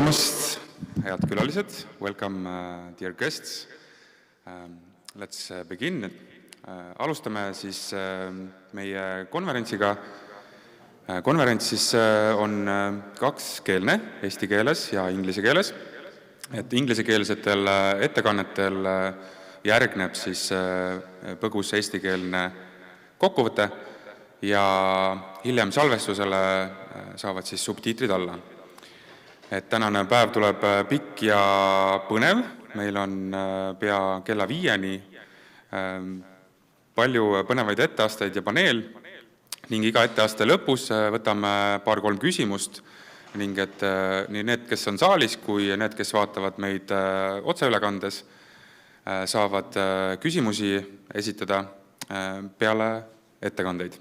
tulemast, head külalised. Welcome, dear guests. Let's begin. Alustame siis meie konverentsiga. Konverents siis on kakskeelne, eesti keeles ja inglise keeles. Et inglisekeelsetel ettekannetel järgneb siis põgus eestikeelne kokkuvõte ja hiljem salvestusele saavad siis subtiitrid alla. Et tänane päev tuleb pikk ja põnev. Meil on pea kella 5-ni palju põnevaid etteasteid ja paneel ning iga etteaste lõpus võtame 2-3 küsimust ning et nii need, kes on saalis kui need, kes vaatavad meid otseülekandes, saavad küsimusi esitada peale ettekandeid.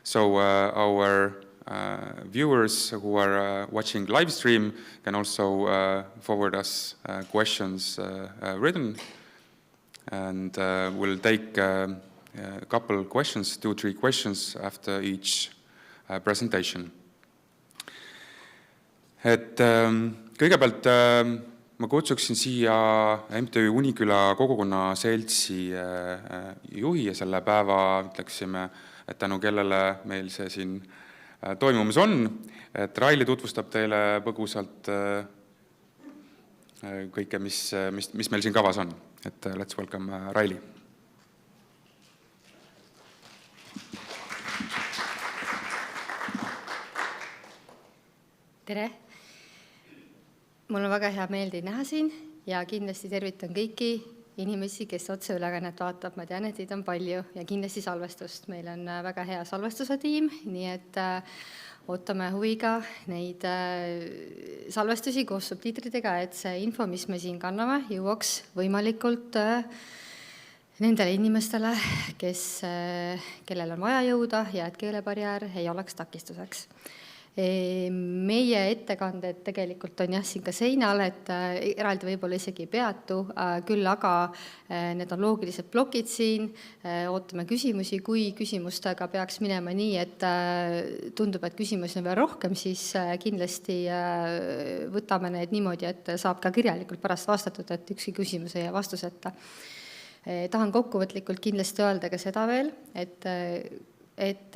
So our viewers who are watching live stream can also forward us questions written, and we'll take a couple questions, 2-3 questions after each presentation. Et kõigepealt ma kutsuksin siia MTÜ Uniküla kogukonna seltsi juhi ja selle päeva ütleksime, et tänu kellele meil see siin toimumus on, et Raili tutvustab teile põgusalt kõike, mis meil siin kavas on. Et let's welcome Raili. Tere! Mul on väga hea meel teid näha siin ja kindlasti tervitan kõiki inimesi, kes otseülekannet vaatab. Ma tean, et teid on palju ja kindlasti salvestust. Meil on väga hea salvestuse tiim, nii et ootame huviga neid salvestusi koos subtiitridega, et see info, mis me siin kanname, jõuaks võimalikult nendele inimestele, kellel on vaja jõuda ja et keelebarjäär ei oleks takistuseks. Meie ettekanded tegelikult on siin ka seinal, et eraldi võib-olla isegi ei peatu, küll aga need on loogilised plokid siin, ootame küsimusi, kui küsimustega peaks minema nii, et tundub, et küsimusi on veel rohkem, siis kindlasti võtame need niimoodi, et saab ka kirjalikult pärast vastatud, et ükski küsimus ei jää vastuseta. Tahan kokkuvõtlikult kindlasti öelda ka seda veel, et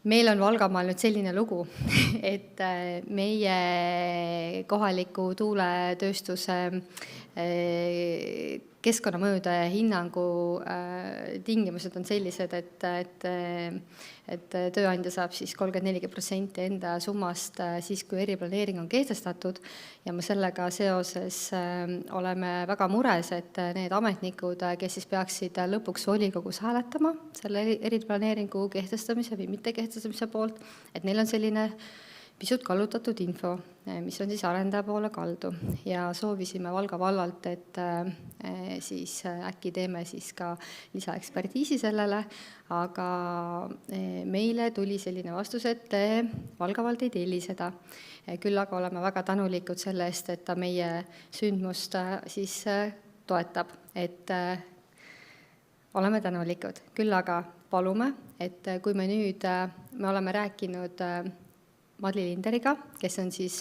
meil on Valgamaal nüüd selline lugu, et meie kohaliku tuuletööstuse keskkonnamõjude hinnangu tingimused on sellised, et tööandja saab siis 34% enda summast siis, kui eriplaneering on kehtestatud ja me sellega seoses oleme väga mures, et need ametnikud, kes siis peaksid lõpuks volikogus hääletama selle eriplaneeringu kehtestamise või mitte kehtestamise poolt, et neil on selline pisut kallutatud info, mis on siis arendaja poole kaldu ja soovisime Valga vallalt, et siis äkki teeme siis ka lisaekspertiisi sellele, aga meile tuli selline vastus, et Valga vald ei telli seda. Küll aga oleme väga tänulikud selle eest, et ta meie sündmust siis toetab, et oleme tänulikud. Küll aga palume, et kui me oleme rääkinud Madli Linderiga, kes on siis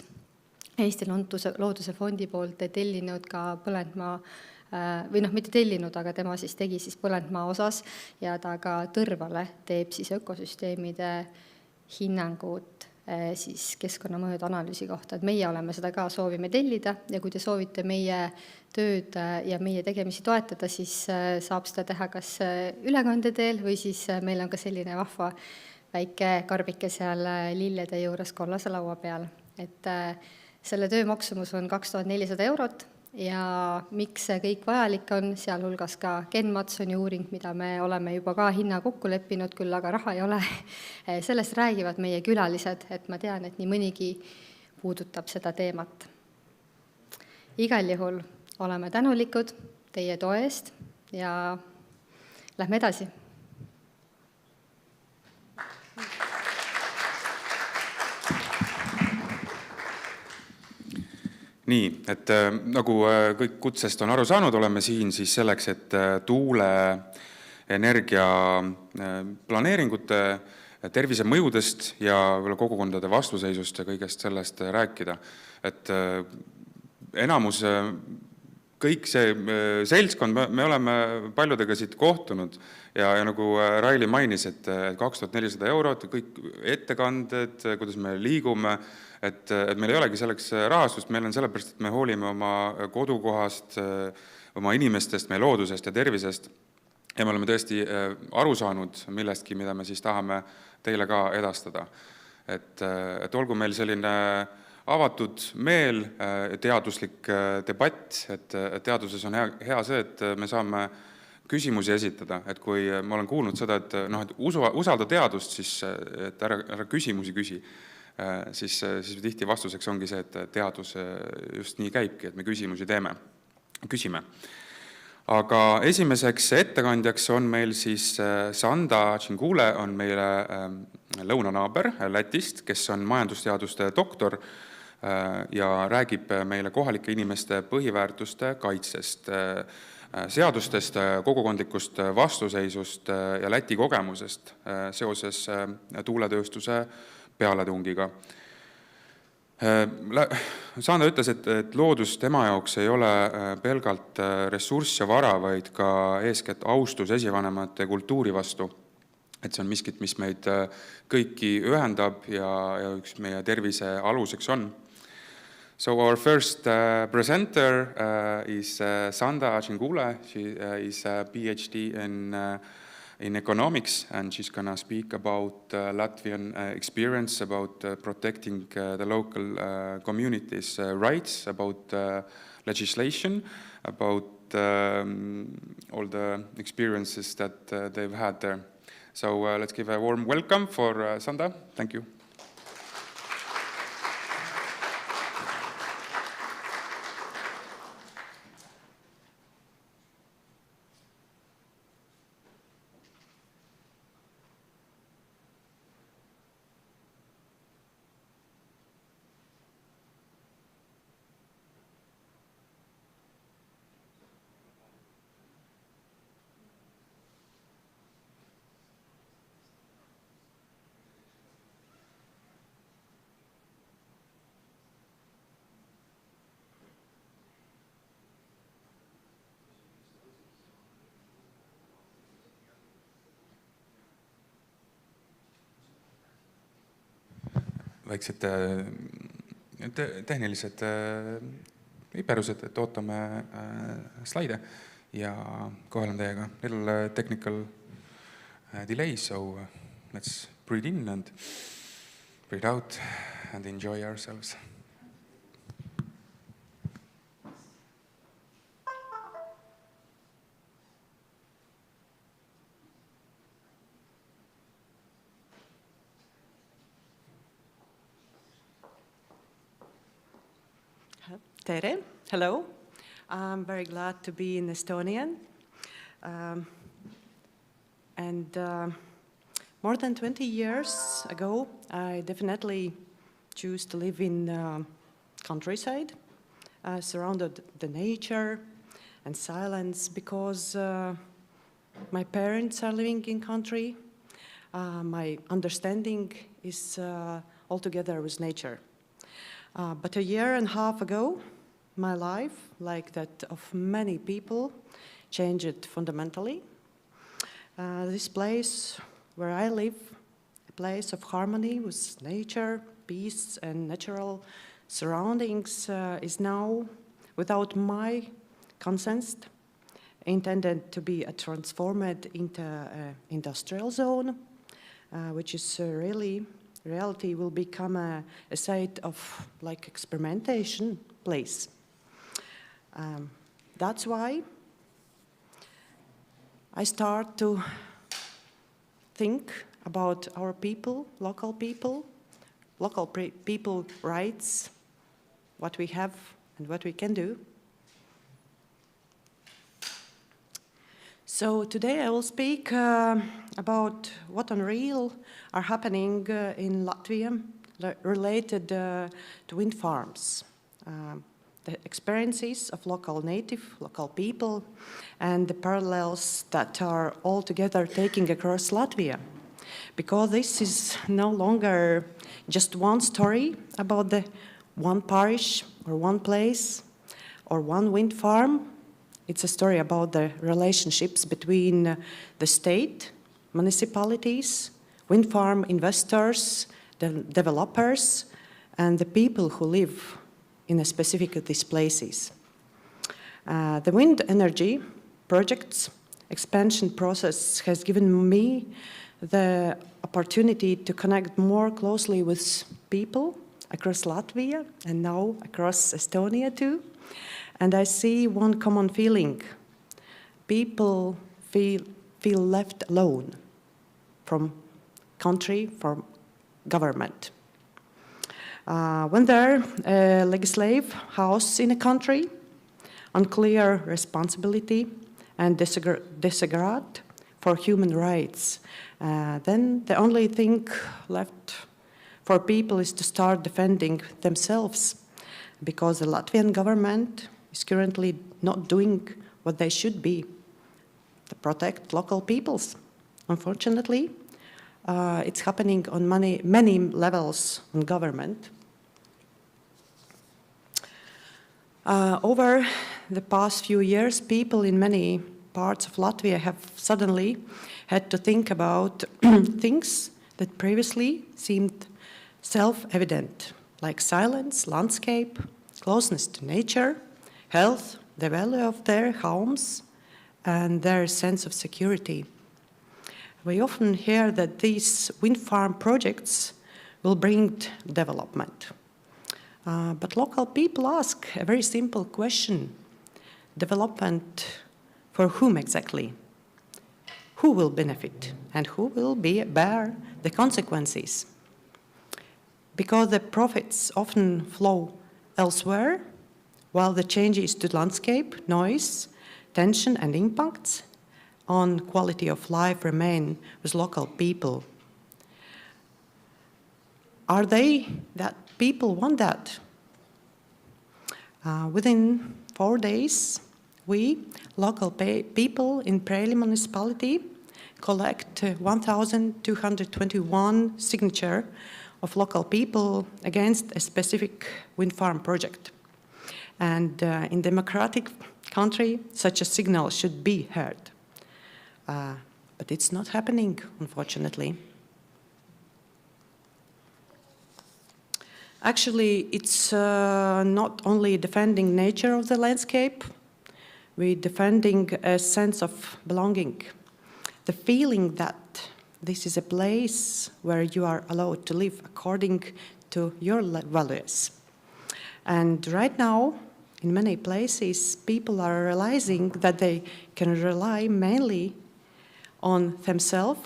Eesti Looduse Fondi poolt tellinud ka põlendmaa, või mitte tellinud, aga tema siis tegi siis põlendmaa osas ja ta ka Tõrvale teeb siis ökosüsteemide hinnangut siis keskkonnamõjude analüüsi kohta. Et meie oleme seda ka soovime tellida ja kui te soovite meie tööd ja meie tegemisi toetada, siis saab seda teha kas ülekande teel või siis meil on ka selline vahva väike karbike seal lillede juures kollase laua peal. Et selle töö maksumus on 2400 eurot ja miks see kõik vajalik on, sealhulgas ka Ken-Matsoni uuring, mida me oleme juba ka hinna kokku leppinud, küll aga raha ei ole. Sellest räägivad meie külalised, et ma tean, et nii mõnigi puudutab seda teemat. Igal juhul oleme tänulikud teie toe eest ja lähme edasi. Nii, et nagu kõik kutsest on aru saanud, oleme siin siis selleks, et tuuleenergia planeeringute tervise mõjudest ja kogukondade vastuseisust ja kõigest sellest rääkida. Et enamus, kõik see seltskond, me oleme paljudega siit kohtunud ja nagu Raili mainis, et 2400 €, kõik ettekanded, kuidas me liigume, et meil ei olegi selleks rahastust, meil on sellepärast, et me hoolime oma kodukohast, oma inimestest, meie loodusest ja tervisest ja me oleme tõesti aru saanud millestki, mida me siis tahame teile ka edastada. Et olgu meil selline avatud meel, teaduslik debatt, et teaduses on hea see, et me saame küsimusi esitada, et kui ma olen kuulnud seda, et usalda teadust, siis et ära küsimusi küsi, siis tihti vastuseks ongi see, et teadus just nii käibki, et me küsimusi küsime. Aga esimeseks ettekandjaks on meil siis Sanda Cingule, on meile lõunanaaber Lätist, kes on majandusteaduste doktor ja räägib meile kohalike inimeste põhiväärtuste kaitsest, seadustest, kogukondlikust vastuseisust ja Läti kogemusest seoses tuuletööstuse pealetungiga. Sanda ütles, et loodus tema jaoks ei ole pelgalt ressurss ja vara, vaid ka eeskätt austus esivanemate kultuuri vastu. Et see on miskit, mis meid kõiki ühendab ja üks meie tervise aluseks on. So our first presenter is Sanda Cingule. She is a PhD in economics, and she's going to speak about Latvian experience, about protecting the local communities' rights, about legislation, about all the experiences that they've had there. So let's give a warm welcome for Sanda. Thank you. Väiksed tehnilised viperused, et ootame slaide ja kohal on teiega. Little technical delay, so let's breathe in and breathe out and enjoy ourselves. Tere, hello. I'm very glad to be in Estonia. More than 20 years ago, I definitely chose to live in countryside, surrounded the nature and silence, because my parents are living in country. My understanding is altogether with nature. But a year and a half ago, my life, like that of many people, changed fundamentally. This place where I live, a place of harmony with nature, peace, and natural surroundings, is now, without my consent, intended to be transformed into an industrial zone, which is reality will become a site of like experimentation place. That's why I start to think about our people, local people rights, what we have and what we can do. So today I will speak about what unreal are happening in Latvia related to wind farms, the experiences of local people, and the parallels that are all together taking across Latvia. because this is no longer just one story about the one parish or one place or one wind farm. It's a story about the relationships between the state, municipalities, wind farm investors, the developers, and the people who live in a specific of these places. The wind energy project's expansion process has given me the opportunity to connect more closely with people across Latvia and now across Estonia too. And I see one common feeling. People feel left alone from country, from government. When there a legislative house in a country, unclear responsibility and disregard for human rights, then the only thing left for people is to start defending themselves, because the Latvian government is currently not doing what they should be, to protect local peoples. Unfortunately, it's happening on many levels in government. Over the past few years, people in many parts of Latvia have suddenly had to think about things that previously seemed self-evident, like silence, landscape, closeness to nature, health, the value of their homes, and their sense of security. We often hear that these wind farm projects will bring development. But local people ask a very simple question: development for whom exactly? Who will benefit and who will bear the consequences? Because the profits often flow elsewhere, while the changes to landscape, noise, tension, and impacts on quality of life remain with local people. Are they that people want that? Within 4 days, we, local people in Preili municipality, collect 1,221 signatures of local people against a specific wind farm project. And in democratic country, such a signal should be heard. But it's not happening, unfortunately. Actually, it's not only defending nature of the landscape, we're defending a sense of belonging, the feeling that this is a place where you are allowed to live according to your values. And right now, in many places, people are realizing that they can rely mainly on themselves,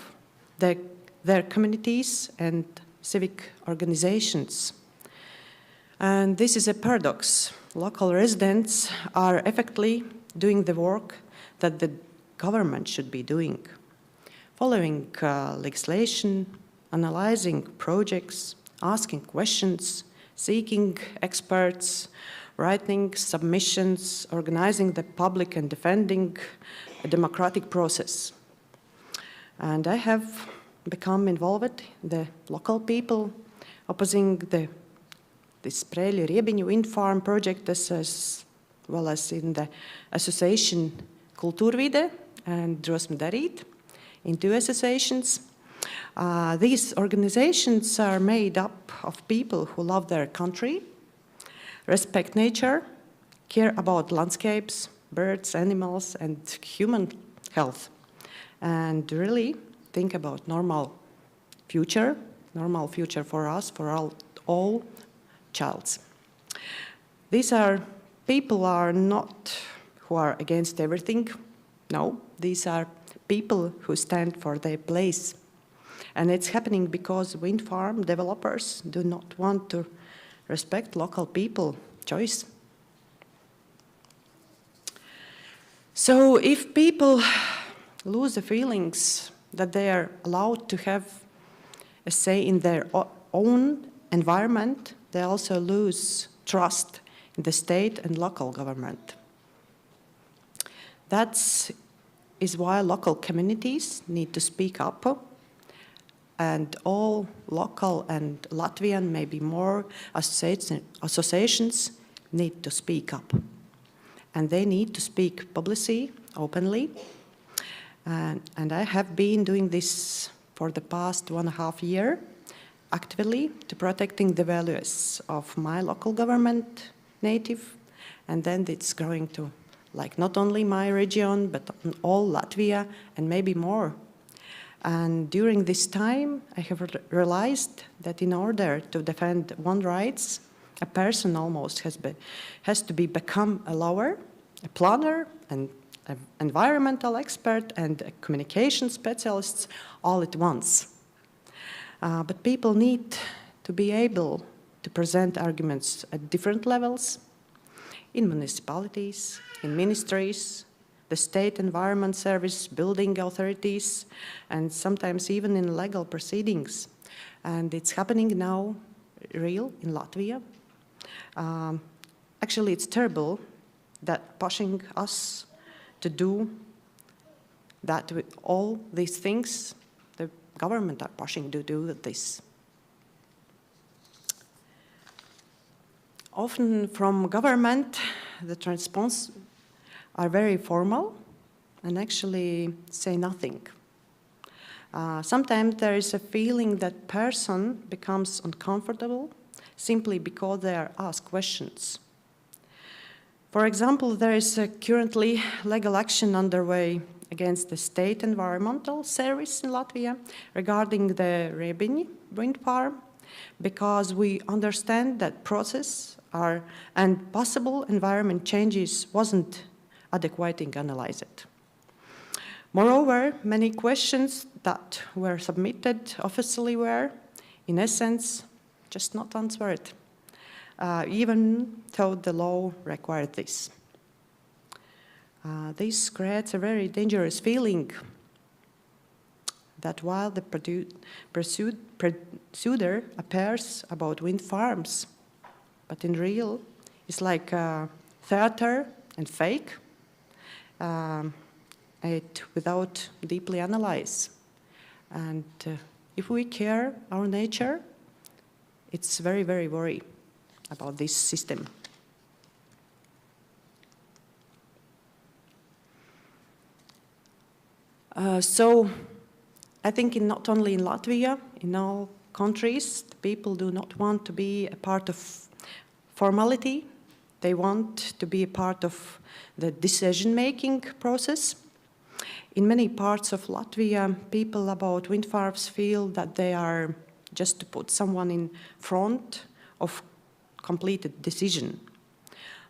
their communities, and civic organizations. And this is a paradox. Local residents are effectively doing the work that the government should be doing, following legislation, analyzing projects, asking questions, seeking experts, writing submissions, organizing the public, and defending a democratic process. And I have become involved in the local people opposing this Preili Riebiņu wind farm project, as well as in the association Kultūrvide and Drosme Darīt, in 2 associations. These organizations are made up of people who love their country, respect nature, care about landscapes, birds, animals, and human health, and really think about normal future for us, for all childs. These are people are not who are against everything. No, these are people who stand for their place. And it's happening because wind farm developers do not want to respect local people choice. So if people lose the feelings that they are allowed to have a say in their own environment, they also lose trust in the state and local government. That is why local communities need to speak up and all local and Latvian, maybe more, associations need to speak up. And they need to speak publicly, openly. And I have been doing this for the past 1.5 years, actively to protecting the values of my local government, native, and then it's growing to like not only my region, but all Latvia and maybe more. And during this time, I have realized that in order to defend one's rights, a person almost has to become a lawyer, a planner, and an environmental expert, and a communication specialist all at once. But people need to be able to present arguments at different levels, in municipalities, in ministries, the state environment service, building authorities, and sometimes even in legal proceedings. And it's happening now, real, in Latvia. Actually, it's terrible that pushing us to do that with all these things, the government are pushing to do this. Often from government, the response are very formal and actually say nothing. Sometimes there is a feeling that person becomes uncomfortable simply because they are asked questions. For example, there is currently legal action underway against the state environmental service in Latvia regarding the Rebini wind farm, because we understand that process and possible environment changes wasn't adequately analyzed. Moreover, many questions that were submitted officially were, in essence, just not answered, even though the law required this. This creates a very dangerous feeling that while the procedure appears about wind farms, but in real, it's like theater and fake, it without deeply analyze. And if we care our nature, it's very, very worry about this system. So I think not only in Latvia, in all countries, people do not want to be a part of formality. They want to be a part of the decision-making process. In many parts of Latvia, people about wind farms feel that they are just to put someone in front of completed decision.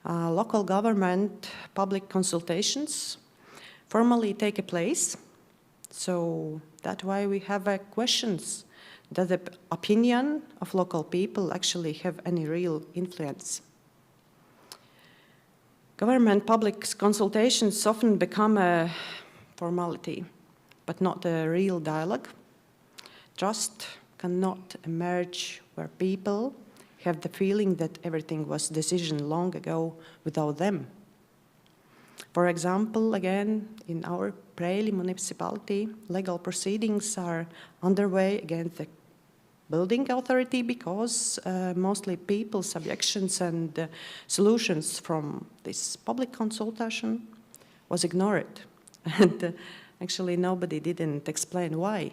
Local government public consultations formally take a place. So that's why we have questions that the opinion of local people actually have any real influence. Government public consultations often become a formality, but not a real dialogue. Trust cannot emerge where people have the feeling that everything was decision long ago without them. For example, again, in our Preili municipality, legal proceedings are underway against the building authority because mostly people's objections and solutions from this public consultation was ignored. And actually nobody didn't explain why.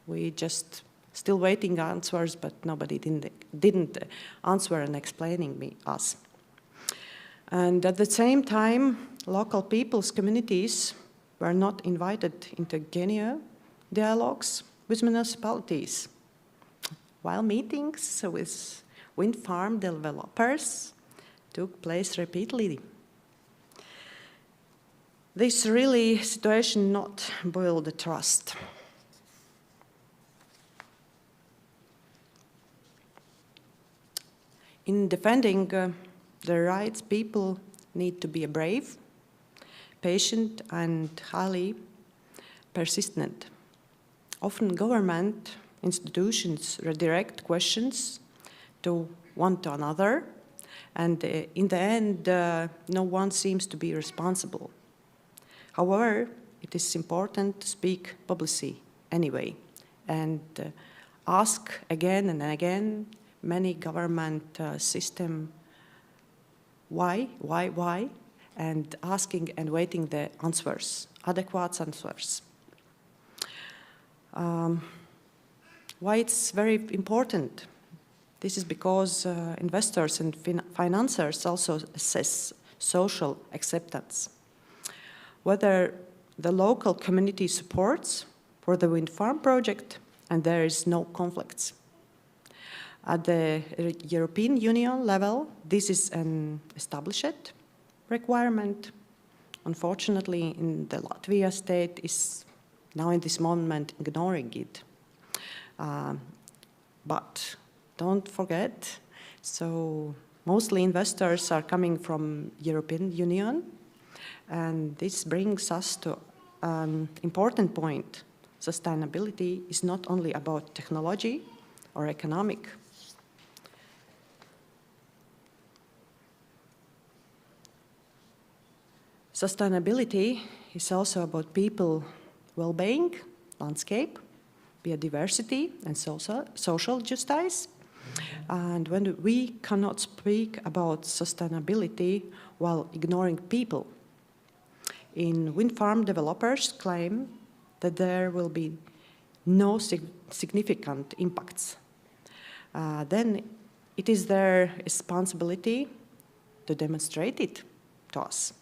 We just still waiting answers, but nobody didn't answer and explaining us. And at the same time, local people's communities were not invited into genuine dialogues with municipalities, while meetings with wind farm developers took place repeatedly. This really situation not build the trust. In defending their rights, people need to be brave, patient, and highly persistent. Often government institutions redirect questions to one to another, and in the end, no one seems to be responsible. However, it is important to speak publicly anyway, and ask again and again many government system why, and asking and waiting the answers, adequate answers. Why it's very important? This is because investors and financiers also assess social acceptance. Whether the local community supports for the wind farm project and there is no conflicts. At the European Union level, this is an established requirement. Unfortunately, in the Latvia state is now in this moment ignoring it. But don't forget, so mostly investors are coming from European Union, and this brings us to an important point. Sustainability is not only about technology or economic. Sustainability is also about people well-being, landscape, biodiversity, and social justice. And when we cannot speak about sustainability while ignoring people, in wind farm developers claim that there will be no significant impacts. Then it is their responsibility to demonstrate it to us.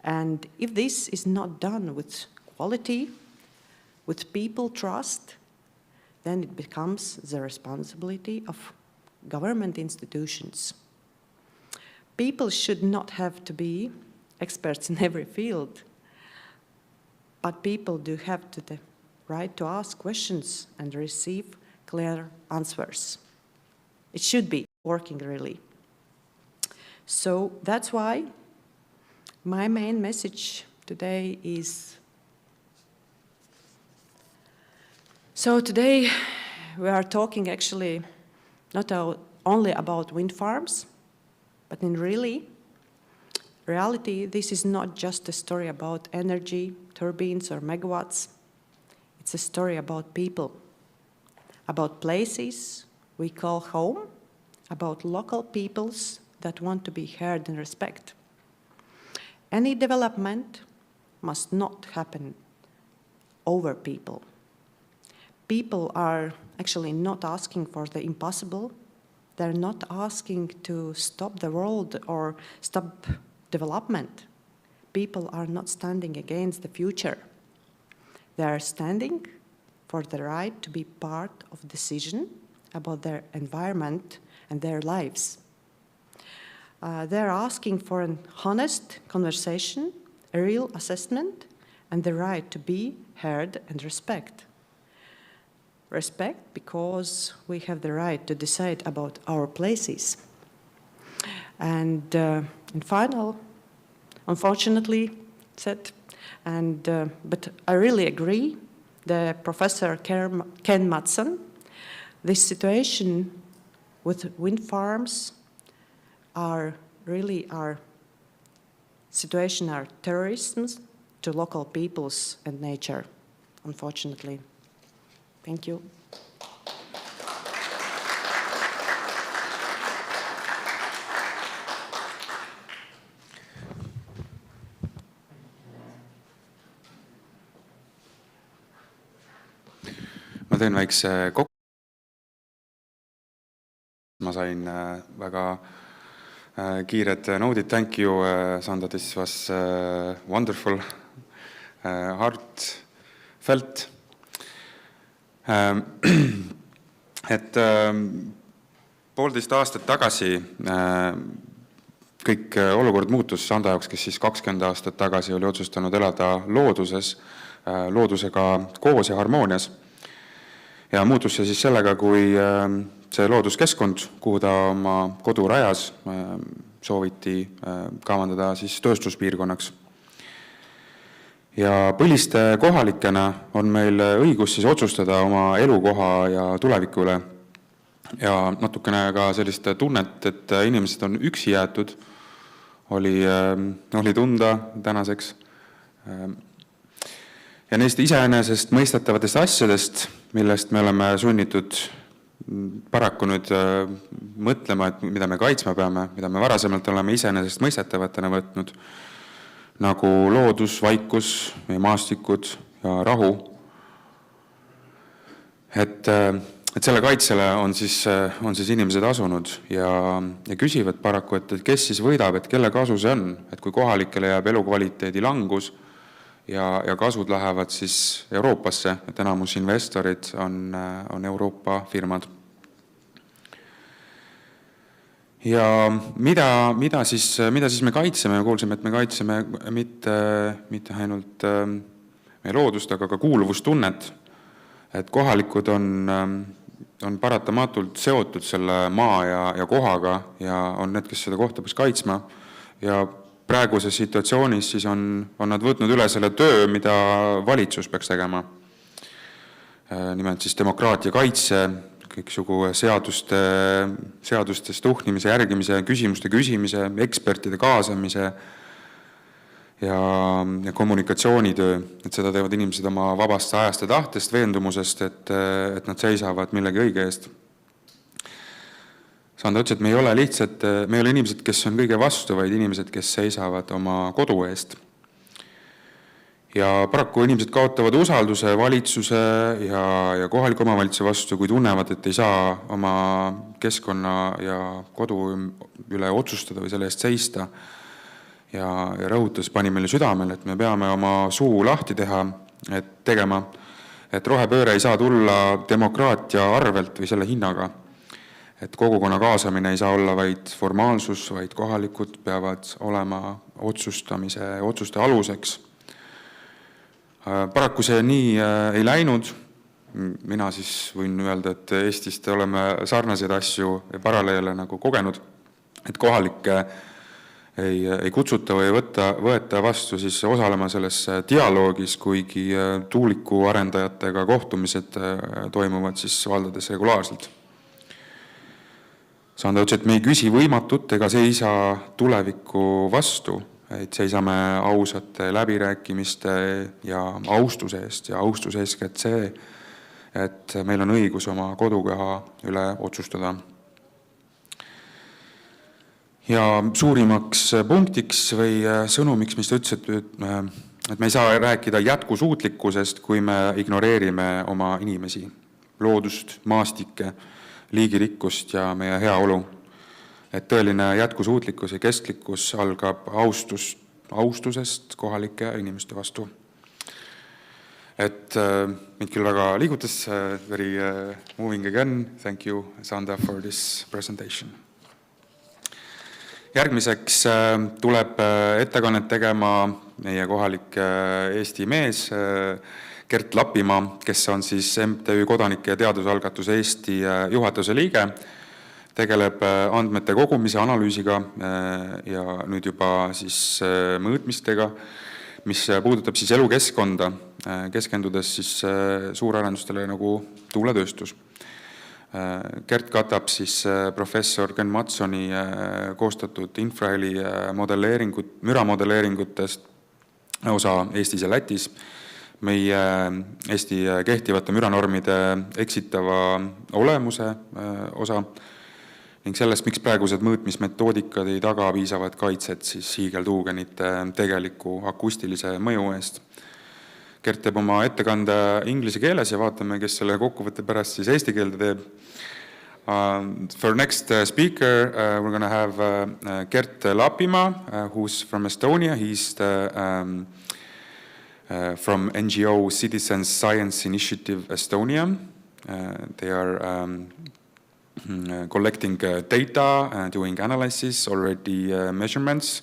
And if this is not done with quality, with people trust, then it becomes the responsibility of government institutions. People should not have to be experts in every field, but people do have the right to ask questions and receive clear answers. It should be working really. So that's why my main message today is, so today we are talking actually not only about wind farms, but in reality, this is not just a story about energy, turbines or megawatts. It's a story about people, about places we call home, about local peoples that want to be heard and respected. Any development must not happen over people. People are actually not asking for the impossible. They're not asking to stop the world or stop development. People are not standing against the future. They are standing for the right to be part of decision about their environment and their lives. They're asking for an honest conversation, a real assessment, and the right to be heard and respect. Respect because we have the right to decide about our places. And in final, unfortunately, said, but I really agree, the Professor Ken Matson, this situation with wind farms are terrorism to local peoples and nature, unfortunately. Thank you. Ma teen väikse kokku. Ma sain väga kiired noodid. Thank you, Sandra. This was wonderful, heartfelt. Et 1,5 aastat tagasi kõik olukord muutus Sandra jaoks, kes siis 20 aastat tagasi oli otsustanud elada looduses, loodusega koos ja harmoonias. Ja muutus see siis sellega, kui see looduskeskkond, kuhu ta oma kodu rajas, sooviti kavandada siis tööstuspiirkonnaks. Ja põliste kohalikena on meil õigus siis otsustada oma elukoha ja tuleviku üle. Ja natukene ka sellist tunnet, et inimesed on üksi jäetud, oli tunda tänaseks. ja neist iseenesest mõistetavatest asjadest, millest me oleme sunnitud paraku nüüd mõtlema, et mida me kaitsma peame, mida me varasemalt oleme iseenesest mõistetavatena võtnud, nagu loodus, vaikus, meie maastikud ja rahu. Et selle kaitsele on siis inimesed asunud ja küsivad paraku, et kes siis võidab, et kelle kasu see on, et kui kohalikele jääb elukvaliteedi langus ja kasud lähevad siis Euroopasse, et enamus investorid on Euroopa firmad. Ja mida siis me kaitseme? Me kuulsime, et me kaitseme mitte ainult meie loodust, aga ka kuuluvustunnet. Et kohalikud on paratamatult seotud selle maa ja kohaga ja on need, kes seda kohta peaks kaitsma. Ja praeguses situatsioonis siis on nad võtnud üle selle töö, mida valitsus peaks tegema. Nimelt siis demokraatia kaitse, kõiksugu seadustest tuhnimise, järgimise, küsimuste küsimise, ekspertide kaasamise ja kommunikatsioonitöö. Et seda teevad inimesed oma vabast ajast ja tahtest, veendumusest, et nad seisavad millegi õige eest. Sanda ütles, et me ei ole inimesed, kes on kõige vastu, vaid inimesed, kes seisavad oma kodu eest. Ja paraku inimesed kaotavad usalduse valitsuse ja kohaliku omavalitsuse vastu, kui tunnevad, et ei saa oma keskkonna ja kodu üle otsustada või selle eest seista. Ja rõhutas pani meile südamel, et me peame oma suu lahti tegema, et rohepööre ei saa tulla demokraatia arvelt või selle hinnaga. Et kogukonna kaasamine ei saa olla vaid formaalsus, vaid kohalikud peavad olema otsuste aluseks. Paraku see nii ei läinud. Mina siis võin öelda, et Eestist oleme sarnaseid asju ja paralleele nagu kogenud, et kohalikke ei kutsuta või võeta vastu siis osalema selles dialoogis, kuigi tuuliku arendajatega kohtumised toimuvad siis valdades regulaarselt. Sanda ütles, et me ei küsi võimatut ega seisa tuleviku vastu, et seisame ausate läbirääkimiste ja austuse eest ja austuse eeskätt see, et meil on õigus oma kodukoha üle otsustada. Ja suurimaks punktiks või sõnumiks, mis ta ütles, et me ei saa rääkida jätkusuutlikkusest, kui me ignoreerime oma inimesi, loodust, maastikke, liigirikkust ja meie heaolu. Et tõeline jätkusuutlikkus ja kestlikkus algab austusest kohalike inimeste vastu. Et mind küll väga liigutas, very moving again. Thank you, Sanda, for this presentation. Järgmiseks tuleb ettekannet tegema meie kohalik Eesti mees, Gert Lapimaa, kes on siis MTÜ Kodanike ja teadusalgatuse Eesti juhatuse liige, tegeleb andmete kogumise analüüsiga ja nüüd juba siis mõõtmistega, mis puudutab siis elukeskkonda, keskendudes siis suurarendustele nagu tuuletööstus. Gert katab siis professor Ken Matsoni koostatud infraheli müramodelleeringutest osa Eestis ja Lätis, meie Eesti kehtivate müranormide eksitava olemuse osa ning sellest, miks praegused mõõtmismetoodikad ei taga piisavat kaitset siis hiigeltuugenite tegeliku akustilise mõju eest. Gert teeb oma ettekande inglise keeles ja vaatame, kes selle kokkuvõtte pärast siis eesti keelde teeb. For next speaker, we're going to have Gert Lapimaa, who's from Estonia. He's from NGO Citizens Science Initiative Estonia. They are collecting data, doing analysis, already measurements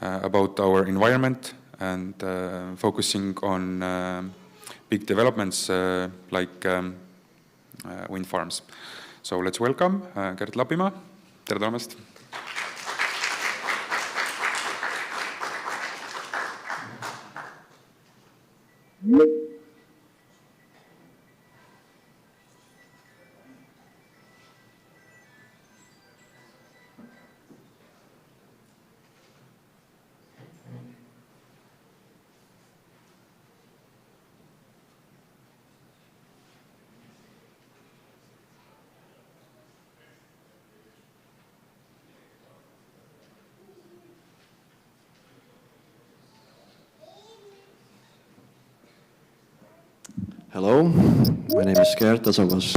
about our environment and focusing on big developments like wind farms. So let's welcome Gert Lapimaa. Tere tulemast! Hello, my name is Gert, as I was.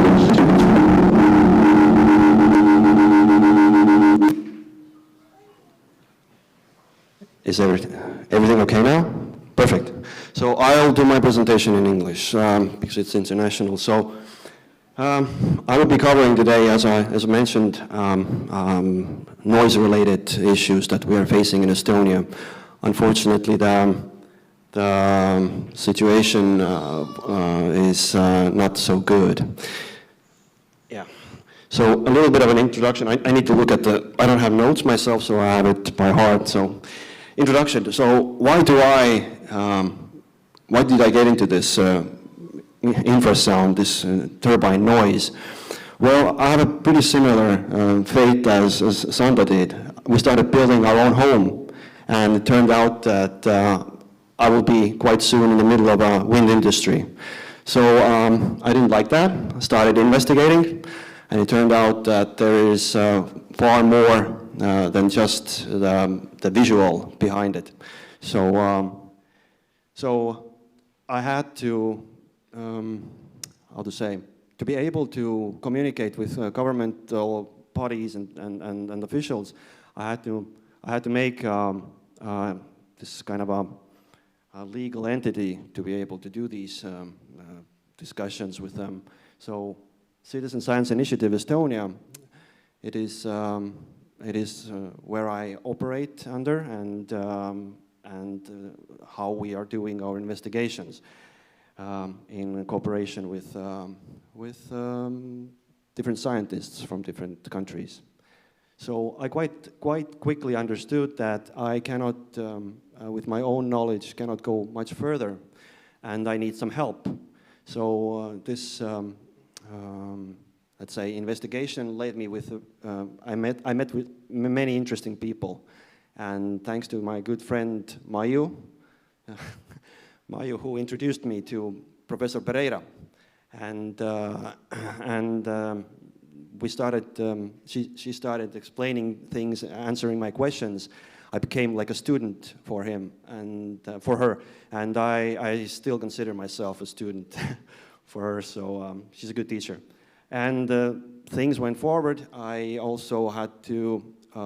Is everything okay now? Perfect. So I'll do my presentation in English because it's international. So I will be covering today, as I mentioned, noise-related issues that we are facing in Estonia. Unfortunately, the situation is not so good. Yeah. So a little bit of an introduction. I need to look at I don't have notes myself, so I have it by heart. So introduction. So why did I get into this infrasound, this turbine noise? Well, I have a pretty similar fate as Sandra did. We started building our own home, and it turned out that I will be quite soon in the middle of a wind industry. So I didn't like that. I started investigating, and it turned out that there is far more than just the visual behind it. So I had to, to be able to communicate with governmental bodies and officials, I had to make this kind of a legal entity to be able to do these discussions with them. So Citizen Science Initiative Estonia, it is where I operate under, and how we are doing our investigations in cooperation with different scientists from different countries. So I quite quickly understood that I cannot, with my own knowledge, cannot go much further, and I need some help. So this, let's say, investigation led me with. I met with many interesting people, and thanks to my good friend mõju, mõju, who introduced me to Professor Pereira, and we started. She started explaining things, answering my questions. I became like a student for him and for her, and I still consider myself a student for her. So she's a good teacher, and things went forward. I also had to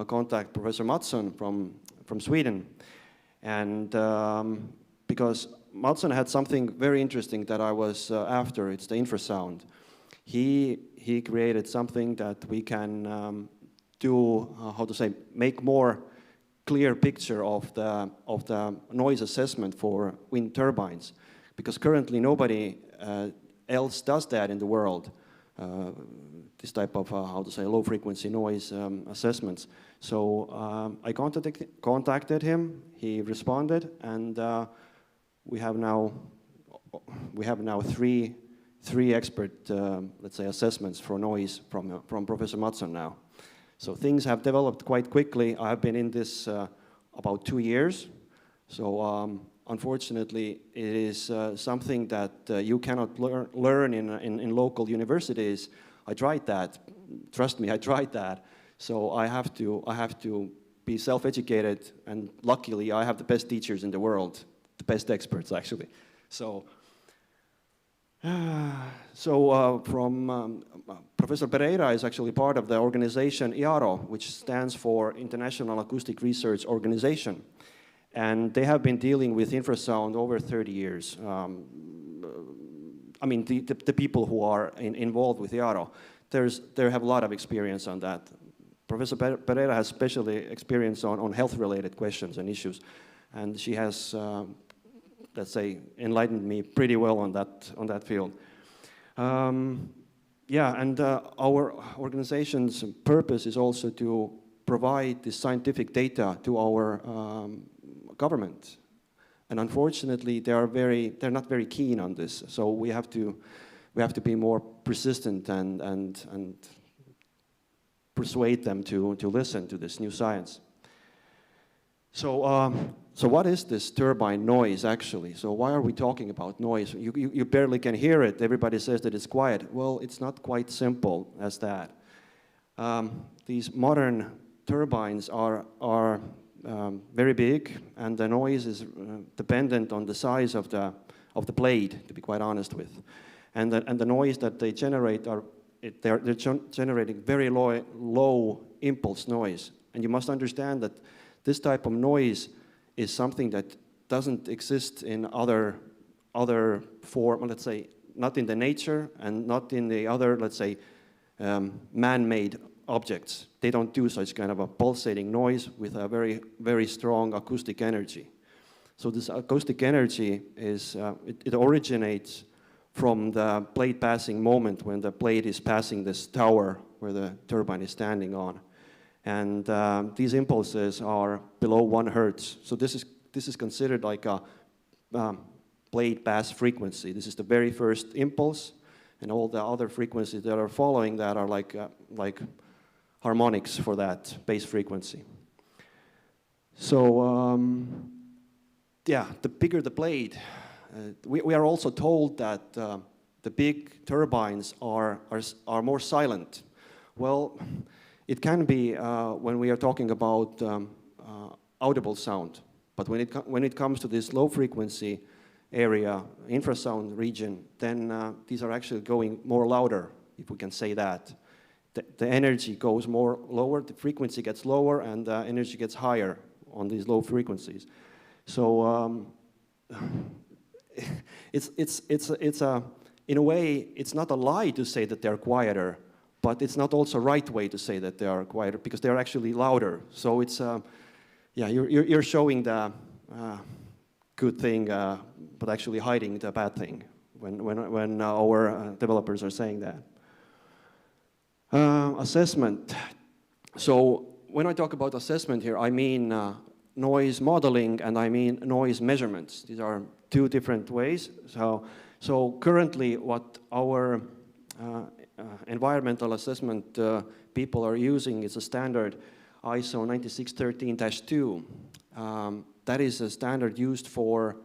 contact Professor Mattsson from Sweden, and because Mattsson had something very interesting that I was after. It's the infrasound. He created something that we can do, make more clear picture of the noise assessment for wind turbines, because currently nobody else does that in the world. This type of low frequency noise assessments. So I contacted him. He responded, and we have now three expert, let's say, assessments for noise from Professor Mattsson now. So things have developed quite quickly. I have been in this about 2 years. So unfortunately, it is something that you cannot learn in local universities. I tried that. Trust me, I tried that. So I have to be self-educated, and luckily I have the best teachers in the world, the best experts actually. So. Professor Pereira is actually part of the organization IARO, which stands for International Acoustic Research Organization. And they have been dealing with infrasound over 30 years. I mean, the people who are involved with IARO, they have a lot of experience on that. Professor Pereira has specially experience on health-related questions and issues. And she has let's say, enlightened me pretty well on that field. Yeah, and our organization's purpose is also to provide this scientific data to our government. And unfortunately, they're not very keen on this. So we have to be more persistent and persuade them to listen to this new science. So what is this turbine noise actually? So why are we talking about noise? You barely can hear it. Everybody says that it's quiet. Well, it's not quite simple as that. These modern turbines are very big, and the noise is dependent on the size of of the blade, to be quite honest with. And the noise that they generate they're generating very low impulse noise. And you must understand that this type of noise is something that doesn't exist in other form, let's say, not in the nature and not in the other, let's say, man-made objects. They don't do such kind of a pulsating noise with a very, very strong acoustic energy. So this acoustic energy is, it originates from the blade passing moment when the blade is passing this tower where the turbine is standing on. And these impulses are below 1 hertz. So this is considered like a blade pass frequency. This is the very first impulse, and all the other frequencies that are following that are like harmonics for that base frequency. So yeah, the bigger the blade, we are also told that the big turbines are more silent. Well, it can be when we are talking about audible sound, but when it comes to this low frequency area, infrasound region, then these are actually going more louder, if we can say that. The energy goes more lower, the frequency gets lower, and the energy gets higher on these low frequencies. So it's in a way, it's not a lie to say that they're quieter, but it's not also right way to say that they are quieter, because they're actually louder. So it's, yeah, you're showing the good thing, but actually hiding the bad thing when our developers are saying that. Assessment. So when I talk about assessment here, I mean noise modeling and I mean noise measurements. These are two different ways. So currently what our environmental assessment people are using is a standard ISO 9613-2. That is a standard used for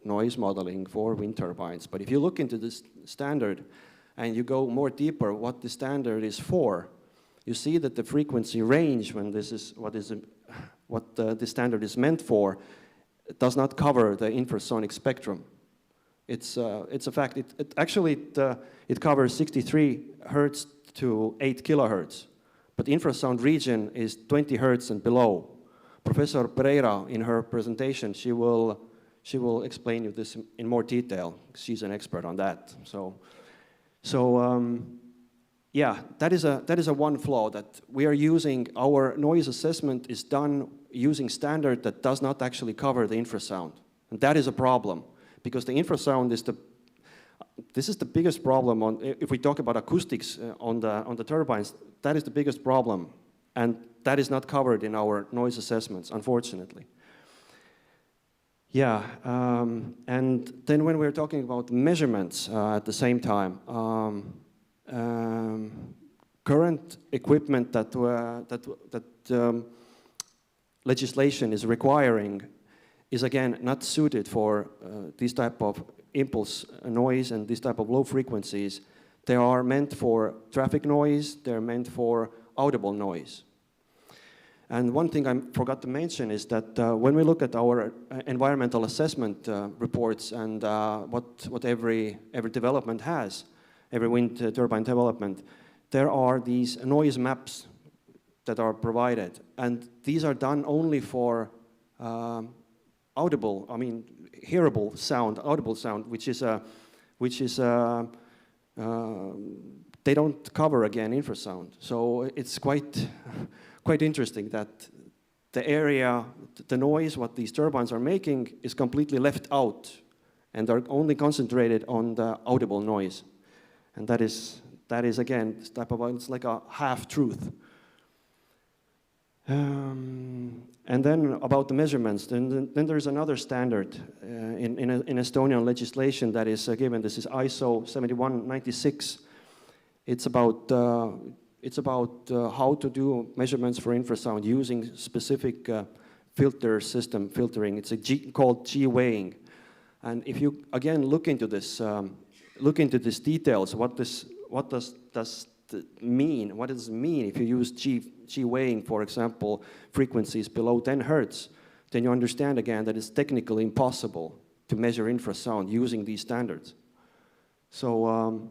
noise modeling for wind turbines. But if you look into this standard and you go more deeper what the standard is for, you see that the frequency range, when this is what the standard is meant for, it does not cover the infrasonic spectrum. It's a fact. It actually covers 63 hertz to 8 kilohertz, but infrasound region is 20 hertz and below. Professor Pereira, in her presentation, she will explain you this in more detail. She's an expert on that. Yeah, that is a one flaw, that we are using, our noise assessment is done using standard that does not actually cover the infrasound. And that is a problem, because the infrasound is this is the biggest problem if we talk about acoustics on the turbines, that is the biggest problem. And that is not covered in our noise assessments, unfortunately. Yeah, and then when we're talking about measurements at the same time, current equipment that legislation is requiring is again not suited for this type of impulse noise and this type of low frequencies. They are meant for traffic noise, they're meant for audible noise. And one thing I forgot to mention is that when we look at our environmental assessment reports and what every development has, every wind turbine development, there are these noise maps that are provided. And these are done only for audible, hearable sound, audible sound, which is they don't cover again infrasound. So it's quite interesting that the area, the noise, what these turbines are making is completely left out, and are only concentrated on the audible noise. And that is again, this type of, it's like a half-truth. And then about the measurements, then there's another standard in Estonian legislation that is given. This is ISO 7196. It's about how to do measurements for infrasound using specific filtering. It's called G-weighing. And if you again look into this details, what does it mean? What does it mean if you use G-weighing, for example, frequencies below 10 hertz? then you understand again that it's technically impossible to measure infrasound using these standards. So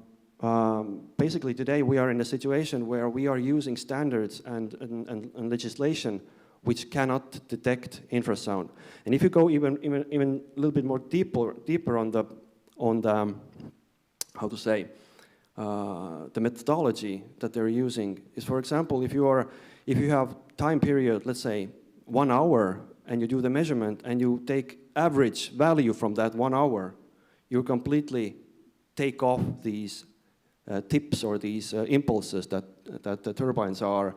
basically today we are in a situation where we are using standards and legislation which cannot detect infrasound. And if you go even a little bit more deeper on the how to say, the methodology that they're using is, for example, if you have time period, let's say 1 hour, and you do the measurement and you take average value from that 1 hour, you completely take off these tips or these impulses that the turbines are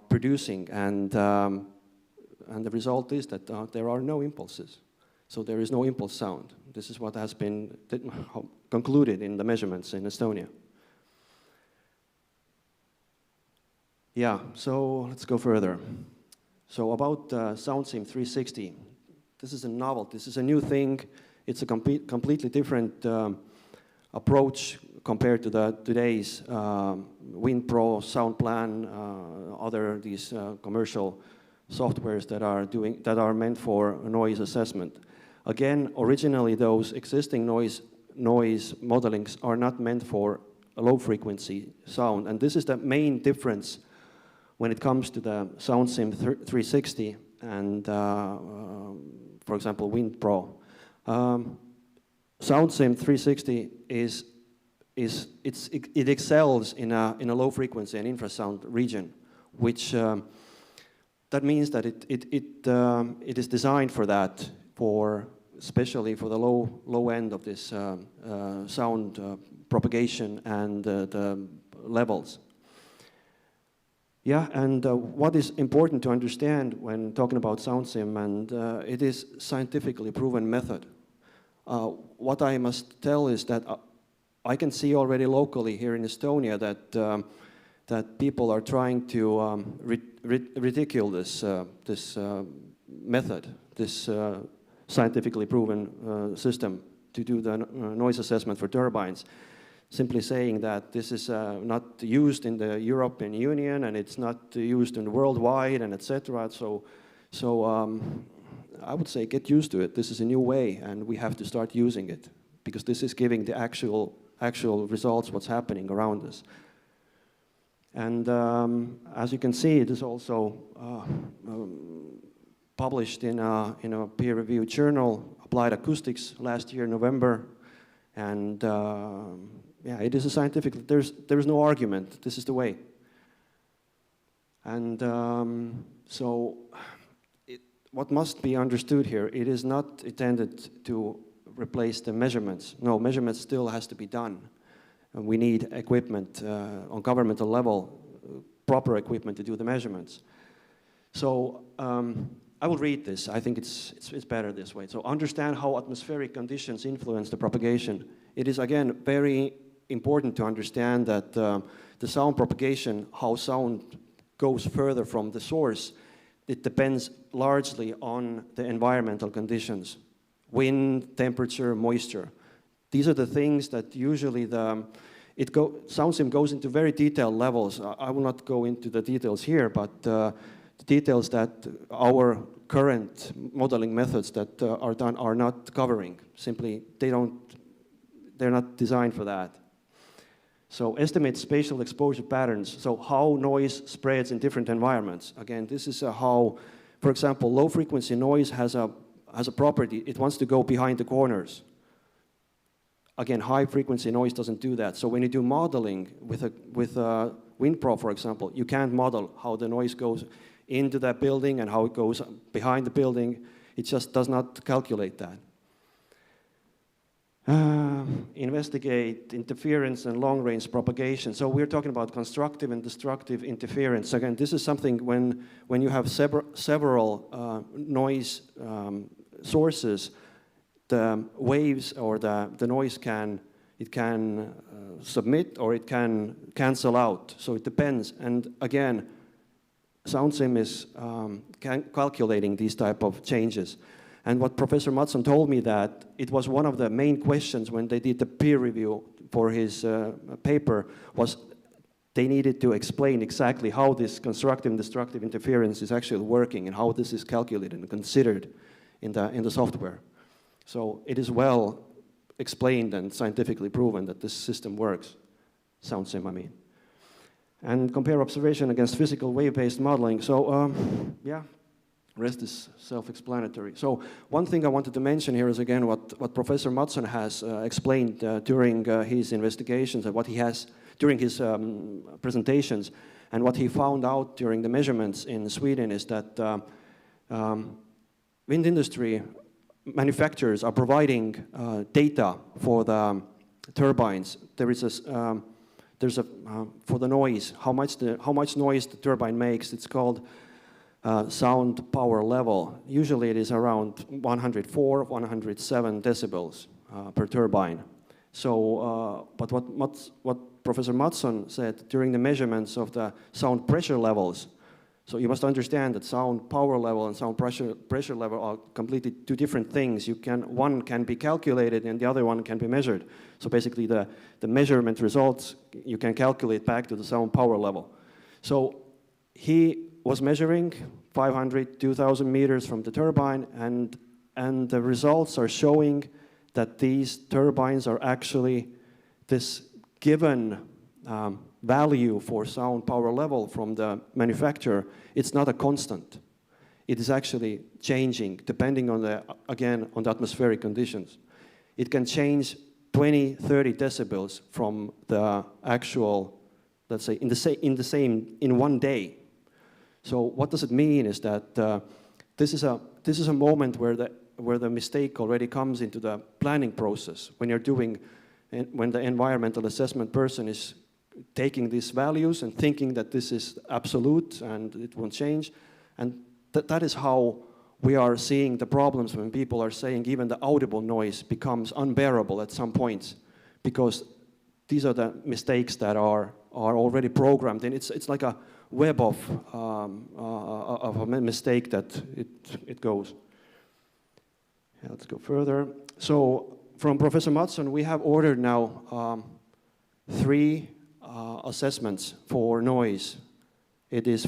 producing, and the result is that there are no impulses. So there is no impulse sound. This is what has been concluded in the measurements in Estonia. Yeah, so let's go further. So about SoundSim 360, this is a novelty. This is a new thing. It's a completely different approach compared to today's WinPro, SoundPlan, other these commercial softwares that are meant for noise assessment. Again, originally those existing noise modelings are not meant for a low frequency sound, and this is the main difference when it comes to the SoundSim 360 and, for example, WinPro. SoundSim 360 it excels in a low frequency and infrasound region, which that means that it is designed for that, especially for the low end of this sound propagation and the levels. Yeah, and what is important to understand when talking about SoundSim, and it is scientifically proven method. What I must tell is that I can see already locally here in Estonia that people are trying to ridicule this method, this scientifically proven system to do the noise assessment for turbines, simply saying that this is not used in the European Union and it's not used in worldwide and etc. So I would say get used to it. This is a new way and we have to start using it because this is giving the actual results, what's happening around us. And as you can see, it is also published in a peer-reviewed journal, Applied Acoustics, last year, November. And yeah, it is a scientific, there's no argument, this is the way. And so what must be understood here, it is not intended to replace the measurements. No, measurements still has to be done. And we need equipment on governmental level, proper equipment to do the measurements. So I will read this. I think it's better this way. So understand how atmospheric conditions influence the propagation. It is, again, very important to understand that the sound propagation, how sound goes further from the source, it depends largely on the environmental conditions. Wind, temperature, moisture. These are the things that usually SoundSim goes into very detailed levels. I will not go into the details here, but the details that our current modeling methods that are done are not covering. Simply, they're not designed for that. So estimate spatial exposure patterns. So how noise spreads in different environments. Again, this is how, for example, low frequency noise has a property. It wants to go behind the corners. Again, high frequency noise doesn't do that. So when you do modeling with WinPro, for example, you can't model how the noise goes into that building and how it goes behind the building. It just does not calculate that. Investigate interference and long-range propagation. So we're talking about constructive and destructive interference. Again, this is something when you have several noise sources, the waves or the noise can submit or it can cancel out. So it depends. And again, SoundSim is calculating these type of changes. And what Professor Mattsson told me that it was one of the main questions when they did the peer review for his paper was they needed to explain exactly how this constructive and destructive interference is actually working and how this is calculated and considered in the software. So it is well explained and scientifically proven that this system works. Sound sim, I mean. And compare observation against physical wave-based modeling. So, yeah, rest is self-explanatory. So one thing I wanted to mention here is, again, what Professor Mattsson has explained during his investigations and what he has during his presentations, and what he found out during the measurements in Sweden is that wind industry manufacturers are providing data for the turbines. There's a for the noise, how much noise the turbine makes. It's called sound power level. Usually it is around 104, 107 decibels per turbine. So, but what Professor Mattsson said during the measurements of the sound pressure levels, so you must understand that sound power level and sound pressure level are completely two different things. One can be calculated and the other one can be measured. So basically the measurement results you can calculate back to the sound power level. So he was measuring 500, 2,000 meters from the turbine, and the results are showing that these turbines are actually this given value for sound power level from the manufacturer. It's not a constant. It is actually changing depending on on the atmospheric conditions. It can change 20, 30 decibels from the actual, let's say, in one day. So what does it mean is that this is a moment where the mistake already comes into the planning process when when the environmental assessment person is taking these values and thinking that this is absolute and it won't change. And that is how we are seeing the problems when people are saying even the audible noise becomes unbearable at some points, because these are the mistakes that are already programmed. And it's like a web of a mistake that it goes. Yeah, let's go further. So from Professor Mattsson, we have ordered now 3 assessments for noise. It is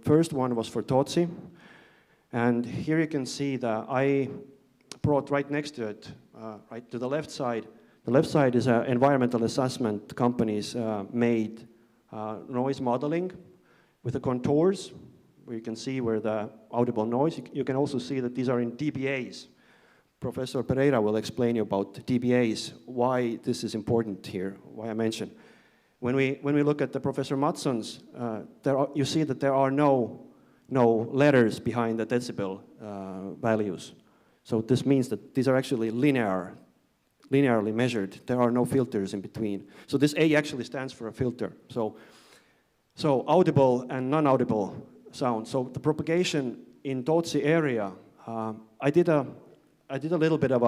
first one was for Tootsi, and here you can see that I brought right next to it, right to the left side. The left side is an environmental assessment company's made noise modeling with the contours, where you can see where the audible noise. You can also see that these are in dBAs. Professor Pereira will explain you about dBAs, why this is important here, why I mentioned. When we look at the Professor Mattsson's, you see that there are no letters behind the decibel values. So this means that these are actually linearly measured. There are no filters in between. So this A actually stands for a filter. So audible and non-audible sound. So the propagation in Tootsi area, I did a little bit of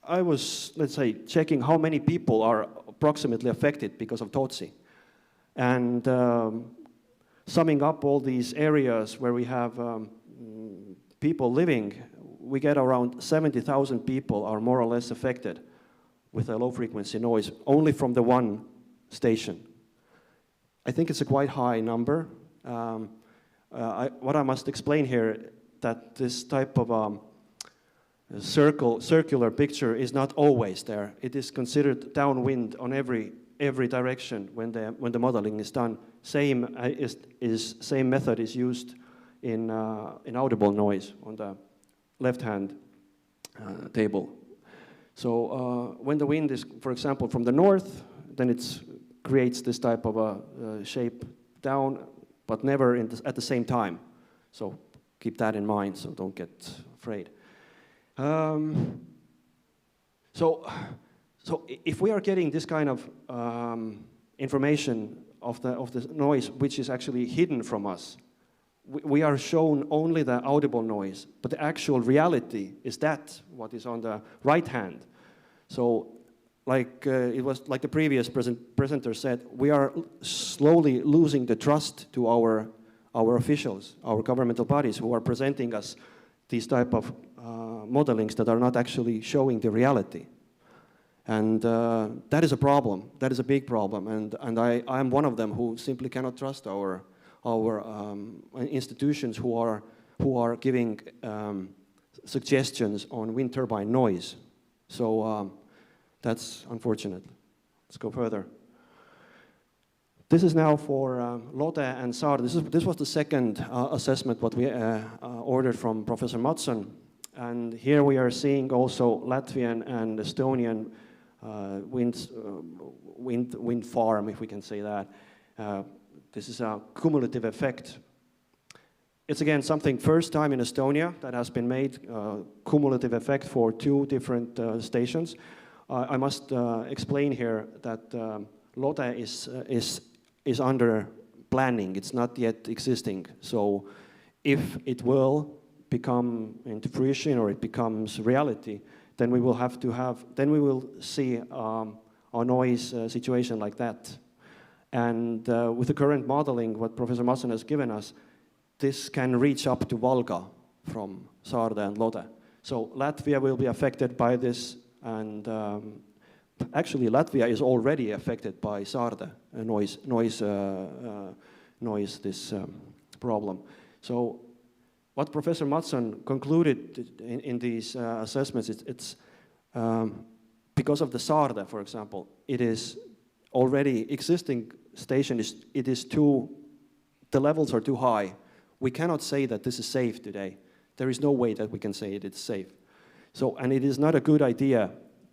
I was, let's say, checking how many people are approximately affected because of Tootsi. And summing up all these areas where we have people living, we get around 70,000 people are more or less affected with a low-frequency noise, only from the one station. I think it's a quite high number. What I must explain here, that this type of circular picture is not always there. It is considered downwind on every direction when the modeling is done. Same method is used in audible noise on the left-hand table. So when the wind is, for example, from the north, then it creates this type of a shape down, but never at the same time. So keep that in mind, so don't get afraid. So if we are getting this kind of information of the noise, which is actually hidden from us, we are shown only the audible noise, but the actual reality is that what is on the right hand. So it was like the previous presenter said, we are slowly losing the trust to our officials, our governmental bodies who are presenting us these type of modelings that are not actually showing the reality. And that is a problem. That is a big problem. And I'm one of them who simply cannot trust our institutions who are giving suggestions on wind turbine noise. So that's unfortunate. Let's go further. This is now for Lode and Saar. This was the second assessment what we ordered from Professor Mattsson. And here we are seeing also Latvian and Estonian wind farm, if we can say that. This is a cumulative effect. It's again something first time in Estonia that has been made, cumulative effect for 2 different stations. I must explain here that Lode is under planning. It's not yet existing. So if it will become into fruition or it becomes reality, then we will then we will see a noise situation like that. And with the current modeling, what Professor Mattsson has given us, this can reach up to Valga from Saarde and Lode. So Latvia will be affected by this, and actually Latvia is already affected by Saarde noise this problem. So what Professor Mattsson concluded in these assessments, it's because of the Saarde, for example, it is already existing station, the levels are too high. We cannot say that this is safe today. There is no way that we can say it's safe. So, and it is not a good idea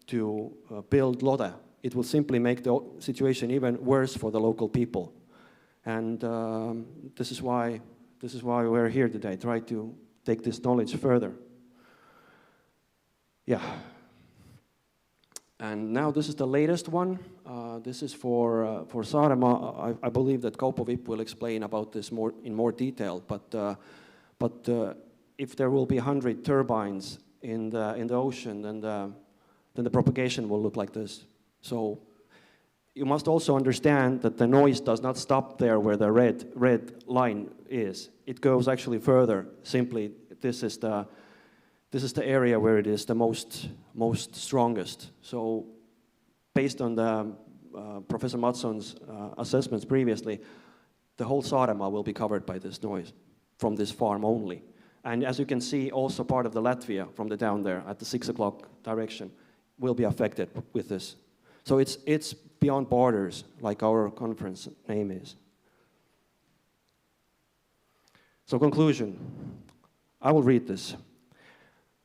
to build Lode. It will simply make the situation even worse for the local people. And this is why we're here today, try to take this knowledge further. Yeah. And now this is the latest one. This is for Saaremaa. I believe that Kaupo Vipp will explain about this in more detail. But if there will be 100 turbines in the ocean, then the propagation will look like this. So you must also understand that the noise does not stop there where the red line is. It goes actually further. Simply, this is the area where it is the most strongest. So based on the Professor Mattsson's assessments previously, the whole Saaremaa will be covered by this noise from this farm only. And as you can see, also part of the Latvia from the down there at the 6 o'clock direction will be affected with this. So it's beyond borders, like our conference name is. So conclusion, I will read this.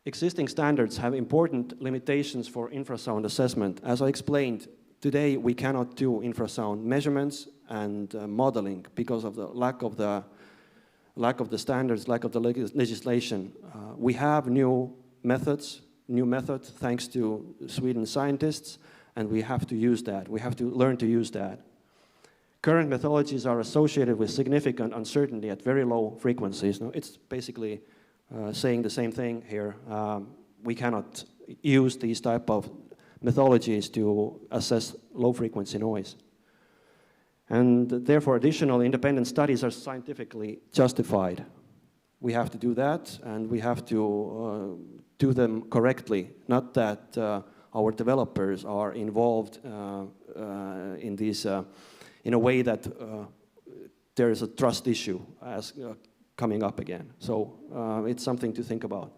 Existing standards have important limitations for infrasound assessment. As I explained, today we cannot do infrasound measurements and modeling because of the lack of the standards, lack of the legislation. We have new method thanks to Sweden scientists, and we have to use that. We have to learn to use that. Current methodologies are associated with significant uncertainty at very low frequencies. Now, it's basically saying the same thing here. We cannot use these type of methodologies to assess low-frequency noise. And therefore, additional independent studies are scientifically justified. We have to do that, and we have to do them correctly, not that our developers are involved in these, in a way that there is a trust issue as coming up again. So it's something to think about.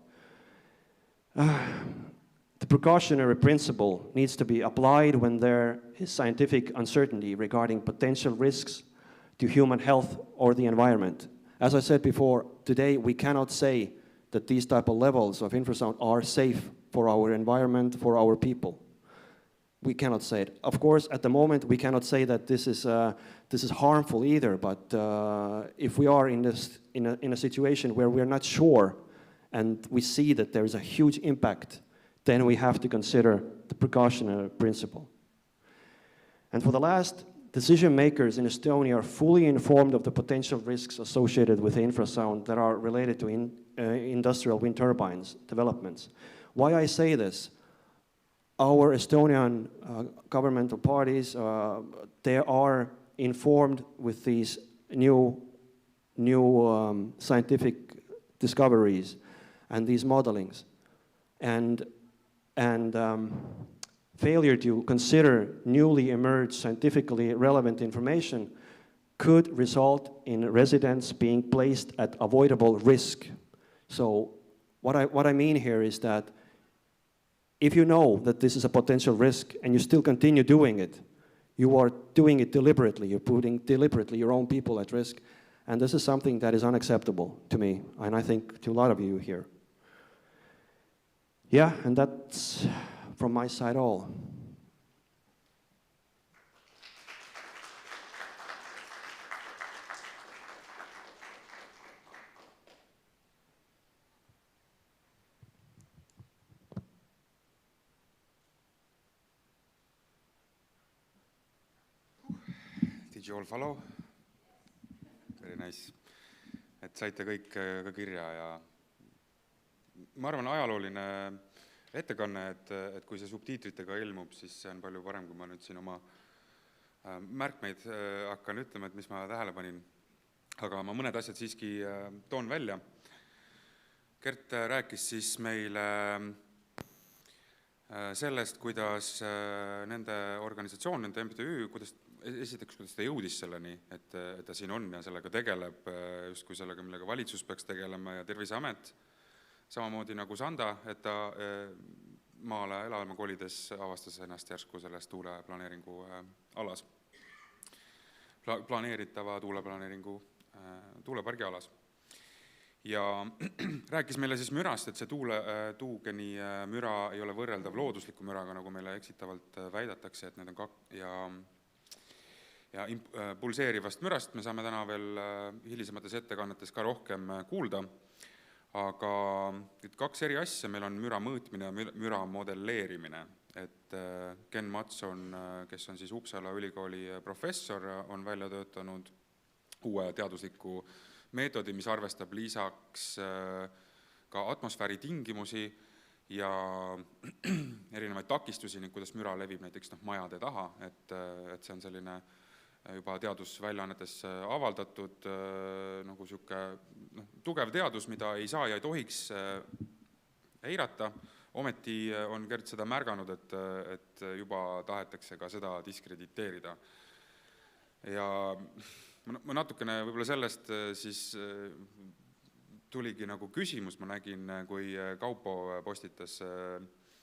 The precautionary principle needs to be applied when there is scientific uncertainty regarding potential risks to human health or the environment. As I said before, today we cannot say that these type of levels of infrasound are safe for our environment, for our people. We cannot say it. Of course, at the moment, we cannot say that this is harmful either, but if we are in a situation where we're not sure and we see that there is a huge impact, then we have to consider the precautionary principle. And for the last, decision makers in Estonia are fully informed of the potential risks associated with infrasound that are related to industrial wind turbines developments. Why I say this? Our Estonian governmental parties, they are informed with these new scientific discoveries and these modelings. And failure to consider newly emerged scientifically relevant information could result in residents being placed at avoidable risk. So what I mean here is that if you know that this is a potential risk and you still continue doing it, you are doing it deliberately. You're putting deliberately your own people at risk. And this is something that is unacceptable to me, and I think to a lot of you here. Yeah, and that's from my side all. Did you all follow? Very nice. Et saite kõik ka kirja ja ma arvan ajalooline ettekanne, et kui see subtiitritega ilmub, siis see on palju parem, kui ma nüüd siin oma märkmeid hakkan ütlema, et mis ma tähele panin. Aga ma mõned asjad siiski toon välja. Gert rääkis siis meile sellest, kuidas nende organisatsioon, nende MTÜ, kuidas ta jõudis selleni, et ta siin on ja sellega tegeleb, just kui sellega, millega valitsus peaks tegelema ja Terviseamet, samamoodi nagu Sanda, et ta maale elama kolides avastas ennast järsku selles tuuleplaneeringu alas, planeeritava tuuleplaneeringu tuulepargi alas. Ja rääkis meile siis mürast, et see tuugeni müra ei ole võrreldav loodusliku müraga, nagu meile eksitavalt väidatakse, et need on ja pulseerivast mürast me saame täna veel hilisemates ettekannetes ka rohkem kuulda, aga kaks eri asja, meil on müramõõtmine ja müramodelleerimine, et Ken Matson, kes on siis Uppsala ülikooli professor, on välja töötanud uue teadusliku meetodi, mis arvestab lisaks ka atmosfääri tingimusi ja erinevaid takistusi, kuidas müra levib näiteks majade taha, et see on selline juba teadusväljaannetes avaldatud nagu siuke tugev teadus, mida ei saa ja ei tohiks eirata. Ometi on Gert seda märganud, et juba tahetakse ka seda diskrediteerida. Ja ma natukene võib-olla sellest siis tuligi nagu küsimus, ma nägin, kui Kaupo postitas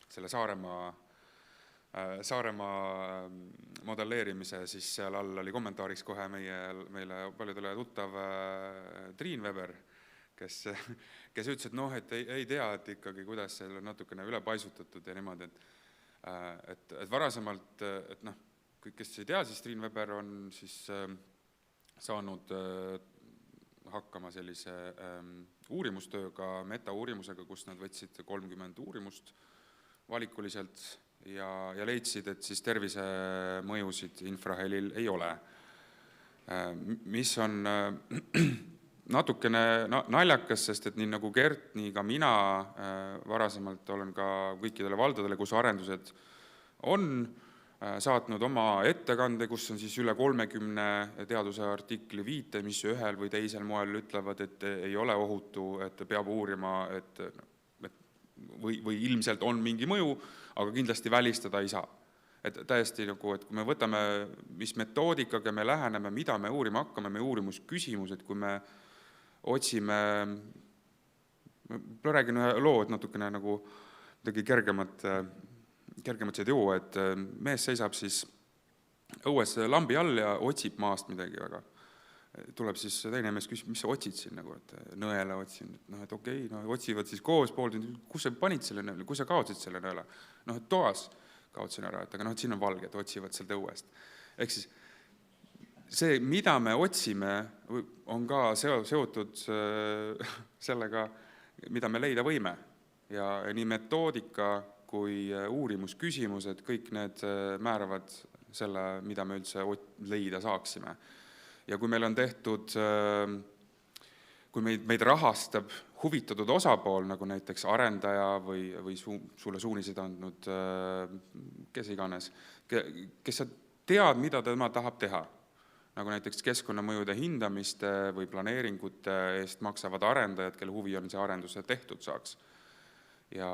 selle Saaremaa modelleerimise, siis seal all oli kommentaariks kohe meile paljudele tuttav Triin Weber, kes ütles, et ei tea, et ikkagi kuidas seal on natukene üle paisutatud ja niimoodi, et varasemalt, et kes ei tea, siis Triin Weber on siis saanud hakkama sellise uurimustööga, metauurimusega, kus nad võtsid 30 uurimust valikuliselt ja leidsid, et siis tervise mõjusid infrahelil ei ole. Mis on natukene naljakas, sest et nii nagu Gert, nii ka mina varasemalt olen ka kõikidele valdadele, kus arendused on saatnud oma ettekande, kus on siis üle 30 teaduse artikli viite, mis ühel või teisel moel ütlevad, et ei ole ohutu, et peab uurima, või ilmselt on mingi mõju, aga kindlasti välistada ei saa. Et täiesti nagu, et kui me võtame, mis metoodikaga me läheneme, mida me uurima hakkame, me uurimusküsimus, et kui me otsime, ma räägin ühe loo, et natukene nagu midagi kergemat said juua, et mees seisab siis õues lambi all ja otsib maast midagi väga. Tuleb siis teine mees küsib, mis sa otsid siin, nagu, et nõele otsin, et okei, otsivad siis koos pool tundi, kus sa panid selle nõele, kus sa kaotsid selle nõele, et toas kaotsin ära, et aga siin on valge, et otsivad sealt õuest. Ehk siis see, mida me otsime, on ka seotud sellega, mida me leida võime ja nii metoodika kui uurimusküsimused, kõik need määravad selle, mida me üldse leida saaksime. Ja kui meil on tehtud, kui meid rahastab huvitatud osapool, nagu näiteks arendaja või sulle suuniseid andnud kes iganes, kes sa tead, mida tema tahab teha, nagu näiteks keskkonnamõjude hindamiste või planeeringute eest maksavad arendajad, kelle huvi on see arenduse tehtud saaks. Ja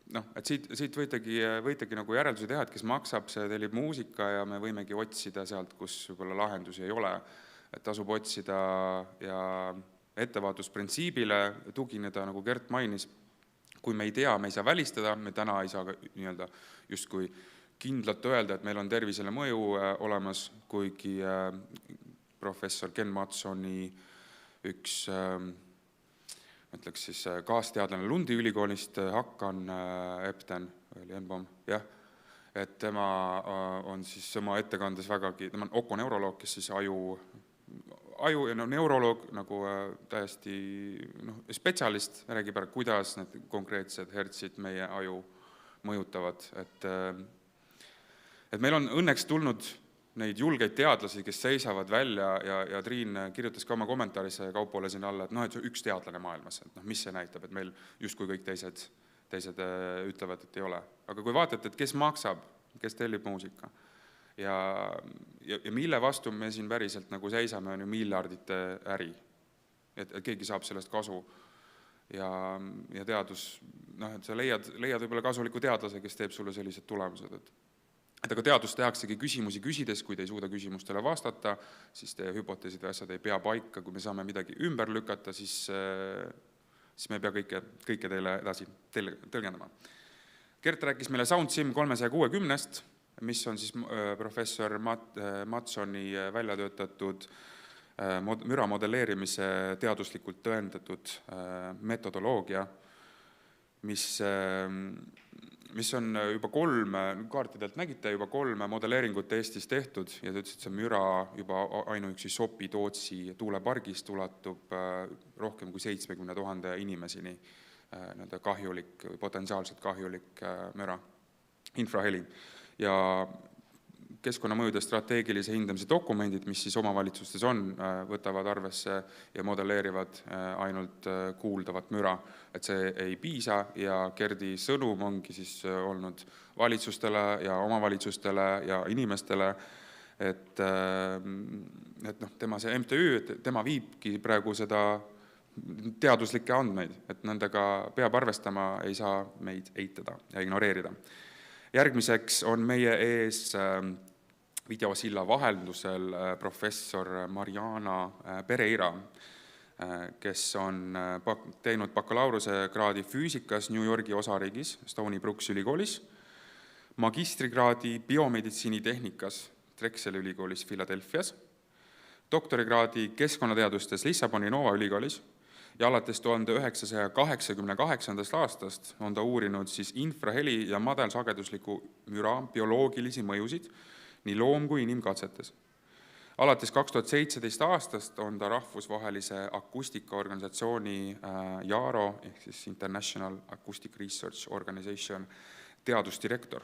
et siit võitegi nagu järeldusi teha, et kes maksab, see tellib muusika ja me võimegi otsida sealt, kus võib-olla lahendusi ei ole, et tasub otsida ja ettevaadusprintsiibile tugineda, nagu Gert mainis, kui me ei tea, me ei saa välistada, me täna ei saa nii-öelda justkui kindlalt öelda, et meil on tervisele mõju olemas, kuigi professor Ken Matsoni üks ütleks siis kaasteadlane Lundi ülikoolist, Hakan Epten, oli Enbom, jah, et tema on siis oma ettekandes vägagi, tema on okoneuroloog, kes siis aju ja neuroloog nagu täiesti spetsialist, räägib ära, kuidas need konkreetsed hertsid meie aju mõjutavad, et meil on õnneks tulnud neid julgeid teadlasi, kes seisavad välja ja Triin kirjutas ka oma kommentaaris Kaupole siin alla, et et see üks teadlane maailmas, et mis see näitab, et meil justkui kõik teised ütlevad, et ei ole. Aga kui vaatate, et kes maksab, kes tellib muusika ja mille vastu me siin päriselt nagu seisame, on ju miljardite äri, et keegi saab sellest kasu ja teadus, et sa leiad võib-olla kasuliku teadlase, kes teeb sulle sellised tulemused, et aga teadust tehaksegi küsimusi küsides, kui te ei suuda küsimustele vastata, siis teie hüpoteesid või asjad ei pea paika, kui me saame midagi ümber lükata, siis me ei pea kõike teile edasi tõlgendama. Gert rääkis meile SoundSim 360-st, mis on siis professor Matsoni välja töötatud müra modelleerimise teaduslikult tõendatud metodoloogia, mis on juba 3, kaartidelt nägite, juba 3 modelleeringut Eestis tehtud ja ta ütles, et see müra juba ainuüksi Sopi-Tootsi tuulepargist ulatub rohkem kui 70 000 inimesini kahjulik või potentsiaalselt kahjulik müra, infraheli. Ja keskkonnamõjude strateegilise hindamise dokumendid, mis siis omavalitsustes on, võtavad arvesse ja modelleerivad ainult kuuldavat müra, et see ei piisa ja Gerdi sõnum ongi siis olnud valitsustele ja omavalitsustele ja inimestele, et tema see MTÜ, et tema viibki praegu seda teaduslikke andmeid, et nendega peab arvestama, ei saa meid eitada ja ignoreerida. Järgmiseks on meie ees videosilla vaheldusel professor Mariana Pereira, kes on teinud bakalaureusekraadi füüsikas New Yorgi osariigis, Stony Brooks ülikoolis, magistrikraadi biomeditsiinitehnikas Drexeli ülikoolis Philadelphias, doktorikraadi keskkonnateadustes Lissaboni Nova ülikoolis ja alates 1988. aastast on ta uurinud siis infraheli ja madalsagedusliku müra bioloogilisi mõjusid nii loom- kui inimkatsetes. Alates 2017 aastast on ta rahvusvahelise akustikaorganisatsiooni JARO ehk siis International Acoustic Research Organization teadusdirektor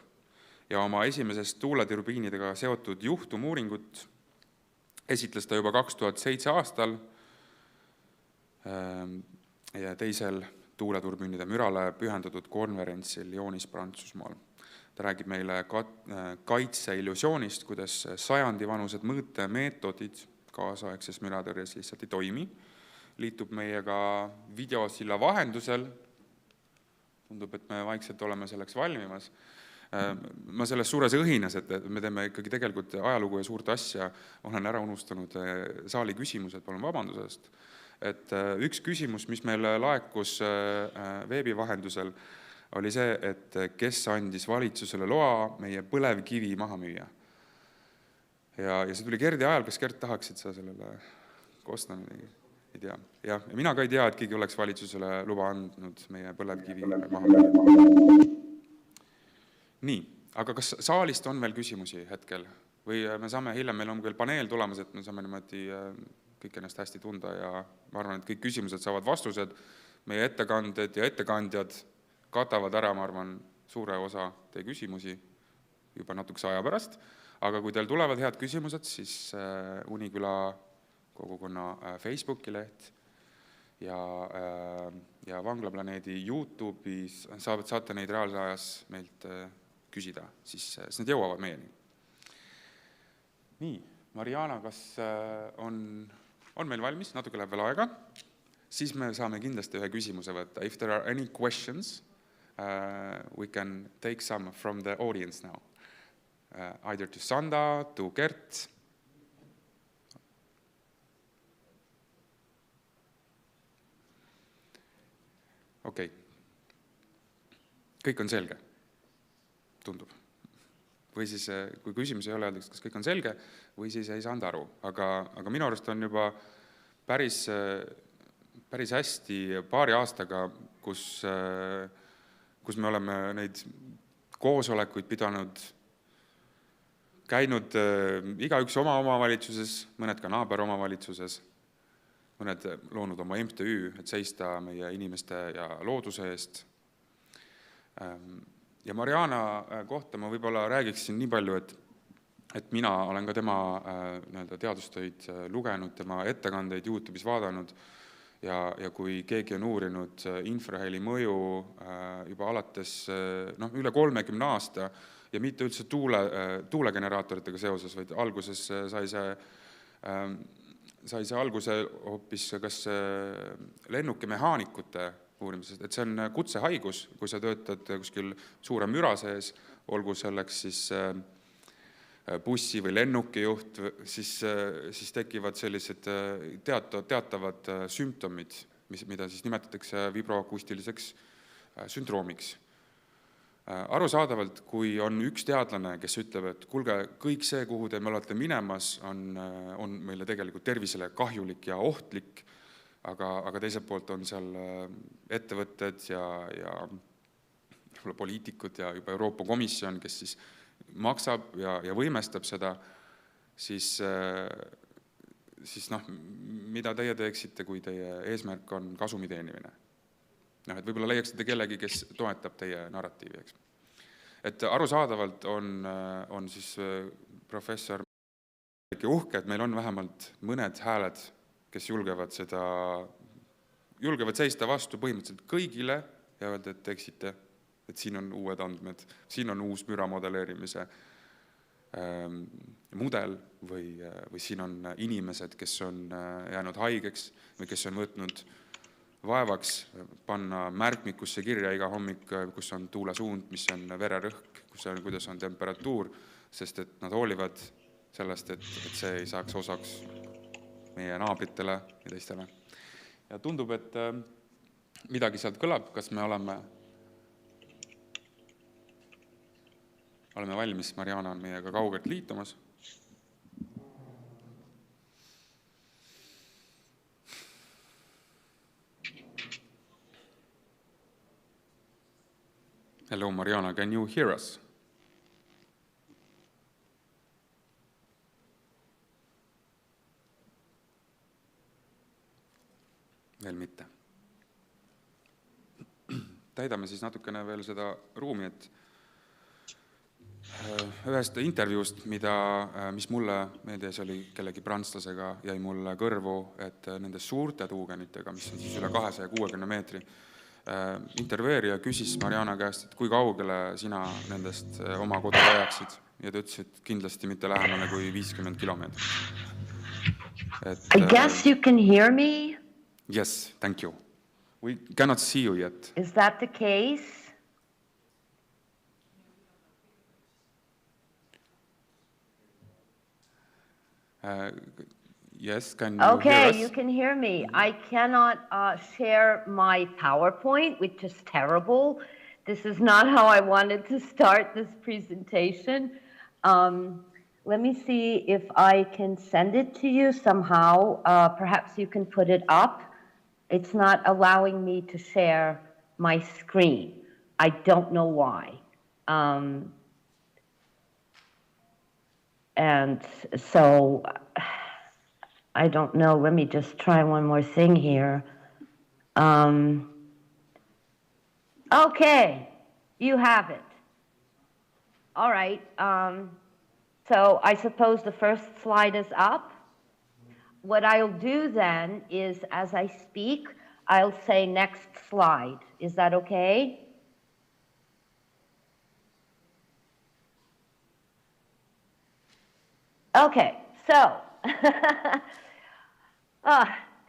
ja oma esimesest tuuleturbiinidega seotud juhtumuuringut esitles ta juba 2007 aastal ja teisel tuuleturbiinide mürale pühendatud konverentsil Lyon'is Prantsusmaal. Ta räägib meile kaitseillusioonist, kuidas sajandivanused mõõtemeetodid kaasaegses müratõrjes lihtsalt ei toimi. Liitub meiega videosilla vahendusel. Tundub, et me vaikselt oleme selleks valmimas. Ma selles suures õhines, et me teeme ikkagi tegelikult ajalugu ja suurt asja, olen ära unustanud saali küsimused, palun vabandusest. Et üks küsimus, mis meil laekus veebi vahendusel, oli see, et kes andis valitsusele loa meie põlevkivi maha müüa. Ja see tuli Gerdi ajal, kas Gert tahaksid sa sellele koostada midagi? Ei tea. Ja mina ka ei tea, et keegi oleks valitsusele luba andnud meie põlevkivi maha müüa. Nii, aga kas saalist on veel küsimusi hetkel? Või me saame hiljem, meil on veel paneel tulemas, et me saame niimoodi kõik ennast hästi tunda ja ma arvan, et kõik küsimused saavad vastused. Meie ettekanded ja ettekandjad katavad ära, ma arvan, suure osa teie küsimusi juba natukese aja pärast. Aga kui teil tulevad head küsimused, siis Uniküla kogukonna Facebooki leht ja Vanglaplaneedi YouTube'is saate neid reaalajas meilt küsida, siis need jõuavad meieni. Nii, Mariana, kas on meil valmis? Natuke läheb veel aega. Siis me saame kindlasti ühe küsimuse võtta. If there are any questions, we can take some from the audience now. Either to Sanda, to Gert. Okei. Kõik on selge, tundub. Või siis, kui küsimus ei ole, öeldakse, kas kõik on selge, või siis ei saanud aru. Aga minu arust on juba päris hästi paari aastaga, kus me oleme neid koosolekuid pidanud, käinud igaüks oma omavalitsuses, mõned ka naaber omavalitsuses, mõned loonud oma MTÜ, et seista meie inimeste ja looduse eest. Ja Mariana kohta ma võib-olla räägiksin nii palju, et mina olen ka tema teadustöid lugenud, tema ettekandeid YouTube'is vaadanud ja kui keegi on uurinud infraheli mõju juba alates üle 30 aasta ja mitte üldse tuulegeneraatoritega seoses, vaid alguses sai see alguse hoopis kas lennukimehaanikute uurimisest, et see on kutsehaigus, kui sa töötad kuskil suure müra sees, olgu selleks siis bussi või lennukijuht, siis tekivad sellised teatavad sümptomid, mida siis nimetatakse vibroakustiliseks sündroomiks. Arusaadavalt, kui on üks teadlane, kes ütleb, et kuulge, kõik see, kuhu te olete minemas, on meile tegelikult tervisele kahjulik ja ohtlik, aga teiselt poolt on seal ettevõtted ja poliitikud ja juba Euroopa Komisjon, kes siis maksab ja võimestab seda, siis mida teie teeksite, kui teie eesmärk on kasumi teenimine? Et võib-olla leiaksite kellegi, kes toetab teie narratiivi, eks. Et arusaadavalt on siis professor uhke, et meil on vähemalt mõned hääled, kes julgevad seista vastu põhimõtteliselt kõigile ja öelda, et eksite, et siin on uued andmed, siin on uus müramodelleerimise mudel või siin on inimesed, kes on jäänud haigeks või kes on võtnud vaevaks panna märkmikusse kirja iga hommik, kus on tuulesuund, mis on vererõhk, kuidas on temperatuur, sest et nad hoolivad sellest, et see ei saaks osaks meie naabritele ja teistele. Ja tundub, et midagi sealt kõlab, kas me oleme valmis, Mariana on meiega kaugelt liitumas. Hello, Mariana, can you hear us? Veel mitte. Täidame siis natukene veel seda ruumi, et ühest intervjuust, mis mulle meedias oli kellegi prantslasega, jäi mulle kõrvu, et nende suurte tuugenitega, mis on siis üle 260 meetri, intervjueerija küsis Mariana käest, et kui kaugele sina nendest oma kodu ajaksid, ja ta ütles, et kindlasti mitte lähemale kui 50 kilomeetrit. I guess you can hear me? Yes, thank you. We cannot see you yet. Is that the case? Yes, can you hear us? Okay, you can hear me. I cannot share my PowerPoint, which is terrible. This is not how I wanted to start this presentation. Let me see if I can send it to you somehow. Perhaps you can put it up. It's not allowing me to share my screen. I don't know why. And so, I don't know. Let me just try one more thing here. Okay, you have it. All right. So I suppose the first slide is up. What I'll do then is, as I speak, I'll say next slide. Is that okay? Okay, so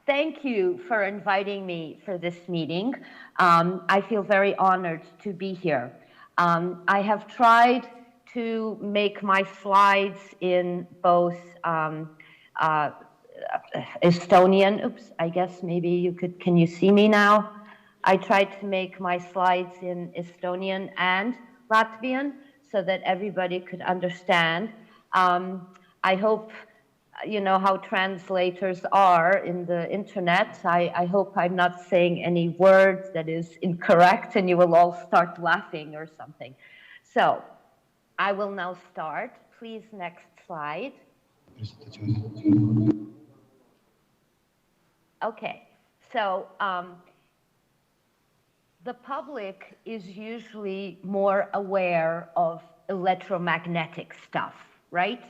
thank you for inviting me for this meeting. I feel very honored to be here. I have tried to make my slides in both Estonian. Oops, I guess maybe you could, can you see me now? I tried to make my slides in Estonian and Latvian so that everybody could understand. I hope, you know how translators are in the internet. I hope I'm not saying any words that is incorrect and you will all start laughing or something. So I will now start. Please, next slide. Okay, so the public is usually more aware of electromagnetic stuff, right?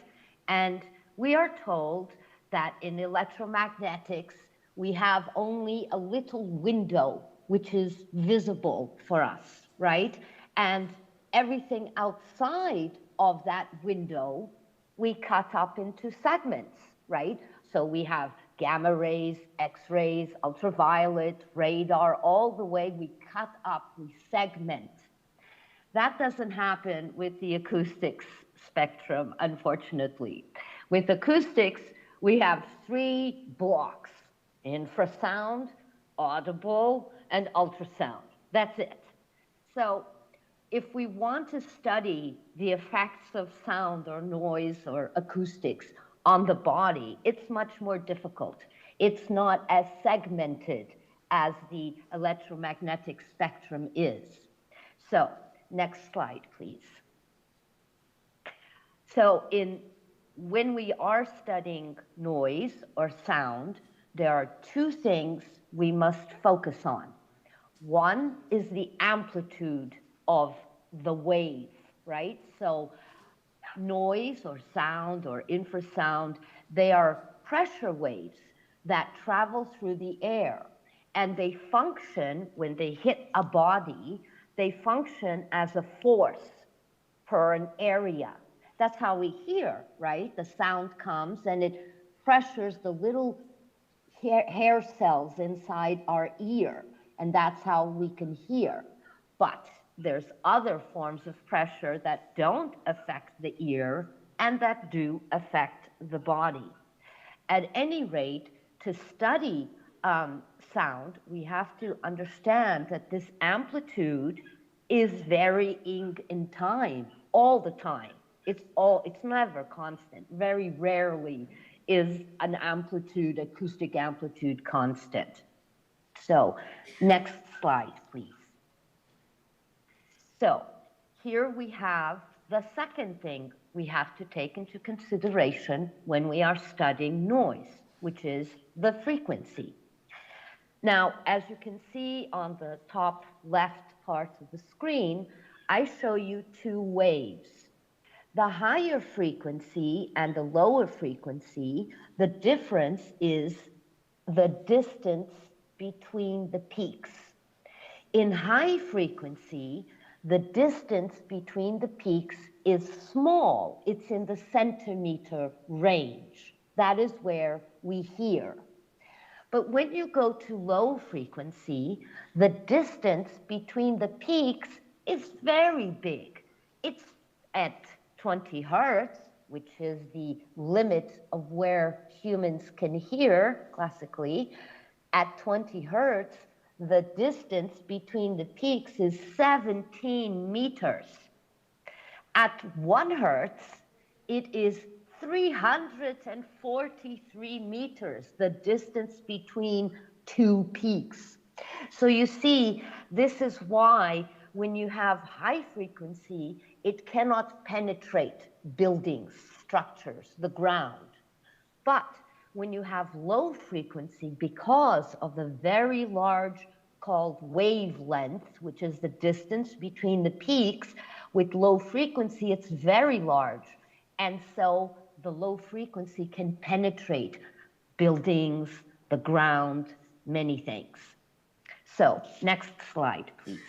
And we are told that in electromagnetics, we have only a little window which is visible for us, right? And everything outside of that window, we cut up into segments, right? So we have gamma rays, X-rays, ultraviolet, radar, all the way we cut up, we segment. That doesn't happen with the acoustics spectrum, unfortunately. With acoustics, we have 3 blocks: infrasound, audible, and ultrasound. That's it. So if we want to study the effects of sound or noise or acoustics on the body, it's much more difficult. It's not as segmented as the electromagnetic spectrum is. So, next slide, please. So when we are studying noise or sound, there are 2 things we must focus on. One is the amplitude of the wave, right? So noise or sound or infrasound, they are pressure waves that travel through the air, and they function, when they hit a body, they function as a force per an area. That's how we hear, right? The sound comes and it pressures the little hair cells inside our ear, and that's how we can hear. But there's other forms of pressure that don't affect the ear and that do affect the body. At any rate, to study sound, we have to understand that this amplitude is varying in time, all the time. It's never constant. Very rarely is an amplitude, acoustic amplitude, constant. So, next slide, please. So, here we have the second thing we have to take into consideration when we are studying noise, which is the frequency. Now, as you can see on the top left part of the screen, I show you 2 waves. The higher frequency and the lower frequency, the difference is the distance between the peaks. In high frequency, the distance between the peaks is small. It's in the centimeter range. That is where we hear. But when you go to low frequency, the distance between the peaks is very big. It's at 20 hertz, which is the limit of where humans can hear classically. At 20 hertz, the distance between the peaks is 17 meters. At 1 hertz, it is 343 meters, the distance between 2 peaks. So you see, this is why when you have high frequency, it cannot penetrate buildings, structures, the ground. But when you have low frequency, because of the very large called wavelength, which is the distance between the peaks, with low frequency, it's very large. And so the low frequency can penetrate buildings, the ground, many things. So, next slide, please.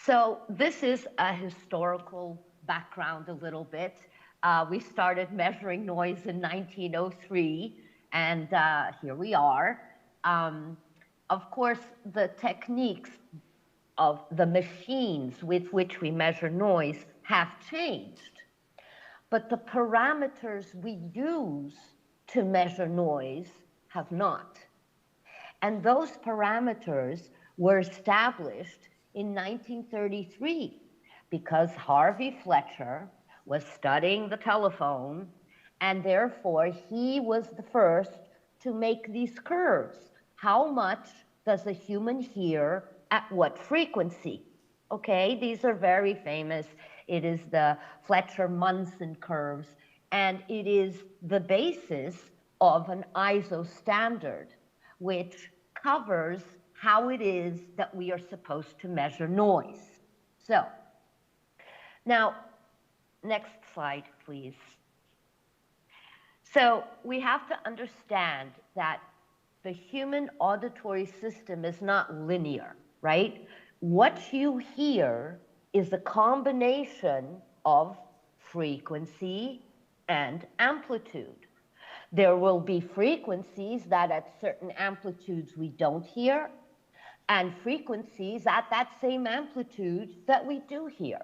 So this is a historical background a little bit. We started measuring noise in 1903, And here we are. Of course, the techniques of the machines with which we measure noise have changed, but the parameters we use to measure noise have not. And those parameters were established in 1933 because Harvey Fletcher was studying the telephone, and therefore he was the first to make these curves. How much does a human hear at what frequency? Okay, these are very famous. It is the Fletcher-Munson curves, and it is the basis of an ISO standard, which covers how it is that we are supposed to measure noise. So, now, next slide, please. So, we have to understand that the human auditory system is not linear, right? What you hear is a combination of frequency and amplitude. There will be frequencies that at certain amplitudes we don't hear, and frequencies at that same amplitude that we do hear.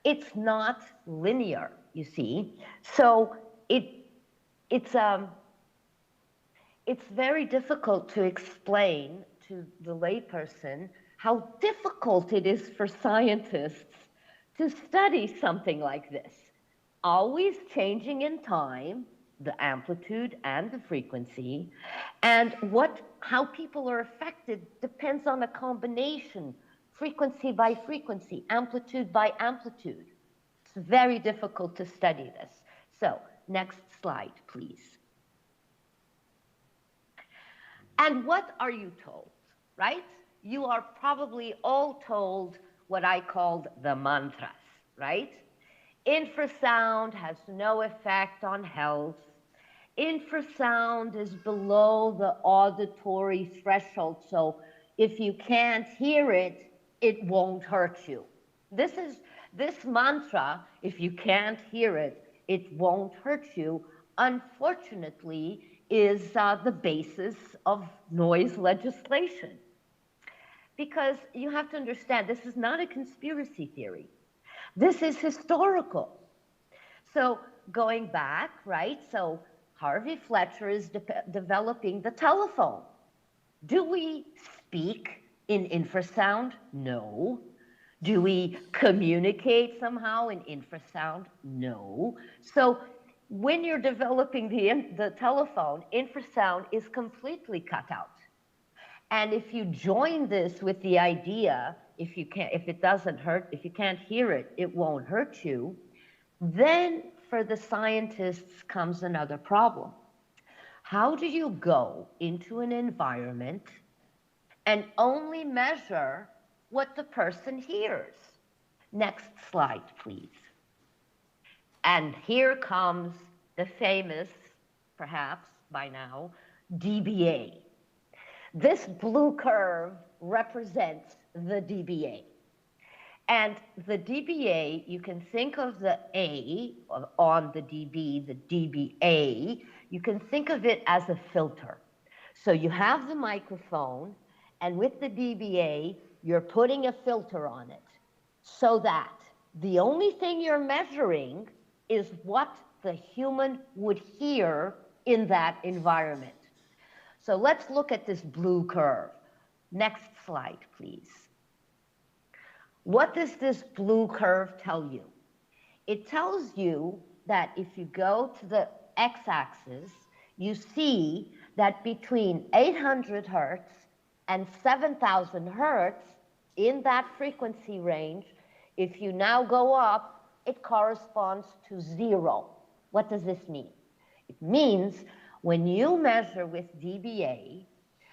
It's not linear, you see. So it's very difficult to explain to the layperson how difficult it is for scientists to study something like this. Always changing in time, the amplitude and the frequency, and how people are affected depends on a combination, frequency by frequency, amplitude by amplitude. It's very difficult to study this. So, next slide, please. And what are you told, right? You are probably all told what I called the mantras, right? Infrasound has no effect on health. Infrasound is below the auditory threshold, so if you can't hear it, it won't hurt you. This mantra, if you can't hear it, it won't hurt you, unfortunately, is the basis of noise legislation. Because you have to understand, this is not a conspiracy theory. This is historical. So going back, right, so Harvey Fletcher is developing the telephone. Do we speak in infrasound? No. Do we communicate somehow in infrasound? No. So when you're developing the telephone, infrasound is completely cut out. And if you join this with the idea, if you can't hear it, it won't hurt you, then for the scientists comes another problem. How do you go into an environment and only measure what the person hears? Next slide, please. And here comes the famous, perhaps by now, dBA. This blue curve represents the dBA. And the dBA, you can think of the A on the dB, the dBA, you can think of it as a filter. So you have the microphone, and with the dBA, you're putting a filter on it so that the only thing you're measuring is what the human would hear in that environment. So let's look at this blue curve. Next slide, please. What does this blue curve tell you? It tells you that if you go to the x-axis, you see that between 800 hertz and 7,000 hertz, in that frequency range, if you now go up, it corresponds to 0. What does this mean? It means when you measure with dBA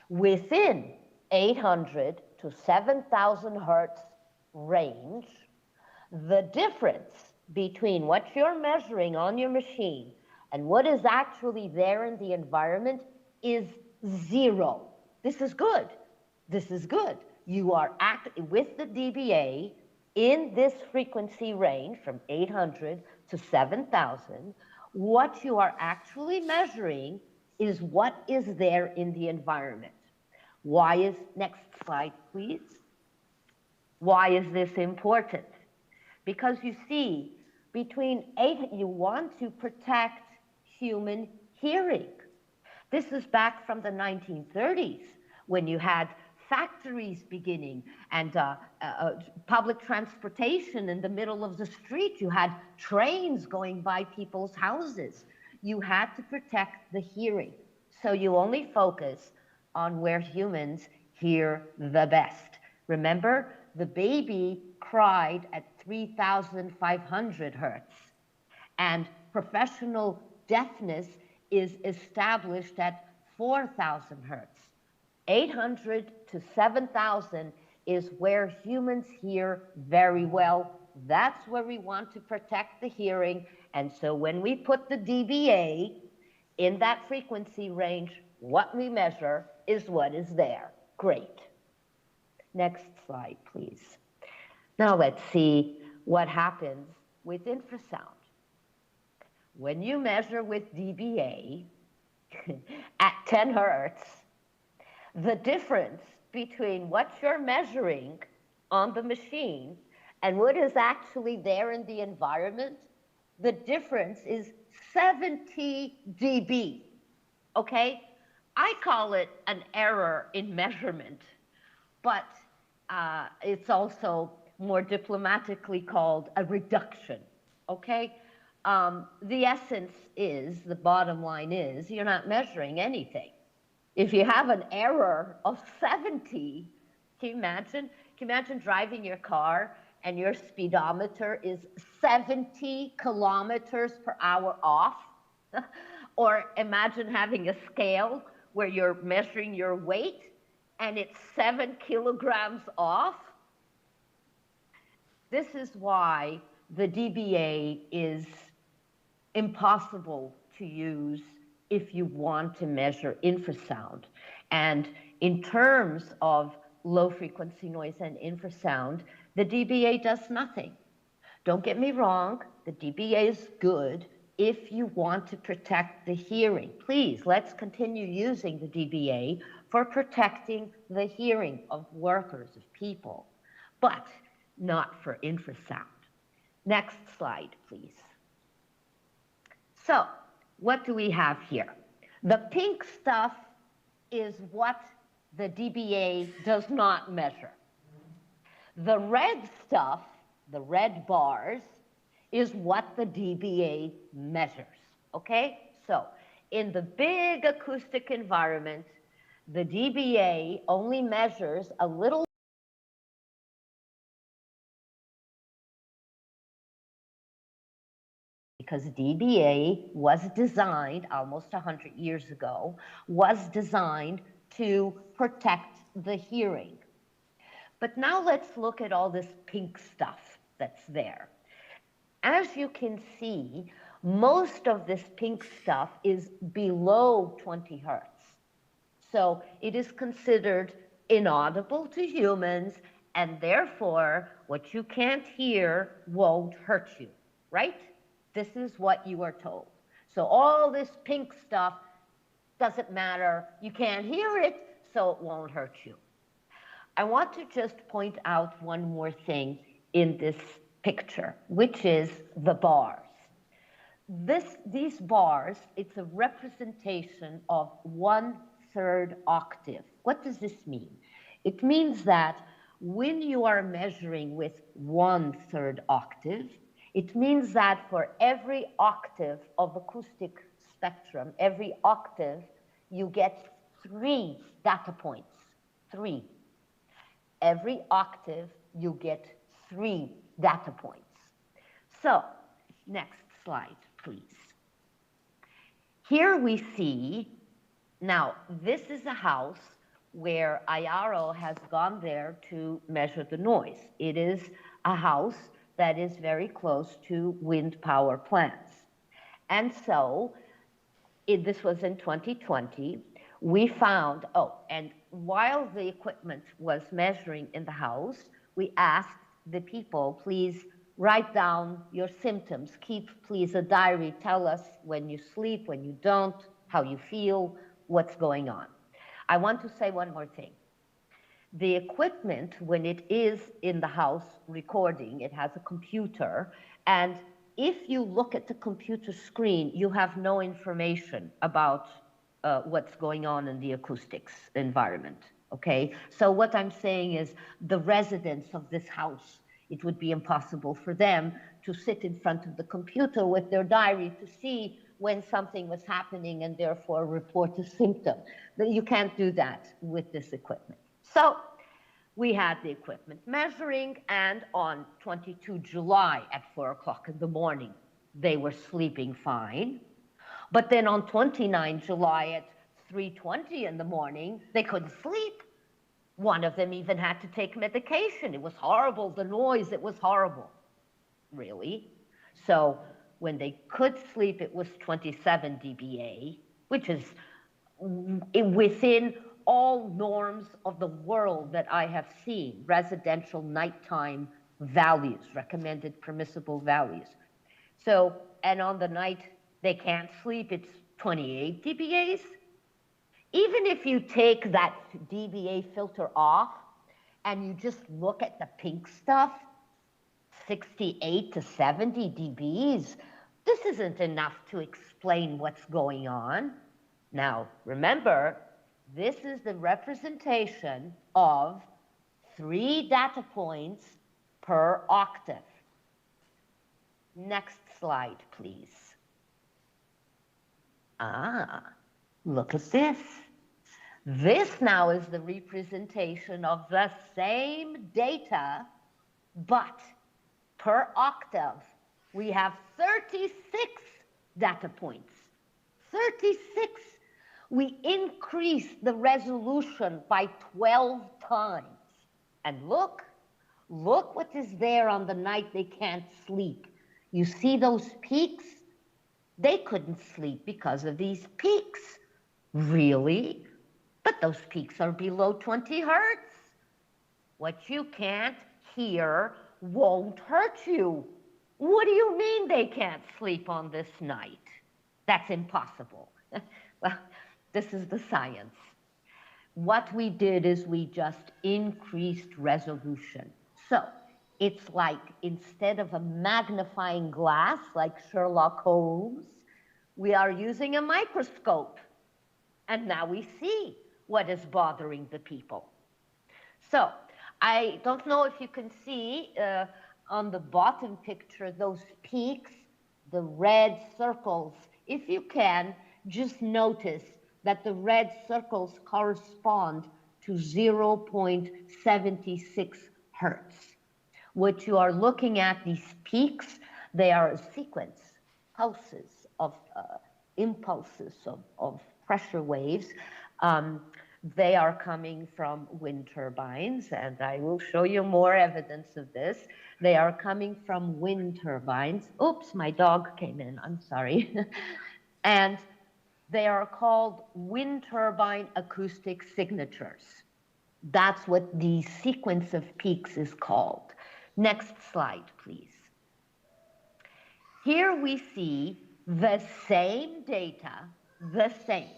within 800 to 7,000 hertz range, the difference between what you're measuring on your machine and what is actually there in the environment is 0. This is good. This is good. You are with the dBA in this frequency range from 800 to 7,000. What you are actually measuring is what is there in the environment. Why is, next slide please. Why is this important? Because you see, you want to protect human hearing. This is back from the 1930s when you had factories beginning and public transportation in the middle of the street. You had trains going by people's houses. You had to protect the hearing. So you only focus on where humans hear the best. Remember, the baby cried at 3,500 hertz, and professional deafness is established at 4,000 hertz. 800 to 7,000 is where humans hear very well. That's where we want to protect the hearing. And so when we put the dBA in that frequency range, what we measure is what is there. Great. Next slide, please. Now let's see what happens with infrasound. When you measure with dBA at 10 hertz, the difference between what you're measuring on the machine and what is actually there in the environment, the difference is 70 dB, okay? I call it an error in measurement, but it's also more diplomatically called a reduction, okay? The essence is, the bottom line is, you're not measuring anything. If you have an error of 70, can you imagine driving your car and your speedometer is 70 kilometers per hour off? Or imagine having a scale where you're measuring your weight and it's 7 kilograms off. This is why the dBA is impossible to use if you want to measure infrasound. And in terms of low frequency noise and infrasound, the dBA does nothing. Don't get me wrong, the dBA is good if you want to protect the hearing. Please, let's continue using the dBA for protecting the hearing of workers, of people, but not for infrasound. Next slide, please. So, what do we have here? The pink stuff is what the dBA does not measure. The red stuff, the red bars, is what the dBA measures, okay? So, in the big acoustic environment, the dBA only measures a little because dBA was designed almost 100 years ago, was designed to protect the hearing. But now let's look at all this pink stuff that's there. As you can see, most of this pink stuff is below 20 hertz. So it is considered inaudible to humans, and therefore what you can't hear won't hurt you, right? This is what you are told. So all this pink stuff doesn't matter. You can't hear it, so it won't hurt you. I want to just point out one more thing in this picture, which is the bars. These bars, it's a representation of 1/3 octave. What does this mean? It means that when you are measuring with 1/3 octave, it means that for every octave of acoustic spectrum, every octave, you get 3 data points. 3. Every octave, you get 3 data points. So, next slide, please. Here we see, now this is a house where IARO has gone there to measure the noise. It is a house that is very close to wind power plants. And so, this was in 2020, we found, and while the equipment was measuring in the house, we asked the people, please write down your symptoms. Keep, please, a diary. Tell us when you sleep, when you don't, how you feel, what's going on. I want to say one more thing. The equipment, when it is in the house recording, it has a computer, and if you look at the computer screen, you have no information about what's going on in the acoustics environment, okay? So what I'm saying is the residents of this house, it would be impossible for them to sit in front of the computer with their diary to see when something was happening and therefore report a symptom. You can't do that with this equipment. So we had the equipment measuring, and on 22 July at 4 o'clock in the morning, they were sleeping fine. But then on 29 July at 3:20 in the morning, they couldn't sleep. One of them even had to take medication. It was horrible, the noise, it was horrible. Really? So when they could sleep, it was 27 dBA, which is within all norms of the world that I have seen, residential nighttime values, recommended permissible values. So, and on the night they can't sleep, it's 28 dBAs. Even if you take that dBA filter off and you just look at the pink stuff, 68 to 70 dBs, this isn't enough to explain what's going on. Now, remember, this is the representation of 3 data points per octave. Next slide, please. Look at this. This now is the representation of the same data, but per octave, we have 36 data points. 36. We increased the resolution by 12 times. And look what is there on the night they can't sleep. You see those peaks? They couldn't sleep because of these peaks. Really? But those peaks are below 20 hertz. What you can't hear won't hurt you. What do you mean they can't sleep on this night? That's impossible. Well, this is the science. What we did is we just increased resolution. So it's like instead of a magnifying glass like Sherlock Holmes, we are using a microscope. And now we see what is bothering the people. So I don't know if you can see on the bottom picture those peaks, the red circles. If you can, just notice that the red circles correspond to 0.76 hertz. What you are looking at, these peaks, they are a sequence, pulses of impulses of pressure waves. They are coming from wind turbines, and I will show you more evidence of this. They are coming from wind turbines. Oops, my dog came in, I'm sorry. And they are called wind turbine acoustic signatures. That's what the sequence of peaks is called. Next slide, please. Here we see the same data, the same.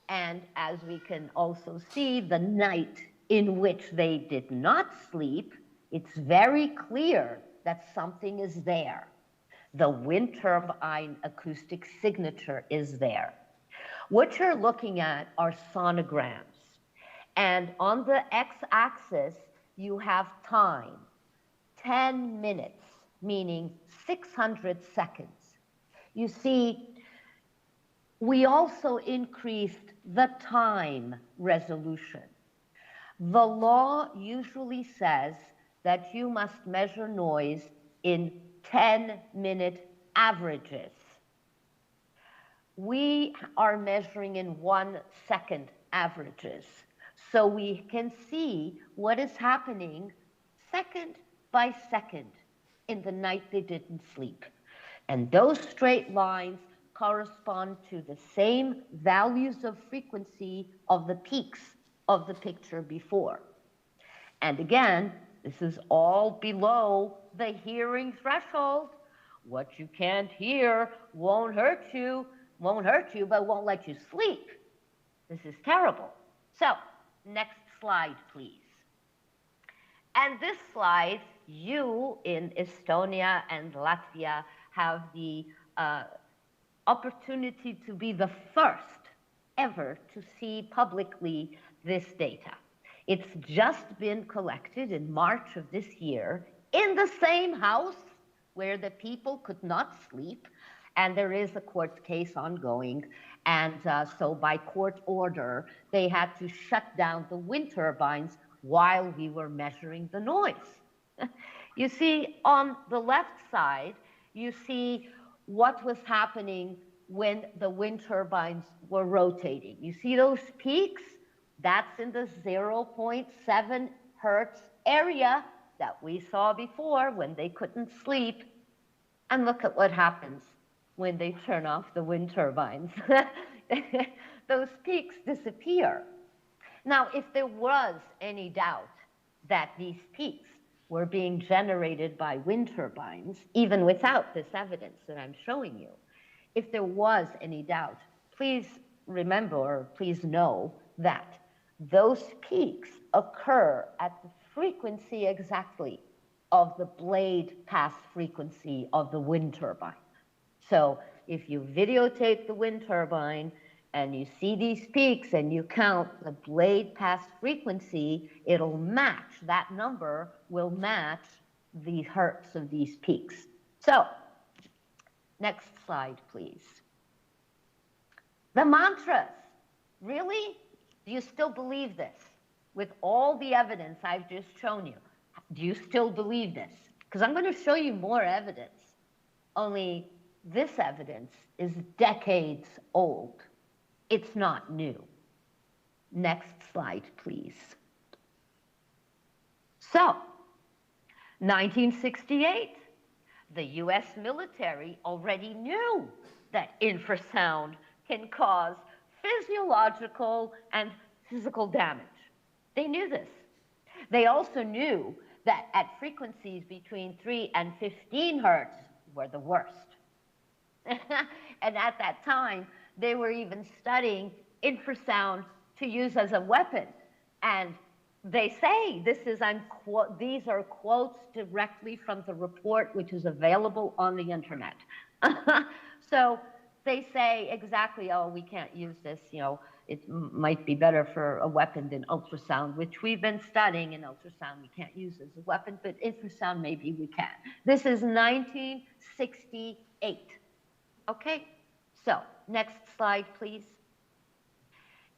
And as we can also see, the night in which they did not sleep, it's very clear that something is there. The wind turbine acoustic signature is there. What you're looking at are sonograms. And on the x-axis, you have time, 10 minutes, meaning 600 seconds. You see, we also increased the time resolution. The law usually says that you must measure noise in 10-minute averages. We are measuring in 1 second averages. So we can see what is happening second by second in the night they didn't sleep. And those straight lines correspond to the same values of frequency of the peaks of the picture before. And again, this is all below the hearing threshold. What you can't hear won't hurt you. won't hurt you, but won't let you sleep. This is terrible. So, next slide, please. And this slide, you in Estonia and Latvia have the opportunity to be the first ever to see publicly this data. It's just been collected in March of this year in the same house where the people could not sleep, and there is a court case ongoing, and so by court order, they had to shut down the wind turbines while we were measuring the noise. You see, on the left side, you see what was happening when the wind turbines were rotating. You see those peaks? That's in the 0.7 hertz area that we saw before when they couldn't sleep. And look at what happens when they turn off the wind turbines. Those peaks disappear. Now, if there was any doubt that these peaks were being generated by wind turbines, even without this evidence that I'm showing you, if there was any doubt, please remember, or please know that those peaks occur at the frequency exactly of the blade pass frequency of the wind turbine. So if you videotape the wind turbine and you see these peaks and you count the blade pass frequency, it'll match, that number will match the hertz of these peaks. So, next slide, please. The mantras. Really? Do you still believe this? With all the evidence I've just shown you, do you still believe this? Because I'm going to show you more evidence, only this evidence is decades old. It's not new. Next slide, please. So, 1968, the US military already knew that infrasound can cause physiological and physical damage. They knew this. They also knew that at frequencies between 3 and 15 hertz were the worst. And at that time, they were even studying infrasound to use as a weapon. And they say, these are quotes directly from the report, which is available on the internet. So they say exactly, oh, we can't use this, you know, it might be better for a weapon than ultrasound, which we've been studying in ultrasound. We can't use as a weapon, but infrasound, maybe we can. This is 1968. Okay, so next slide, please.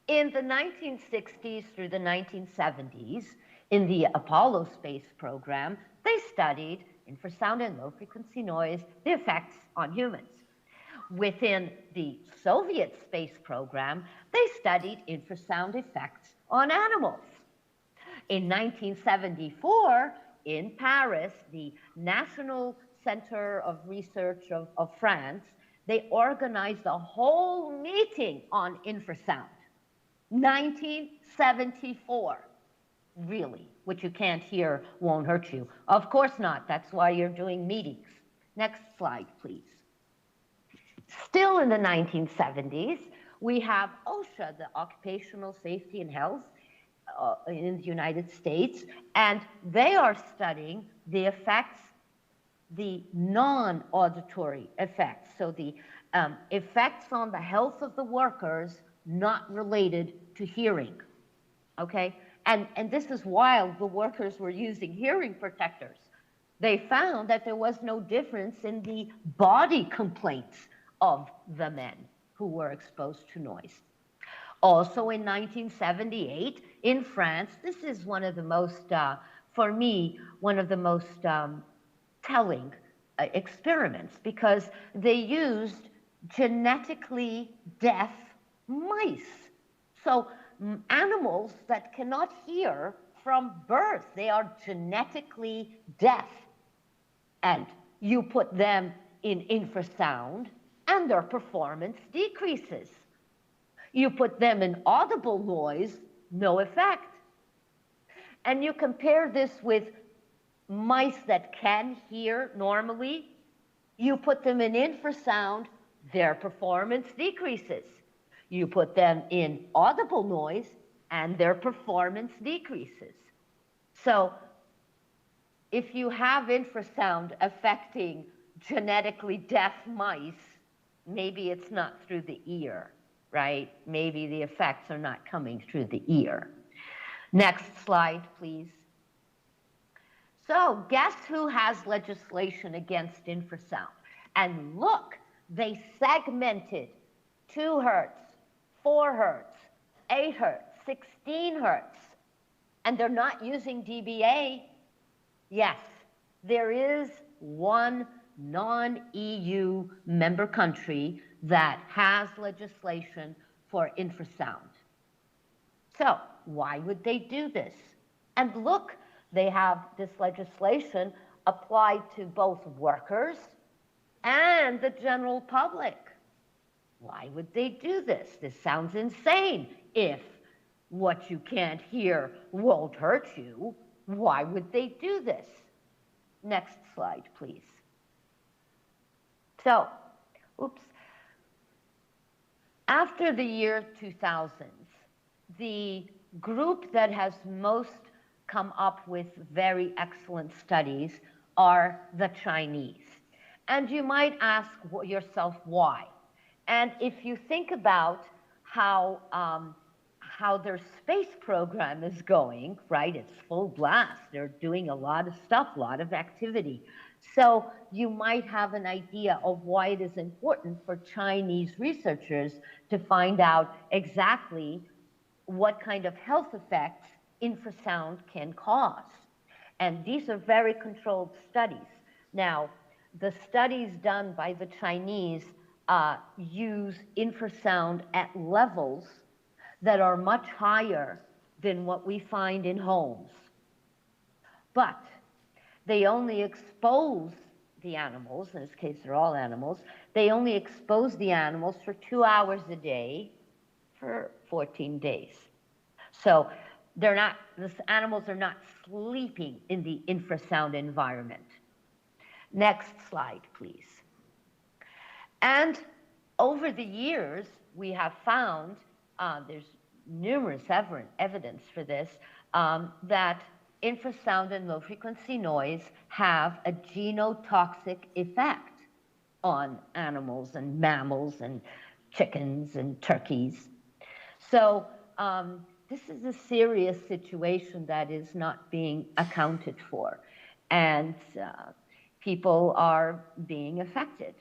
In the 1960s through the 1970s, in the Apollo space program, they studied infrasound and low-frequency noise, the effects on humans. Within the Soviet space program, they studied infrasound effects on animals. In 1974, in Paris, the National Center of Research of France, they organized a whole meeting on infrasound. 1974, really, which you can't hear won't hurt you. Of course not, that's why you're doing meetings. Next slide, please. Still in the 1970s, we have OSHA, the Occupational Safety and Health in the United States, and they are studying the effects, the non-auditory effects, so the effects on the health of the workers not related to hearing, okay? And this is while the workers were using hearing protectors. They found that there was no difference in the body complaints of the men who were exposed to noise. Also in 1978, in France, this is one of the most, for me, one of the most telling experiments, because they used genetically deaf mice. So animals that cannot hear from birth, they are genetically deaf. And you put them in infrasound, and their performance decreases. You put them in audible noise, no effect. And you compare this with mice that can hear normally, you put them in infrasound, their performance decreases. You put them in audible noise, and their performance decreases. So if you have infrasound affecting genetically deaf mice, maybe it's not through the ear, right? Maybe the effects are not coming through the ear. Next slide, please. So guess who has legislation against infrasound? And look, they segmented 2 hertz, 4 hertz, 8 hertz, 16 hertz, and they're not using dBA. Yes, there is one non-EU member country that has legislation for infrasound. So why would they do this? And look, they have this legislation applied to both workers and the general public. Why would they do this? This sounds insane. If what you can't hear won't hurt you, why would they do this? Next slide, please. So, after the year 2000s, the group that has most come up with very excellent studies are the Chinese. And you might ask yourself why. And if you think about how their space program is going, right? It's full blast. They're doing a lot of stuff, a lot of activity. So you might have an idea of why it is important for Chinese researchers to find out exactly what kind of health effects infrasound can cause. And these are very controlled studies. Now, the studies done by the Chinese use infrasound at levels that are much higher than what we find in homes. But they only expose the animals, in this case they're all animals, they only expose the animals for 2 hours a day for 14 days. So these animals are not sleeping in the infrasound environment. Next slide, please. And over the years, we have found, there's numerous evidence for this, that infrasound and low-frequency noise have a genotoxic effect on animals and mammals and chickens and turkeys. So this is a serious situation that is not being accounted for. And people are being affected.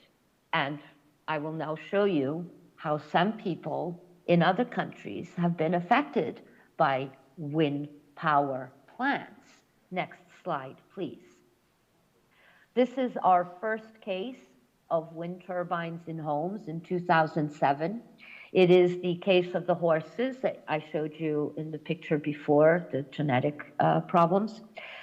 And I will now show you how some people in other countries have been affected by wind power plants. Next slide, please. This is our first case of wind turbines in homes in 2007. It is the case of the horses that I showed you in the picture before, the genetic problems.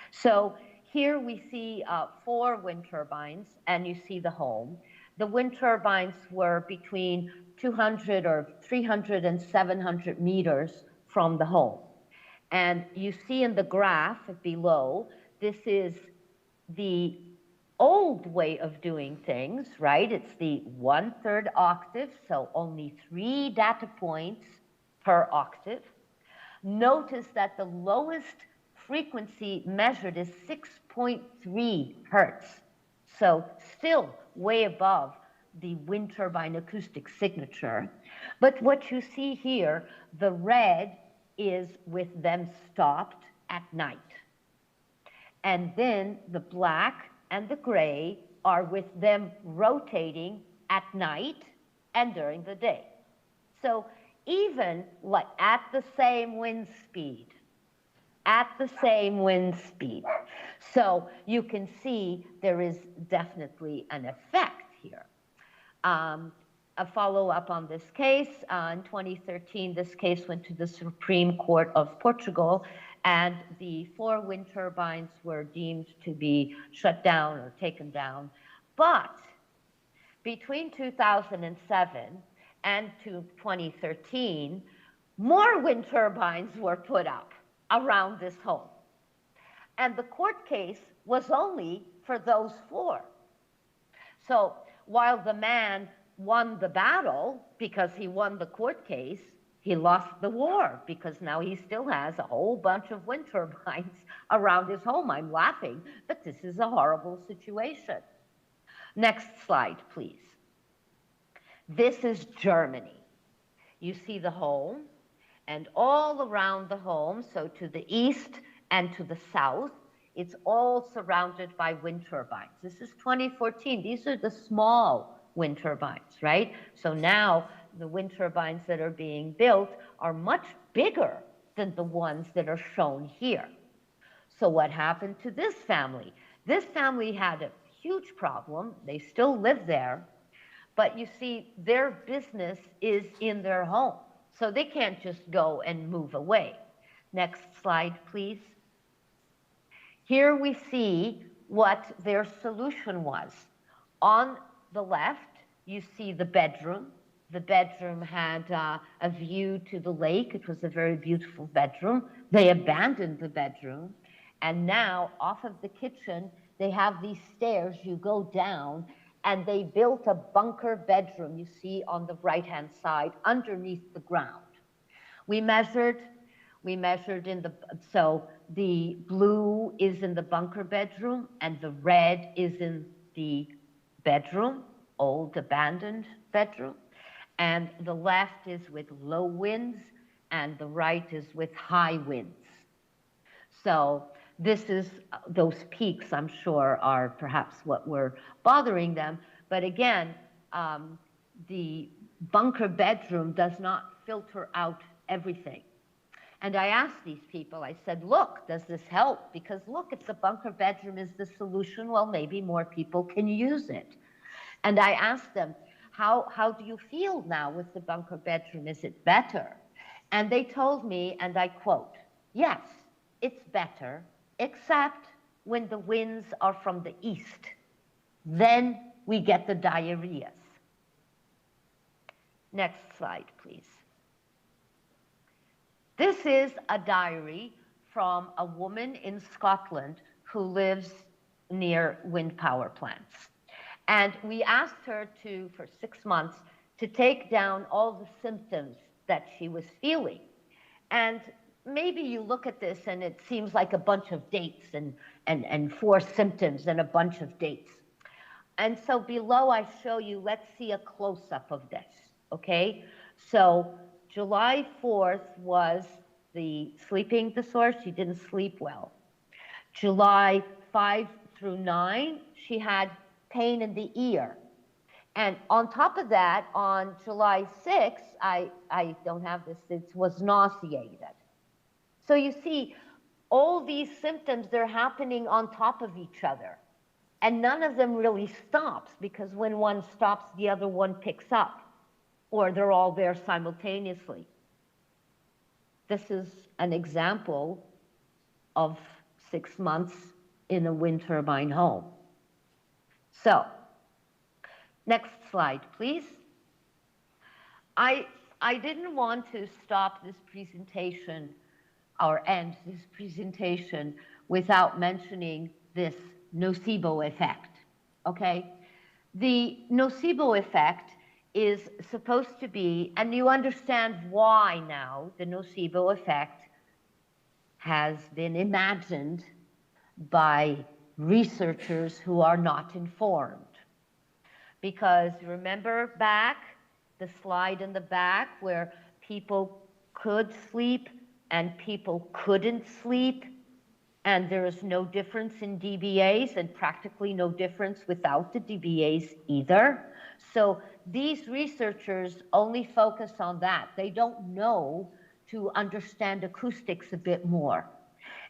So here we see 4 wind turbines, and you see the home. The wind turbines were between 200 or 300 and 700 meters from the home. And you see in the graph below, this is the old way of doing things, right? It's the 1/3 octave, so only 3 data points per octave. Notice that the lowest frequency measured is 6.3 hertz. So still way above the wind turbine acoustic signature. But what you see here, the red is with them stopped at night. And then the black and the gray are with them rotating at night and during the day. So even like at the same wind speed, So you can see there is definitely an effect here. A follow-up on this case, in 2013, this case went to the Supreme Court of Portugal, and the 4 wind turbines were deemed to be shut down or taken down. But between 2007 and 2013, more wind turbines were put up around this home. And the court case was only for those 4. So while the man won the battle because he won the court case. He lost the war because now he still has a whole bunch of wind turbines around his home. I'm laughing, but this is a horrible situation. Next slide, please. This is Germany. You see the home, and all around the home, so to the east and to the south, it's all surrounded by wind turbines. This is 2014. These are the small wind turbines, right? So now the wind turbines that are being built are much bigger than the ones that are shown here. So what happened to this family? This family had a huge problem. They still live there, but you see, their business is in their home, so they can't just go and move away. Next slide, please. Here we see what their solution was. On the left, you see the bedroom. The bedroom had a view to the lake. It was a very beautiful bedroom. They abandoned the bedroom, and now off of the kitchen, they have these stairs. You go down, and they built a bunker bedroom, you see on the right-hand side, underneath the ground. We measured in the, so the blue is in the bunker bedroom, and the red is in the bedroom, old abandoned bedroom. And the left is with low winds, and the right is with high winds. So this is, those peaks, I'm sure, are perhaps what were bothering them. But again, the bunker bedroom does not filter out everything. And I asked these people, I said, look, does this help? Because look, if the bunker bedroom is the solution, well, maybe more people can use it. And I asked them, how do you feel now with the bunker bedroom? Is it better? And they told me, and I quote, yes, it's better, except when the winds are from the east. Then we get the diarrheas. Next slide, please. This is a diary from a woman in Scotland who lives near wind power plants. And we asked her to, for 6 months, to take down all the symptoms that she was feeling. And maybe you look at this and it seems like a bunch of dates and 4 symptoms and a bunch of dates. And so below I show you, let's see a close-up of this, okay? So July 4th was the sleeping disorder. She didn't sleep well. July 5 through 9, she had pain in the ear. And on top of that, on July 6th, I don't have this, it was nauseated. So you see, all these symptoms, they're happening on top of each other. And none of them really stops, because when one stops, the other one picks up, or they're all there simultaneously. This is an example of 6 months in a wind turbine home. So, next slide, please. I didn't want to stop this presentation or end this presentation without mentioning this nocebo effect, okay? The nocebo effect is supposed to be, and you understand why now the nocebo effect has been imagined by researchers who are not informed. Because remember back, the slide in the back where people could sleep and people couldn't sleep, and there is no difference in DBAs and practically no difference without the DBAs either. So these researchers only focus on that. They don't know to understand acoustics a bit more.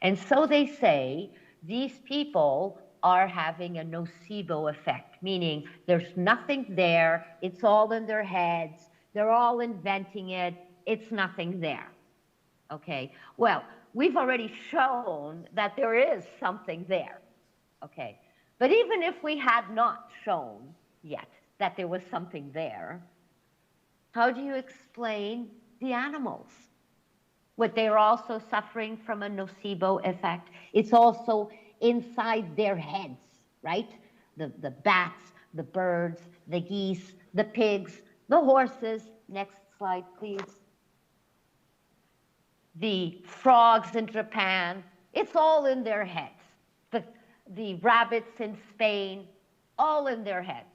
And so they say these people are having a nocebo effect, meaning there's nothing there, it's all in their heads, they're all inventing it, it's nothing there. Okay, well, we've already shown that there is something there, okay? But even if we had not shown yet that there was something there, how do you explain the animals? What they're also suffering from a nocebo effect. It's also inside their heads, right? The bats, the birds, the geese, the pigs, the horses, next slide please, the frogs in Japan, it's all in their heads. The rabbits in Spain, all in their heads,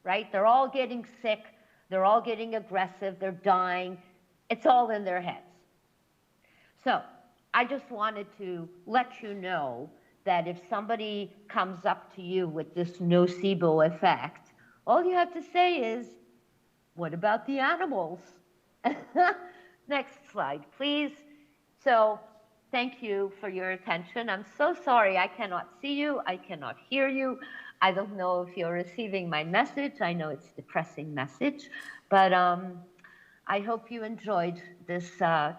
right? They're all getting sick, they're all getting aggressive, they're dying, it's all in their heads. So I just wanted to let you know that if somebody comes up to you with this nocebo effect, all you have to say is, what about the animals? Next slide, please. So thank you for your attention. I'm so sorry I cannot see you, I cannot hear you. I don't know if you're receiving my message. I know it's a depressing message, but I hope you enjoyed this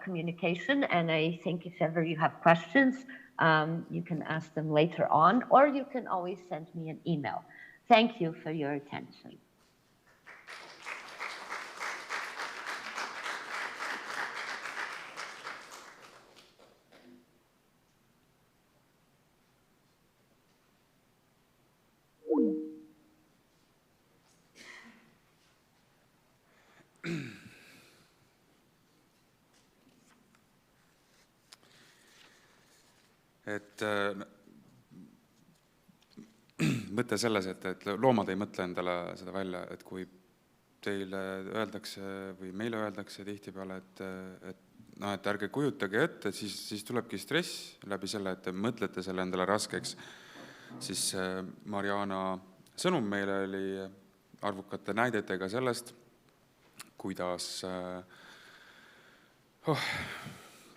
communication, and I think if ever you have questions, you can ask them later on, or you can always send me an email. Thank you for your attention. Mõte selles, et loomad ei mõtle endale seda välja, et kui teile öeldakse või meile öeldakse tihtipeale, et ärge kujutage ette, siis tulebki stress läbi selle, et te mõtlete selle endale raskeks. Siis Mariana sõnum meile oli arvukate näidetega sellest, kuidas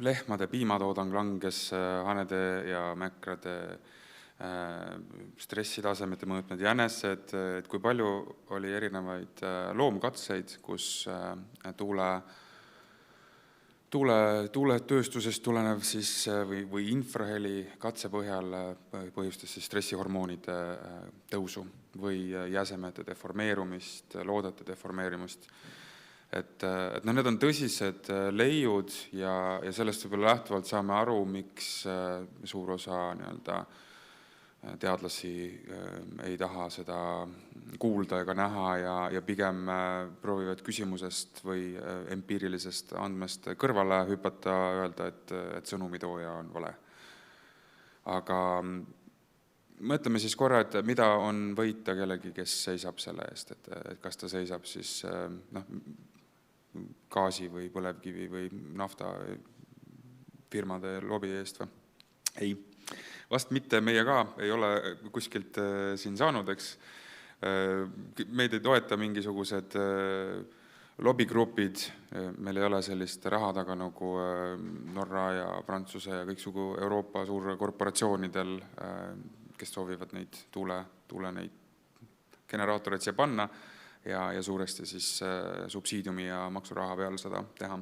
lehmade piimatoodang langes, hanede ja mäkrade stressitasemete mõõtmed, jänesed, et kui palju oli erinevaid loomkatseid, kus tuuletööstusest tulenev siis, või infraheli katse põhjal põhjustas siis stressihormoonide tõusu või jäsemete deformeerumist, loodete deformeerimist. Et need on tõsised leiud ja sellest võib-olla lähtuvalt saame aru, miks suur osa teadlasi ei taha seda kuulda ega näha ja pigem proovivad küsimusest või empiirilisest andmest kõrvale hüpata, öelda, et sõnumitooja on vale. Aga mõtleme siis korra, et mida on võita kellegi, kes seisab selle eest, et kas ta seisab siis gaasi või põlevkivi või nafta firmade lobi eest või? Ei. Vast mitte, meie ka ei ole kuskilt siin saanud, eks. Meid ei toeta mingisugused lobigrupid, meil ei ole sellist raha taga nagu Norra ja Prantsuse ja kõiksugu Euroopa suurkorporatsioonidel, kes soovivad neid tuule neid generaatoreid siia panna ja suuresti siis subsiidiumi ja maksuraha peal seda teha.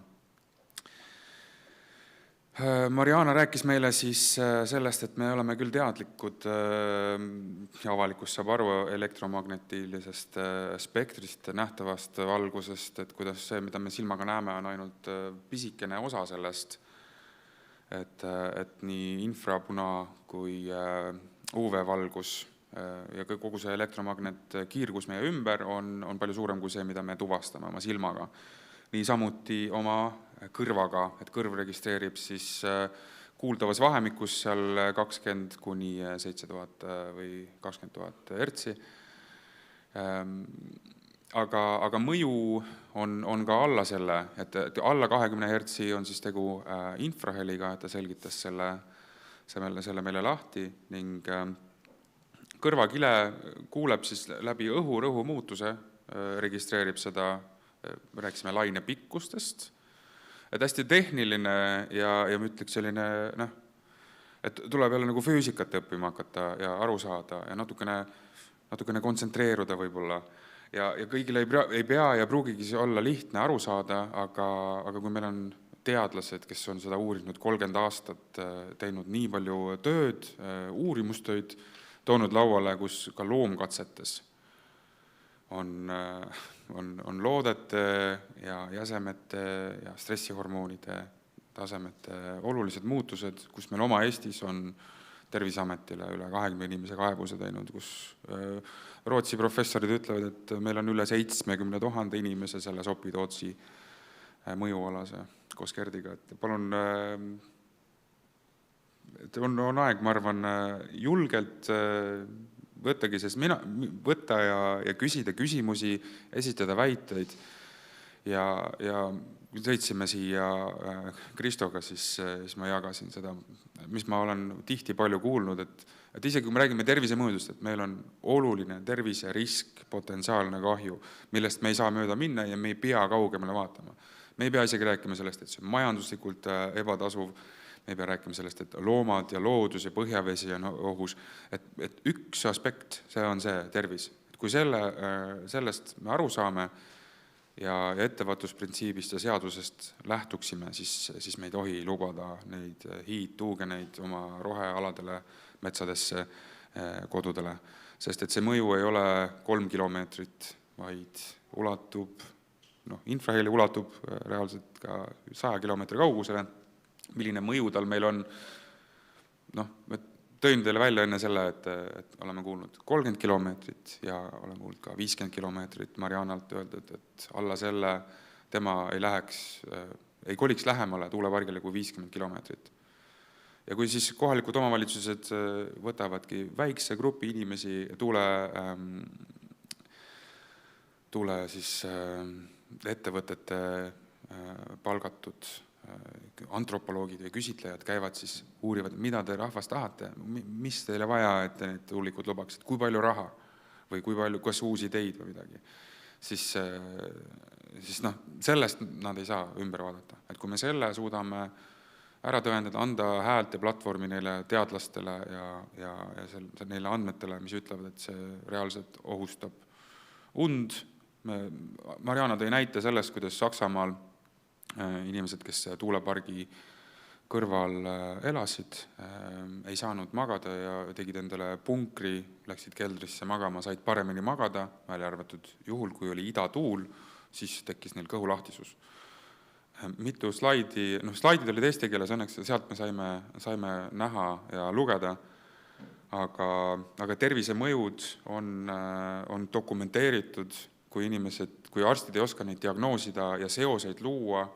Mariana rääkis meile siis sellest, et me oleme küll teadlikud ja avalikkus saab aru elektromagnetilisest spektrist, nähtavast valgusest, et kuidas see, mida me silmaga näeme, on ainult pisikene osa sellest, et nii infrapuna kui UV-valgus ja kogu see elektromagnet-kiirgus meie ümber on palju suurem kui see, mida me tuvastame oma silmaga. Nii samuti oma kõrvaga, et kõrv registreerib siis kuuldavas vahemikus seal 20 kuni 7000 või 20 000 hertsi. Aga mõju on ka alla selle, et alla 20 hertsi on siis tegu infraheliga, et ta selgitas selle meile lahti ning kõrvakile kuuleb siis läbi õhu-rõhu muutuse, registreerib seda, rääkisime laine pikkustest, et hästi tehniline ja ma ütleks selline, et tuleb jälle nagu füüsikat õppima hakata ja aru saada ja natukene kontsentreeruda võib-olla. Ja kõigile ei pea ja pruugigi olla lihtne aru saada, aga kui meil on teadlased, kes on seda uurinud 30 aastat, teinud nii palju tööd, uurimustöid, toonud lauale, kus ka loomkatsetes on loodete ja jäsemete ja stressihormoonide tasemete olulised muutused, kus meil oma Eestis on Terviseametile üle 20 inimese kaebuse teinud, kus Rootsi professorid ütlevad, et meil on üle 70 000 inimese selle Sopi-Tootsi mõjualase koos Gerdiga. Et palun, on aeg, ma arvan, julgelt võttagi, sest võtta ja küsida küsimusi, esitada väiteid ja kui sõitsime siia Kristoga, siis ma jagasin seda, mis ma olen tihti palju kuulnud, et isegi kui me räägime tervisemõõdust, et meil on oluline terviserisk, potentsiaalne kahju, millest me ei saa mööda minna ja me ei pea kaugemale vaatama. Me ei pea isegi rääkima sellest, et see on majanduslikult ebatasuv, me ei pea rääkima sellest, et loomad ja loodus ja põhjavesi on ohus, et üks aspekt, see on see tervis. Et kui sellest me aru saame, ja ettevõtlusprintsiibist ja seadusest lähtuksime, siis me ei tohi lubada neid hiidtuugeneid oma rohealadele, metsadesse, kodudele. Sest et see mõju ei ole 3 kilomeetrit, vaid ulatub, infraheli ulatub reaalselt ka 100 kilomeetri kaugusele. Milline mõju tal meil on? Tõin teile välja enne selle, et oleme kuulnud 30 kilomeetrit ja oleme kuulnud ka 50 kilomeetrit Marianalt öeldud, et alla selle tema ei koliks lähemale tuulepargile kui 50 kilomeetrit. Ja kui siis kohalikud omavalitsused võtavadki väikse grupi inimesi tuule siis ettevõtete palgatud antropoloogid ja küsitlejad käivad siis uurivad, mida te rahvas tahate, mis teile vaja, et te need tuulikud lubaksid, kui palju raha või kui palju, kas uusi ideid või midagi, siis sellest nad ei saa ümber vaadata. Et kui me selle suudame ära tõendada, anda häält ja platvormi neile teadlastele ja neile andmetele, mis ütlevad, et see reaalselt ohustab und. Mariana tõi näite sellest, kuidas Saksamaal inimesed, kes tuulepargi kõrval elasid, ei saanud magada ja tegid endale punkri, läksid keldrisse magama, said paremini magada, välja arvatud juhul, kui oli idatuul, siis tekkis neil kõhulahtisus. Mitu slaidid olid eesti keeles, õnneks sealt me saime näha ja lugeda, aga tervise mõjud on dokumenteeritud, kui arstid ei oska neid diagnoosida ja seoseid luua,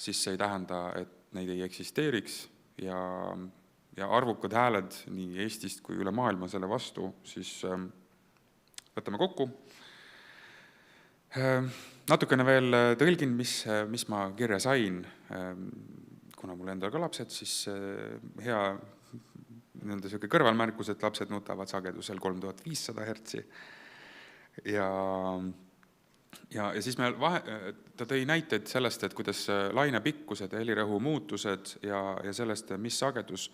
siis see ei tähenda, et neid ei eksisteeriks ja arvukad hääled nii Eestist kui üle maailma selle vastu, siis võtame kokku. Natukene veel tõlgin, mis ma kirja sain, kuna mul endal ka lapsed, siis hea kõrvalmärkus, et lapsed nutavad sagedusel 3500 hertsi. Ja siis ta tõi näiteid sellest, et kuidas lainepikkused ja helirõhu muutused ja sellest, mis sagedus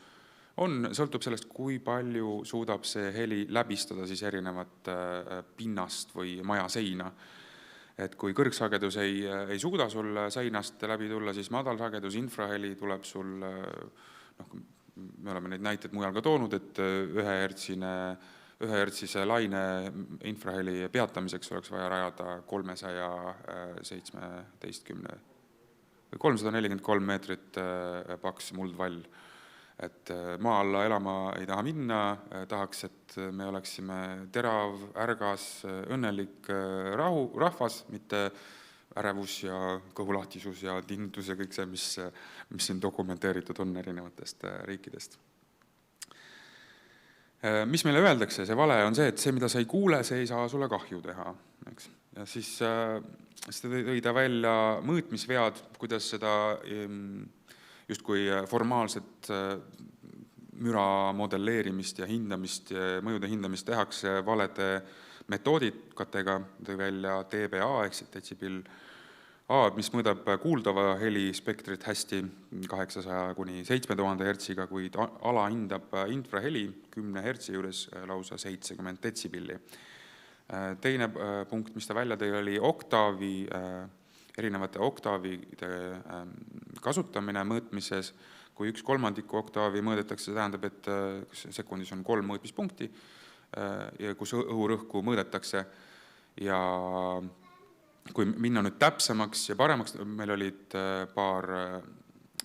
on, sõltub sellest, kui palju suudab see heli läbistada siis erinevat pinnast või maja seina. Et kui kõrgsagedus ei suuda sul seinast läbi tulla, siis madalsagedus, infraheli tuleb sul, me oleme neid näiteid mujal ka toonud, et ühehertsise laine infraheli peatamiseks oleks vaja rajada 343 meetrit paks muldvall. Et maa alla elama ei taha minna, tahaks, et me oleksime terav, ärgas, õnnelik rahvas, mitte ärevus ja kõhulahtisus ja tinnitus ja kõik see, mis siin dokumenteeritud on erinevatest riikidest. Mis meile öeldakse, see vale on see, et see, mida sa ei kuule, see ei saa sulle kahju teha. Eks? Ja siis tõi ta välja mõõtmisvead, kuidas seda justkui formaalset müra modelleerimist ja hindamist, mõjude hindamist tehakse valede metoodikatega, tõi välja TBA ehk detsibil A, mis mõõdab kuuldava heli spektrit hästi 800 kuni 7000 hertsiga, kuid ala hindab infraheli 10 hertsi juures lausa 70 detsibilli. Teine punkt, mis ta välja tõi, oli erinevate oktaavide kasutamine mõõtmises. Kui 1/3 oktaavi mõõdetakse, see tähendab, et sekundis on 3 mõõtmispunkti, kus õhurõhku mõõdetakse ja kui minna nüüd täpsemaks ja paremaks, meil olid paar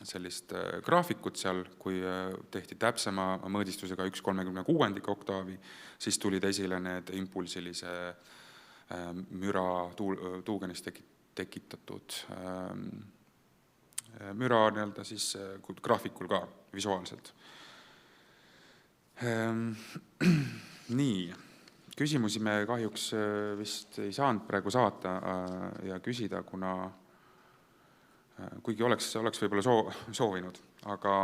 sellist graafikut seal, kui tehti täpsema mõõdistusega 1/36 oktaavi, siis tulid esile need impulsilise müra tuugenist tekitatud müra nii-öelda siis graafikul ka visuaalselt. Nii, küsimusi me kahjuks vist ei saanud praegu saata ja küsida, kuna kuigi oleks võib-olla soovinud, aga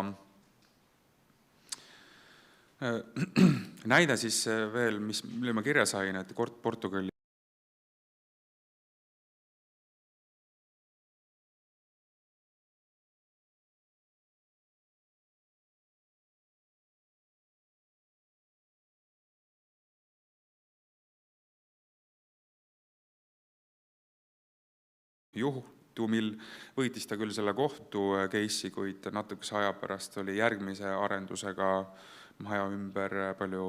näide siis veel, mille ma kirja sain, et Portugali juhtumil võitis ta küll selle kohtu case'i, kuid natukese aja pärast oli järgmise arendusega maja ümber palju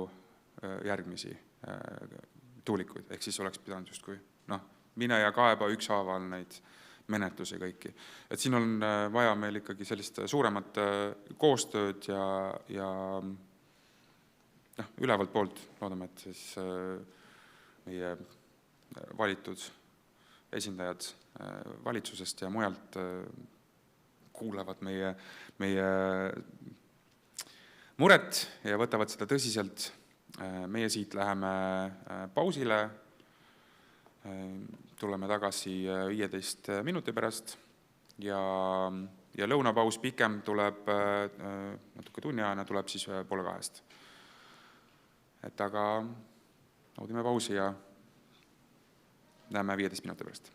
järgmisi tuulikuid, ehk siis oleks pidanud justkui mine ja kaeba ükshaaval neid menetlusi kõiki. Et siin on vaja meil ikkagi sellist suuremat koostööd ja ülevalt poolt loodame, et siis meie valitud esindajad valitsusest ja mujalt kuulevad meie muret ja võtavad seda tõsiselt. Meie siit läheme pausile, tuleme tagasi 15 minuti pärast ja lõunapaus pikem tuleb, natuke tunniajane tuleb siis 1:30. Et aga naudime pausi ja näeme 15 minuti pärast.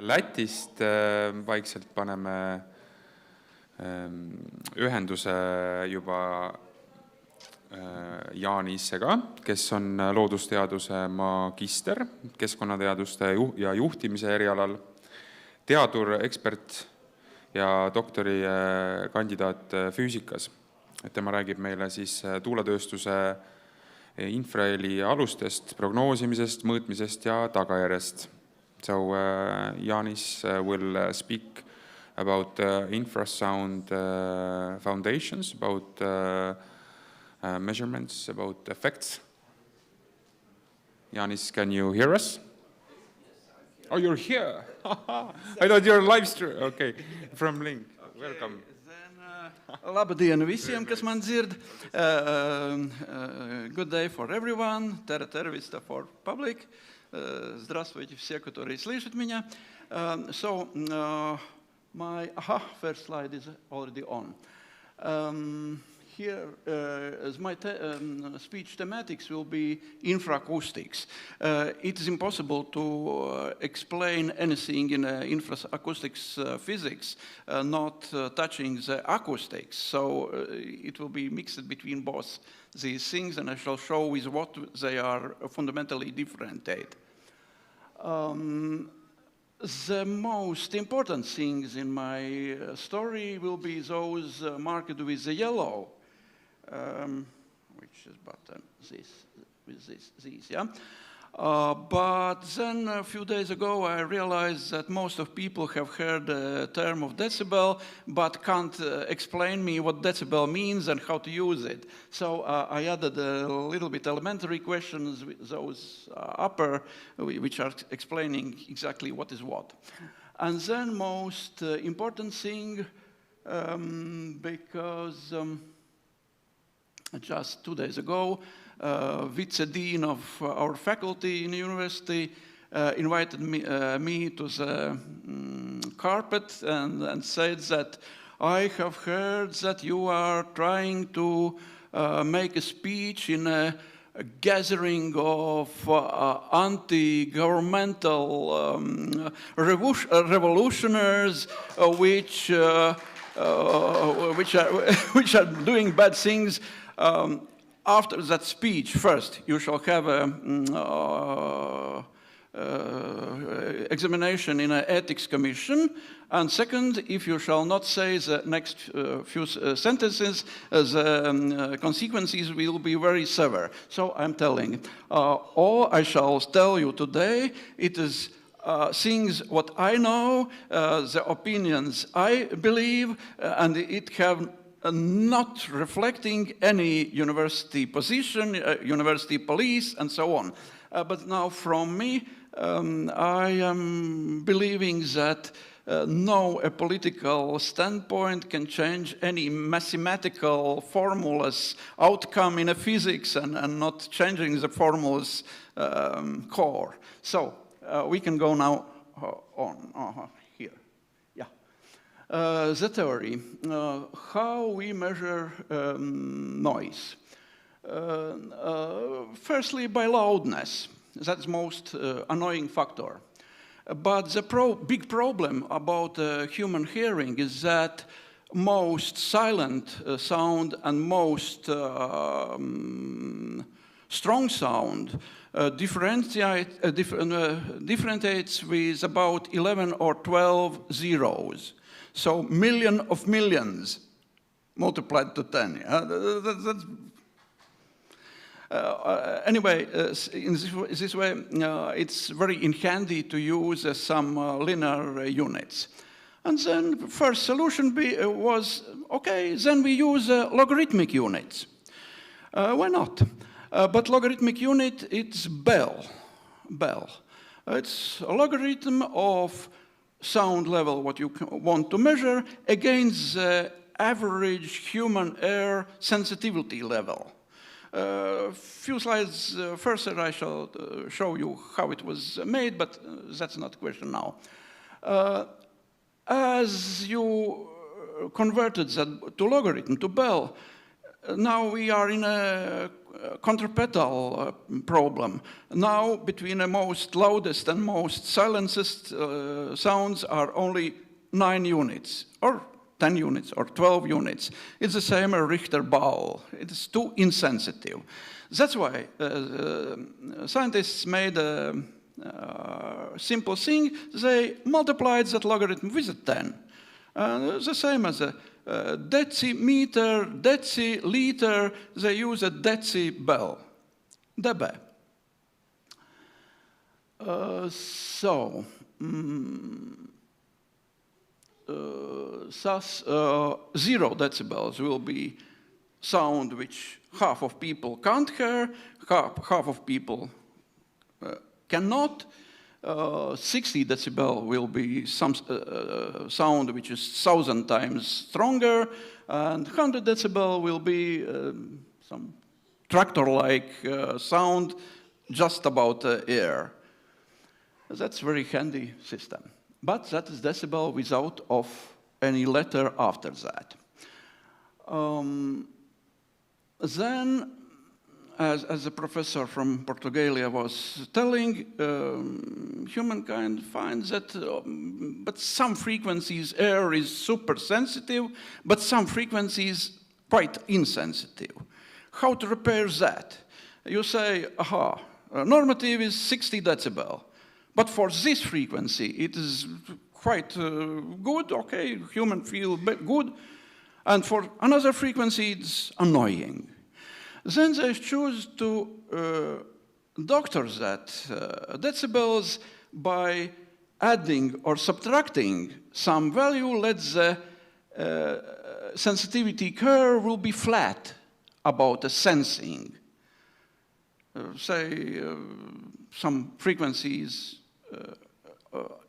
Lätist vaikselt paneme ühenduse juba Jaanissega, kes on loodusteaduse magister, keskkonnateaduste ja juhtimise erialal, teadur, ekspert ja doktori kandidaat füüsikas. Tema räägib meile siis tuuletööstuse infraheli alustest, prognoosimisest, mõõtmisest ja tagajärjest. So Janis will speak about infrasound foundations, about measurements, about effects. Janis, can you hear us? Oh, you're here. I thought you're live stream. Okay, from Link. Welcome. Labdien visiem, kas man dzird. Good day for everyone. Tervise for public. Здравствуйте все, которые слышат меня. So, my first slide is already on. Here, as my speech thematics will be infraacoustics. It is impossible to explain anything in infraacoustics physics, not touching the acoustics. So it will be mixed between both these things, and I shall show with what they are fundamentally differentiated. The most important things in my story will be those marked with the yellow, which is button these, yeah. But then a few days ago I realized that most of people have heard the term of decibel, but can't explain me what decibel means and how to use it. So I added a little bit elementary questions, those upper, which are explaining exactly what is what. And then most important thing, because just 2 days ago, vice-dean of our faculty in the university invited me to the carpet and said that I have heard that you are trying to make a speech in a gathering of anti-governmental revolutionaries which are doing bad things. After that speech, first, you shall have an examination in an ethics commission, and second, if you shall not say the next few sentences, the consequences will be very severe. So I'm telling, all I shall tell you today, it is things what I know, the opinions I believe, and it have not reflecting any university position, university police, and so on. But now from me, I am believing that no political standpoint can change any mathematical formulas outcome in a physics and not changing the formulas core. So we can go now on here. The theory, how we measure noise. Firstly, by loudness. That's the most annoying factor. But the big problem about human hearing is that most silent sound and most strong sound differentiates with about 11 or 12 zeros. So million of millions multiplied to 10. Anyway, in this way, it's very handy to use some linear units. And then the first solution was, okay, then we use logarithmic units. Why not? But logarithmic unit, it's bell. It's a logarithm of sound level, what you want to measure, against the average human ear sensitivity level. Few slides further, I shall show you how it was made, but that's not the question now. As you converted that to logarithm, to bell, now we are in a contrapedal problem. Now, between the most loudest and most silenced sounds are only 9 units, or 10 units, or 12 units. It's the same as Richter ball. It is too insensitive. That's why scientists made a simple thing. They multiplied that logarithm with 10. The same as a decimeter, deciliter, they use a decibel, dB. Thus, 0 decibels will be sound which half of people can't hear, half of people cannot. 60 decibel will be some sound which is 1,000 times stronger, and 100 decibel will be some tractor-like sound just about air. That's a very handy system. But that is decibel without of any letter after that. Then, as a professor from Portugal was telling, humankind finds that but some frequencies air is super sensitive, but some frequencies quite insensitive. How to repair that? You say, aha, normative is 60 decibel, but for this frequency it is quite good, okay, human feel good, and for another frequency it's annoying. Then they choose to doctor that decibels by adding or subtracting some value. Let the sensitivity curve will be flat about the sensing. Say some frequencies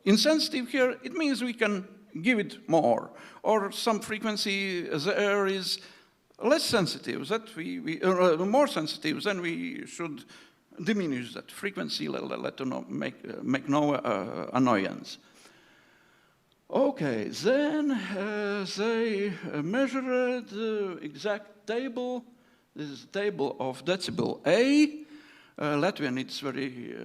insensitive here, it means we can give it more. Or some frequency, the air is less sensitive, that we more sensitive, then we should diminish that frequency, make no annoyance. Okay, then they measured the exact table. This is a table of decibel A. Latvian, it's very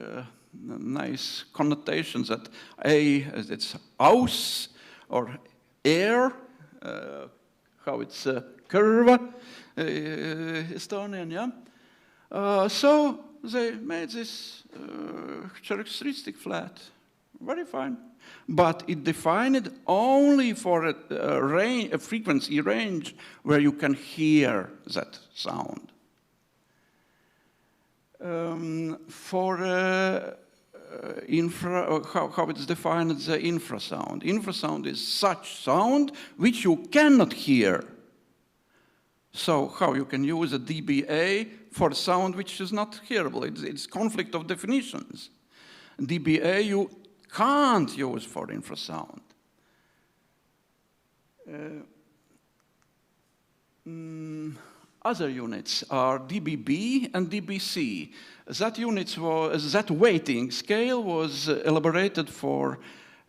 nice connotations that A, it's aus, or air, how it's curve, Estonian, yeah? So they made this characteristic flat, very fine. But it defined it only for a frequency range where you can hear that sound. For how it's defined, the infrasound. Infrasound is such sound which you cannot hear. So how you can use a dBA for sound which is not hearable? It's conflict of definitions. dBA you can't use for infrasound. Other units are dBB and dBc. That weighting scale was elaborated for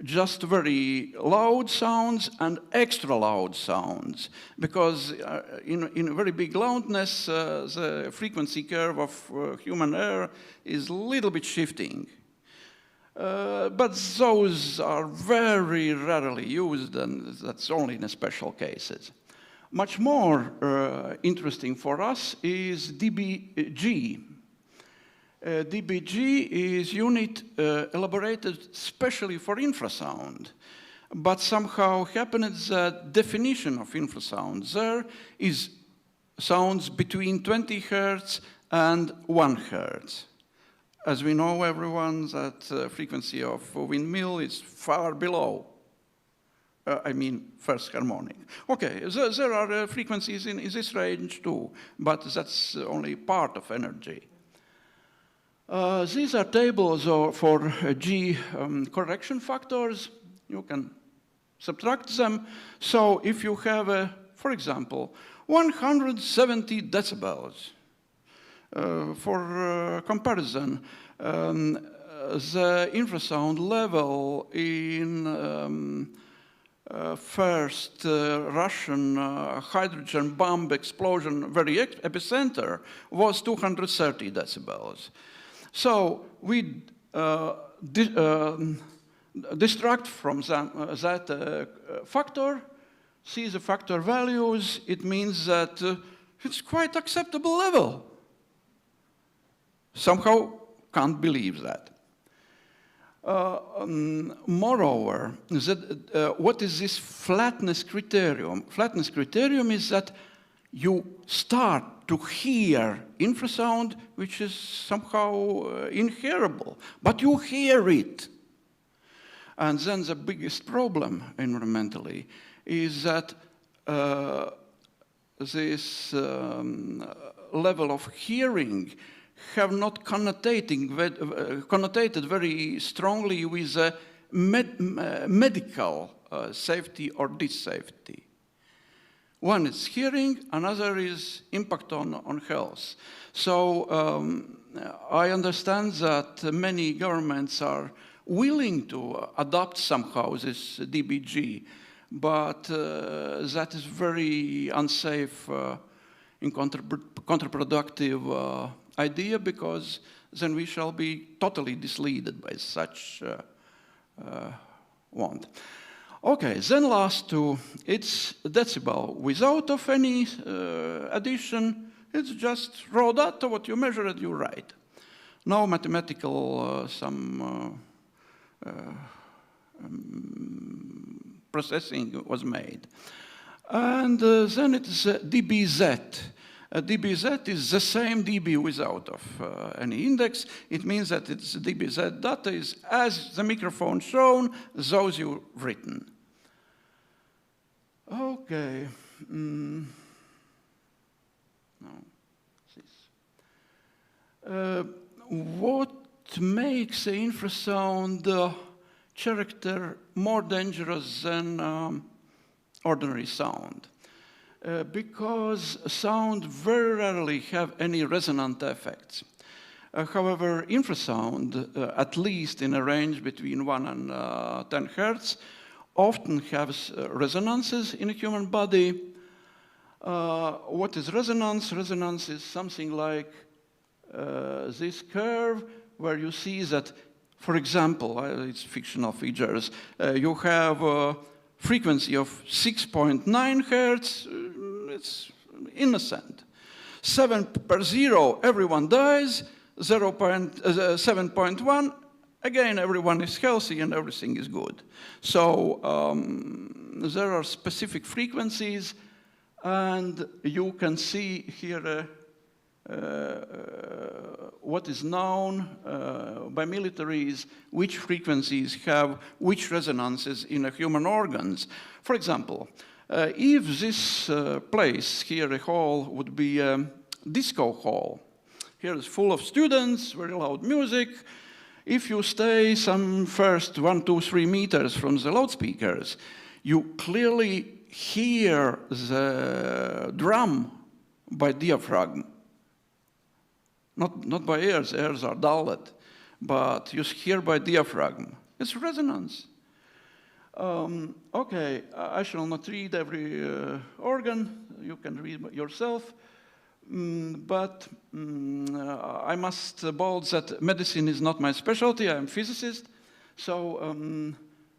just very loud sounds and extra loud sounds, because in very big loudness, the frequency curve of human air is a little bit shifting. But those are very rarely used, and that's only in special cases. Much more interesting for us is dBg. dBg is unit elaborated specially for infrasound, but somehow happens that definition of infrasound there is sounds between 20 Hertz and 1 Hertz. As we know, everyone, that frequency of windmill is far below. I mean, first harmonic. Okay, there are frequencies in this range too, but that's only part of energy. These are tables for G correction factors. You can subtract them. So if you have, for example, 170 decibels, for comparison, the infrasound level in first Russian hydrogen bomb explosion, very epicenter, was 230 decibels. So we distract from that factor, see the factor values, it means that it's quite acceptable level. Somehow can't believe that. Moreover, what is this flatness criterion? Flatness criterion is that you start to hear infrasound, which is somehow inhearable, but you hear it. And then the biggest problem environmentally is that this level of hearing have not connotated very strongly with medical safety or dissafety. One is hearing, another is impact on health. So I understand that many governments are willing to adopt somehow this DBG, but that is very unsafe and counterproductive idea, because then we shall be totally misleaded by such want. Okay, then last two, it's decibel without of any addition. It's just raw data, what you measure it, you write. No mathematical processing was made. And then it's dBz. dBz is the same dB without of any index. It means that its dBz data is as the microphone shown, those you've written. Okay. No. What makes the infrasound character more dangerous than ordinary sound? Because sound very rarely have any resonant effects. However, infrasound, at least in a range between 1 and 10 hertz, often has resonances in a human body. What is resonance? Resonance is something like this curve, where you see that, for example, it's fictional features, you have a frequency of 6.9 hertz, it's innocent. 7 per 0, everyone dies. 7.1, again, everyone is healthy and everything is good. So there are specific frequencies, and you can see here what is known by militaries, which frequencies have which resonances in a human organs. For example, if this place here, a hall, would be a disco hall, here is full of students, very loud music. If you stay some first 1, 2, 3 meters from the loudspeakers, you clearly hear the drum by diaphragm. Not by ears are dulled, but you hear by diaphragm. It's resonance. Okay, I shall not read every organ. You can read yourself. But I must bold that medicine is not my specialty. I'm a physicist. So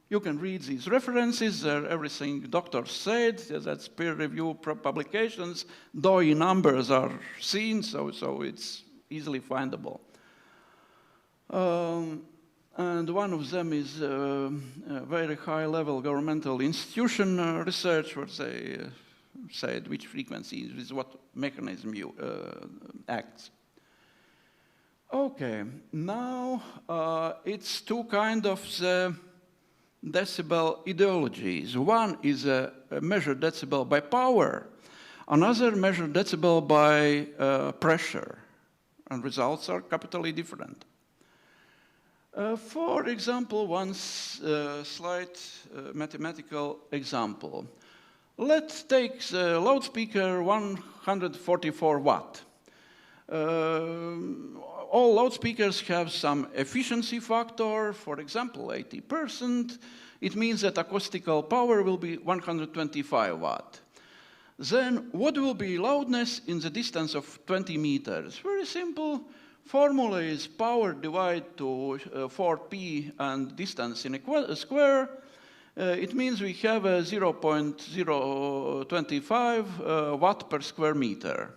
you can read these references. Everything doctors said, that's peer-reviewed publications. DOI numbers are seen, so it's easily findable. And one of them is a very high-level governmental institution research, where they said which frequency is what mechanism you acts. Okay, now it's two kind of the decibel ideologies. One is a measured decibel by power, another measured decibel by pressure, and results are capitally different. For example, one slight mathematical example. Let's take the loudspeaker 144 watt. All loudspeakers have some efficiency factor, for example, 80%. It means that acoustical power will be 125 watt. Then what will be loudness in the distance of 20 meters? Very simple. Formula is power divided to 4p and distance in a square. It means we have a 0.025 watt per square meter.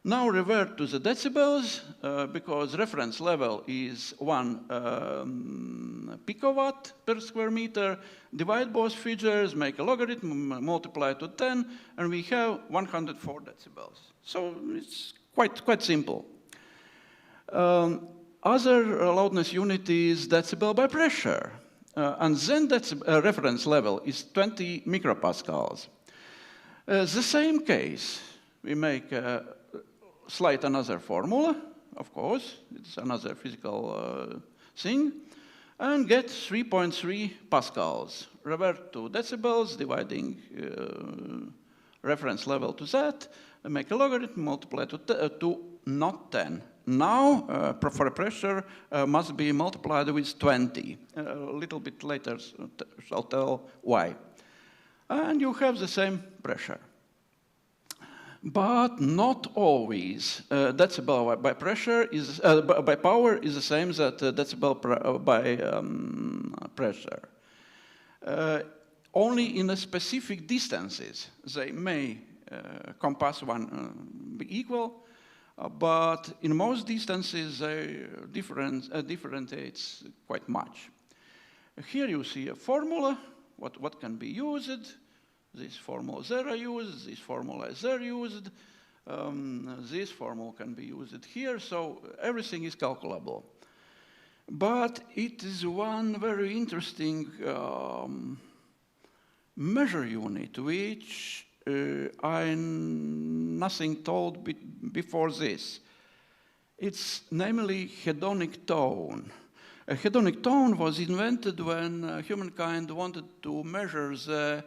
Now revert to the decibels, because reference level is 1 picowatt per square meter. Divide both figures, make a logarithm, multiply to 10, and we have 104 decibels. So it's quite simple. Other loudness unit is decibel by pressure. And then reference level is 20 micropascals. The same case, we make slight another formula, of course, it's another physical thing, and get 3.3 pascals. Revert to decibels, dividing reference level to that, and make a logarithm, multiply to not 10. Now, for pressure must be multiplied with 20. A little bit later shall tell why. And you have the same pressure. But not always. Decibel by pressure is by power is the same as decibel by pressure. Only in a specific distances they may compass be equal. But in most distances, they differentiates quite much. Here you see a formula, what can be used. This formula there are used, this formula is there used, this formula can be used here, so everything is calculable. But it is one very interesting measure unit, which I nothing told before this. It's namely hedonic tone. A hedonic tone was invented when humankind wanted to measure the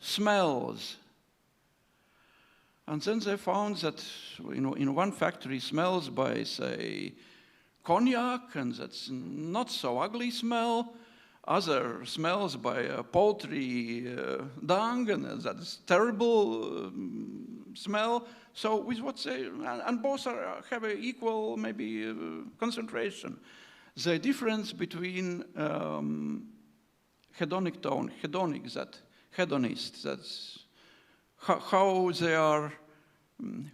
smells. And then they found that in one factory smells by, say, cognac, and that's not so ugly smell. Other smells by poultry dung, and that's terrible smell. So with what they, and both have an equal maybe concentration. The difference between hedonic tone, hedonic, that hedonist, that's how they are,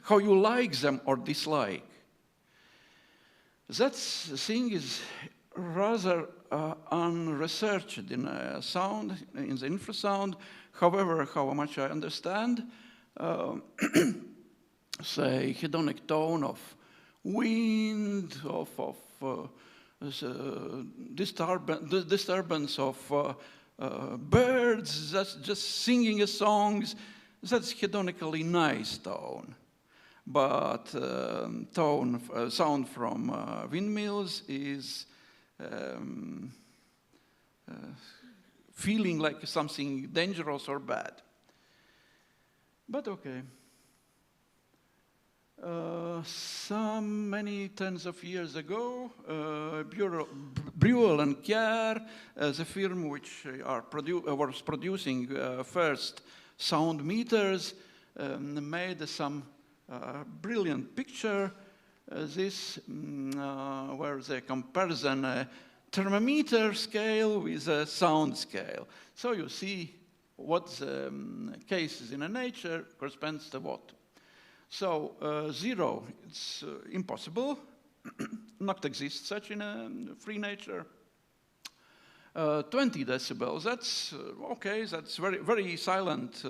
how you like them or dislike. That thing is rather unresearched in sound, in the infrasound. However, how much I understand, say hedonic tone of wind, of disturbance of birds, that's just singing a song, that's hedonically nice tone. But sound from windmills is feeling like something dangerous or bad. But okay. Some many tens of years ago, Breuel and Kjær, the firm which was producing first sound meters, made some brilliant picture. This where they comparison a thermometer scale with a sound scale. So you see what the cases in a nature corresponds to what. So 0, it's impossible, not exist such in a free nature. 20 decibels, that's okay, that's very, very silent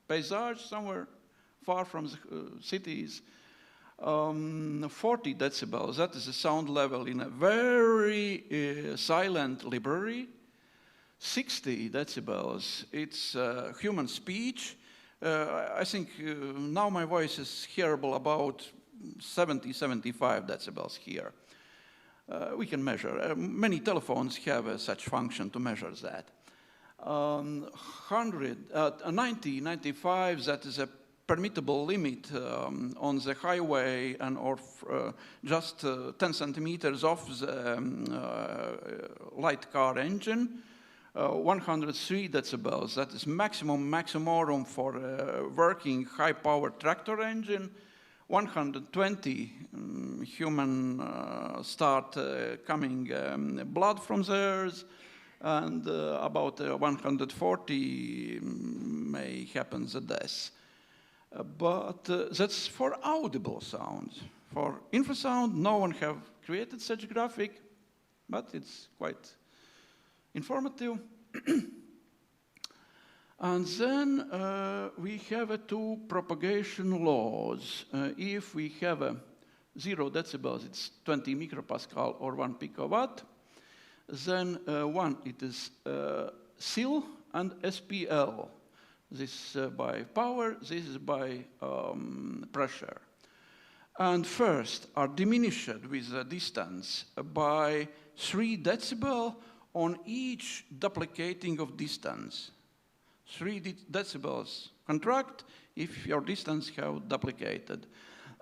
paysage somewhere far from the cities. 40 decibels, that is the sound level in a very silent library. 60 decibels, it's human speech. I think now my voice is hearable about 70, 75 decibels here. We can measure. Many telephones have such function to measure that. 90, 95, that is a permittable limit on the highway and or just 10 centimeters off the light car engine. 103 decibels, that is maximorum for a working high-powered tractor engine. 120 human start coming blood from the ears, and about 140 may happen the death. But that's for audible sound. For infrasound, no one have created such graphic, but it's quite informative. And then we have two propagation laws. If we have a 0 decibels, it's 20 micropascal or 1 picowatt. Then one, it is SIL and SPL. This by power, this is by pressure. And first are diminished with the distance by 3 decibel on each duplicating of distance. 3 decibels contract if your distance have duplicated.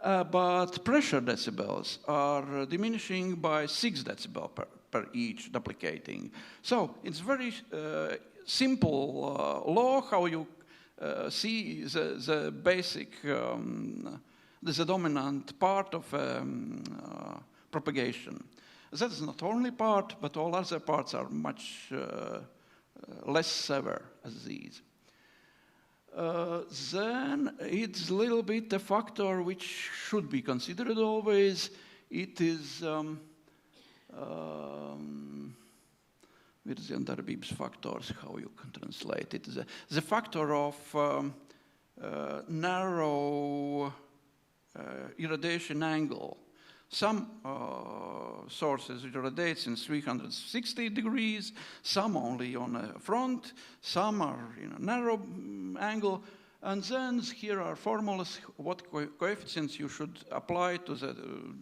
But pressure decibels are diminishing by 6 decibel per each duplicating. So it's very simple law how you see the basic, the dominant part of propagation. That's not only part, but all other parts are much less severe as these. Then it's a little bit a factor which should be considered always. It is with the Andarbib's factors, how you can translate it. The factor of narrow irradiation angle. Some sources irradiates in 360 degrees, some only on a front, some are in a narrow angle, and then here are formulas what coefficients you should apply to the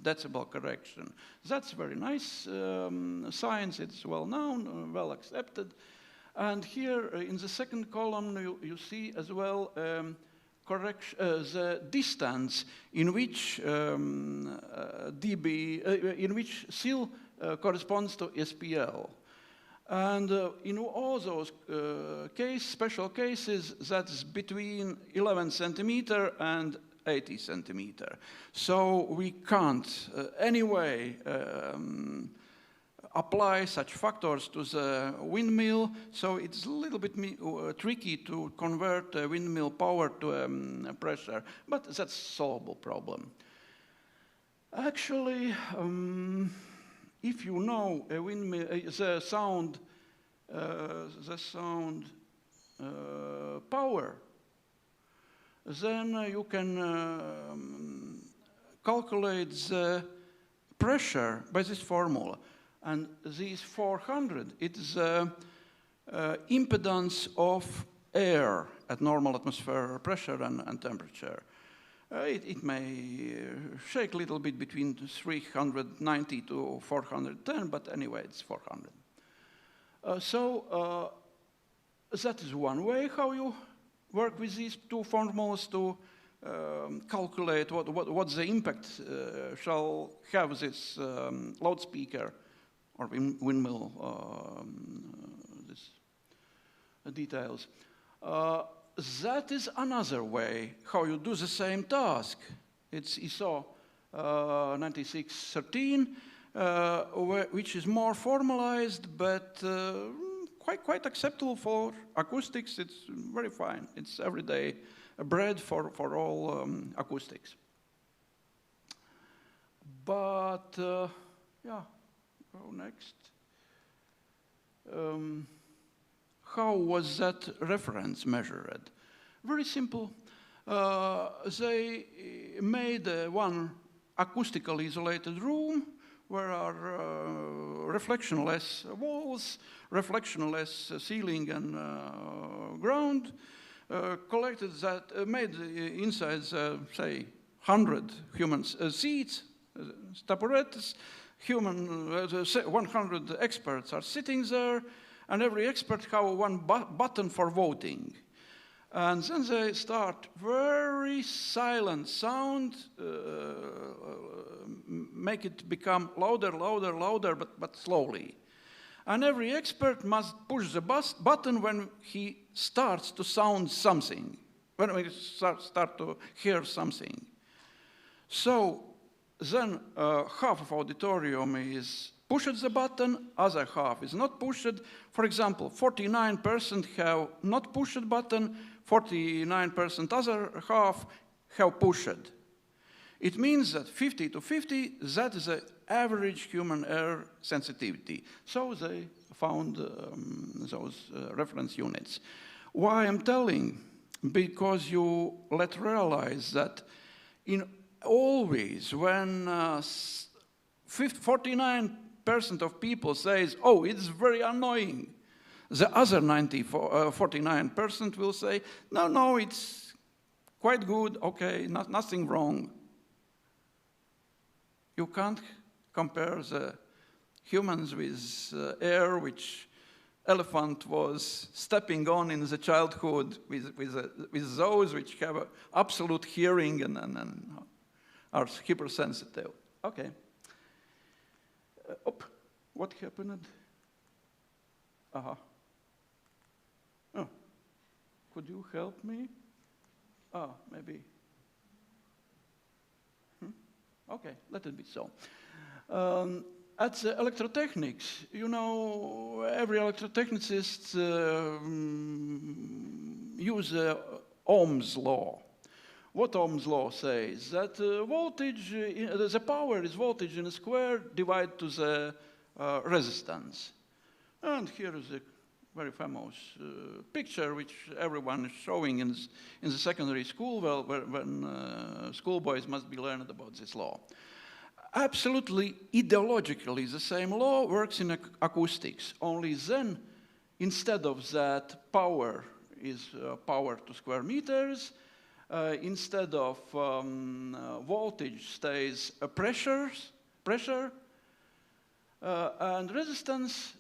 decibel correction. That's very nice science, it's well known, well accepted. And here in the second column you see as well the distance in which in which SIL corresponds to SPL. And in all those special cases, that's between 11 centimeter and 80 centimeter. So we can't anyway apply such factors to the windmill, so it's a little bit tricky to convert windmill power to pressure, but that's a solvable problem. Actually, if you know a windmill, the sound power, then you can calculate the pressure by this formula. And this 400, it is impedance of air at normal atmosphere pressure and temperature. It may shake a little bit between 390 to 410, but anyway, it's 400. So that is one way how you work with these two formulas to calculate what the impact shall have this loudspeaker or windmill, details. That is another way how you do the same task. It's ISO 9613, which is more formalized, but quite acceptable for acoustics. It's very fine. It's everyday bread for all acoustics. But, yeah. Go next. How was that reference measured? Very simple. They made one acoustically isolated room where are reflectionless walls, reflectionless ceiling and ground, collected that, made inside, say, 100 human seats, taburettes. 100 experts are sitting there, and every expert have one button for voting. And then they start very silent sound, make it become louder, louder, louder, but slowly. And every expert must push the button when he starts to sound something, when we start to hear something. So then half of auditorium is pushed the button, other half is not pushed. For example, 49% have not pushed button, 49% other half have pushed. It means that 50 to 50, that is the average human air sensitivity. So they found those reference units. Why I'm telling? Because you let realize that in always when 49% of people says, oh, it's very annoying, the other 49% will say, no, it's quite good, okay, nothing wrong. You can't compare the humans with air which elephant was stepping on in the childhood with those which have absolute hearing and are hypersensitive. Okay. What happened? Oh, could you help me? Maybe. Okay, let it be so. At the electrotechnics, you know, every electrotechnicist use Ohm's law. What Ohm's law says? That voltage, the power is voltage in a square divided to the resistance. And here is a very famous picture which everyone is showing in the secondary school, when schoolboys must be learned about this law. Absolutely ideologically, the same law works in acoustics, only then, instead of that power is power to square meters, instead of voltage stays pressure, and resistance,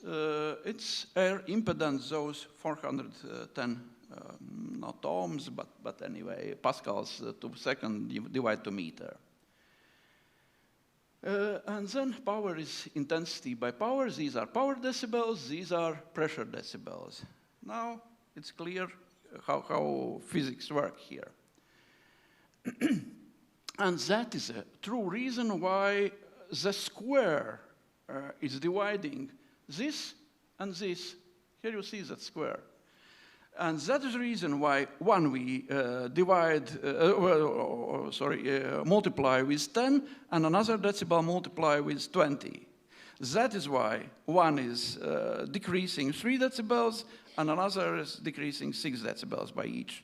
it's air impedance, those 410, not ohms, but anyway, pascals to second divided to meter. And then power is intensity by power. These are power decibels, these are pressure decibels. Now it's clear how physics work here. And that is a true reason why the square is dividing this and this. Here you see that square. And that is the reason why one we multiply with 10 and another decibel multiply with 20. That is why one is decreasing 3 decibels and another is decreasing 6 decibels by each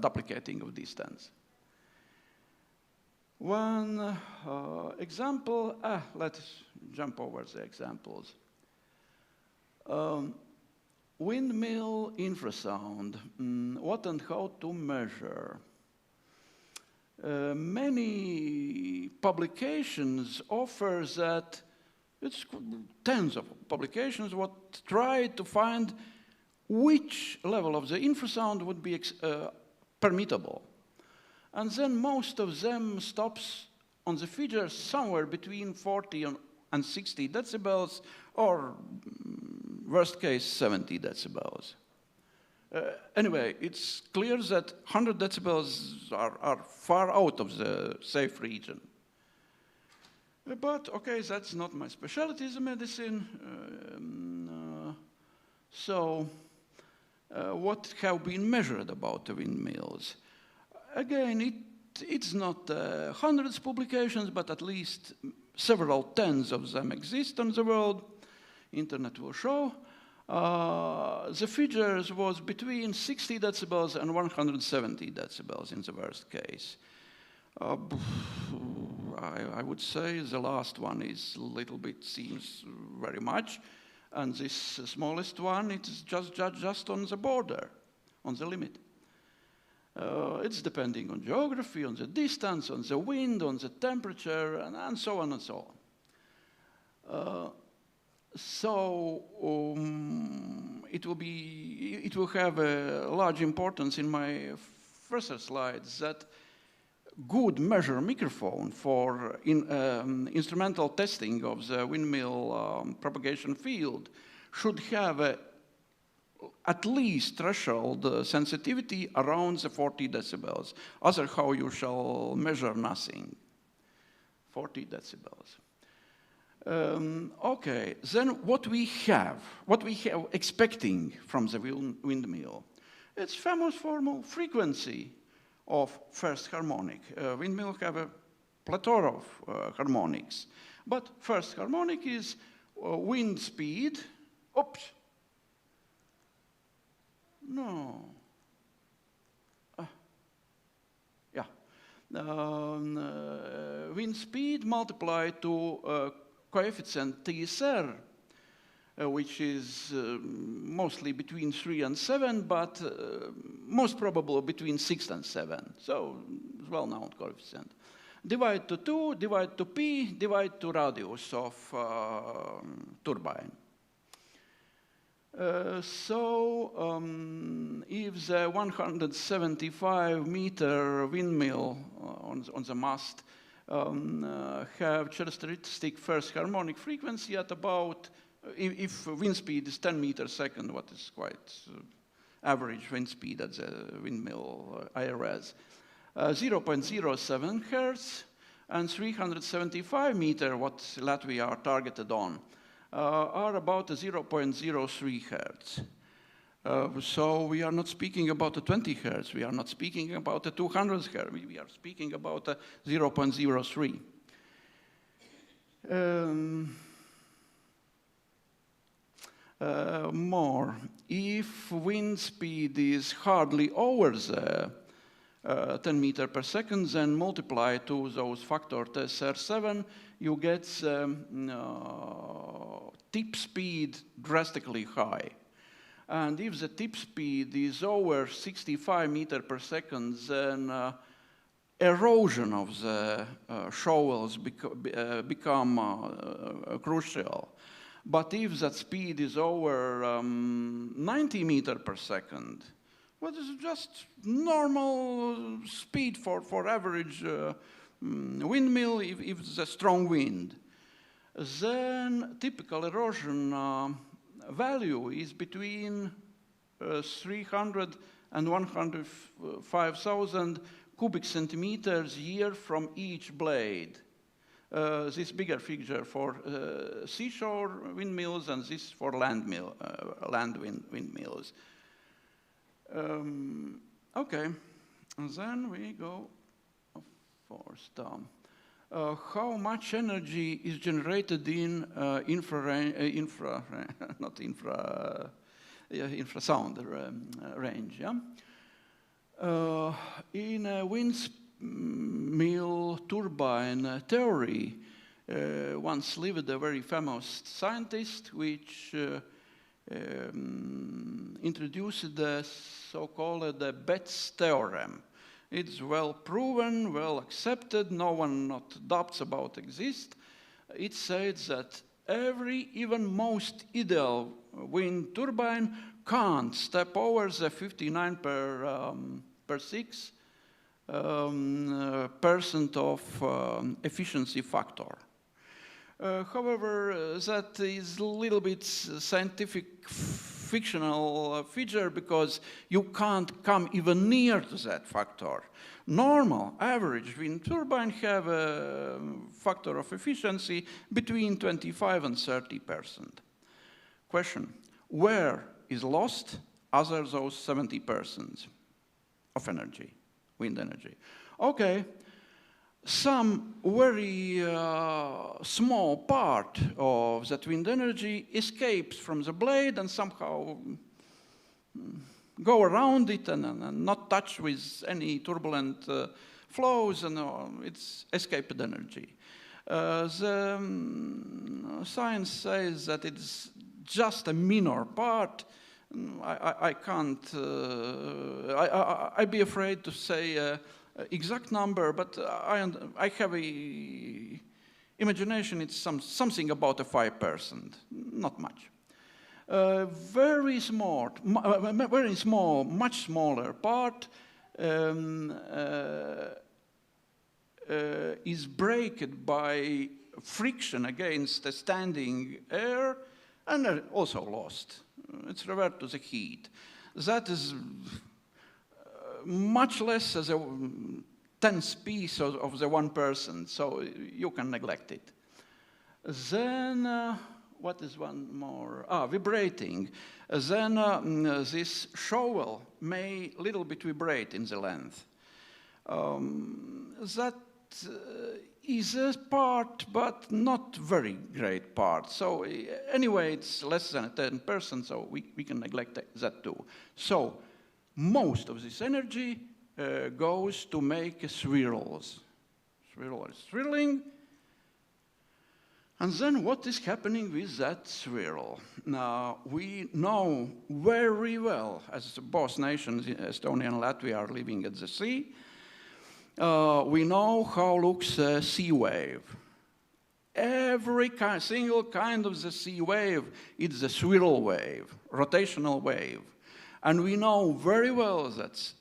duplicating of distance. One example, let's jump over the examples. Windmill infrasound, what and how to measure? Many publications offer that, it's tens of publications what try to find which level of the infrasound would be permittable. And then most of them stops on the figure somewhere between 40 and 60 decibels, or worst case, 70 decibels. Anyway, it's clear that 100 decibels are far out of the safe region. But, okay, that's not my specialty, the medicine. So, what have been measured about the windmills? Again, it's not hundreds of publications, but at least several tens of them exist on the world. Internet will show. The figures was between 60 decibels and 170 decibels in the worst case. I would say the last one is a little bit, seems very much, and this smallest one, it's just on the border, on the limit. It's depending on geography, on the distance, on the wind, on the temperature, and so on and so on. So it will be it will have a large importance in my further slides, that good measure microphone for instrumental testing of the windmill propagation field should have at least threshold sensitivity around the 40 decibels. Other how you shall measure nothing. 40 decibels. Okay, then what we have expecting from the windmill, it's famous formal frequency of first harmonic. Windmill have a plethora of harmonics, but first harmonic is wind speed. Oops. No. Yeah. Wind speed multiplied to coefficient TSR, which is mostly between 3 and 7, but most probably between 6 and 7. So, well-known coefficient. Divide to 2, divide to P, divide to radius of turbine. If the 175-meter windmill on the mast have characteristic first harmonic frequency at about, if wind speed is 10 meters per second, what is quite average wind speed at the windmill IRS, 0.07 hertz, and 375 meter, what Latvia are targeted on, are about 0.03 hertz. So we are not speaking about 20 hertz, we are not speaking about 200 hertz, we are speaking about 0.03. More, if wind speed is hardly over the 10 meters per second, then multiply to those factor TSR7, you get tip speed drastically high. And if the tip speed is over 65 meters per second, then erosion of the shovels become crucial. But if that speed is over 90 meters per second, what is just normal speed for average windmill if it's a strong wind, then typical erosion value is between 300 and 105,000 cubic centimeters a year from each blade. This bigger figure for seashore windmills and this for land windmills. Okay, and then we go first. How much energy is generated in infrasound range? Yeah? In a windmill turbine theory, once lived a very famous scientist which introduced the so-called Betz theorem. It's well proven, well accepted, no one not doubts about exist. It says that every, even most ideal wind turbine can't step over the 59 per 6 percent of efficiency factor. However, that is a little bit scientific fictional feature because you can't come even near to that factor. Normal, average wind turbine have a factor of efficiency between 25 and 30%. Question, where is lost other those 70% of energy, wind energy? Okay. Some very small part of that wind energy escapes from the blade and somehow go around it and not touch with any turbulent flows, and it's escaped energy. The science says that it's just a minor part. I can't, I'd be afraid to say exact number, but I have a imagination it's something about 5%, not much. Very small, much smaller part is broken by friction against the standing air and also lost. It's reverted to the heat. That is much less as a tenth piece of the 1%, so you can neglect it. Then, what is one more? Vibrating. Then this shovel may little bit vibrate in the length. That is a part, but not very great part. So anyway, it's less than 10%, so we can neglect that too. So most of this energy goes to make swirls. Swirl is swirling. And then what is happening with that swirl? Now, we know very well, as both nations, Estonia and Latvia, are living at the sea, we know how looks a sea wave. Every single kind of the sea wave is a swirl wave, rotational wave. And we know very well that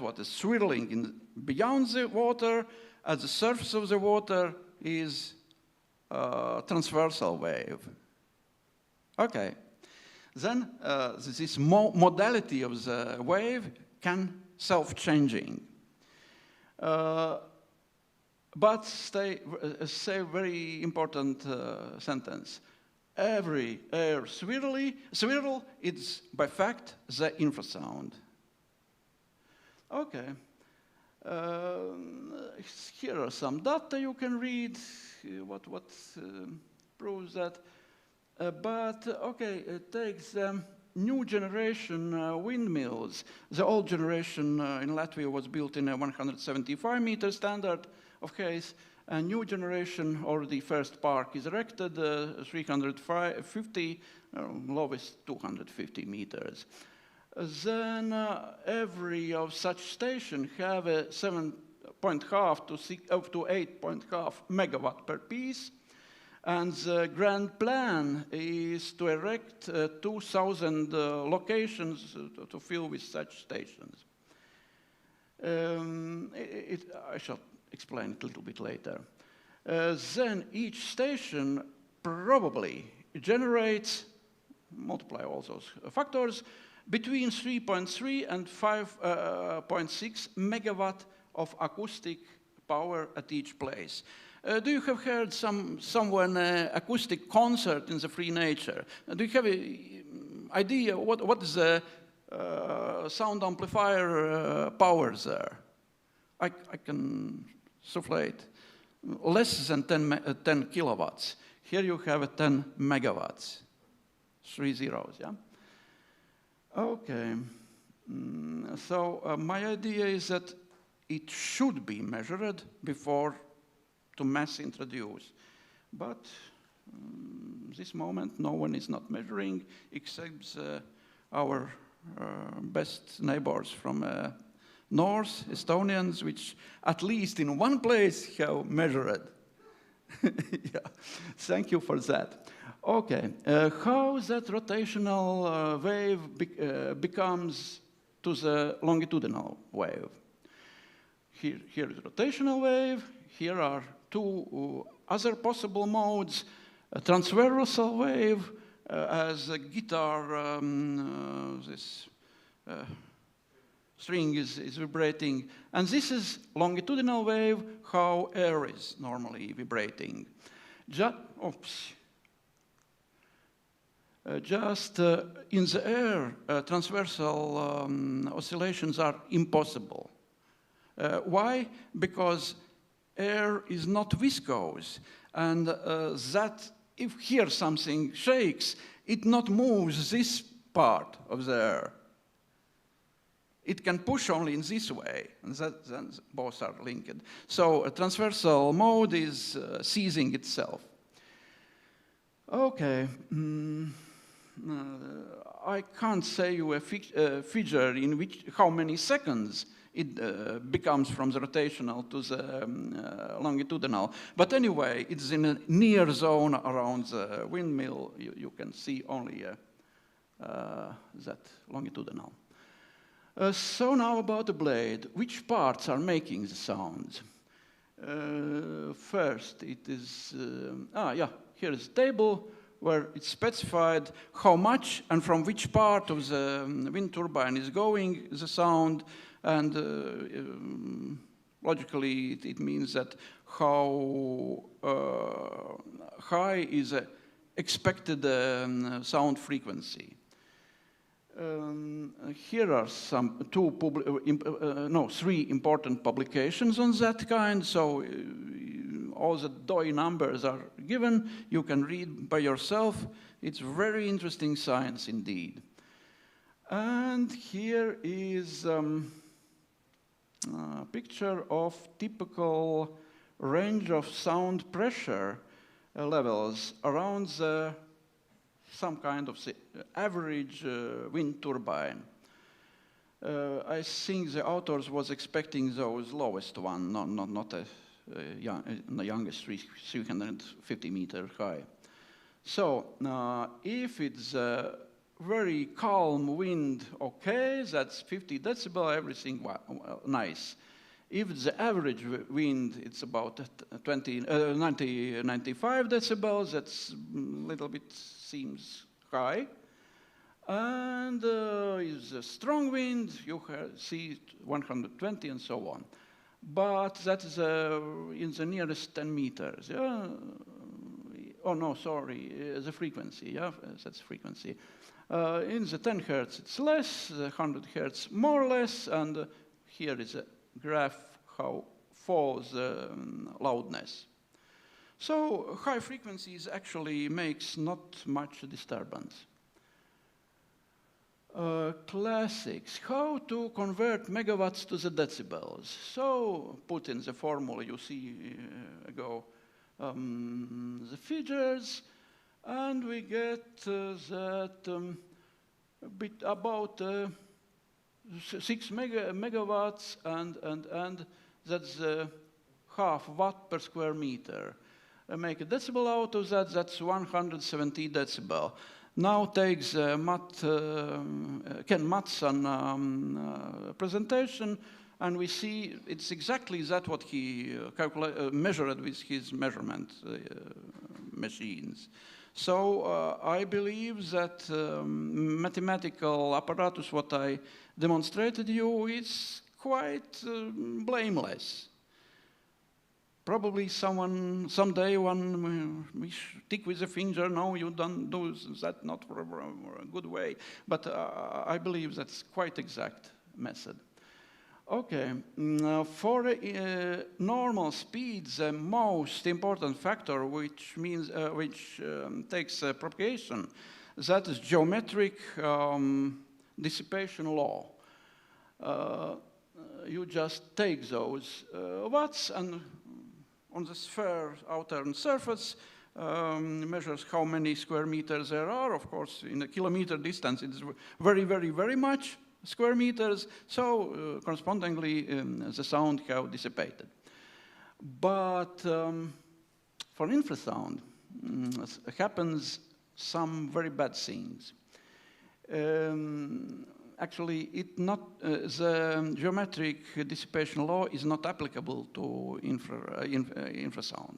what is swirling beyond the water, at the surface of the water, is transversal wave. Okay. Then this modality of the wave can self-changing. But say a very important sentence. Every air swirl is by fact the infrasound. Okay. Here are some data you can read. What proves that? But okay, it takes new generation windmills. The old generation in Latvia was built in a 175-meter standard of case. A new generation, or the first park, is erected 350, lowest 250 meters. Then every of such station have a 7.5 to 8.5 megawatt per piece. And the grand plan is to erect 2,000 locations to fill with such stations. I shall explain it a little bit later. Then each station probably generates, multiply all those factors, between 3.3 and 5.6 megawatt of acoustic power at each place. Do you have heard someone acoustic concert in the free nature? Do you have an idea what is the sound amplifier power there? I can sufflate less than 10 kilowatts. Here you have 10 megawatts, 3 zeros, yeah? Okay, so my idea is that it should be measured before to mass introduce. But this moment, no one is not measuring except our best neighbors from north, Estonians, which at least in one place have measured. Yeah. Thank you for that. Okay, how that rotational wave becomes to the longitudinal wave? Here is rotational wave. Here are two other possible modes. A transversal wave, as a guitar, this string is vibrating. And this is longitudinal wave, how air is normally vibrating. Just in the air, transversal oscillations are impossible. Why? Because air is not viscous, and that if here something shakes, it not moves this part of the air. It can push only in this way, and then both are linked. So a transversal mode is seizing itself. Okay. I can't say you a figure in which how many seconds it becomes from the rotational to the longitudinal. But anyway, it's in a near zone around the windmill. You can see only that longitudinal. So now about the blade. Which parts are making the sounds? First, it is, here is a table where it's specified how much and from which part of the wind turbine is going the sound, and logically it means that how high is the expected sound frequency. Here are some three important publications on that kind, so all the DOI numbers are given. You can read by yourself. It's very interesting science indeed. And here is a picture of typical range of sound pressure levels around some kind of average wind turbine. I think the authors was expecting those lowest one, not the youngest 350 meter high. So if it's a very calm wind, okay, that's 50 decibel, everything nice. If the average wind, it's about 95 decibels, that's a little bit seems high. And if a strong wind, you see 120 and so on. But that is in the nearest 10 meters. Yeah? Oh, no, sorry, the frequency, yeah, that's frequency. In the 10 hertz, it's less, the 100 hertz more or less, and here is a graph how falls the loudness. So high frequencies actually makes not much disturbance. Classics, how to convert megawatts to the decibels. So put in the formula you see the figures, and we get that bit about 6 megawatts, and that's half watt per square meter. Make a decibel out of that, that's 170 decibel. Now takes Ken Matson presentation, and we see it's exactly that what he measured with his measurement machines. So I believe that mathematical apparatus, what I demonstrated you, is quite blameless. Probably someday one we stick with a finger, no, you don't do that, not for a good way. But I believe that's quite exact method. Okay, for normal speeds, the most important factor which takes propagation, that is geometric dissipation law. You just take those watts and on the sphere outer surface measures how many square meters there are. Of course, in a kilometer distance, it's very, very, very much square meters. So correspondingly, the sound have dissipated. But for infrasound, happens some very bad things. Actually, the geometric dissipation law is not applicable to infrasound.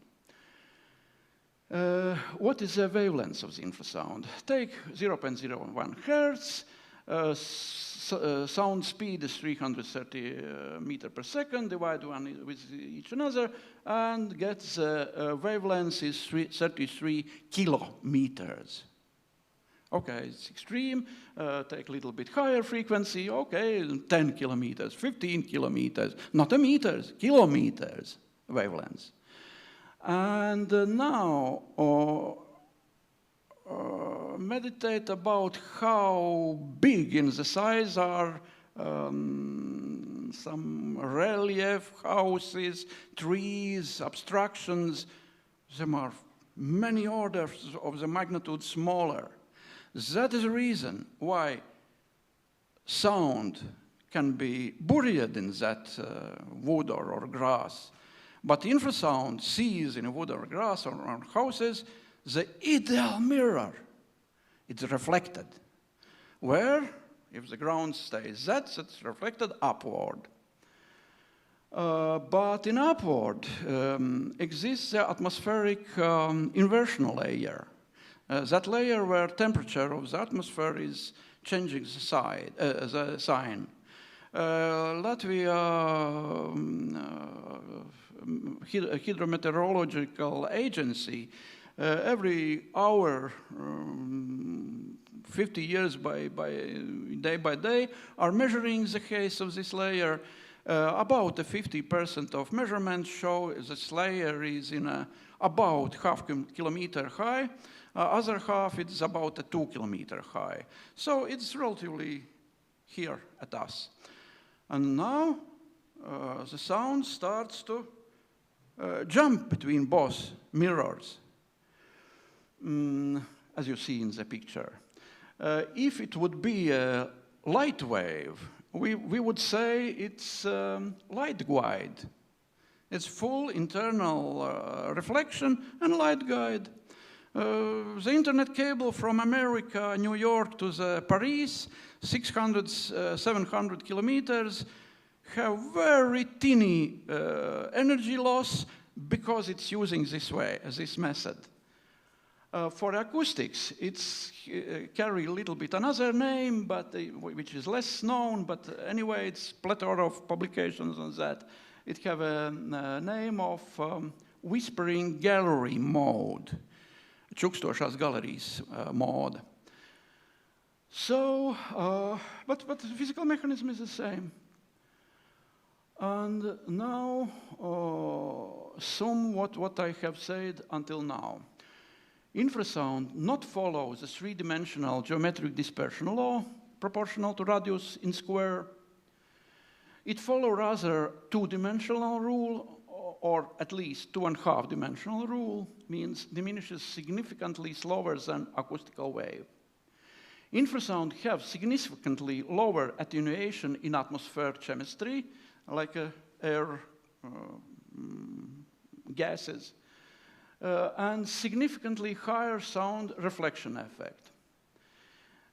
What is the wavelength of the infrasound? Take 0.01 hertz. Sound speed is 330 meters per second, divide one with each another, and gets wavelength is 33 kilometers. Okay, it's extreme, take a little bit higher frequency, okay, 10 kilometers, 15 kilometers, not a meters, kilometers wavelengths. And now meditate about how big in the size are some relief, houses, trees, obstructions. There are many orders of the magnitude smaller. That is the reason why sound can be buried in that wood or grass. But infrasound sees in wood or grass or houses the ideal mirror. It's reflected. where, if the ground stays Z, it's reflected upward. But in upward exists the atmospheric inversion layer. That layer where temperature of the atmosphere is changing the sign. Latvia Hydrometeorological Agency every hour, 50 years by day, are measuring the case of this layer. About 50% of measurements show this layer is in about half kilometer high. Other half, it's about 2 kilometer high. So it's relatively here at us. And now the sound starts to jump between both mirrors, as you see in the picture. If it would be a light wave, we would say it's light guide. It's full internal reflection and light guide. The internet cable from America, New York to the Paris, 600, 700 kilometers, have very teeny energy loss because it's using this method. For acoustics, it's carry a little bit another name, but which is less known, but anyway, it's plethora of publications on that. It have a name of whispering gallery mode, čukstošās galerijas mode. So, but the physical mechanism is the same. And now, somewhat what I have said until now. Infrasound not follows the three-dimensional geometric dispersion law, proportional to radius in square. It follows rather two-dimensional rule, or at least 2.5-dimensional rule, means diminishes significantly slower than acoustical wave. Infrasound have significantly lower attenuation in atmospheric chemistry, like air gases, and significantly higher sound reflection effect.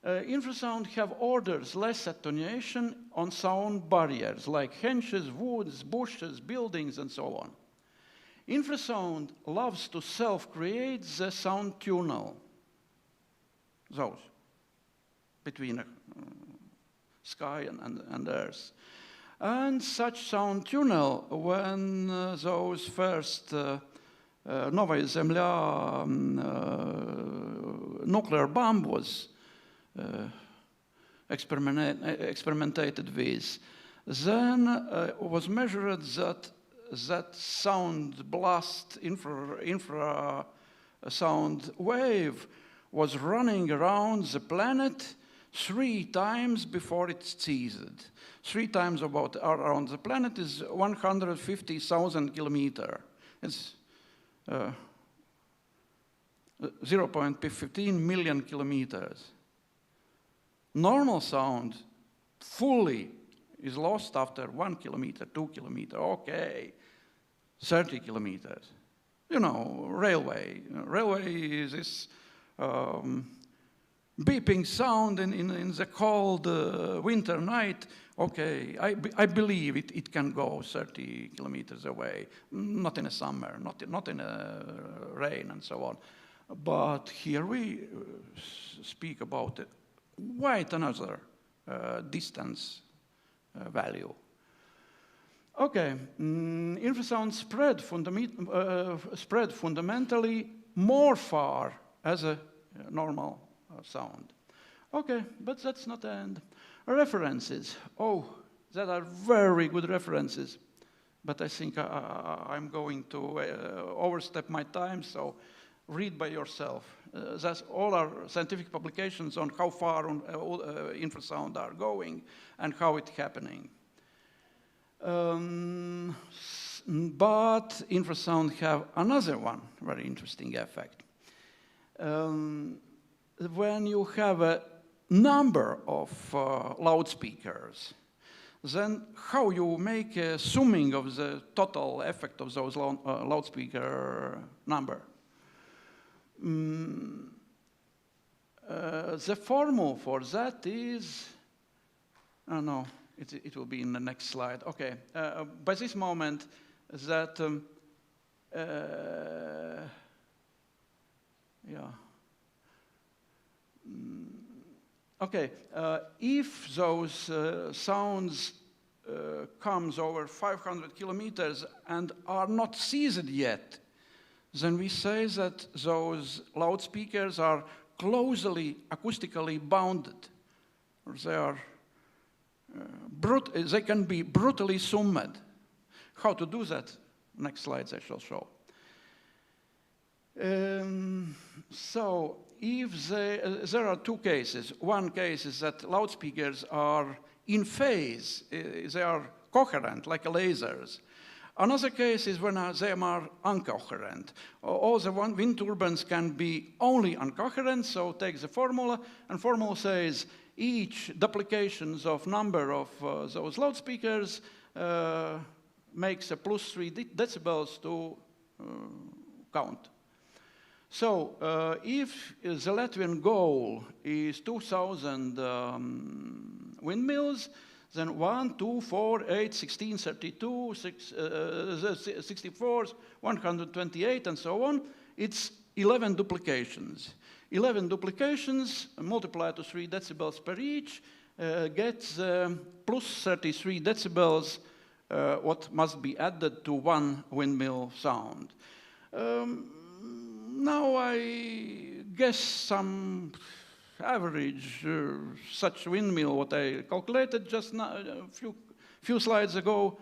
Infrasound have orders less attenuation on sound barriers, like hedges, woods, bushes, buildings, and so on. Infrasound loves to self-create the sound tunnel, those, between sky and earth. And such sound tunnel, when those first Novaya Zemlya nuclear bomb was experimented with, then was measured that sound blast infra sound wave was running around the planet 3 times before it ceased. 3 times around the planet is 150,000 kilometers. It's 0.15 million kilometers. Normal sound fully is lost after 1 kilometer, 2 kilometers, okay, 30 kilometers. You know, railway. Railway is this beeping sound in the cold winter night. Okay, I believe it can go 30 kilometers away, not in a summer, not in a rain and so on. But here we speak about quite another distance value. Okay, infrasound spread fundamentally more far as a normal sound. Okay, but that's not the end. References. Oh, that are very good references. But I think I'm going to overstep my time, so read by yourself. That's all our scientific publications on how far infrasound are going and how it's happening. But infrasound have another one very interesting effect. When you have a number of loudspeakers, then how you make a summing of the total effect of those loudspeaker number? The formula for that is, oh no, it will be in the next slide. Okay, by this moment, that, yeah. Okay, if those sounds comes over 500 kilometers and are not seized yet, then we say that those loudspeakers are closely acoustically bounded, or they are they can be brutally summed. How to do that? Next slides I shall show. So, if there are two cases. One case is that loudspeakers are in phase, they are coherent, like lasers. Another case is when they are uncoherent. All the wind turbines can be only uncoherent, so take the formula, and formula says each duplications of number of those loudspeakers makes a plus 3 decibels to count. So if the Latvian goal is 2,000 windmills, then 1, 2, 4, 8, 16, 32, 64, 128, and so on. It's 11 duplications. 11 duplications multiplied to 3 decibels per each gets plus 33 decibels, what must be added to one windmill sound. Now I guess some average such windmill, what I calculated just now, a few slides ago,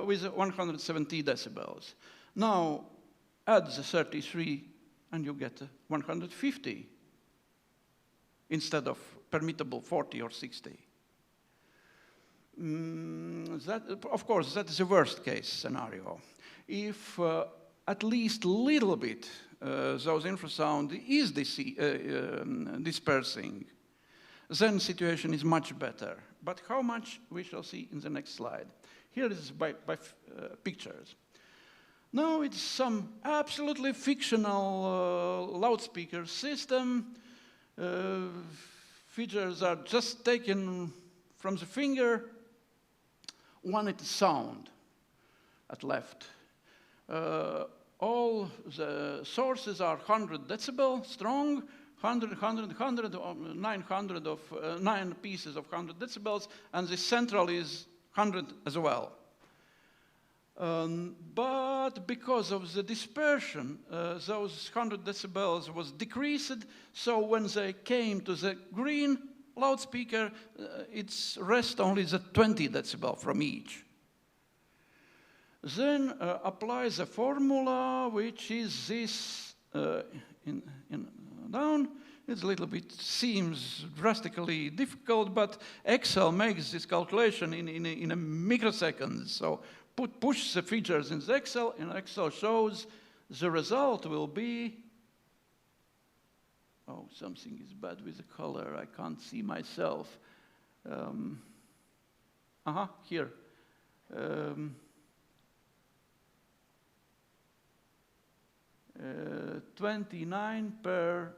with 170 decibels. Now add the 33 and you get 150 instead of permittable 40 or 60. Of course, that is a worst case scenario. If at least a little bit those infrasound is dispersing, then situation is much better. But how much we shall see in the next slide. Here is by pictures. Now it's some absolutely fictional loudspeaker system. Features are just taken from the finger. One is sound at left. All the sources are 100 decibel strong, 100, 900 of 9 pieces of 100 decibels, and the central is 100 as well. But because of the dispersion, those 100 decibels was decreased, so when they came to the green loudspeaker, it's rest only the 20 decibel from each. Then apply the formula, which is this down. It's a little bit, seems drastically difficult, but Excel makes this calculation in a microsecond. So push the features in the Excel, and Excel shows the result will be, oh, something is bad with the color. I can't see myself. Here. 29 per,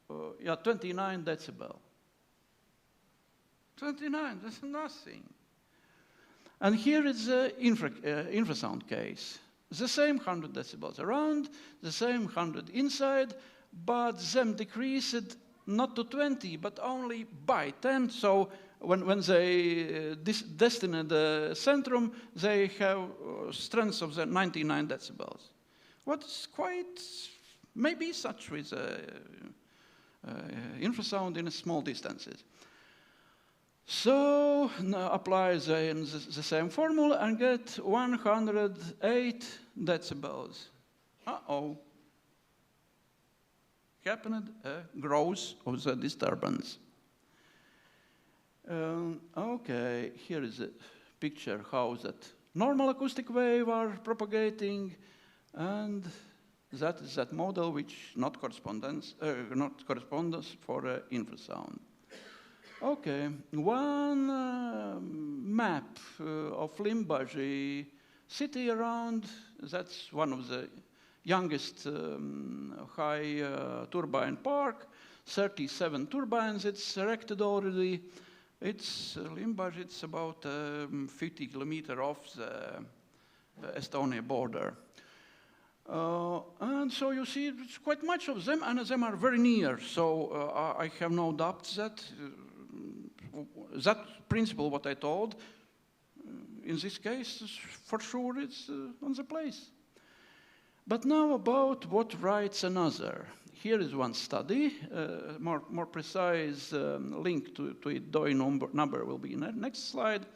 29 decibel. 29, that's nothing. And here is the infrasound case. The same 100 decibels around, the same 100 inside, but them decreased not to 20, but only by 10. So when they destine the centrum, they have strength of the 99 decibels. What's quite, maybe such with infrasound in small distances. So now apply the same formula and get 108 decibels. Uh-oh. Happened a growth of the disturbance. Okay, here is a picture how that normal acoustic wave are propagating. And that is that model which not corresponds for infrasound. Okay, one map of Limbaži city around. That's one of the youngest high turbine park. 37 turbines it's erected already. It's Limbaži, it's about 50 kilometers off the Estonia border. And so you see it's quite much of them, and them are very near. So I have no doubts that that principle, what I told, in this case, for sure it's on the place. But now about what writes another. Here is one study, more precise link to it, DOI number will be in the next slide.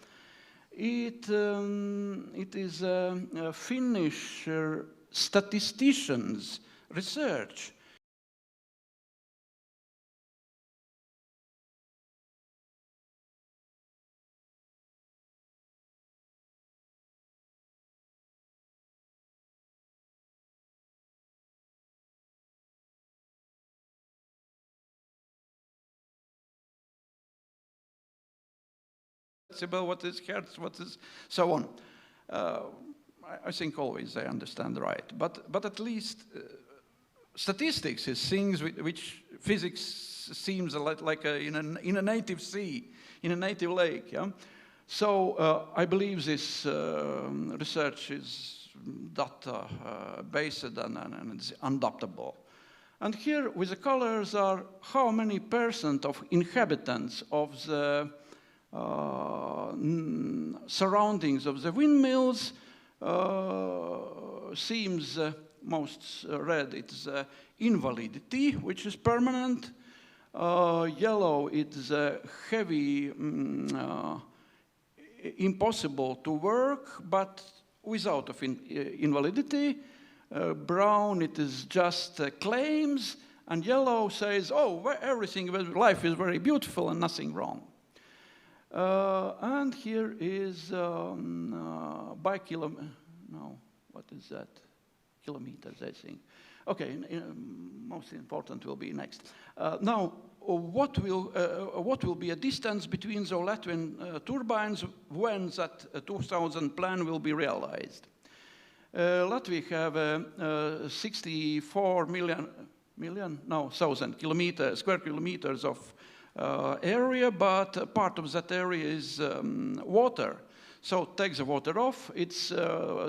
It is a Finnish statistician's research. About what is hertz, what is so on. I think always I understand right, but at least statistics is things which physics seems a lot like in a native sea, in a native lake. Yeah? So I believe this research is data based and it's undoubtable. And here with the colors are how many % of inhabitants of the surroundings of the windmills. Seems most red, it's invalidity, which is permanent. Yellow, it's heavy, impossible to work, but without of invalidity. Brown, it is just claims, and yellow says, oh, everything, life is very beautiful and nothing wrong. And here is by kilometer, no, what is that? Kilometers, I think. Okay, most important will be next. Now, what will be a distance between the Latvian turbines when that 2000 plan will be realized? Latvia have 64 thousand square kilometers of area, but part of that area is water. So take the water off, it's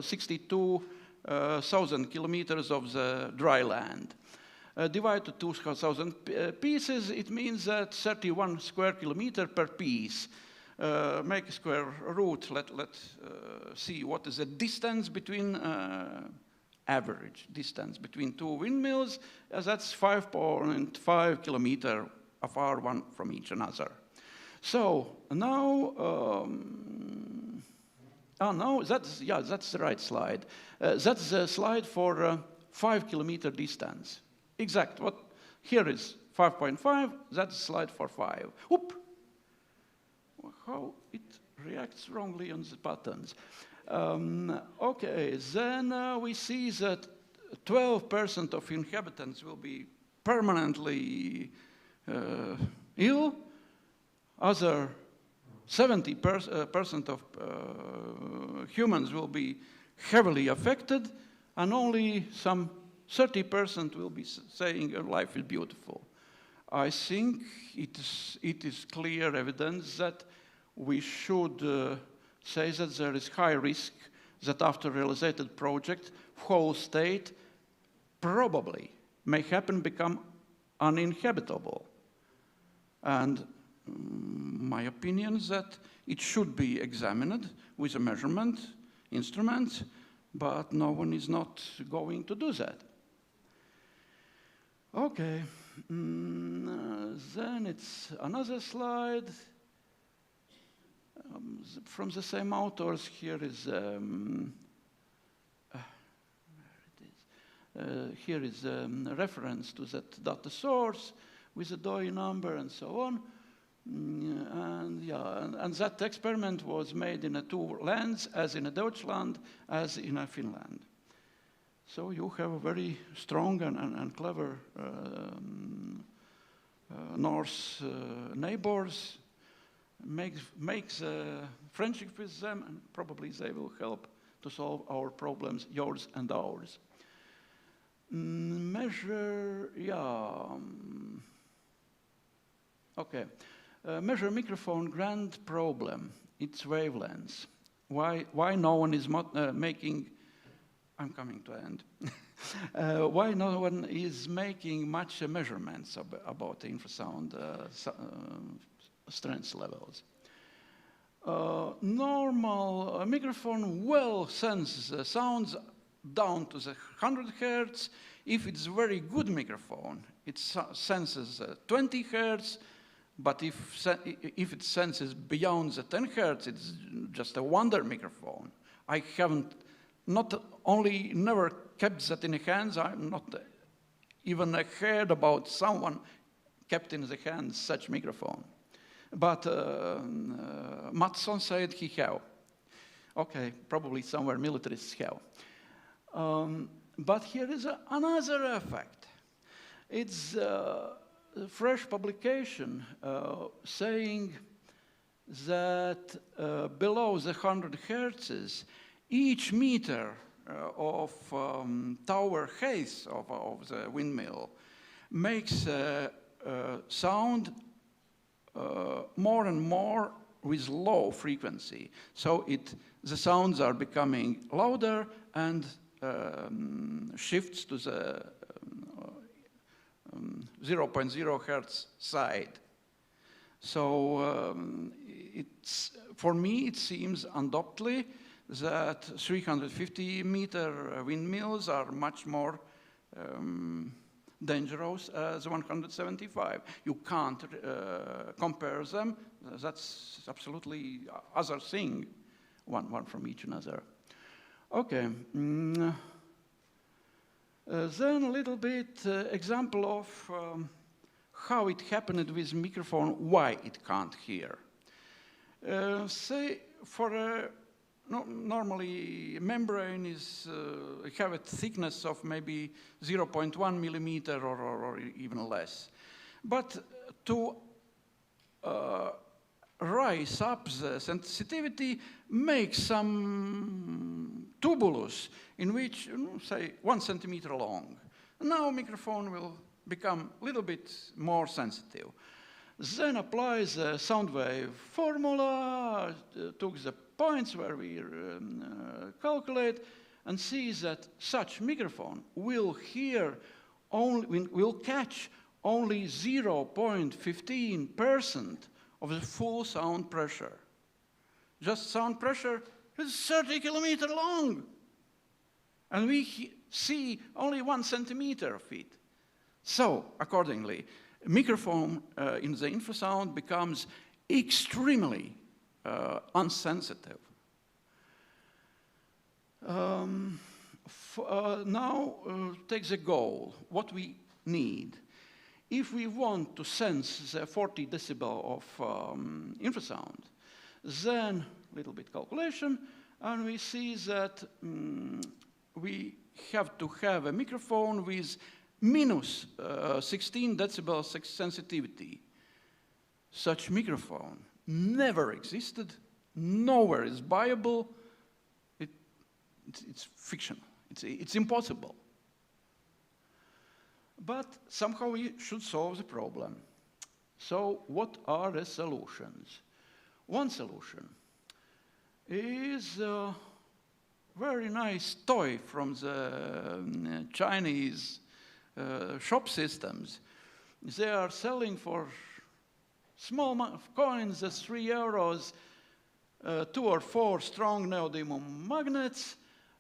62,000 kilometers of the dry land. Divide to 2,000 pieces, it means that 31 square kilometer per piece. Make a square root, let's see what is the distance between, average distance between two windmills, that's 5.5 kilometer afar one from each another. So now, that's the right slide. That's the slide for 5 kilometer distance. Exact, what here is 5.5, that's the slide for 5. Oop! How it reacts wrongly on the buttons. Okay, then we see that 12% of inhabitants will be permanently ill, other 70% of humans will be heavily affected, and only some 30% will be saying life is beautiful. I think it is clear evidence that we should say that there is high risk that after realized project, whole state probably may become uninhabitable. And my opinion is that it should be examined with a measurement instrument, but no one is not going to do that. Okay, then it's another slide. From the same authors, here is here is a reference to that data source with a DOI number and so on. And that experiment was made in two lands, as in Deutschland, as in Finland. So you have a very strong and clever Norse neighbors. Makes friendship with them, and probably they will help to solve our problems, yours and ours. Measure, Okay. Measure microphone grand problem, its wavelengths. Why no one is making, I'm coming to end. Why no one is making much measurements about the infrasound strength levels? Normal microphone well senses sounds down to the 100 hertz. If it's a very good microphone, it senses 20 hertz, but if it senses beyond the 10 hertz, it's just a wonder microphone. I haven't not only never kept that in the hands, I'm not even heard about someone kept in the hands such microphone. But Matson said he have. Okay, probably somewhere militarists have. But here is another effect. It's a fresh publication saying that below the 100 hertz, each meter of tower height of the windmill makes sound more and more with low frequency. So the sounds are becoming louder and shifts to the 0.0 hertz side. So for me, it seems undoubtedly that 350 meter windmills are much more dangerous as 175. You can't compare them. That's absolutely other thing, one from each another. Okay. Then a little bit example of how it happened with microphone, why it can't hear. Say for a normally membrane is have a thickness of maybe 0.1 millimeter or even less. But to rise up the sensitivity, make some tubulus in which, say, 1 centimeter long. Now microphone will become a little bit more sensitive. Then apply the sound wave formula, took the points where we calculate, and see that such microphone will catch only 0.15% of the full sound pressure. Just sound pressure is 30 kilometers long, and we see only 1 centimeter of it. So, accordingly, microphone in the infrasound becomes extremely unsensitive. Now, take the goal, what we need. If we want to sense the 40 decibel of infrasound, then a little bit calculation, and we see that we have to have a microphone with minus 16 decibel sensitivity. Such microphone never existed, nowhere is viable. It's fictional, it's impossible. But somehow we should solve the problem. So what are the solutions? One solution is a very nice toy from the Chinese shop systems. They are selling for small coins as 3 euros, 2 or 4 strong neodymium magnets,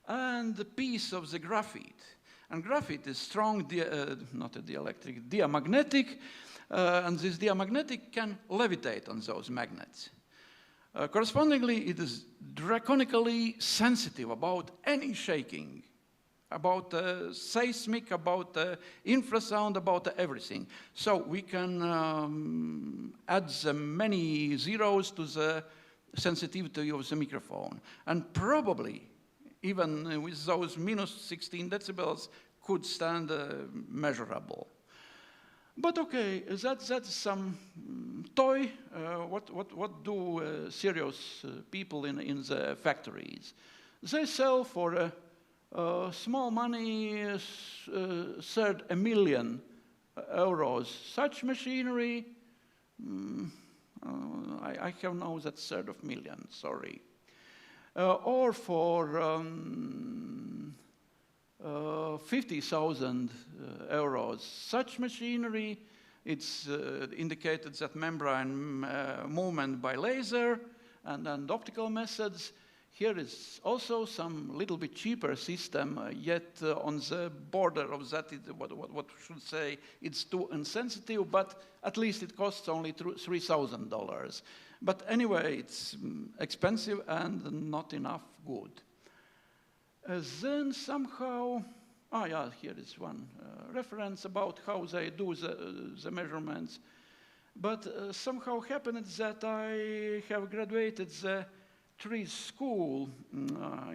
and a piece of the graphite. And graphite is strong, not a dielectric, diamagnetic, and this diamagnetic can levitate on those magnets. Correspondingly, it is draconically sensitive about any shaking, about seismic, about infrasound, about everything. So we can add the many zeros to the sensitivity of the microphone. And probably, even with those minus 16 decibels, could stand measurable. But okay, that's some toy. What do serious people in the factories? They sell for small money, €1 million. Such machinery, I have now that third of million, sorry. Or for 50,000 euros. Such machinery, it's indicated that membrane movement by laser and optical methods. Here is also some little bit cheaper system, yet on the border of that, what should say, it's too insensitive, but at least it costs only $3,000. But anyway, it's expensive and not enough good. Then somehow, here is one reference about how they do the measurements. But somehow happened that I have graduated the trees school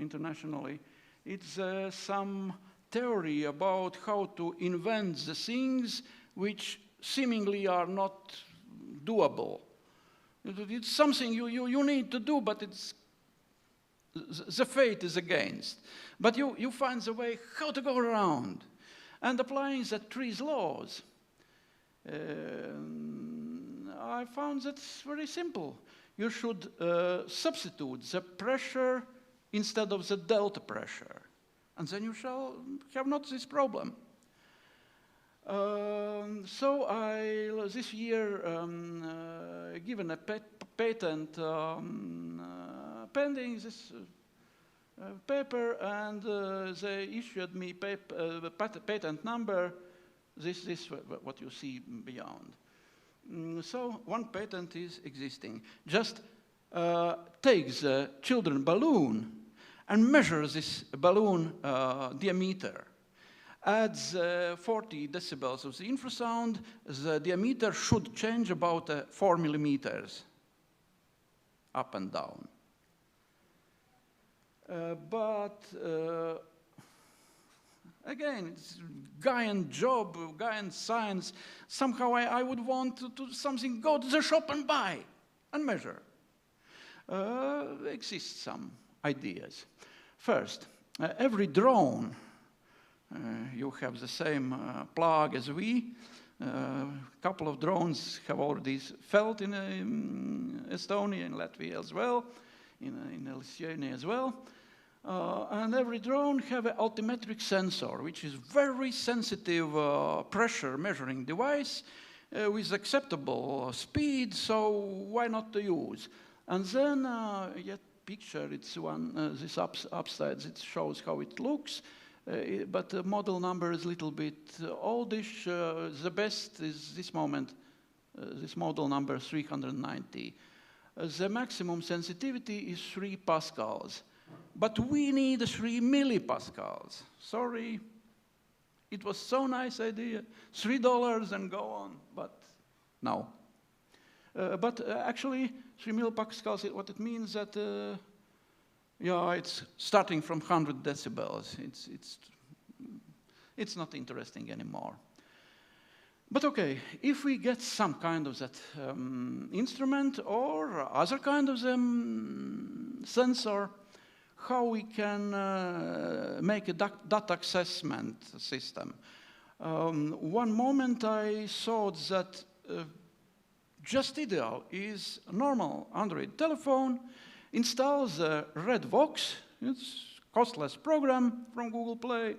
internationally. It's some theory about how to invent the things which seemingly are not doable. It's something you need to do, but it's the fate is against. But you find the way how to go around. And applying the trees laws, I found that's very simple. You should substitute the pressure instead of the delta pressure. And then you shall have not this problem. So I, this year, given a patent pending this paper, and they issued me patent number, this what you see beyond. So one patent is existing. Just take the children balloon and measure this balloon diameter. At 40 decibels of the infrasound, the diameter should change about 4 millimeters up and down. But again, it's Gaian job, Gaian science. Somehow I would want to something, go to the shop and buy and measure. Exist some ideas. First, every drone, you have the same plug as we. A couple of drones have already felt in Estonia, in Latvia as well, in Lithuania as well. And every drone have an altimetric sensor, which is very sensitive pressure measuring device with acceptable speed, so why not to use? And then, yet picture, it's one, this upside, it shows how it looks. But the model number is a little bit oldish. The best is this moment, this model number 390. The maximum sensitivity is 3 pascals. But we need 3 millipascals. Sorry, it was so nice idea. $3 and go on, but no. But actually, 3 millipascals, what it means that yeah, it's starting from 100 decibels. It's not interesting anymore. But okay, if we get some kind of that instrument or other kind of sensor, how we can make a data assessment system. One moment I thought that just ideal is a normal Android telephone, install the Redvox, it's costless program from Google Play,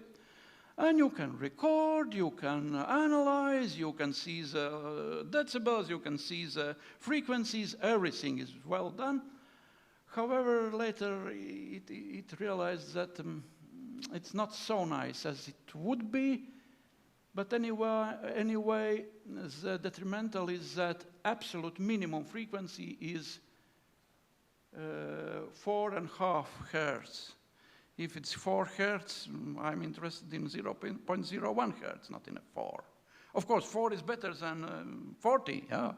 and you can record, you can analyze, you can see the decibels, you can see the frequencies, everything is well done. However, later it realized that it's not so nice as it would be, but anyway, the detrimental is that absolute minimum frequency is 4.5 hertz. If it's 4 hertz, I'm interested in 0.01 hertz, not in a 4. Of course, 4 is better than 40, yeah?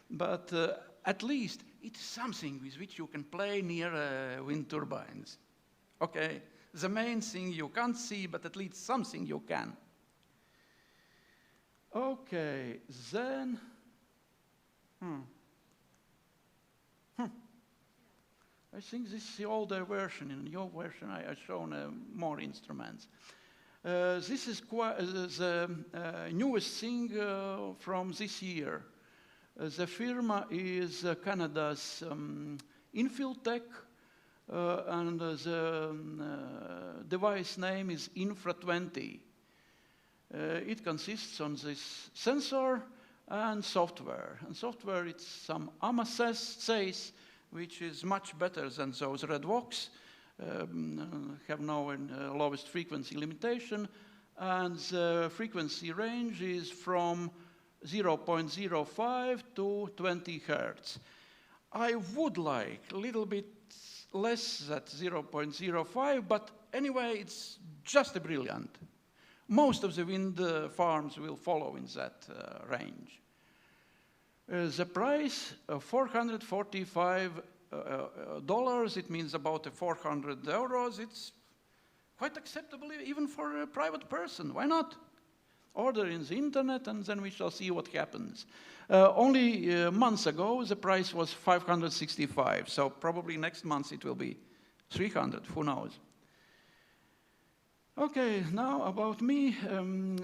But at least it's something with which you can play near wind turbines. Okay, the main thing you can't see, but at least something you can. Okay, then, I think this is the older version. In your version, I have shown more instruments. This is the newest thing from this year. The firma is Canada's Infiltech, and the device name is Infra20. It consists on this sensor and software. And software, it's some AMA-SACE, which is much better than those red vox, have no lowest frequency limitation, and the frequency range is from 0.05 to 20 hertz. I would like a little bit less than 0.05, but anyway, it's just brilliant. Most of the wind farms will follow in that range. The price, $445, it means about 400 euros. It's quite acceptable even for a private person. Why not? Order in the internet and then we shall see what happens. Only months ago, the price was 565, so probably next month it will be 300, who knows. Okay, now about me. 11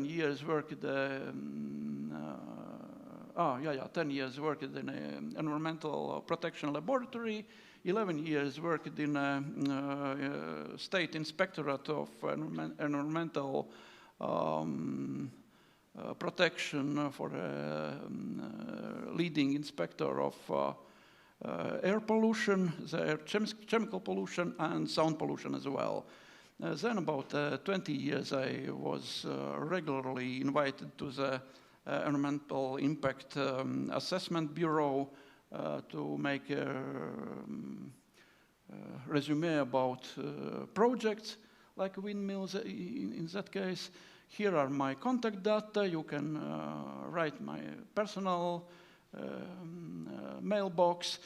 years worked 10 years worked in an environmental protection laboratory, 11 years worked in a state inspectorate of environmental protection for a leading inspector of air pollution, the chemical pollution, and sound pollution as well. Then about 20 years I was regularly invited to the Environmental Impact Assessment Bureau to make a resume about projects like windmills in that case. Here are my contact data. You can write my personal mailbox.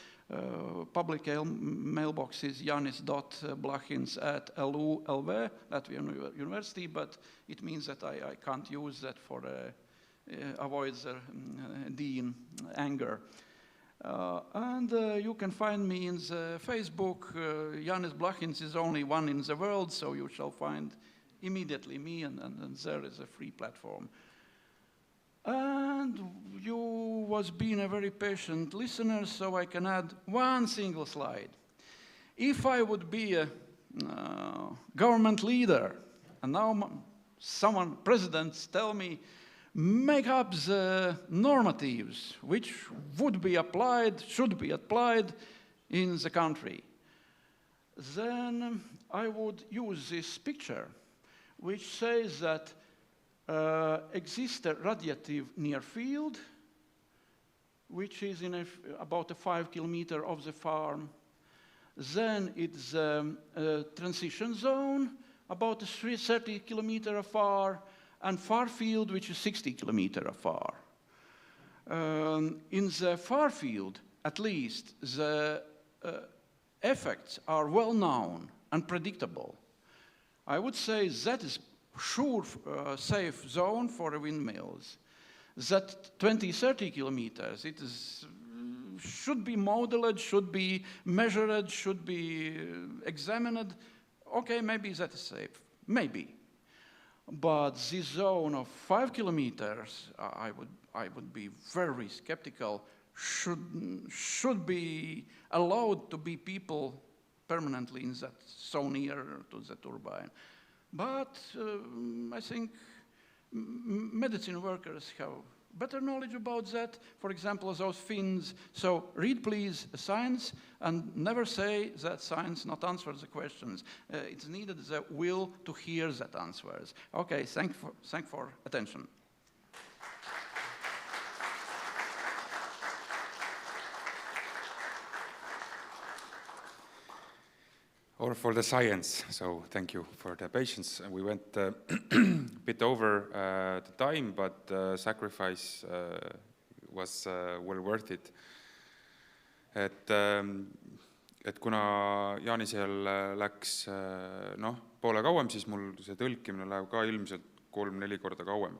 Public mailbox is janis.blachins@LU.LV, Latvian University, but it means that I can't use that for avoid the dean anger. And you can find me in the Facebook. Janis Blachins is only one in the world, so you shall find immediately me, and there is a free platform. And you was being a very patient listener, so I can add one single slide. If I would be a government leader, and now someone, presidents tell me, make up the normatives which would be applied, should be applied in the country, then I would use this picture, which says that exists a radiative near field, which is in about 5 kilometers of the farm. Then it's a transition zone, about 30 kilometers afar, and far field, which is 60 kilometers afar. In the far field, at least, the effects are well known and predictable. I would say that is sure safe zone for windmills. That 20-30 kilometers, it is, should be modeled, should be measured, should be examined. Okay, maybe that is safe, maybe. But this zone of 5 kilometers, I would be very skeptical, should be allowed to be people permanently in that so near to the turbine. But I think medicine workers have better knowledge about that. For example, those Finns. So read, please, science, and never say that science not answers the questions. It's needed the will to hear that answers. Okay, thank for attention. Or for the science, so thank you for the patience. We went a bit over the time, but sacrifice was well worth it. Et kuna Jaanisel läks poole kauem, siis mul see tõlkimine läheb ka ilmselt 3-4 korda kauem.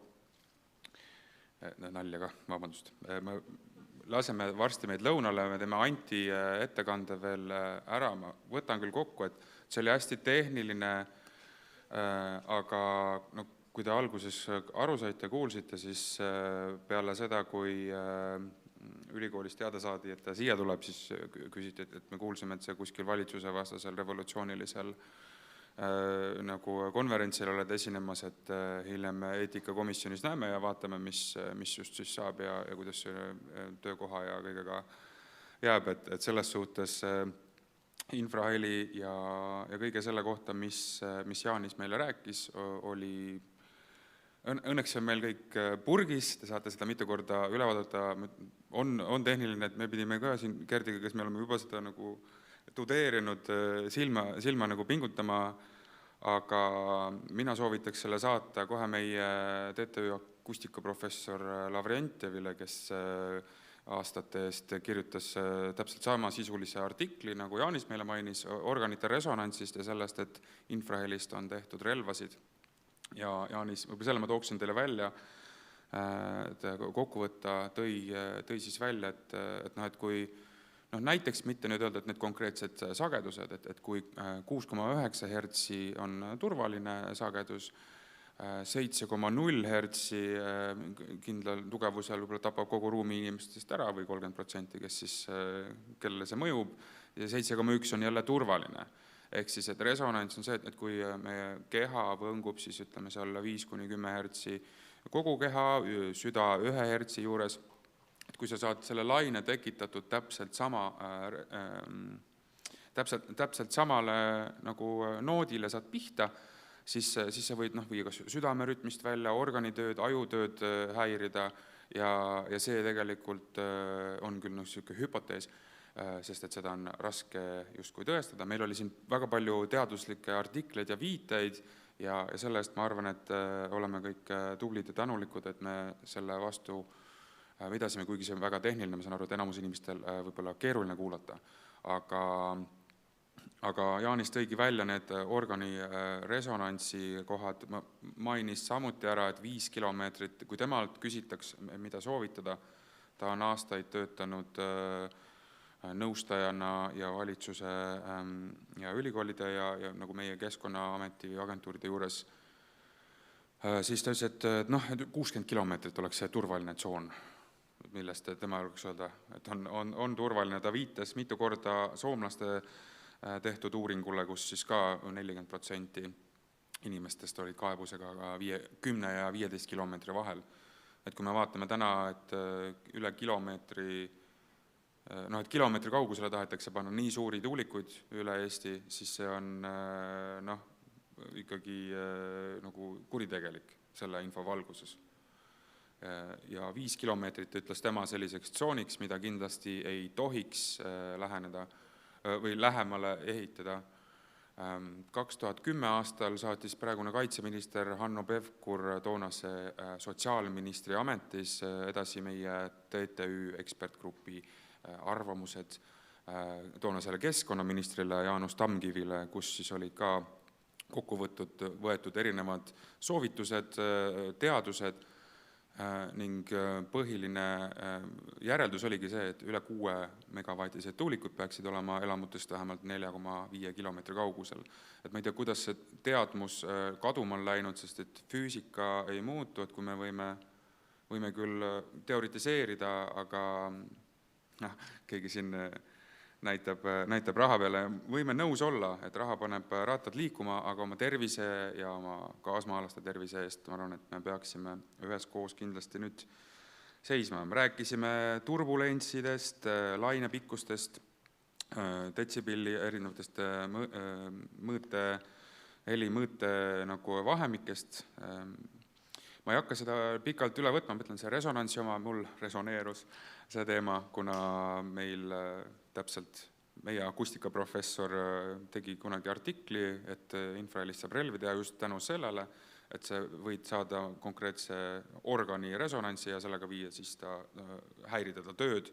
Nalja ka, vabandust. Laseme varsti meid lõunale, me teeme Anti ettekande veel ära, ma võtan küll kokku, et see oli hästi tehniline aga kui te alguses aru saite ja kuulsite, siis peale seda, kui ülikoolist teada saadi, et ta siia tuleb, siis küsiti, et me kuulsime, et see kuskil valitsuse vastasel revolutsioonilisel nagu konverentsil oled esinemas, et hiljem eetikakomisjonis näeme ja vaatame, mis just siis saab ja kuidas töökoha ja kõigega jääb, et selles suhtes infraheli ja kõige selle kohta, mis Jaanis meile rääkis, oli õnneks on meil kõik purgis, te saate seda mitu korda üle vaadata, on tehniline, et me pidime ka siin Gerdiga, kes me oleme juba seda nagu tudeerinud silma nagu pingutama, aga mina soovitaks selle saata kohe meie TTÜ akustikaprofessor Lavrentjevile, kes aastate eest kirjutas täpselt sama sisulise artikli, nagu Jaanis meile mainis, organite resonantsist ja sellest, et infrahelist on tehtud relvasid. Ja Jaanis, selle ma tooksin teile välja, et kokkuvõtta tõi siis välja, et kui näiteks mitte nüüd öelda, et need konkreetsed sagedused, et kui 6,9 hertsi on turvaline sagedus, 7,0 hertsi kindlal tugevusel võib-olla tapab kogu ruumi inimestest ära või 30%, kes siis, kellele see mõjub, ja 7,1 on jälle turvaline. Ehk siis, et resonants on see, et kui meie keha võngub, siis ütleme seal 5-10 hertsi kogu keha, süda 1 hertsi juures, et kui sa saad selle laine tekitatud täpselt samale nagu noodile saad pihta, siis sa võid viia kas südamerütmist välja, organitööd, ajutööd häirida ja see tegelikult on küll selline hüpotees, sest et seda on raske justkui tõestada. Meil oli siin väga palju teaduslikke artikleid ja viiteid ja selle eest ma arvan, et oleme kõik tublid ja tänulikud, et me selle vastu pidasime, kuigi see on väga tehniline, ma saan aru, et enamus inimestel võib-olla keeruline kuulata. Aga Jaanis tõigi välja need organi resonantsi kohad, mainis samuti ära, et 5 kilomeetrit, kui temalt küsitaks, mida soovitada, ta on aastaid töötanud nõustajana ja valitsuse ja ülikoolide ja nagu meie Keskkonnaameti agentuuride juures, siis ta ütles, et 60 kilomeetrit oleks see turvaline tsoon, millest tema julgeks öelda, et on turvaline. Ta viitas mitu korda soomlaste tehtud uuringule, kus siis ka 40% inimestest olid kaebusega 10 ja 15 kilomeetri vahel. Et kui me vaatame täna, et üle kilomeetri kaugusele tahetakse panna nii suuri tuulikuid üle Eesti, siis see on ikkagi nagu kuritegelik selle info valguses. Ja 5 kilomeetrit ütles tema selliseks tsooniks, mida kindlasti ei tohiks läheneda või lähemale ehitada. 2010 aastal saatis praegune kaitseminister Hanno Pevkur toonase sotsiaalministri ametis edasi meie TTÜ ekspertgrupi arvamused toonasele keskkonnaministrile Jaanus Tamkivile, kus siis olid ka kokku võetud erinevad soovitused, teadused ning põhiline järeldus oligi see, et üle 6 megavatised tuulikud peaksid olema elamutest vähemalt 4,5 kilomeetri kaugusel. Et ma ei tea, kuidas see teadmus kaduma on läinud, sest et füüsika ei muutu, et kui me võime küll teoritiseerida, aga keegi siin näitab raha peale, võime nõus olla, et raha paneb rattad liikuma, aga oma tervise ja oma kaasmaalaste tervise eest, ma arvan, et me peaksime üheskoos kindlasti nüüd seisma. Me rääkisime turbulentsidest, lainepikkustest, detsibelli erinevatest helimõõte nagu vahemikest. Ma ei hakka seda pikalt üle võtma, ma ütlen, see resonantsi oma mul resoneerus see teema, kuna meil täpselt meie akustikaprofessor tegi kunagi artikli, et infrahelist saab relvi teha just tänu sellele, et see võid saada konkreetse organi resonantsi ja sellega viia siis ta häirida ta tööd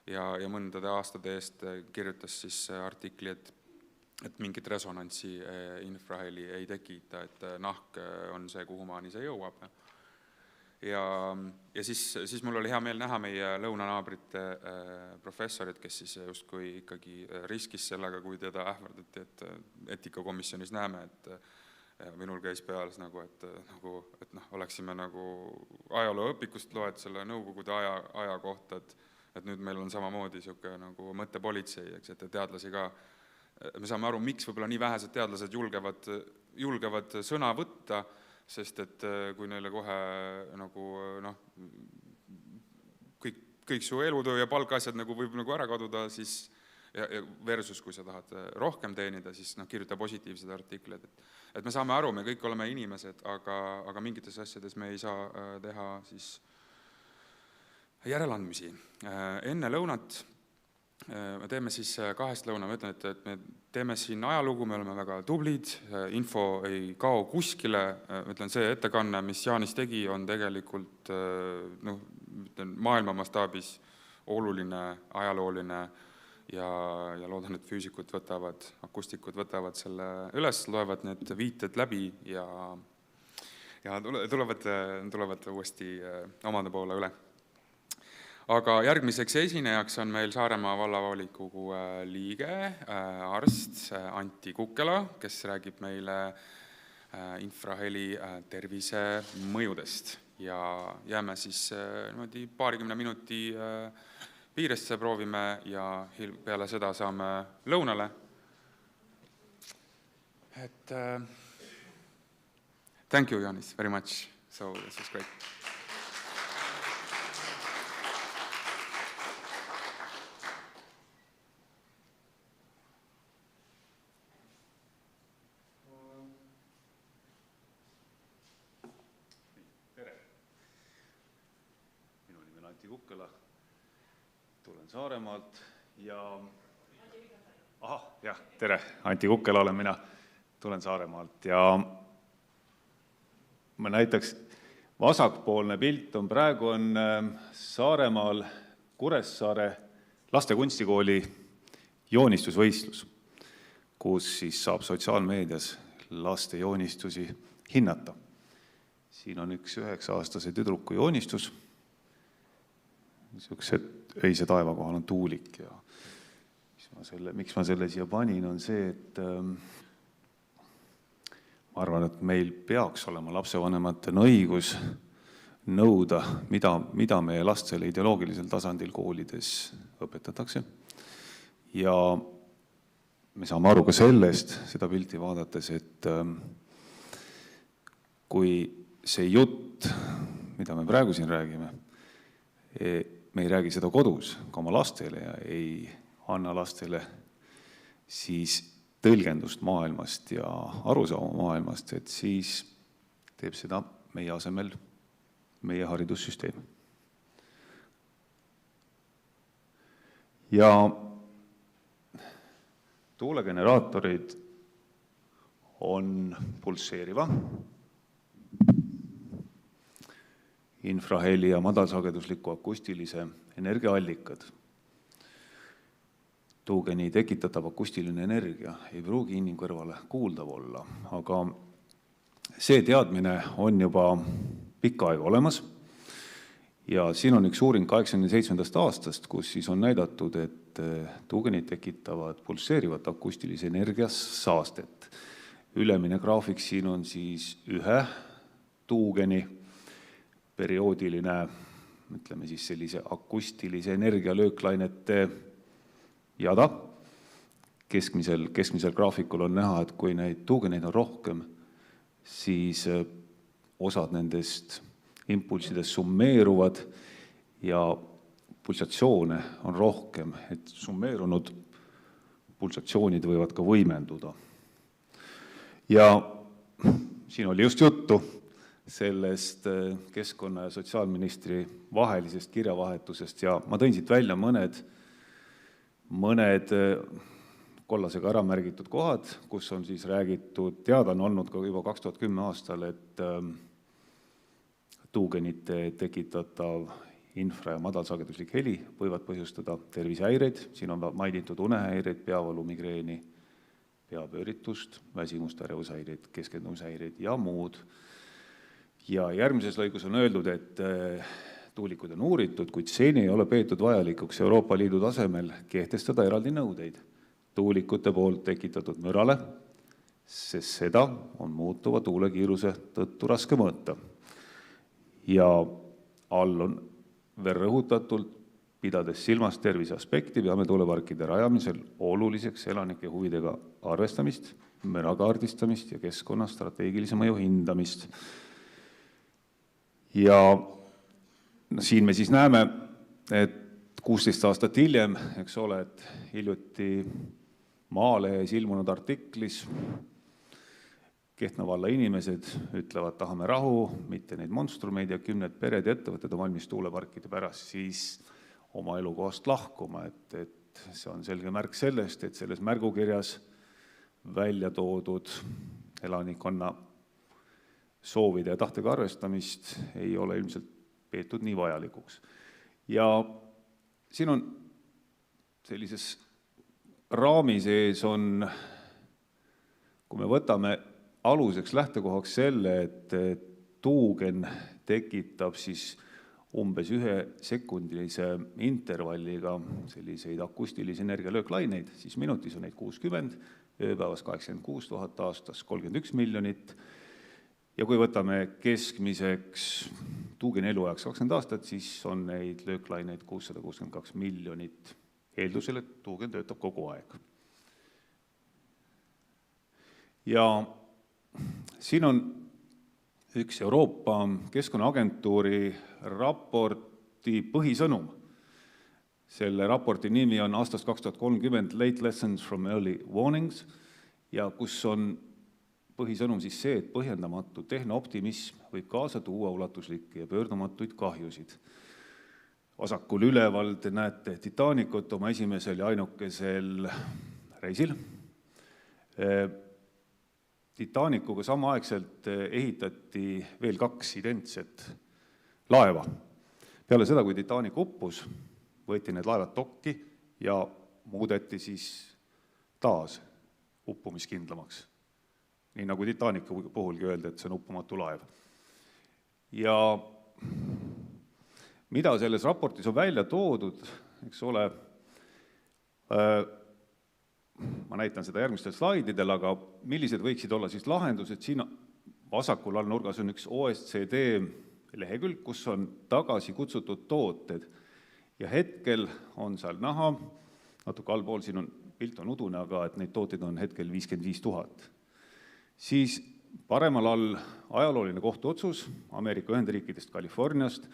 ja mõndade aastate eest kirjutas siis artikli, et mingit resonantsi infraheli ei tekita, et nahk on see, kuhumaani see jõuab. Ja siis mul oli hea meel näha meie lõunanaabrite professorid, kes siis justkui ikkagi riskis sellega, kui teda ähvardati, et eetikakomisjonis näeme, Ja minul käis peales et oleksime ajalooõpikust loed selle nõukogude aja kohta, et nüüd meil on samamoodi siuke mõttepolitsei, eks, et teadlasi ka. Me saame aru, miks võib-olla nii vähesed teadlased julgevad sõna võtta, sest et kui neile kohe kõik su elutöö ja palkasjad võib ära kaduda, siis versus kui sa tahad rohkem teenida, siis kirjuta positiivsed artiklid. Et me saame aru, me kõik oleme inimesed, aga mingites asjades me ei saa teha siis järeleandmisi. Enne lõunat me teeme siis 2 lõuna, ma ütlen, et me teeme siin ajalugu, me oleme väga tublid, info ei kao kuskile, ma ütlen, see ettekanne, mis Jaanis tegi, on tegelikult maailma mastaabis oluline, ajalooline ja loodan, et füüsikud võtavad, akustikud võtavad selle üles, loevad need viited läbi ja tulevad uuesti omade poole üle. Aga järgmiseks esinejaks on meil Saaremaa vallavolikogu liige, arst Anti Kukkela, kes räägib meile infraheli tervise mõjudest. Ja jääme siis paarikümne minuti piiresse proovime ja peale seda saame lõunale. Thank you, Jaanis, very much. So this is great. Tulen Saaremaalt ja... tere, Anti Kukkela olen mina, tulen Saaremaalt ja ma näitaks vasakpoolne pilt on praegu Saaremaal Kuressaare laste kunstikooli joonistusvõistlus, kus siis saab sotsiaalmeedias laste joonistusi hinnata. Siin on üks 9-aastase tüdruku joonistus, öise taeva kohal on tuulik ja miks ma selle siia panin on see, et ma arvan, et meil peaks olema lapsevanematena õigus nõuda, mida meie lastele ideoloogilisel tasandil koolides õpetatakse. Ja me saame aru ka sellest, seda pilti vaadates, et kui see jutt, mida me praegu siin räägime, me ei räägi seda kodus ka oma lastele ja ei anna lastele siis tõlgendust maailmast ja arusaama maailmast, et siis teeb seda meie asemel meie haridussüsteem. Ja tuulegeneraatorid on pulseeriva infraheli ja madalsagedusliku akustilise energiaallikad. Tuugeni tekitatav akustiline energia ei pruugi inimkõrvale kuuldav olla, aga see teadmine on juba pikka aega olemas ja siin on üks uuring 87. aastast, kus siis on näidatud, et tuugenid tekitavad pulseerivat akustilise energia saastet. Ülemine graafik siin on siis ühe tuugeni perioodiline, ütleme siis sellise akustilise energialööklainete jada. Keskmisel graafikul on näha, et kui neid tuugeneid on rohkem, siis osad nendest impulsidest summeeruvad ja pulsatsioone on rohkem, et summeerunud pulsatsioonid võivad ka võimenduda. Ja siin oli just juttu sellest keskkonna ja sotsiaalministri vahelisest kirjavahetusest ja ma tõin siit välja mõned kollasega ära märgitud kohad, kus on siis räägitud, teada on olnud ka juba 2010 aastal, et tuugenite tekitatav infra- ja madalsageduslik heli võivad põhjustada tervisehäireid, siin on mainitud unehäireid, peavalu, migreeni, peapööritust, väsimust, ärevushäireid, keskendushäireid ja muud. Ja järgmises lõigus on öeldud, et tuulikud on uuritud, kuid seni ei ole peetud vajalikuks Euroopa Liidu tasemel kehtestada eraldi nõudeid tuulikute poolt tekitatud mürale sest seda on muutuva tuulekiiruse tõttu raske mõõta. Ja all on veel rõhutatult, pidades silmas tervise aspekti, peame tuuleparkide rajamisel oluliseks elanike huvidega arvestamist, müra kaardistamist ja keskkonna strateegilise mõju hindamist. Ja siin me siis näeme, et 16 aastat hiljem, eks ole, et hiljuti Maalehes ilmunud artiklis Kehtna valla inimesed ütlevad, tahame rahu, mitte neid monstrumeid ja 10 pered ja ettevõtted on valmis tuuleparkide pärast siis oma elukohast lahkuma, et see on selge märk sellest, et selles märgukirjas välja toodud elanikkonna soovide ja tahtega arvestamist ei ole ilmselt peetud nii vajalikuks. Ja siin on sellises raami sees on, kui me võtame aluseks lähtekohaks selle, et tuugen tekitab siis umbes 1 sekundilise intervalliga selliseid akustilisi energialööklaineid, siis minutis on neid 60, ööpäevas 86 000 aastas 31 miljonit. Ja kui võtame keskmiseks tuugeni eluajaks 20 aastat, siis on neid lööklaineid 662 miljonit. Eeldusel, et tuugen töötab kogu aeg. Ja siin on üks Euroopa Keskkonnaagentuuri raporti põhisõnum. Selle raporti nimi on aastast 2030 Late Lessons from Early Warnings ja kus on põhisõnum siis see, et põhjendamatu tehnooptimism võib kaasa tuua ulatuslikke ja pöördumatuid kahjusid. Vasakul üleval te näete Titanicut oma esimesel ja ainukesel reisil. Titanicuga samaaegselt ehitati veel 2 identset laeva. Peale seda, kui Titanic uppus, võeti need laevad dokki ja muudeti siis taas uppumiskindlamaks. Nii nagu Titanicu puhulgi öelda, et see on uppumatu laev. Ja mida selles raportis on välja toodud, eks ole, ma näitan seda järgmistel slaididel, aga millised võiksid olla siis lahendused, siin vasakul all nurgas on üks OSCD lehekülg, kus on tagasi kutsutud tooted ja hetkel on seal näha, natuke allpool siin on pilt on udune, aga et neid tooteid on hetkel 55 000. Siis paremal all ajalooline kohtuotsus Ameerika Ühendriikidest Californiast,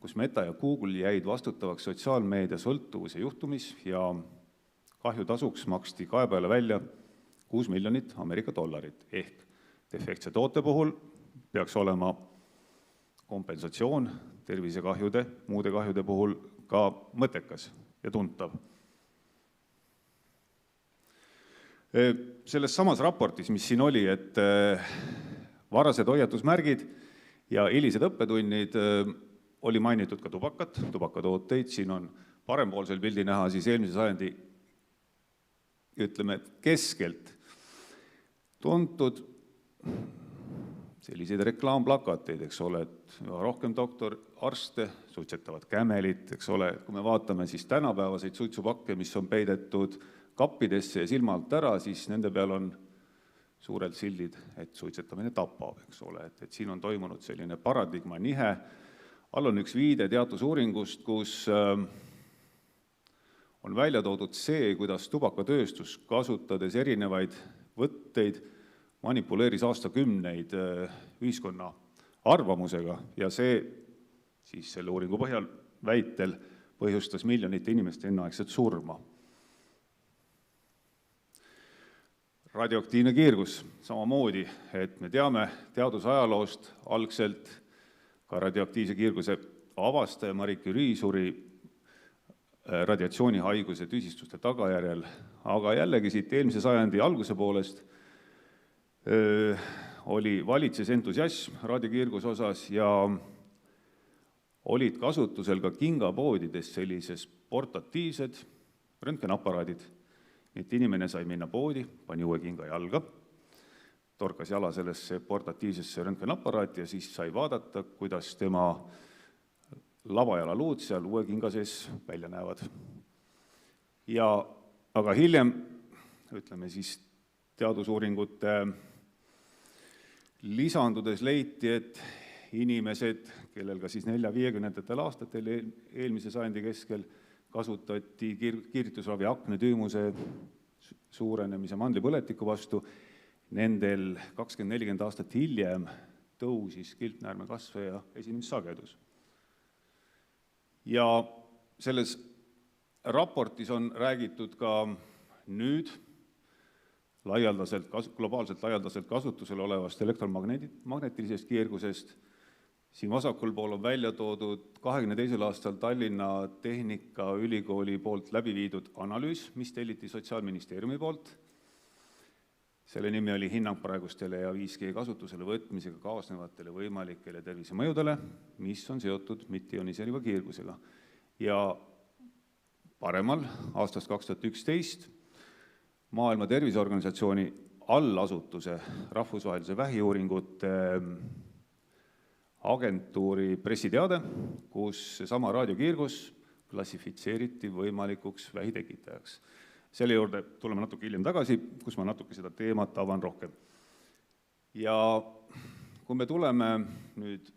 kus Meta ja Google jäid vastutavaks sotsiaalmeedia sõltuvuse juhtumis ja kahjutasuks maksti kaebajale välja $6 miljonit ehk defektse toote puhul peaks olema kompensatsioon tervisekahjude, muude kahjude puhul ka mõttekas ja tuntav. Selles samas raportis, mis siin oli, et varased hoiatusmärgid ja hilised õppetunnid oli mainitud ka tubakat, tubakatooteid, siin on parempoolsel pildi näha siis eelmise sajandi ütleme, keskelt tuntud selliseid reklaamplakateid, eks ole, et rohkem arste suitsetavad kämelit, eks ole, kui me vaatame siis tänapäevaseid suitsupakke, mis on peidetud kappidesse ja silma alt ära, siis nende peal on suured sildid, et suitsetamine tapab, eks ole, et siin on toimunud selline paradigma nihe. All on üks viide teadusuuringust, kus on välja toodud see, kuidas tubakatööstus kasutades erinevaid võtteid manipuleeris aastakümneid ühiskonna arvamusega ja see siis selle uuringu põhjal väitel põhjustas miljonite inimeste enneaegset surma. Radioaktiivne kiirgus samamoodi, et me teame teadusajaloost algselt ka radioaktiivse kiirguse avastaja Marie Curie suri radiatsioonihaiguse tüsistuste tagajärjel, aga jällegi siit eelmise sajandi alguse poolest oli valitses entusiasm radiokiirguse osas ja olid kasutusel ka kingapoodides sellises portatiivsed röntgenaparaadid. Et inimene sai minna poodi, pani uue kinga jalga, torkas jala sellesse portatiivsesse röntgenaparaati ja siis sai vaadata, kuidas tema lavajalaluud seal uue kinga sees välja näevad. Ja aga hiljem, ütleme siis teadusuuringute lisandudes leiti, et inimesed, kellel ka siis 40–50 aastatel eelmise sajandi keskel kasutati kiiritusravi aknetüümuse suurenemise mandlipõletiku vastu, nendel 20–40 aastat hiljem tõusis kilpnäärme kasve ja esinemissagedus. Ja selles raportis on räägitud ka nüüd globaalselt laialdaselt kasutusel olevast elektromagnetilisest kiirgusest. Siin vasakul pool on välja toodud 22. aastal Tallinna Tehnikaülikooli poolt läbi viidud analüüs, mis telliti Sotsiaalministeeriumi poolt. Selle nimi oli hinnang praegustele ja 5G kasutusele võtmisega kaasnevatele võimalikele tervise mõjudele, mis on seotud mitteioniseeriva kiirgusega. Ja paremal aastast 2011 Maailma Terviseorganisatsiooni allasutuse Rahvusvahelise vähiuuringute agentuuri pressiteade, kus sama raadiokiirgus klassifitseeriti võimalikuks vähitekitajaks. Selle juurde tuleme natuke hiljem tagasi, kus ma natuke seda teemat avan rohkem. Ja kui me tuleme nüüd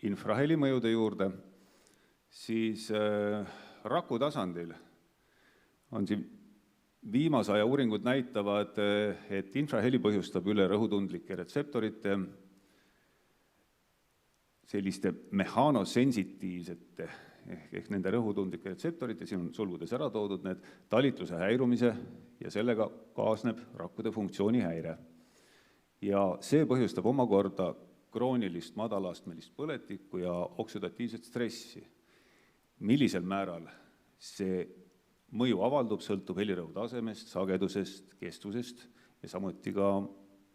infraheli mõjude juurde, siis raku tasandil on siin viimase aja uuringud näitavad, et infraheli põhjustab üle rõhutundlike retseptorite selliste mehaanosensitiivsete ehk nende rõhutundlike retseptorite, siin on sulgudes ära toodud need talitluse häirumise ja sellega kaasneb rakkude funktsiooni häire. Ja see põhjustab omakorda kroonilist madalastmelist põletikku ja oksüdatiivset stressi. Millisel määral see mõju avaldub, sõltub helirõhu tasemest, sagedusest, kestusest ja samuti ka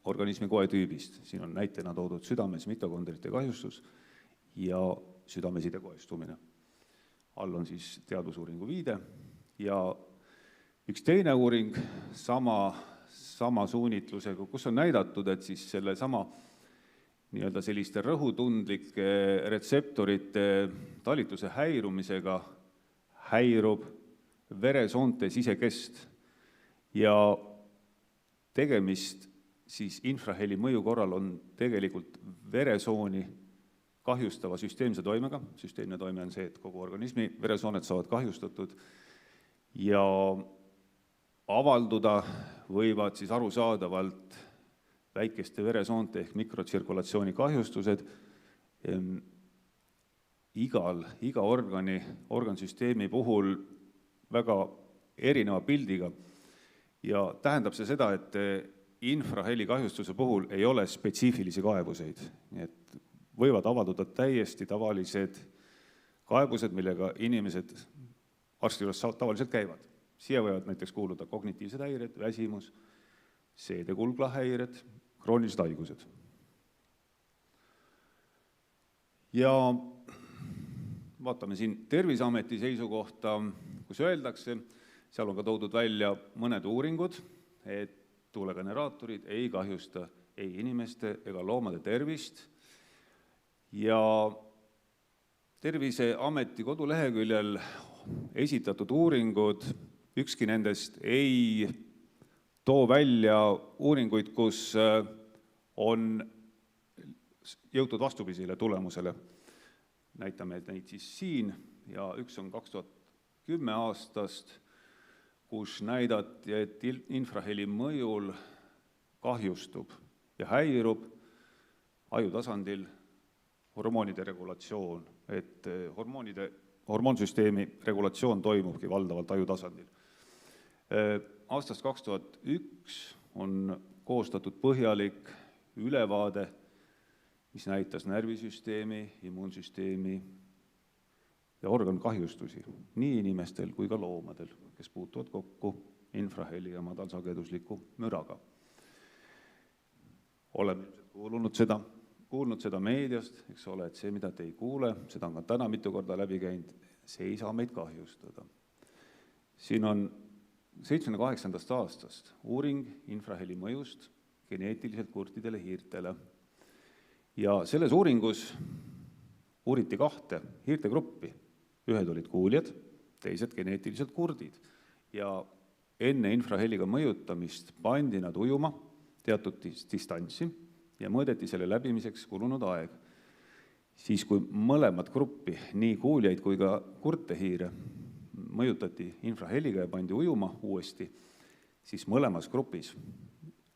organismi koetüübist. Siin on näitena toodud südames mitokondrite kahjustus ja südameside koestumine. All on siis teadusuuringu viide ja üks teine uuring sama suunitlusega, kus on näidatud, et siis selle sama nii-öelda selliste rõhutundlike retseptorite talitluse häirumisega häirub veresoonte sisekest ja tegemist siis infraheli mõju korral on tegelikult veresooni kahjustava süsteemse toimega. Süsteemne toime on see, et kogu organismi veresoonet saavad kahjustatud ja avalduda võivad siis arusaadavalt väikeste veresoonte ehk mikrotsirkulatsiooni kahjustused iga organsüsteemi puhul väga erineva pildiga. Ja tähendab see seda, et infraheli kahjustuse puhul ei ole spetsiifilisi kaebuseid. Nii et võivad avalduda täiesti tavalised kaebused, millega inimesed arsti juures tavaliselt käivad. Siia võivad näiteks kuuluda kognitiivsed häired, väsimus, seedekulglahäired, kroonilised haigused. Ja vaatame siin Terviseameti seisukohta, kus öeldakse, seal on ka toodud välja mõned uuringud, et tuulegeneraatorid ei kahjusta ei inimeste ega loomade tervist. Ja Terviseameti koduleheküljel esitatud uuringud, ükski nendest ei too välja uuringuid, kus on jõutud vastupidisele tulemusele. Näitame neid siis siin ja üks on 2010 aastast, kus näidati, et infraheli mõjul kahjustub ja häirub ajutasandil hormoonide regulatsioon, et hormoonsüsteemi regulatsioon toimubki valdavalt ajutasandil. Aastast 2001 on koostatud põhjalik ülevaade, mis näitas närvisüsteemi, immuunsüsteemi ja organkahjustusi nii inimestel kui ka loomadel, kes puutuvad kokku infraheli ja madalsagedusliku müraga. Oleme kuulnud seda meediast, eks ole, et see, mida te ei kuule, seda on ka täna mitu korda läbi käinud, see ei saa meid kahjustada. Siin on 78. aastast uuring infraheli mõjust geneetiliselt kurtidele hiirtele. Ja selles uuringus uuriti 2 hiirtegruppi. Ühed olid kuuljad, teised geneetiliselt kurdid. Ja enne infraheliga mõjutamist pandi nad ujuma teatud distantsi ja mõõdeti selle läbimiseks kulunud aeg. Siis kui mõlemad gruppi, nii kuuljaid kui ka kurtehiire, mõjutati infraheliga ja pandi ujuma uuesti, siis mõlemas grupis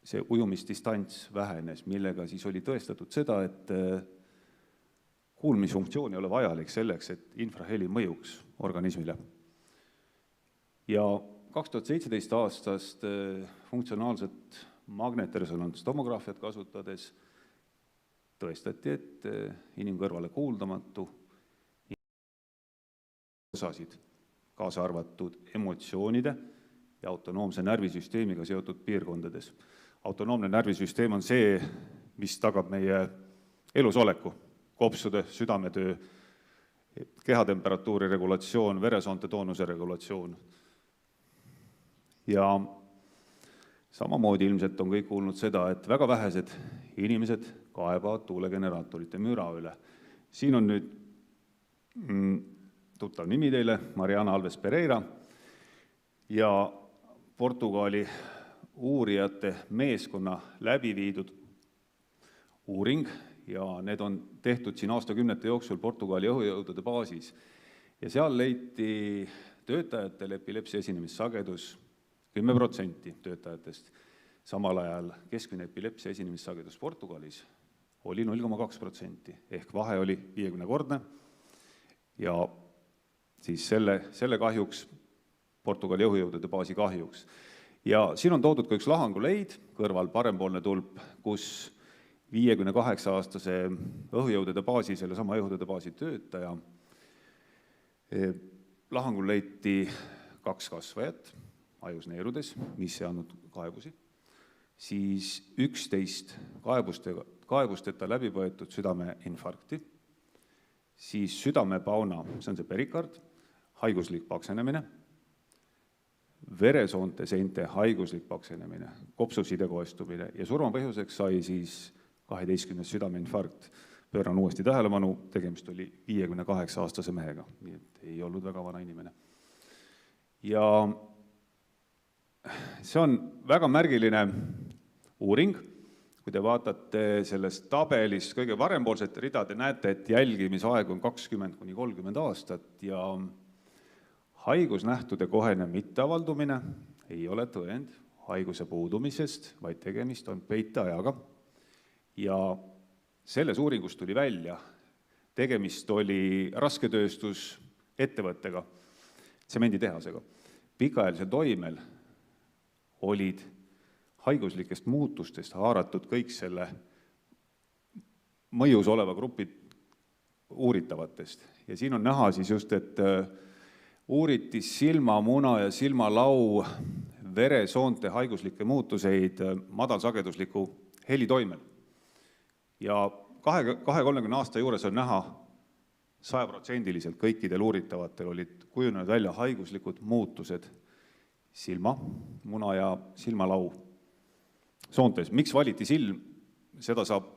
see ujumisdistants vähenes, millega siis oli tõestatud seda, et kuulmisfunktsioon ei ole vajalik selleks, et infraheli mõjuks organismile. Ja 2017 aastast funktsionaalset magnetresonantstomograafiat kasutades tõestati, et inimkõrvale kuuldamatu osasid, kaasa arvatud emotsioonide ja autonoomse närvisüsteemiga seotud piirkondades. Autonoomne närvisüsteem on see, mis tagab meie elusoleku, kopsude, südametöö, kehatemperatuuri regulatsioon, veresoonte toonuse regulatsioon. Ja samamoodi ilmselt on kõik kuulnud seda, et väga vähesed inimesed kaebavad tuulegeneraatorite müra üle. Siin on nüüd tuttav nimi teile, Mariana Alves Pereira ja Portugali uurijate meeskonna läbi viidud uuring ja need on tehtud siin aastakümnete jooksul Portugali õhujõudude baasis. Ja seal leiti töötajatel epilepsia esinemissagedus 10% töötajatest. Samal ajal keskmine epilepsia esinemissagedus Portugalis oli 0,2%, ehk vahe oli 50-kordne ja siis selle kahjuks Portugali õhujõudude baasi kahjuks. Ja siin on toodud ka üks lahanguleid, kõrval parempoolne tulp, kus 58-aastase õhujõudude baasi, selle sama õhujõudude baasi töötaja lahangul leiti 2 kasvajat ajusneerudes, mis ei andnud kaebusi, siis 11 kaebusteta läbi võetud südameinfarkti, siis südamepauna, see on see perikard, haiguslik paksenemine, veresoonte seinte haiguslik paksenemine, kopsusidekoestumine ja surmapõhjuseks sai siis 12. südameinfarkt. Pööran uuesti tähelepanu, tegemist oli 58-aastase mehega, nii et ei olnud väga vana inimene. Ja see on väga märgiline uuring. Kui te vaatate sellest tabelist kõige parempoolset rida, te näete, et jälgimisaeg on 20–30 aastat ja haigusnähtude kohene mitteavaldumine ei ole tõend haiguse puudumisest, vaid tegemist on peiteajaga. Ja selles uuringus tuli välja, tegemist oli rasketööstus ettevõttega, tsemenditehasega. Pikaajalisel toimel olid haiguslikest muutustest haaratud kõik selle mõjus oleva grupi uuritavatest. Ja siin on näha siis just, et uuriti silmamuna ja silmalau veresoonte haiguslikke muutuseid madalsagedusliku helitoimel. Ja 20-30 aasta juures on näha 100% kõikidel uuritavatel olid kujunenud välja haiguslikud muutused silma, muna ja silmalau soontes. Miks valiti silm? Seda saab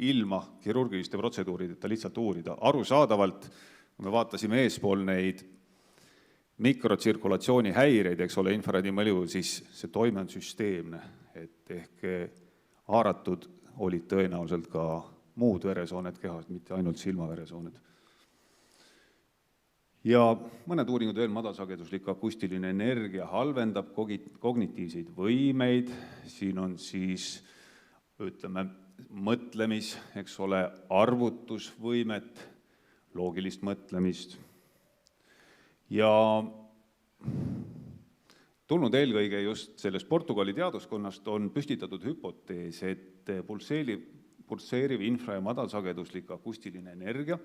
ilma kirurgiliste protseduurideta lihtsalt uurida. Arusaadavalt, kui me vaatasime eespool neid mikrotsirkulatsiooni häireid, eks ole, infraheli mõju, siis see toime on süsteemne, et ehk haaratud olid tõenäoliselt ka muud veresooned kehas, mitte ainult silmaveresooned. Ja mõned uuringud veel, madalsageduslik akustiline energia halvendab kognitiivseid võimeid, siin on siis, ütleme, mõtlemis, eks ole, arvutusvõimet, loogilist mõtlemist. Ja tulnud eelkõige just sellest Portugali teaduskonnast on püstitatud hüpotees, et pulseeriv infra- ja madalsageduslik akustiline energia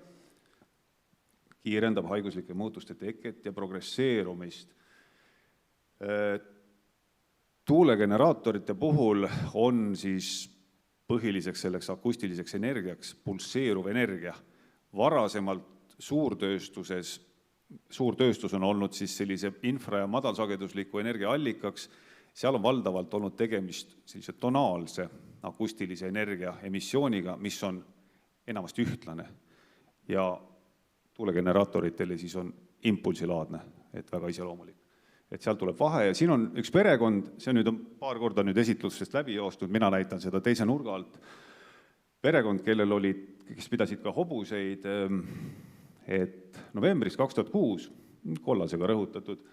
kiirendab haiguslike muutuste teket ja progresseerumist. Tuulegeneraatorite puhul on siis põhiliseks selleks akustiliseks energiaks pulseeruv energia. Varasemalt suurtööstus on olnud siis sellise infra- ja madalsagedusliku energia allikaks. Seal on valdavalt olnud tegemist sellise tonaalse akustilise energia emissiooniga, mis on enamasti ühtlane. Ja tuulegeneratoritele siis on impulsilaadne, et väga iseloomulik. et seal tuleb vahe ja siin on üks perekond, see nüüd on paar korda nüüd esitlustest läbi joostud, mina näitan seda teise nurga alt, perekond, kellel olid, kes pidasid ka hobuseid, et novembris 2006, kollasega rõhutatud,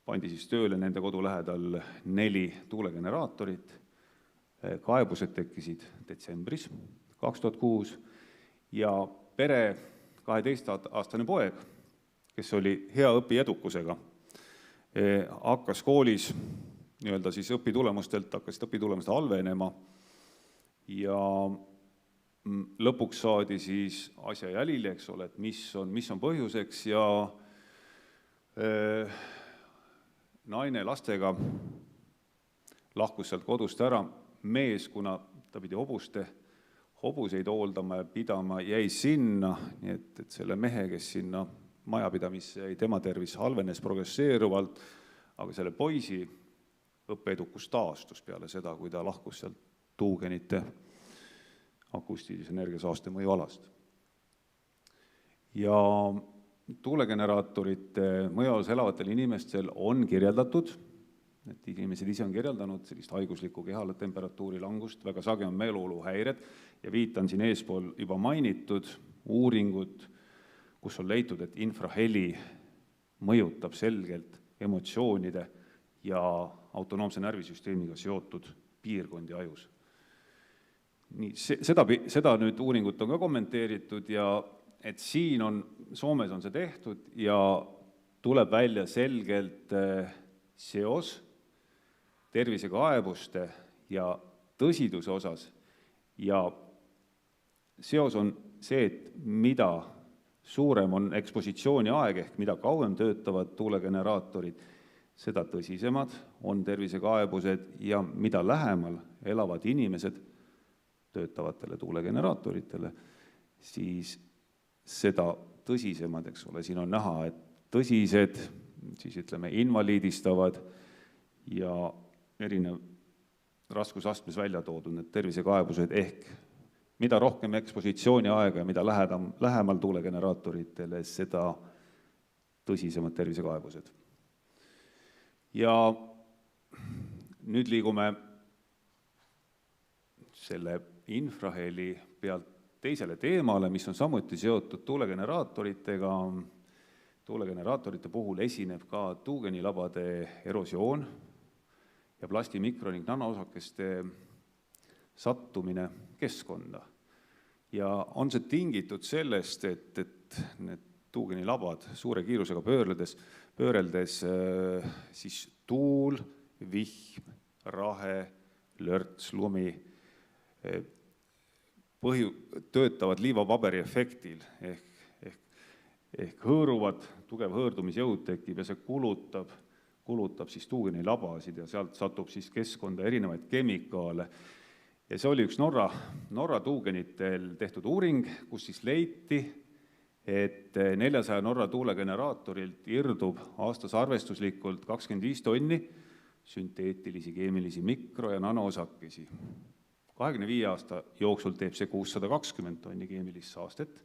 pandi siis tööle nende kodu lähedal 4 tuulegeneraatorit, kaebused tekkisid detsembris 2006 ja pere 12-aastane poeg, kes oli hea õpiedukusega, hakkas koolis nii-öelda siis hakkasid õpitulemustelt halvenema ja lõpuks saadi siis asja jälile, eks ole, et mis on põhjuseks ja naine lastega lahkus sealt kodust ära, mees, kuna ta pidi hobuseid hooldama ja pidama, jäi sinna, nii et selle mehe, kes sinna majapidamisse jäi, tema tervis halvenes progresseeruvalt, aga selle poisi õppeedukus taastus peale seda, kui ta lahkus sealt tuugenite akustilise energiasaaste mõju alast. Ja tuulegeneraatorite mõjualas elavatel inimestel on kirjeldatud, et inimesed ise on kirjeldanud sellist haiguslikku kehaletemperatuuri langust, väga sage on meeleoluhäired ja viitan siin eespool juba mainitud uuringut, kus on leitud, et infraheli mõjutab selgelt emotsioonide ja autonoomse närvisüsteemiga seotud piirkondi ajus. Nii, seda nüüd uuringut on ka kommenteeritud ja et siin Soomes on see tehtud ja tuleb välja selgelt seos tervisekaebuste ja tõsiduse osas ja seos on see, et mida suurem on ekspositsiooni aeg ehk mida kauem töötavad tuulegeneraatorid, seda tõsisemad on tervisekaebused ja mida lähemal elavad inimesed töötavatele tuulegeneraatoritele, siis seda tõsisemad, eks ole, siin on näha, et tõsised, siis ütleme, invaliidistavad ja erinev raskusastmes välja toodud need tervisekaebused ehk mida rohkem ekspositsiooni aega ja mida lähemal tuulegeneraatoritele, seda tõsisemad tervisekaebused. Ja nüüd liigume selle infraheli pealt teisele teemale, mis on samuti seotud tuulegeneraatoritega. Tuulegeneraatorite puhul esineb ka tuugenilabade erosioon ja plasti mikro- ning nanoosakeste sattumine keskkonna. Ja on see tingitud sellest, et need tuugenilabad suure kiirusega pööreldes siis tuul, vihm, rahe, lörts, lumi töötavad liivapaberi efektil ehk hõõruvad, tugev hõõrdumisjõud tekib ja see kulutab siis tuugenilabasid ja sealt satub siis keskkonda erinevaid kemikaale. Ja see oli üks Norra tuugenitel tehtud uuring, kus siis leiti, et 400 Norra tuulegeneraatorilt irdub aastas arvestuslikult 25 tonni sünteetilisi, keemilisi mikro- ja nanoosakesi. 25 aasta jooksul teeb see 620 tonni keemilist saastet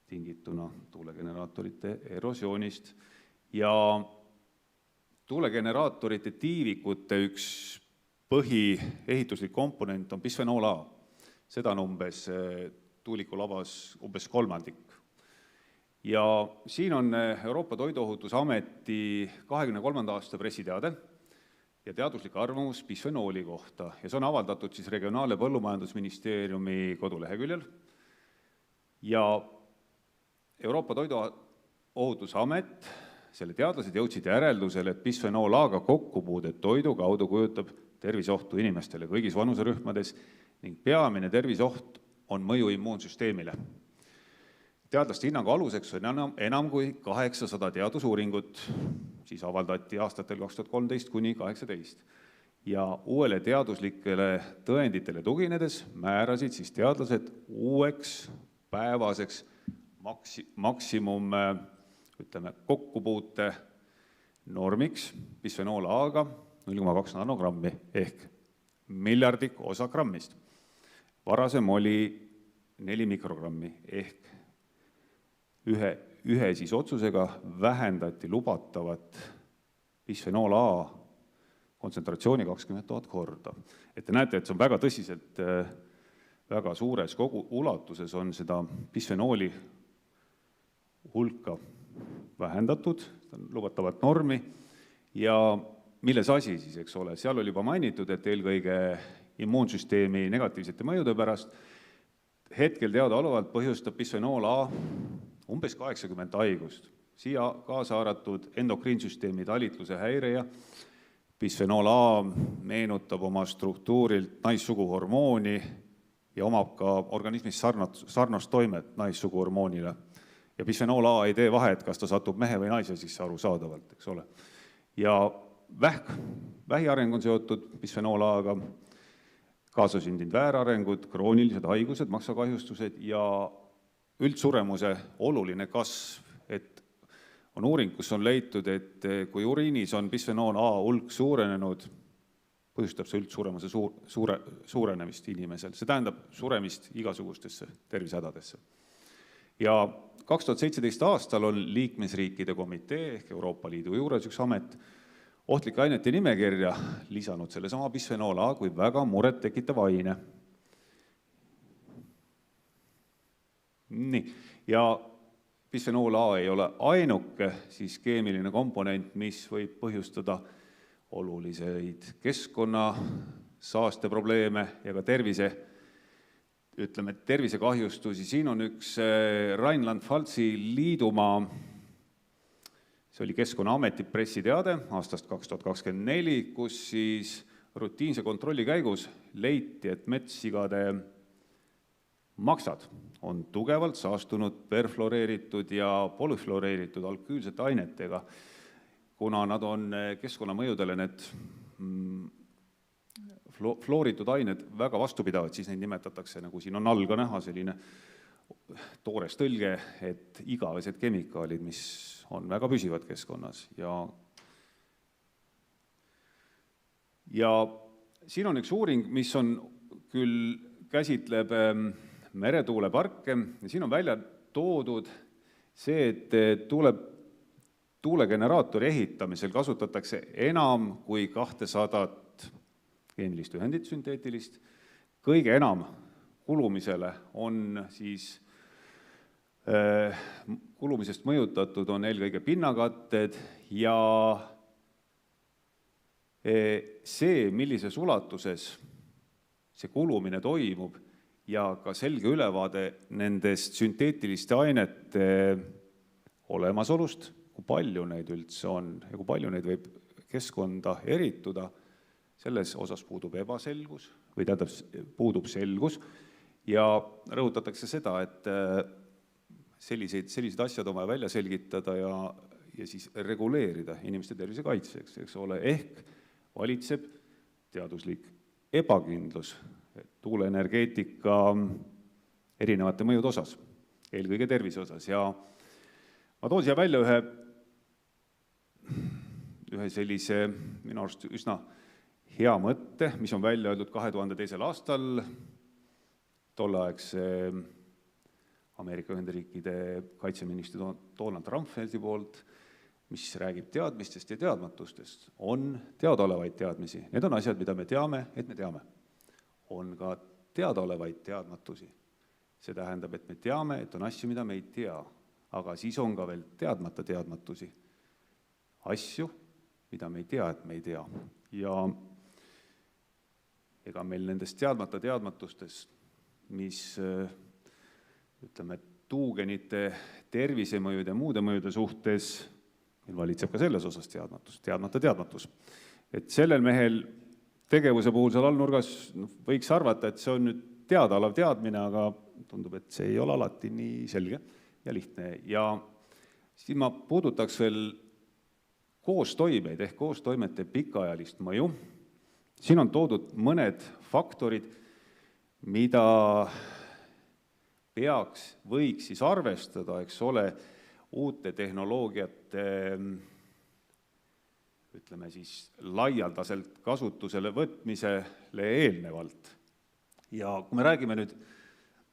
tingituna tuulegeneraatorite erosioonist ja tuulegeneraatorite tiivikute üks põhiehituslik komponent on bisfenool A. Seda on tuulikulabas umbes 1/3. Ja siin on Euroopa Toiduohutusameti 23. aasta pressiteade ja teaduslik arvamus bisfenooli kohta ja see on avaldatud siis Regionaal- ja Põllumajandusministeeriumi koduleheküljel ja Euroopa Toiduohutusamet, selle teadlased jõudsid järeldusele, et bisfenool A-ga kokkupuudet toidu kaudu kujutab terviseohtu inimestele kõigis vanuserühmades ning peamine terviseoht on mõju immuunsüsteemile. Teadlaste hinnangu aluseks on enam kui 800 teadusuuringut, siis avaldati aastatel 2013 kuni 2018. Ja uuele teaduslikele tõenditele tuginedes määrasid siis teadlased uueks päevaseks maksimum kokkupuute normiks bisfenool A-ga 0,2 nanogrammi ehk miljardik osa grammist. Varasem oli 4 mikrogrammi ehk ühe siis otsusega vähendati lubatavat bisfenool A kontsentratsiooni 20 000 korda. Et te näete, et see on väga tõsiselt, väga suures kogu ulatuses on seda bisfenooli hulka vähendatud, lubatavat normi ja milles asi siis, eks ole, seal oli juba mainitud, et eelkõige immuunsüsteemi negatiivsete mõjude pärast hetkel teadaolevalt põhjustab bisfenool A umbes 80 haigust. Siia kaasa arvatud endokriinsüsteemi talitluse häire ja bisfenool A meenutab oma struktuurilt naissuguhormooni ja omab ka organismis sarnast toimet naissuguhormoonile. Ja bisfenool A ei tee vahet, kas ta satub mehe või naise sisse arusaadavalt, eks ole. Ja vähiareng on seotud bisfenool A-ga, kaasasündinud väärarengud, kroonilised haigused, maksakahjustused ja üldsuremuse oluline kasv, et on uuring, kus on leitud, et kui uriinis on bisfenool A hulk suurenenud, põhjustab see üldsuremuse suurenemist inimesel. See tähendab suremist igasugustesse tervisehädadesse. Ja 2017 aastal on liikmesriikide komitee ehk Euroopa Liidu juures üks amet ohtlike ainete nimekirja lisanud sellesama bisfenool A kui väga muret tekitav aine. Nii, ja bisfenool A ei ole ainuke siis keemiline komponent, mis võib põhjustada oluliseid keskkonna saasteprobleeme ja ka tervisekahjustusi. Siin on üks Rheinland-Pfalzi liidumaa, see oli Keskkonnaameti pressiteade aastast 2024, kus siis rutiinse kontrolli käigus leiti, et metssigade maksad on tugevalt saastunud perfluoreeritud ja polüfluoreeritud alküülsete ainetega, kuna nad on keskkonnamõjudele need fluoritud ained väga vastupidavad, siis neid nimetatakse, nagu siin on all ka näha, selline toores tõlge, et igavesed kemikaalid, mis on väga püsivad keskkonnas. Ja siin on üks uuring, mis on küll käsitleb meretuuleparke ja siin on välja toodud see, et tuulegeneraatori ehitamisel kasutatakse enam kui 200 keemilist ühendit sünteetilist. Kõige enam kulumisele on siis kulumisest mõjutatud on eelkõige pinnakatted ja see, millises ulatuses see kulumine toimub ja ka selge ülevaade nendest sünteetiliste ainete olemasolust, kui palju neid üldse on ja kui palju neid võib keskkonda erituda, selles osas puudub ebaselgus või puudub selgus ja rõhutatakse seda, et sellised asjad on vaja välja selgitada ja siis reguleerida inimeste tervise kaitseks, eks ole, ehk valitseb teaduslik ebakindlus tuuleenergeetika erinevate mõjude osas, eelkõige tervise osas. Ja ma toon siia välja ühe sellise minu arust üsna hea mõtte, mis on välja öeldud 2002. aastal tolleaegse Ameerika Ühendriikide kaitseministri Donald Rumsfeldi poolt, mis räägib teadmistest ja teadmatustest. On teadaolevaid teadmisi. Need on asjad, mida me teame, et me teame. On ka teadaolevaid teadmatusi. See tähendab, et me teame, et on asju, mida me ei tea, aga siis on ka veel teadmata teadmatusi. Asju, mida me ei tea, et me ei tea. Ja ega meil nendest teadmata teadmatustest, mis ütleme, tuugenite tervisemõjude ja muude mõjude suhtes, meil valitseb ka selles osas teadmata teadmatus. Et sellel mehel tegevuse puhul seal allnurgas võiks arvata, et see on nüüd teadaolev teadmine, aga tundub, et see ei ole alati nii selge ja lihtne. Ja siis ma puudutaks veel koostoimeid ehk koostoimete pikaajalist mõju. Siin on toodud mõned faktorid, mida võiks siis arvestada, eks ole, uute tehnoloogiate ütleme siis laialdaselt kasutusele võtmisele eelnevalt. Ja kui me räägime nüüd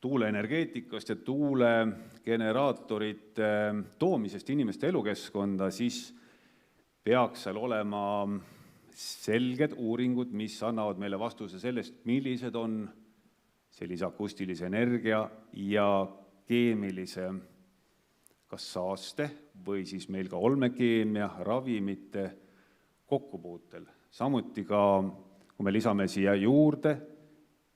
tuuleenergeetikast ja tuulegeneraatorite toomisest inimeste elukeskkonda, siis peaks seal olema selged uuringud, mis annavad meile vastuse sellest, millised on sellise akustilise energia ja keemilise kas saaste või siis meil ka olmekeemia, ravimite kokkupuutel. Samuti ka, kui me lisame siia juurde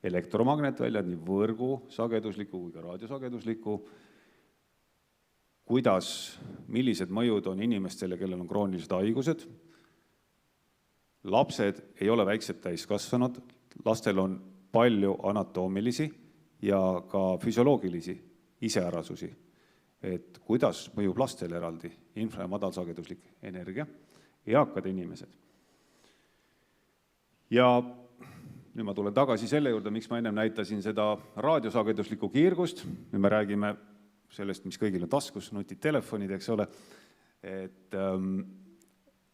elektromagnetväljad, nii võrgu sagedusliku kui ka raadiosagedusliku, millised mõjud on inimestele, kellel on kroonilised haigused. Lapsed ei ole väiksed täiskasvanud, lastel on palju anatoomilisi ja ka füsioloogilisi iseärasusi, et kuidas mõjub lastele eraldi infra- ja madalsageduslik energia, eakad inimesed. Ja nüüd ma tulen tagasi selle juurde, miks ma ennem näitasin seda raadiosageduslikku kiirgust, nüüd me räägime sellest, mis kõigil on taskus, nutid telefonid, eks ole, et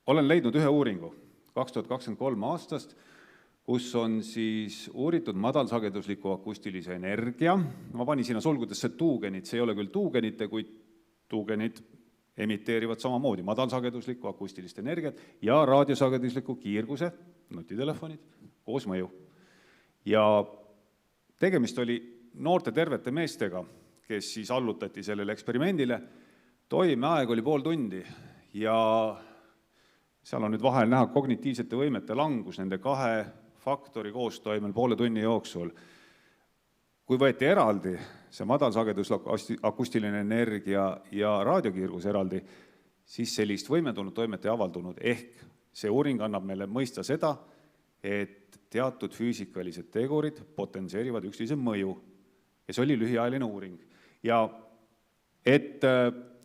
olen leidnud ühe uuringu 2023 aastast, kus on siis uuritud madalsagedusliku akustilise energia, ma panin sinna sulgudesse tuugenid, see ei ole küll tuugenite, kuid tuugenid emiteerivad samamoodi madalsageduslikku akustilist energiat ja raadiosagedusliku kiirguse, nutitelefonid, koos mõju. Ja tegemist oli noorte tervete meestega, kes siis allutati sellele eksperimendile, toimeaeg oli pool tundi ja seal on nüüd vahel näha kognitiivsete võimete langus nende kahe faktori koostoimel poole tunni jooksul. Kui võeti eraldi see madalsageduslik akustiline energia ja raadiokiirgus eraldi, siis sellist võimendunud toimet ei avaldunud, ehk see uuring annab meile mõista seda, et teatud füüsikalised tegurid potenseerivad üksteise mõju. Ja see oli lühiajaline uuring. Ja et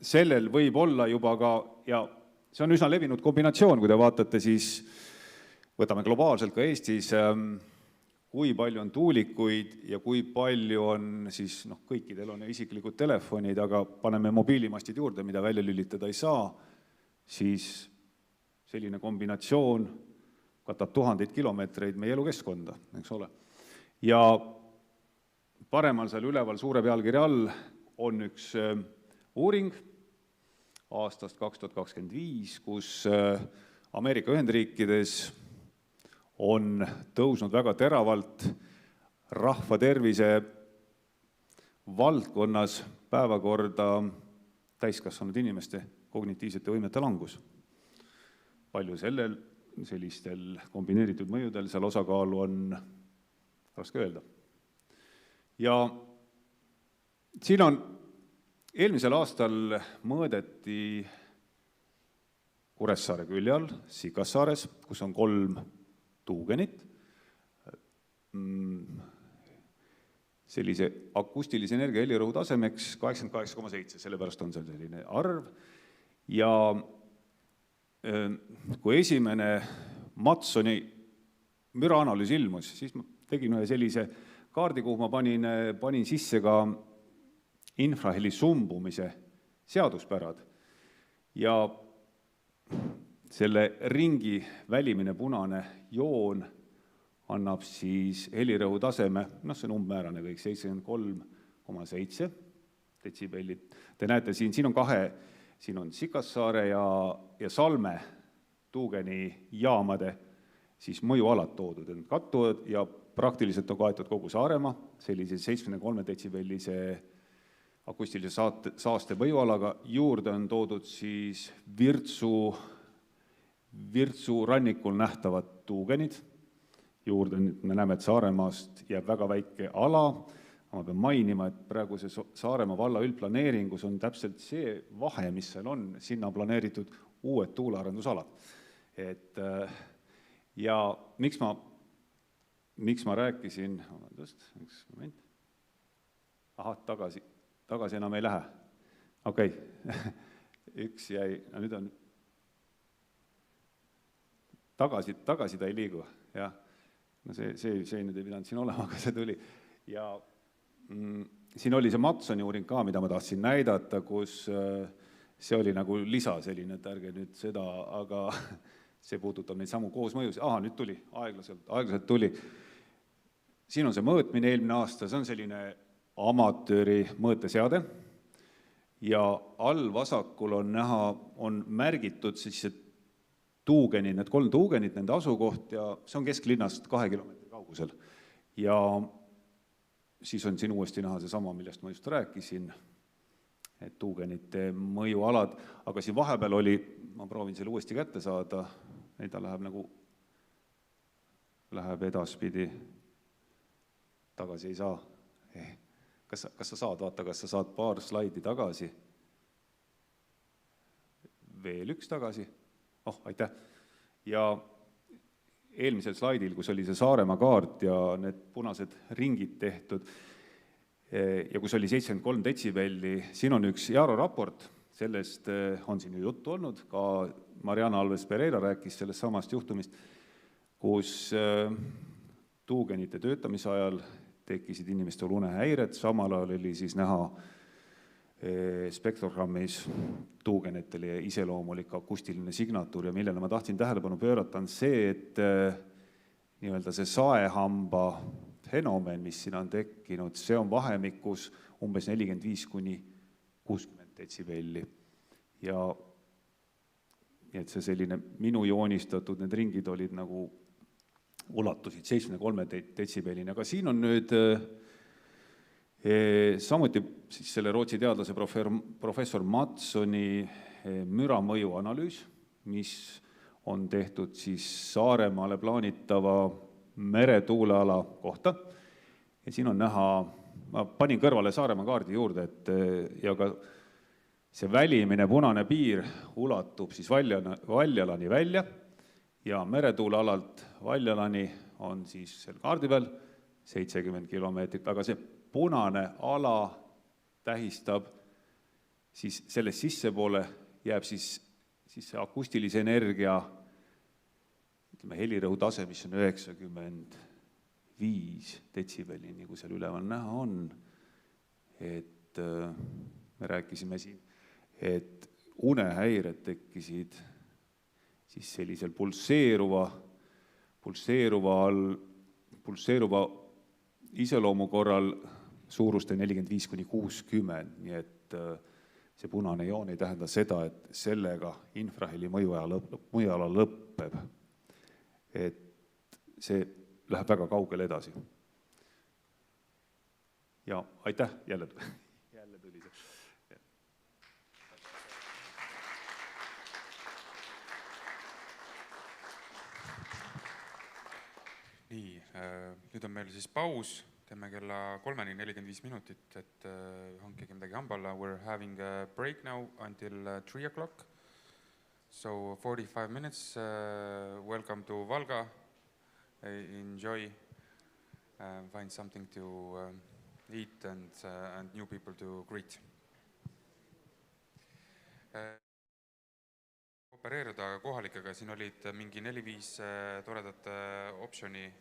sellel võib olla juba ka, ja see on üsna levinud kombinatsioon, kui te vaatate, siis võtame globaalselt ka Eestis, kui palju on tuulikuid ja kui palju on siis, kõikidel on isiklikud telefonid, aga paneme mobiilimastid juurde, mida välja lülitada ei saa, siis selline kombinatsioon katab tuhandeid kilomeetreid meie elukeskkonda, eks ole. Ja paremal seal üleval suure pealkirja all on üks uuring aastast 2025, kus Ameerika Ühendriikides on tõusnud väga teravalt rahva tervise valdkonnas päevakorda täiskasvanud inimeste kognitiivsete võimete langus. Palju sellistel kombineeritud mõjudel seal osakaalu on raske öelda. Ja siin on eelmisel aastal mõõdeti Kuressaare külje all, Sikassaares, kus on 3 tuugenit, sellise akustilise energia helirõhu tasemeks 88,7, sellepärast on seal selline arv. Ja kui esimene Matsoni müraanalüüs ilmus, siis ma tegin ühe sellise kaardi, kuhu ma panin sisse ka infraheli sumbumise seaduspärad. Ja selle ringi välimine punane joon annab siis helirõhu taseme, see on umbmäärane kõik, 73,7 detsibellit. Te näete, siin on Sikassaare ja Salme tuugeni jaamade siis mõjualad toodud, need kattuvad ja praktiliselt on kaetud kogu Saaremaa sellise 73 detsibellise akustilise saaste mõjualaga. Juurde on toodud siis Virtsu rannikul nähtavad tuugenid. Juurde me näeme, et Saaremaast jääb väga väike ala. Ma pean mainima, et praegu see Saaremaa valla üldplaneeringus on täpselt see vahe, mis seal on, sinna on planeeritud uued tuulearendusalad. Ja miks ma rääkisin, üks moment, tagasi enam ei lähe. Okei, üks jäi, nüüd on, tagasi ta ei liigu, jah. See nüüd ei pidanud siin olema, aga see tuli. Ja siin oli see Matsoni uuring ka, mida ma tahtsin näidata, kus see oli nagu lisa selline, et ärge nüüd seda, aga see puudutab neid samu koosmõjusid. Nüüd tuli, aeglaselt tuli. Siin on see mõõtmine eelmine aasta, see on selline amatööri mõõteseade ja all vasakul on näha, on märgitud siis tuugenid, need 3 tuugenit, nende asukoht ja see on kesklinnast 2 kilomeetri kaugusel. Ja siis on siin uuesti näha seesama, millest ma just rääkisin, et tuugenite mõjualad, aga siin vahepeal oli, ma proovin selle uuesti kätte saada, ta läheb edaspidi, tagasi ei saa. Kas sa saad, vaata, kas sa saad paar slaidi tagasi? Veel üks tagasi. Aitäh. Ja eelmisel slaidil, kus oli see Saaremaa kaart ja need punased ringid tehtud ja kus oli 73 detsibelli, siin on üks Jaaro raport, sellest on siin ju juttu olnud, ka Mariana Alves-Pereira rääkis sellest samast juhtumist, kus tuugenite töötamise ajal tekkisid inimestel unehäired, samal ajal oli siis näha spektrogrammis tuugenitele iseloomulik akustiline signatuur ja millele ma tahtsin tähelepanu pöörata on see, et nii-öelda see saehamba fenomen, mis siin on tekkinud, see on vahemikus umbes 45–60 detsibelli ja et see selline minu joonistatud, need ringid olid nagu ulatusid 73 detsibellini, aga siin on nüüd samuti siis selle Rootsi teadlase professor Matsoni müramõju analüüs, mis on tehtud siis Saaremaale plaanitava meretuuleala kohta. Ja siin on näha, ma panin kõrvale Saaremaa kaardi juurde, ja ka see välimine punane piir ulatub siis Valjalani välja ja meretuulealalt Valjalani on siis selle kaardi peal 70 kilomeetrit, aga see punane ala tähistab, siis sellest sissepoole jääb siis see akustilise energia, helirõhu tase, mis on 95 detsibelli, nagu seal üleval näha on. Et me rääkisime siin, et unehäired tekkisid siis sellisel pulseeruva iseloomu korral suuruste 45–60, nii et see punane joon ei tähenda seda, et sellega infraheli mõjuala lõpeb. Et see läheb väga kaugele edasi. Ja aitäh, jälle tuli see. Nii, nüüd on meil siis paus, teeme kella 3:45 minutit, et hankige midagi hamballa. We're having a break now until 3 o'clock. So 45 minutes, welcome to Valga, enjoy, find something to eat and new people to greet. Opereeruda kohalikega, siin olid mingi 4-5 toredat optioni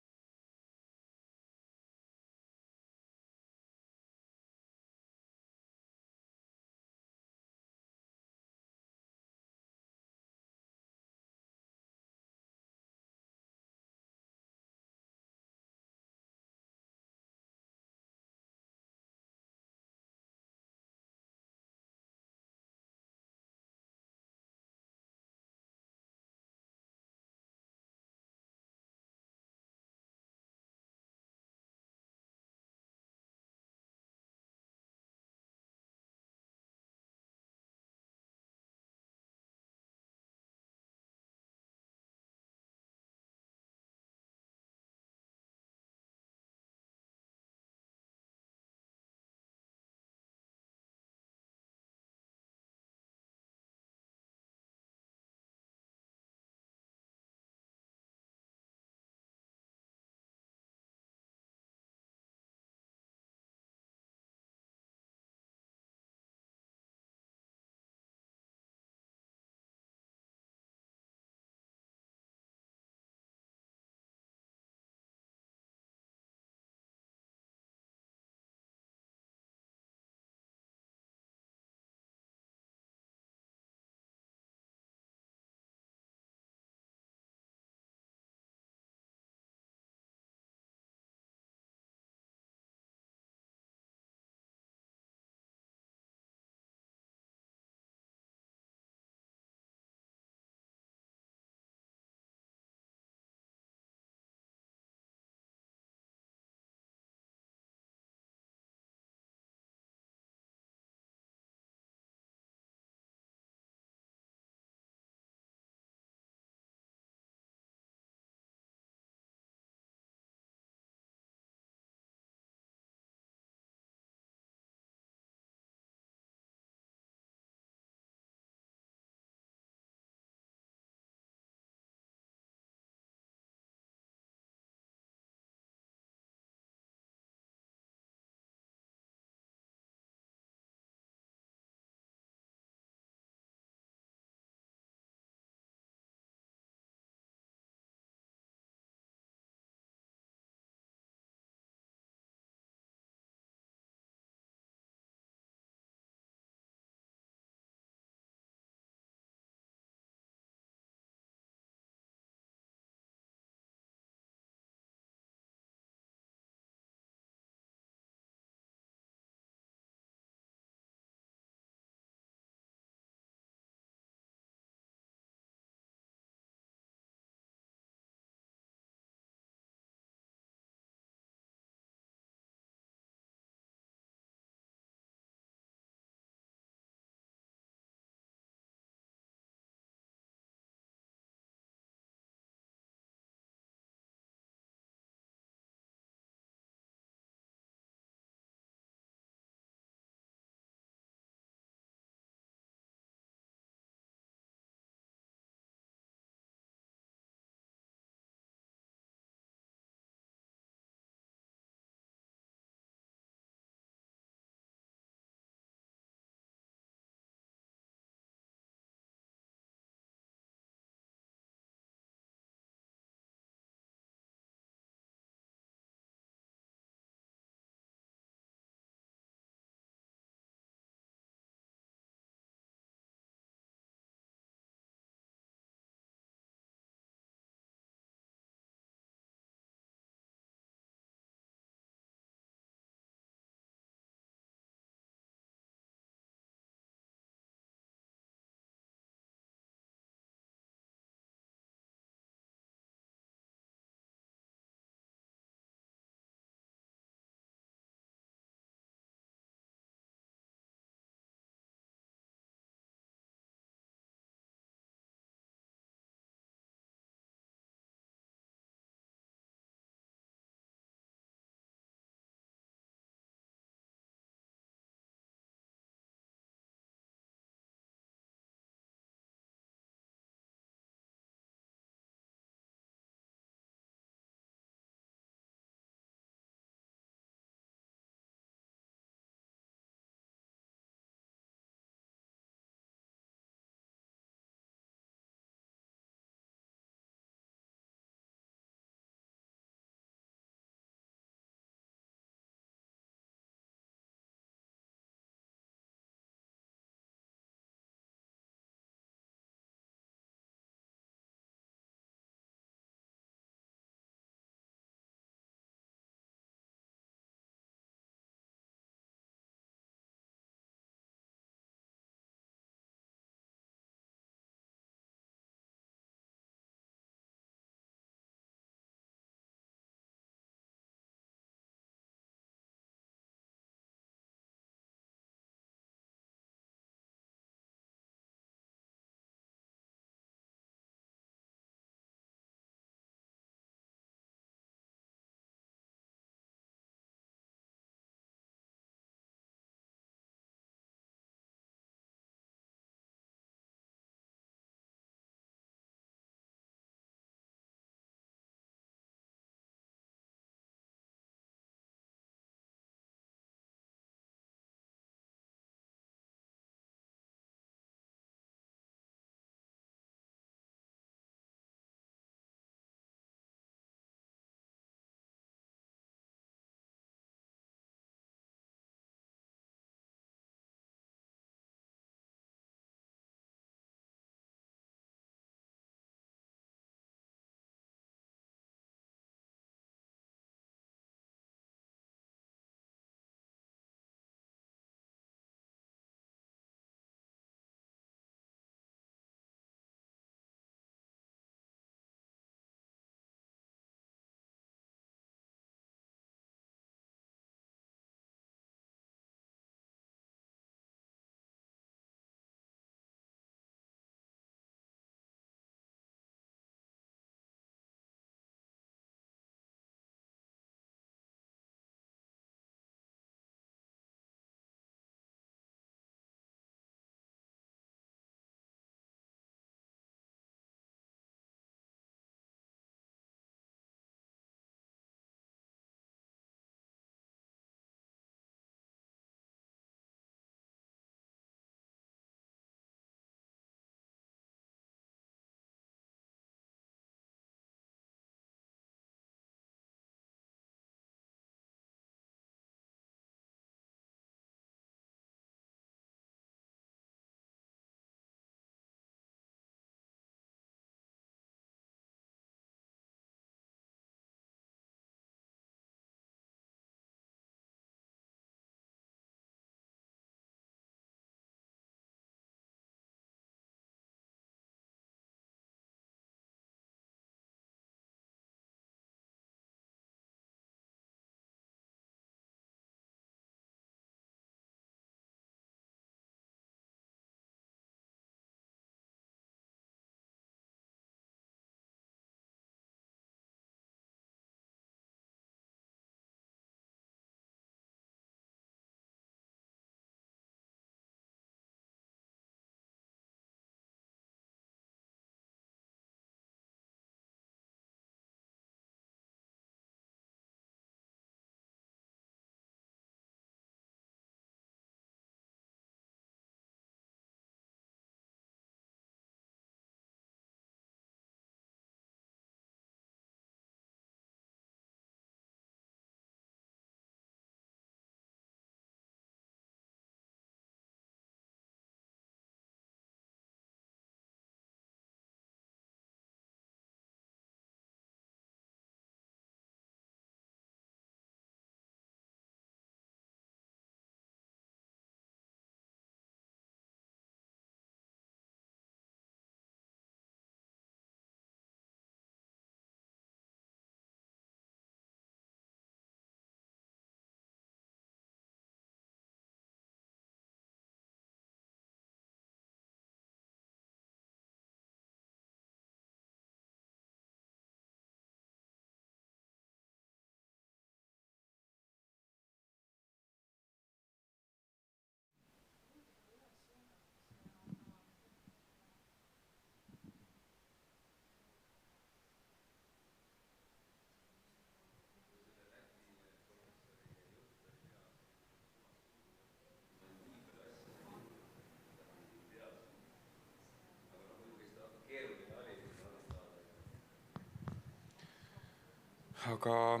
Aga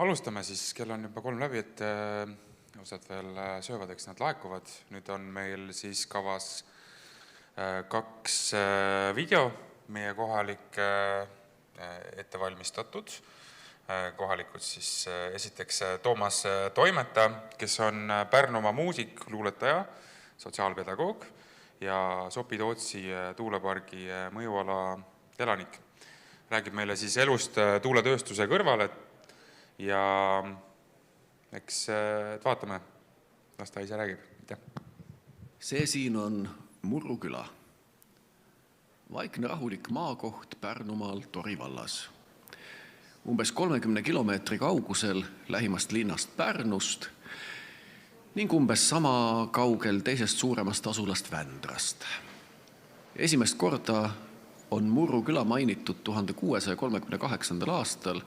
alustame siis, kell on juba 3 läbi, et osad veel söövad, eks nad laekuvad. Nüüd on meil siis kavas 2 video meie kohalik ettevalmistatud. Kohalikud siis esiteks Toomas Toimeta, kes on Pärnumaa muusik, luuletaja, sotsiaalpedagoog ja Sopi-Tootsi tuulepargi mõjuala elanik. Räägib meile siis elust tuuletööstuse kõrvale ja eks vaatame, las ta ise räägib. See siin on Murru küla. Vaikne rahulik maakoht Pärnumaal Tori vallas. Umbes 30 kilomeetri kaugusel lähimast linnast Pärnust ning umbes sama kaugel teisest suuremast asulast Vändrast. Esimest korda on Murru küla mainitud 1638. aastal,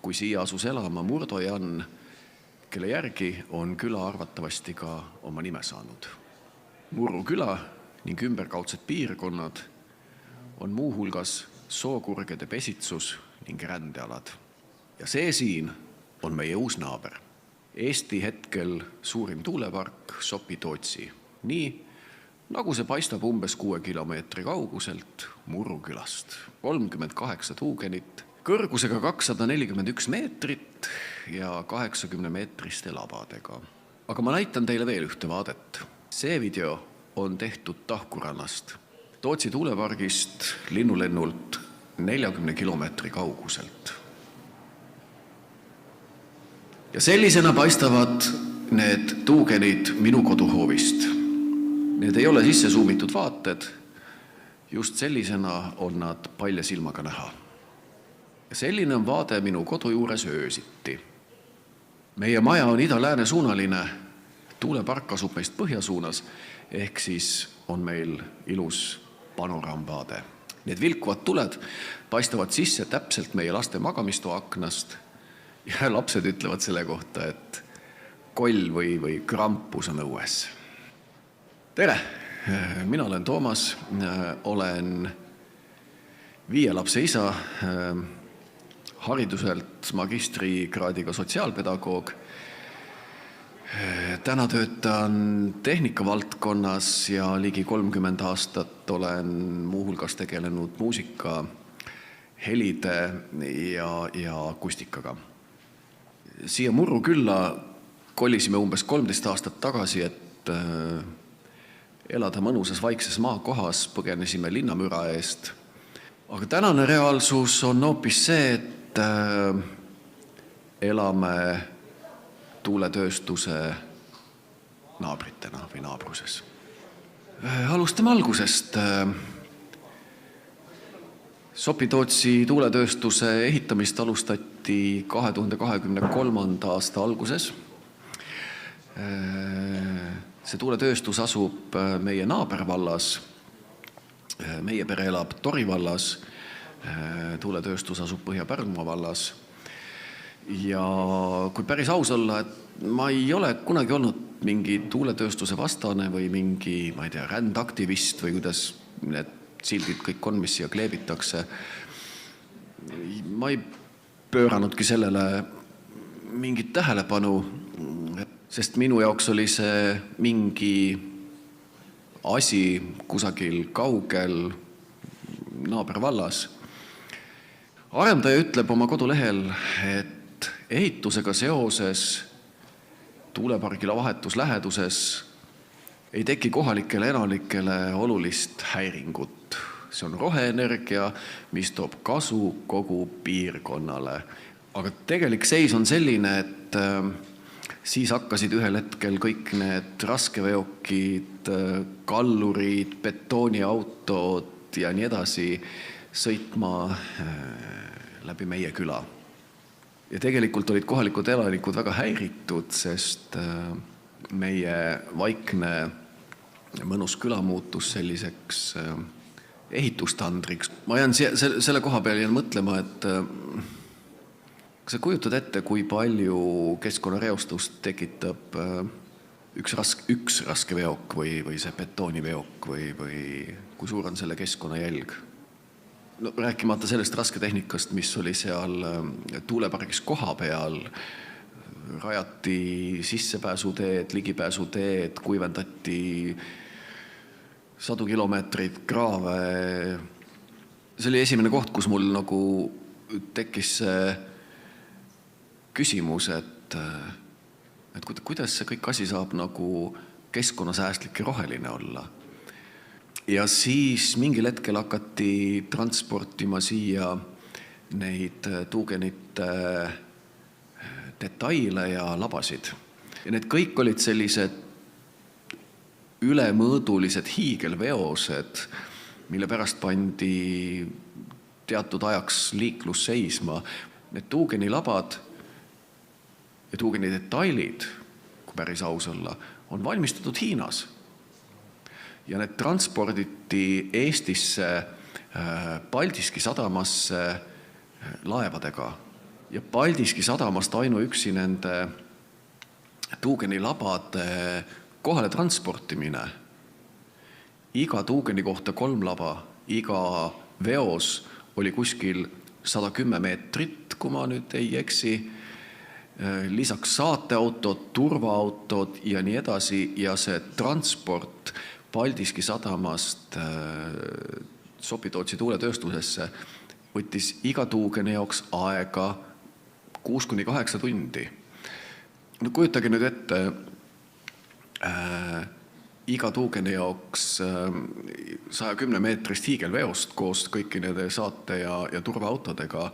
kui siia asus elama Murdo Jan, kelle järgi on küla arvatavasti ka oma nime saanud. Murru küla ning ümberkaudsed piirkonnad on muuhulgas sookurgede pesitsus ning rändealad. Ja see siin on meie uus naaber. Eesti hetkel suurim tuulepark Sopi-Tootsi. Nii, nagu see paistab umbes 6 kilomeetri kauguselt Murru külast. 38 tuugenit, kõrgusega 241 meetrit ja 80 meetriste labadega. Aga ma näitan teile veel ühte vaadet. See video on tehtud Tahkurannast, Tootsi tuulepargist linnulennult 40 kilomeetri kauguselt. Ja sellisena paistavad need tuugenid minu koduhoovist. Need ei ole sisse suumitud vaated, just sellisena on nad palja silmaga näha. Ja selline on vaade minu kodu juures öösiti. Meie maja on ida-lääne suunaline, tuulepark asub meist põhjasuunas, ehk siis on meil ilus panoraamvaade. Need vilkuvad tuled paistavad sisse täpselt meie laste magamistoa aknast ja lapsed ütlevad selle kohta, et koll või krampus on õues. Tere, mina olen Toomas, olen 5 lapse isa, hariduselt magistrikraadiga sotsiaalpedagoog. Täna töötan tehnikavaldkonnas ja ligi 30 aastat olen muuhulgas tegelenud muusika, helide ja akustikaga. Siia Murru külla kolisime umbes 13 aastat tagasi, et elada mõnusas vaikses maakohas, põgenesime linnamüra eest. Aga tänane reaalsus on hoopis see, et elame tuuletööstuse naabritena või naabruses. Alustame algusest. Sopi-Tootsi tuuletööstuse ehitamist alustati 2023. aasta alguses. See tuuletööstus asub meie naabervallas, meie pere elab Tori vallas, tuuletööstus asub Põhja-Pärnumaa vallas. Ja kui päris aus olla, et ma ei ole kunagi olnud mingi tuuletööstuse vastane või mingi, ma ei tea, rändaktivist või kuidas need sildid kõik on, mis siia kleebitakse. Ma ei pööranudki sellele mingit tähelepanu, sest minu jaoks oli see mingi asi kusagil kaugel naabervallas. Arendaja ütleb oma kodulehel, et ehitusega seoses tuulepargile vahetus läheduses ei teki kohalikele elanikele olulist häiringut. See on roheenergia, mis toob kasu kogu piirkonnale. Aga tegelik seis on selline, et siis hakkasid ühel hetkel kõik need raskeveokid, kallurid, betooniautod ja nii edasi sõitma läbi meie küla. Ja tegelikult olid kohalikud elanikud väga häiritud, sest meie vaikne mõnus küla muutus selliseks ehitustandriks. Ma jään selle koha peal mõtlema, et kas sa kujutad ette, kui palju keskkonnareostust tekitab üks raske veok või see betooniveok või kui suur on selle keskkonna jälg? No, rääkimata sellest rasketehnikast, mis oli seal tuulepargis koha peal, rajati sissepääsuteed, ligipääsuteed, kuivendati 100 kilomeetrit kraave. See oli esimene koht, kus mul nagu tekkis see küsimus, et kuidas see kõik asi saab nagu keskkonnasäästlik ja roheline olla. Ja siis mingil hetkel hakati transportima siia neid tuugenite detaile ja labasid. Ja need kõik olid sellised ülemõõdulised hiigelveosed, mille pärast pandi teatud ajaks liiklus seisma. Need tuugenilabad ja tuugeni detailid, kui päris aus olla, on valmistatud Hiinas. Ja need transporditi Eestisse Paldiski sadamasse laevadega. Ja Paldiski sadamast ainuüksi nende tuugenilabade kohale transportimine. Iga tuugeni kohta 3 laba, iga veos oli kuskil 110 meetrit, kui ma nüüd ei eksi. Lisaks saateautod, turvaautod ja nii edasi. Ja see transport Paldiski sadamast Sopi-Tootsi tuuletööstusesse võttis iga tuugeni jaoks aega 6-8 tundi. No, kujutage nüüd ette, iga tuugeni jaoks 110 meetrist hiigelveost koos kõiki nende saate ja turvaautodega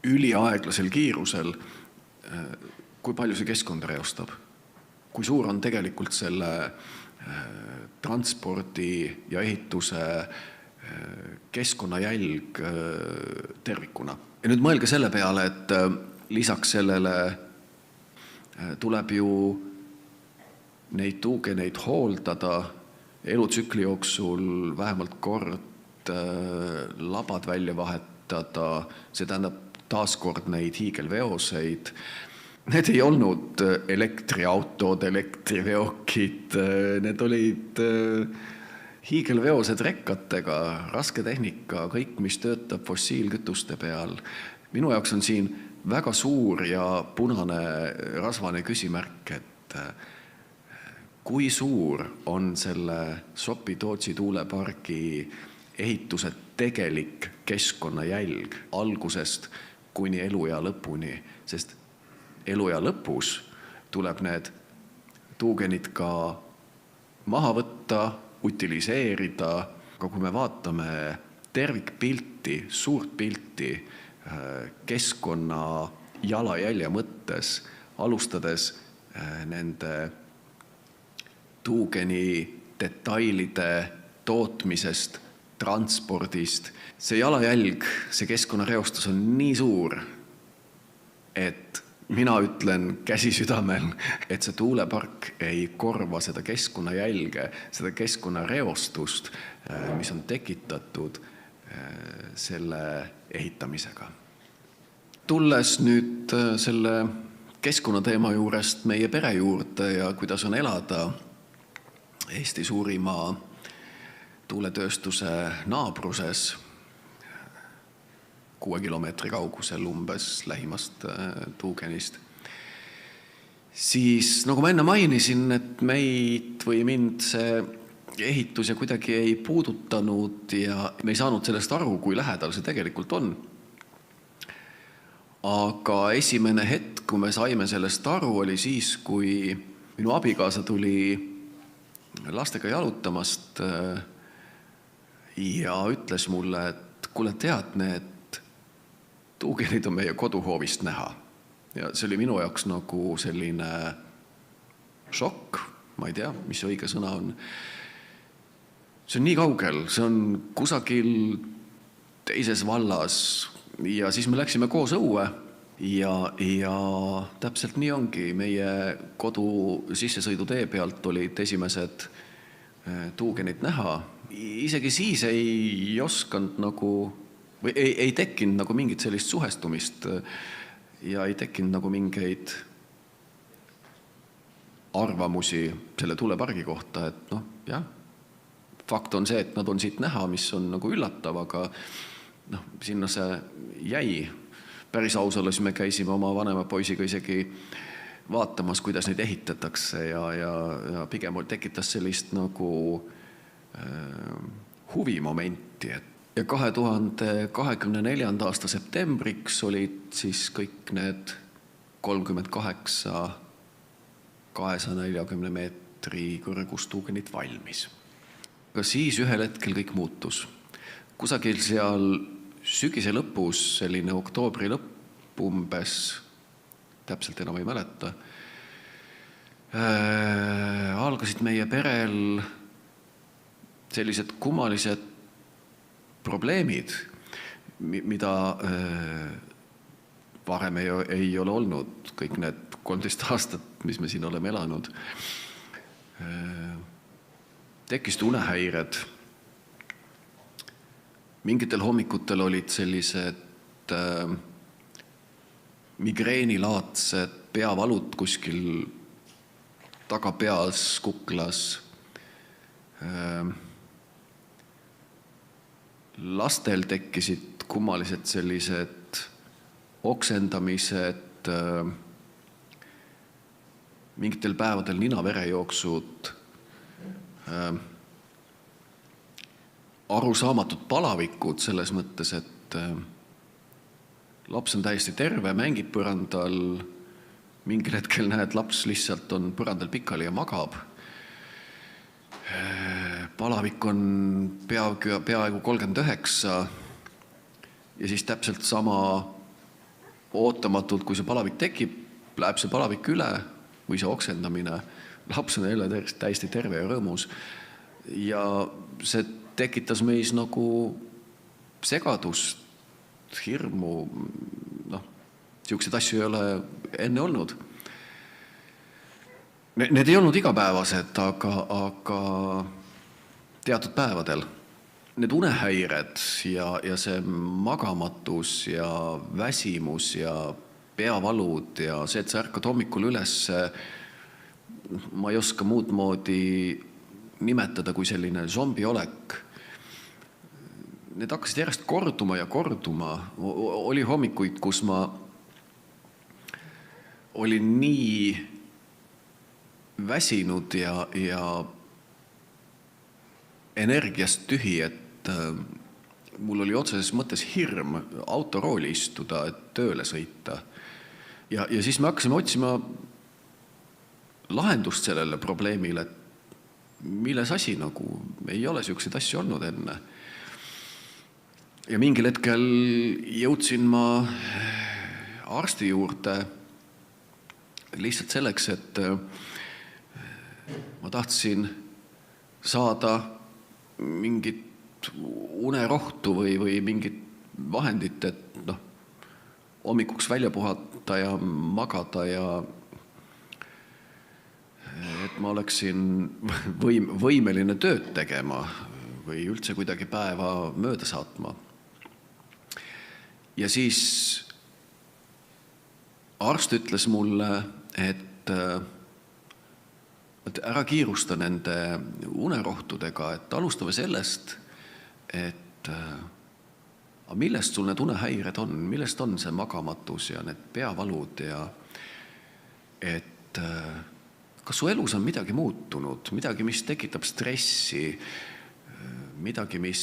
üliaeglasel kiirusel. Kui palju see keskkonda reostab? Kui suur on tegelikult selle transpordi ja ehituse keskkonnajälg tervikuna. Ja nüüd mõelge selle peale, et lisaks sellele tuleb ju neid tuugeneid hooldada elutsükli jooksul vähemalt kord, labad välja vahetada, see tähendab taaskord neid hiigelveoseid. Need ei olnud elektriautod, elektriveokid, need olid hiigelveosed rekkatega, raske tehnika, kõik, mis töötab fossiilkütuste peal. Minu jaoks on siin väga suur ja punane rasvane küsimärk, et kui suur on selle Sopi-Tootsi tuulepargi ehituse tegelik keskkonnajälg algusest kuni eluea lõpuni, sest eluea lõpus tuleb need tuugenid ka maha võtta, utiliseerida, aga kui me vaatame tervikpilti, suurt pilti keskkonna jalajälje mõttes, alustades nende tuugeni detailide tootmisest, transpordist, see jalajälg, see keskkonnareostus on nii suur, et mina ütlen käsi südamel, et see tuulepark ei korva seda keskkonnajälge, seda keskkonnareostust, mis on tekitatud selle ehitamisega. Tulles nüüd selle keskkonnateema juurest meie pere juurde ja kuidas on elada Eesti suurima tuuletööstuse naabruses 6 kilomeetri kaugusel umbes lähimast tuugenist. Siis, nagu ma enne mainisin, et meid või mind see ehitus ja kuidagi ei puudutanud ja me ei saanud sellest aru, kui lähedal see tegelikult on. Aga esimene hetk, kui me saime sellest aru, oli siis, kui minu abikaasa tuli lastega jalutamast ja ütles mulle, et kuule, tead, need tuugenid on meie koduhoovist näha. Ja see oli minu jaoks nagu selline šokk, ma ei tea, mis õige sõna on. See on nii kaugel, see on kusagil teises vallas ja siis me läksime koos õue ja täpselt nii ongi. Meie kodu sissesõidutee pealt olid esimesed tuugenid näha. Isegi siis ei osanud nagu või ei tekkinud nagu mingit sellist suhestumist ja ei tekkinud nagu mingeid arvamusi selle tuulepargi kohta, et jah, fakt on see, et nad on siit näha, mis on nagu üllatav, aga sinna see jäi. Päris ausales me käisime oma vanema poisiga isegi vaatamas, kuidas neid ehitatakse ja pigem tekitas sellist nagu huvimomenti. Ja 2024. aasta septembriks olid siis kõik need 38 240 meetri kõrgustuugenid valmis. Aga siis ühel hetkel kõik muutus. Kusagil seal sügise lõpus, selline oktoobri lõpp umbes, täpselt enam ei mäleta, algasid meie perel sellised kummalised probleemid, mida varem ei ole olnud, kõik need 13 aastat, mis me siin oleme elanud. Tekkisid unehäired. Mingitel hommikutel olid sellised migreenilaadsed peavalud kuskil tagapeas, kuklas. Lastel tekkisid kummalised sellised oksendamised, mingitel päevadel ninaverejooksud, arusaamatud palavikud selles mõttes, et laps on täiesti terve, mängib põrandal, mingil hetkel näed, laps lihtsalt on põrandal pikali ja magab. Palavik on peaaegu 39 ja siis täpselt sama ootamatult, kui see palavik tekib, läheb see palavik üle või see oksendamine. Laps on jälle täiesti terve ja rõõmus. Ja see tekitas meis nagu segadust, hirmu. Siukseid asju ei ole enne olnud. Need ei olnud igapäevased, aga teatud päevadel. Need unehäired ja see magamatus ja väsimus ja peavalud ja see, et sa ärkad hommikul üles, ma ei oska muud moodi nimetada kui selline zombiolek. Need hakkasid järjest korduma ja korduma. Oli hommikuid, kus ma olin nii väsinud ja energiast tühi, et mul oli otseses mõttes hirm autorooli istuda, et tööle sõita. Ja siis me hakkasime otsima lahendust sellele probleemile, et milles asi nagu, ei ole siukseid asju olnud enne. Ja mingil hetkel jõudsin ma arsti juurde lihtsalt selleks, et ma tahtsin saada mingit unerohtu või mingit vahendit, et hommikuks välja puhata ja magada ja et ma oleksin võimeline tööd tegema või üldse kuidagi päeva mööda saatma. Ja siis arst ütles mulle, et ära kiirusta nende unerohtudega, et alustame sellest, et millest sul need unehäired on, millest on see magamatus ja need peavalud ja et kas su elus on midagi muutunud, midagi, mis tekitab stressi, midagi, mis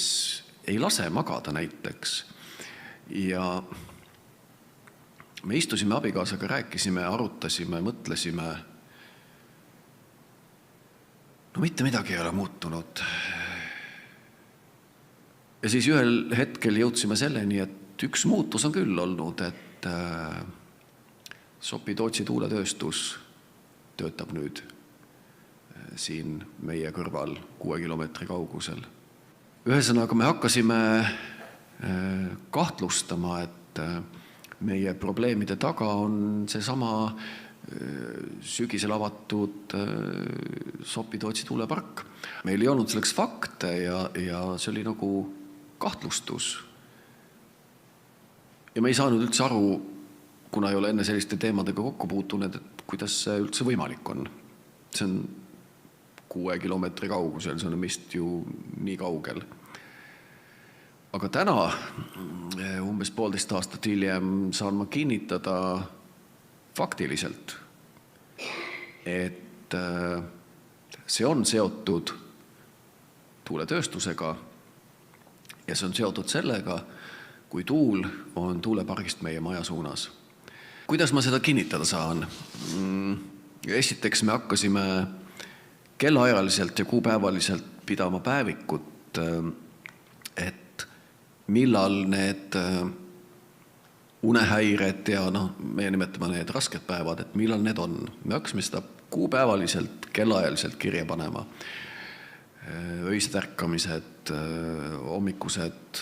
ei lase magada näiteks. Ja me istusime abikaasaga, rääkisime, arutasime, mõtlesime. Mitte midagi ei ole muutunud. Ja siis ühel hetkel jõudsime selleni, et üks muutus on küll olnud, et Tootsi tuuletööstus töötab nüüd siin meie kõrval 6 kilomeetri kaugusel. Ühesõnaga me hakkasime kahtlustama, et meie probleemide taga on seesama sügisel avatud Tootsi tuulepark. Meil ei olnud selleks fakte ja see oli nagu kahtlustus. Ja me ei saanud üldse aru, kuna ei ole enne selliste teemadega kokku puutunud, et kuidas see üldse võimalik on. See on 6 kilomeetri kaugusel, see on vist ju nii kaugel. Aga täna, umbes 1,5 aastat hiljem, saan ma kinnitada faktiliselt, et see on seotud tuuletööstusega ja see on seotud sellega, kui tuul on tuulepargist meie maja suunas. Kuidas ma seda kinnitada saan? Esiteks me hakkasime kellaajaliselt ja kuupäevaliselt pidama päevikut, et millal need unehäired ja meie nimetame need rasked päevad, et millal need on. Me hakkasime seda kuupäevaliselt, kellaajaliselt kirja panema. Öised ärkamised, hommikused,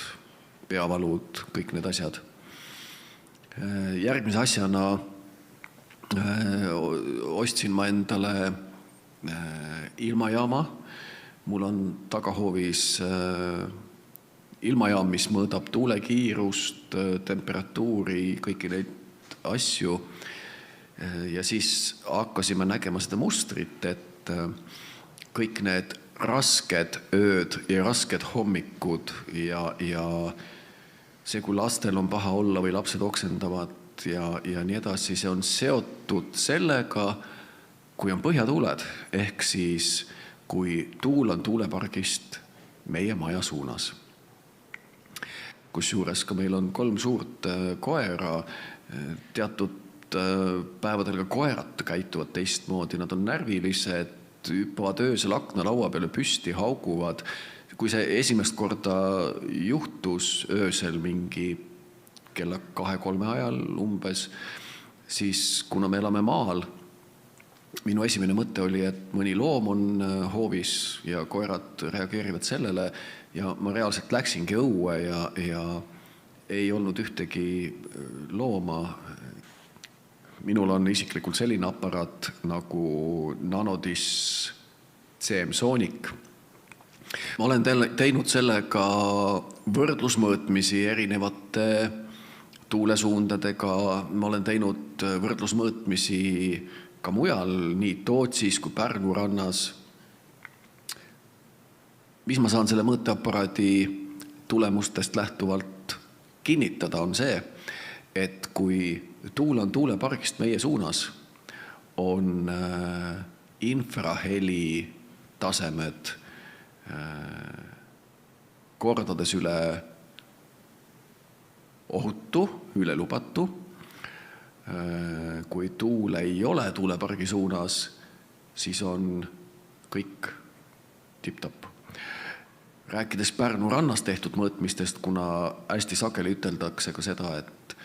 peavalud, kõik need asjad. Järgmise asjana ostsin ma endale ilmajaama. Mul on tagahoovis ilmajaam, mis mõõdab tuulekiirust, temperatuuri, kõiki neid asju. Ja siis hakkasime nägema seda mustrit, et kõik need rasked ööd ja rasked hommikud ja see, kui lastel on paha olla või lapsed oksendavad ja nii edasi, see on seotud sellega, kui on põhjatuuled, ehk siis kui tuul on tuulepargist meie maja suunas. Kusjuures ka meil on 3 suurt koera, teatud päevadel ka koerad käituvad teistmoodi, nad on närvilised, hüppavad öösel aknalaua peale püsti, hauguvad. Kui see esimest korda juhtus öösel mingi kella 2-3 ajal umbes, siis kuna me elame maal, minu esimene mõte oli, et mõni loom on hoovis ja koerad reageerivad sellele ja ma reaalselt läksingi õue ja ei olnud ühtegi looma. Minul on isiklikult selline aparaat nagu Nanodis CM-soonik. Ma olen teinud sellega võrdlusmõõtmisi erinevate tuulesuundadega. Ma olen teinud võrdlusmõõtmisi ka mujal, nii Tootsis kui Pärnu rannas. Mis ma saan selle mõõteaparaadi tulemustest lähtuvalt kinnitada, on see, et kui tuul on tuulepargist meie suunas, on infraheli tasemed kordades üle ohutu, üle lubatu. Kui tuul ei ole tuulepargi suunas, siis on kõik tipp-tapp. Rääkides Pärnu rannas tehtud mõõtmistest, kuna hästi sageli üteldakse ka seda, et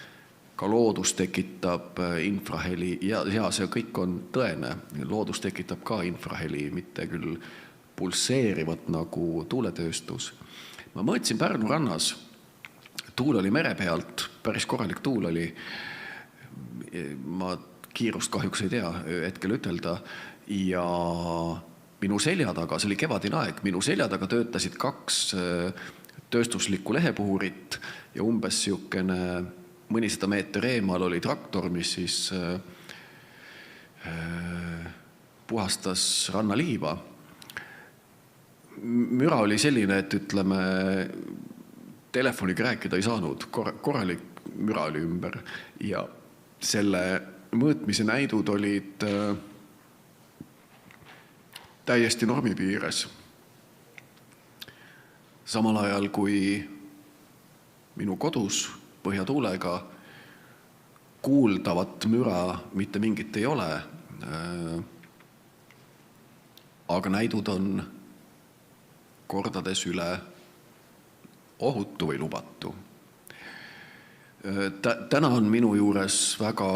ka loodus tekitab infraheli ja see kõik on tõene. Loodus tekitab ka infraheli, mitte küll pulseerivat nagu tuuletööstus. Ma mõõtsin Pärnu rannas, tuul oli mere pealt, päris korralik tuul oli. Ma kiirust kahjuks ei tea hetkel ütelda ja minu selja taga, see oli kevadine aeg, minu selja taga töötasid 2 tööstuslikku lehepuhurit ja umbes siukene mõnisada meeter eemal oli traktor, mis siis puhastas rannaliiva. Müra oli selline, et ütleme, telefoniga rääkida ei saanud, korralik müra oli ümber ja selle mõõtmise näidud olid täiesti normi piires. Samal ajal kui minu kodus põhjatuulega kuuldavat müra mitte mingit ei ole, aga näidud on kordades üle ohutu või lubatu. Täna on minu juures väga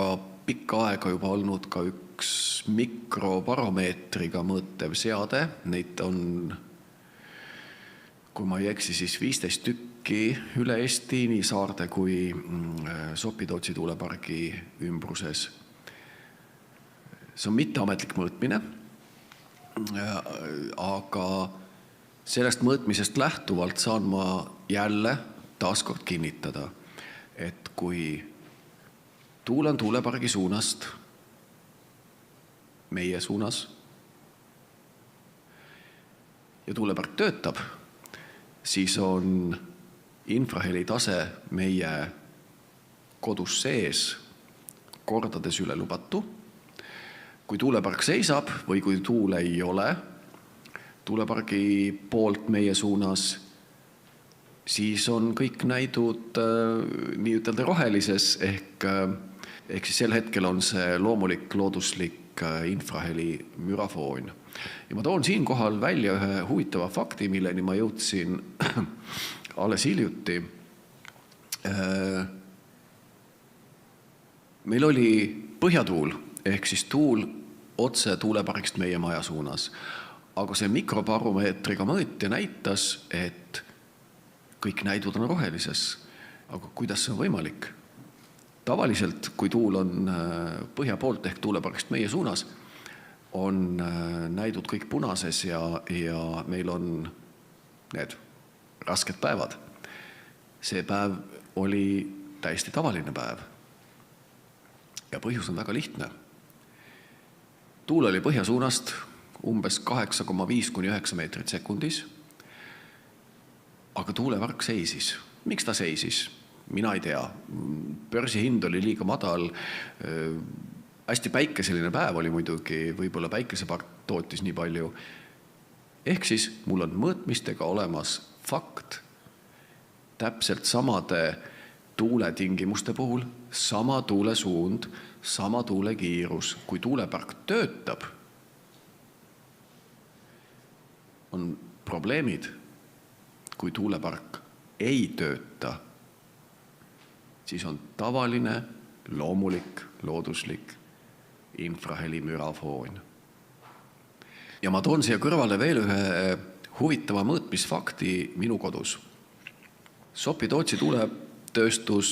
pikka aega juba olnud ka üks mikrobaromeetriga mõõtev seade. Neid on, kui ma ei eksi, siis 15 tükki üle Eesti, nii Saarde kui Sopi-Tootsi tuulepargi ümbruses. See on mitteametlik mõõtmine, aga sellest mõõtmisest lähtuvalt saan ma jälle taaskord kinnitada, et kui tuul on tuulepargi suunast meie suunas, ja tuulepark töötab, siis on infraheli tase meie kodus sees kordades üle lubatu. Kui tuulepark seisab või kui tuul ei ole tuulepargi poolt meie suunas, siis on kõik näidud nii ütelda rohelises ehk siis sel hetkel on see loomulik, looduslik infraheli mürafoon. Ja ma toon siin kohal välja ühe huvitava fakti, milleni ma jõudsin alles hiljuti. Meil oli põhjatuul ehk siis tuul otse tuulepargist meie maja suunas. Aga see mikrobaromeetriga mõõtja näitas, et kõik näidud on rohelises. Aga kuidas see on võimalik? Tavaliselt, kui tuul on põhja poolt ehk tuulepargist meie suunas, on näidud kõik punases ja meil on need rasked päevad. See päev oli täiesti tavaline päev. Ja põhjus on väga lihtne. Tuul oli põhja suunast umbes 8,5–9 meetrit sekundis, aga tuulepark seisis. Miks ta seisis? Mina ei tea. Börsi hind oli liiga madal. Hästi päikeseline päev oli muidugi, võib-olla päikesepark tootis nii palju. Ehk siis mul on mõõtmistega olemas fakt täpselt samade tuuletingimuste puhul, sama tuule suund, sama tuule kiirus. Kui tuulepark töötab, on probleemid. Kui tuulepark ei tööta, siis on tavaline, loomulik, looduslik infraheli mürafoon. Ja ma toon siia kõrvale veel ühe huvitava mõõtmisfakti minu kodus. Sopi-Tootsi tuuletööstus,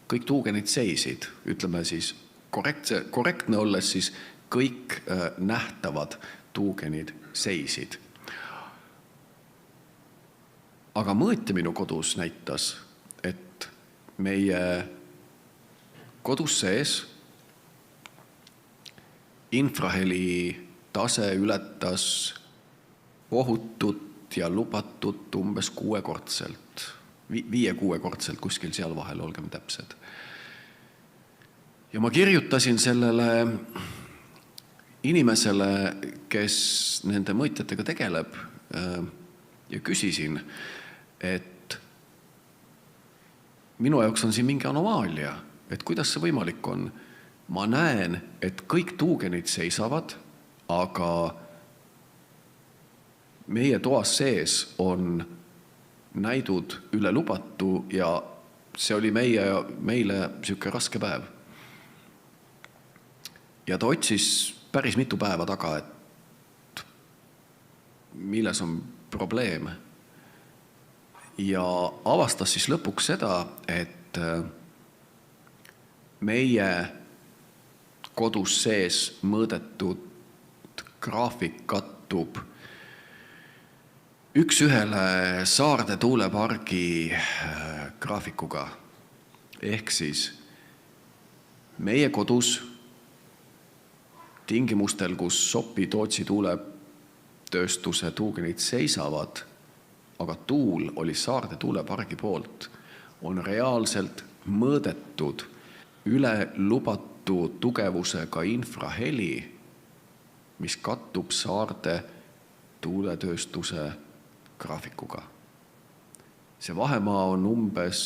kõik tuugenid seisid, ütleme siis korrektne olles siis kõik nähtavad tuugenid seisid. Aga mõõtja minu kodus näitas, et meie kodus sees infraheli tase ületas ohutut ja lubatut umbes 6-kordselt, 5-6-kordselt kuskil seal vahel, olgem täpsed. Ja ma kirjutasin sellele inimesele, kes nende mõõtjatega tegeleb ja küsisin, et minu jaoks on siin mingi anomaalia, et kuidas see võimalik on. Ma näen, et kõik tuugenid seisavad, aga meie toas sees on näidud üle lubatu ja see oli meile siuke raske päev. Ja ta otsis päris mitu päeva taga, et milles on probleem. Ja avastas siis lõpuks seda, et meie kodus sees mõõdetud graafik kattub üks ühele Saarde tuulepargi graafikuga. Ehk siis meie kodus tingimustel, kus Sopi-Tootsi tuuletööstuse tuugenid seisavad, aga tuul oli Saarde tuulepargi poolt, on reaalselt mõõdetud üle lubatu tugevusega infraheli, mis kattub Saarde tuuletööstuse graafikuga. See vahemaa on umbes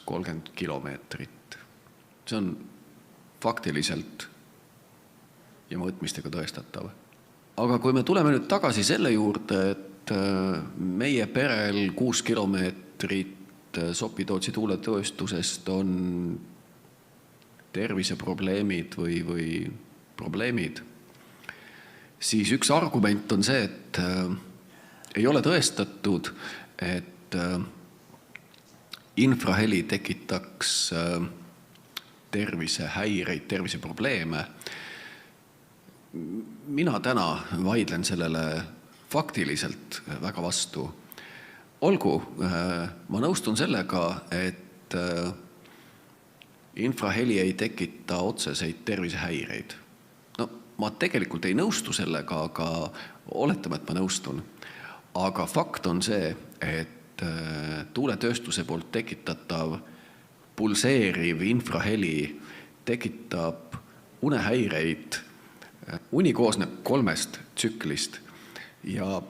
30 kilomeetrit. See on faktiliselt ja mõõtmistega tõestatav. Aga kui me tuleme nüüd tagasi selle juurde, et meie perel 6 kilomeetrit Sopi-Tootsi tuuletööstusest on terviseprobleemid või probleemid, siis üks argument on see, et ei ole tõestatud, et infraheli tekitaks tervisehäireid, terviseprobleeme. Mina täna vaidlen sellele faktiliselt väga vastu. Olgu, ma nõustun sellega, et infraheli ei tekita otseseid tervisehäireid. No, ma tegelikult ei nõustu sellega, aga oletame, et ma nõustun. Aga fakt on see, et tuuletööstuse poolt tekitatav pulseeriv infraheli tekitab unehäireid. Uni koosneb 3 tsüklist ja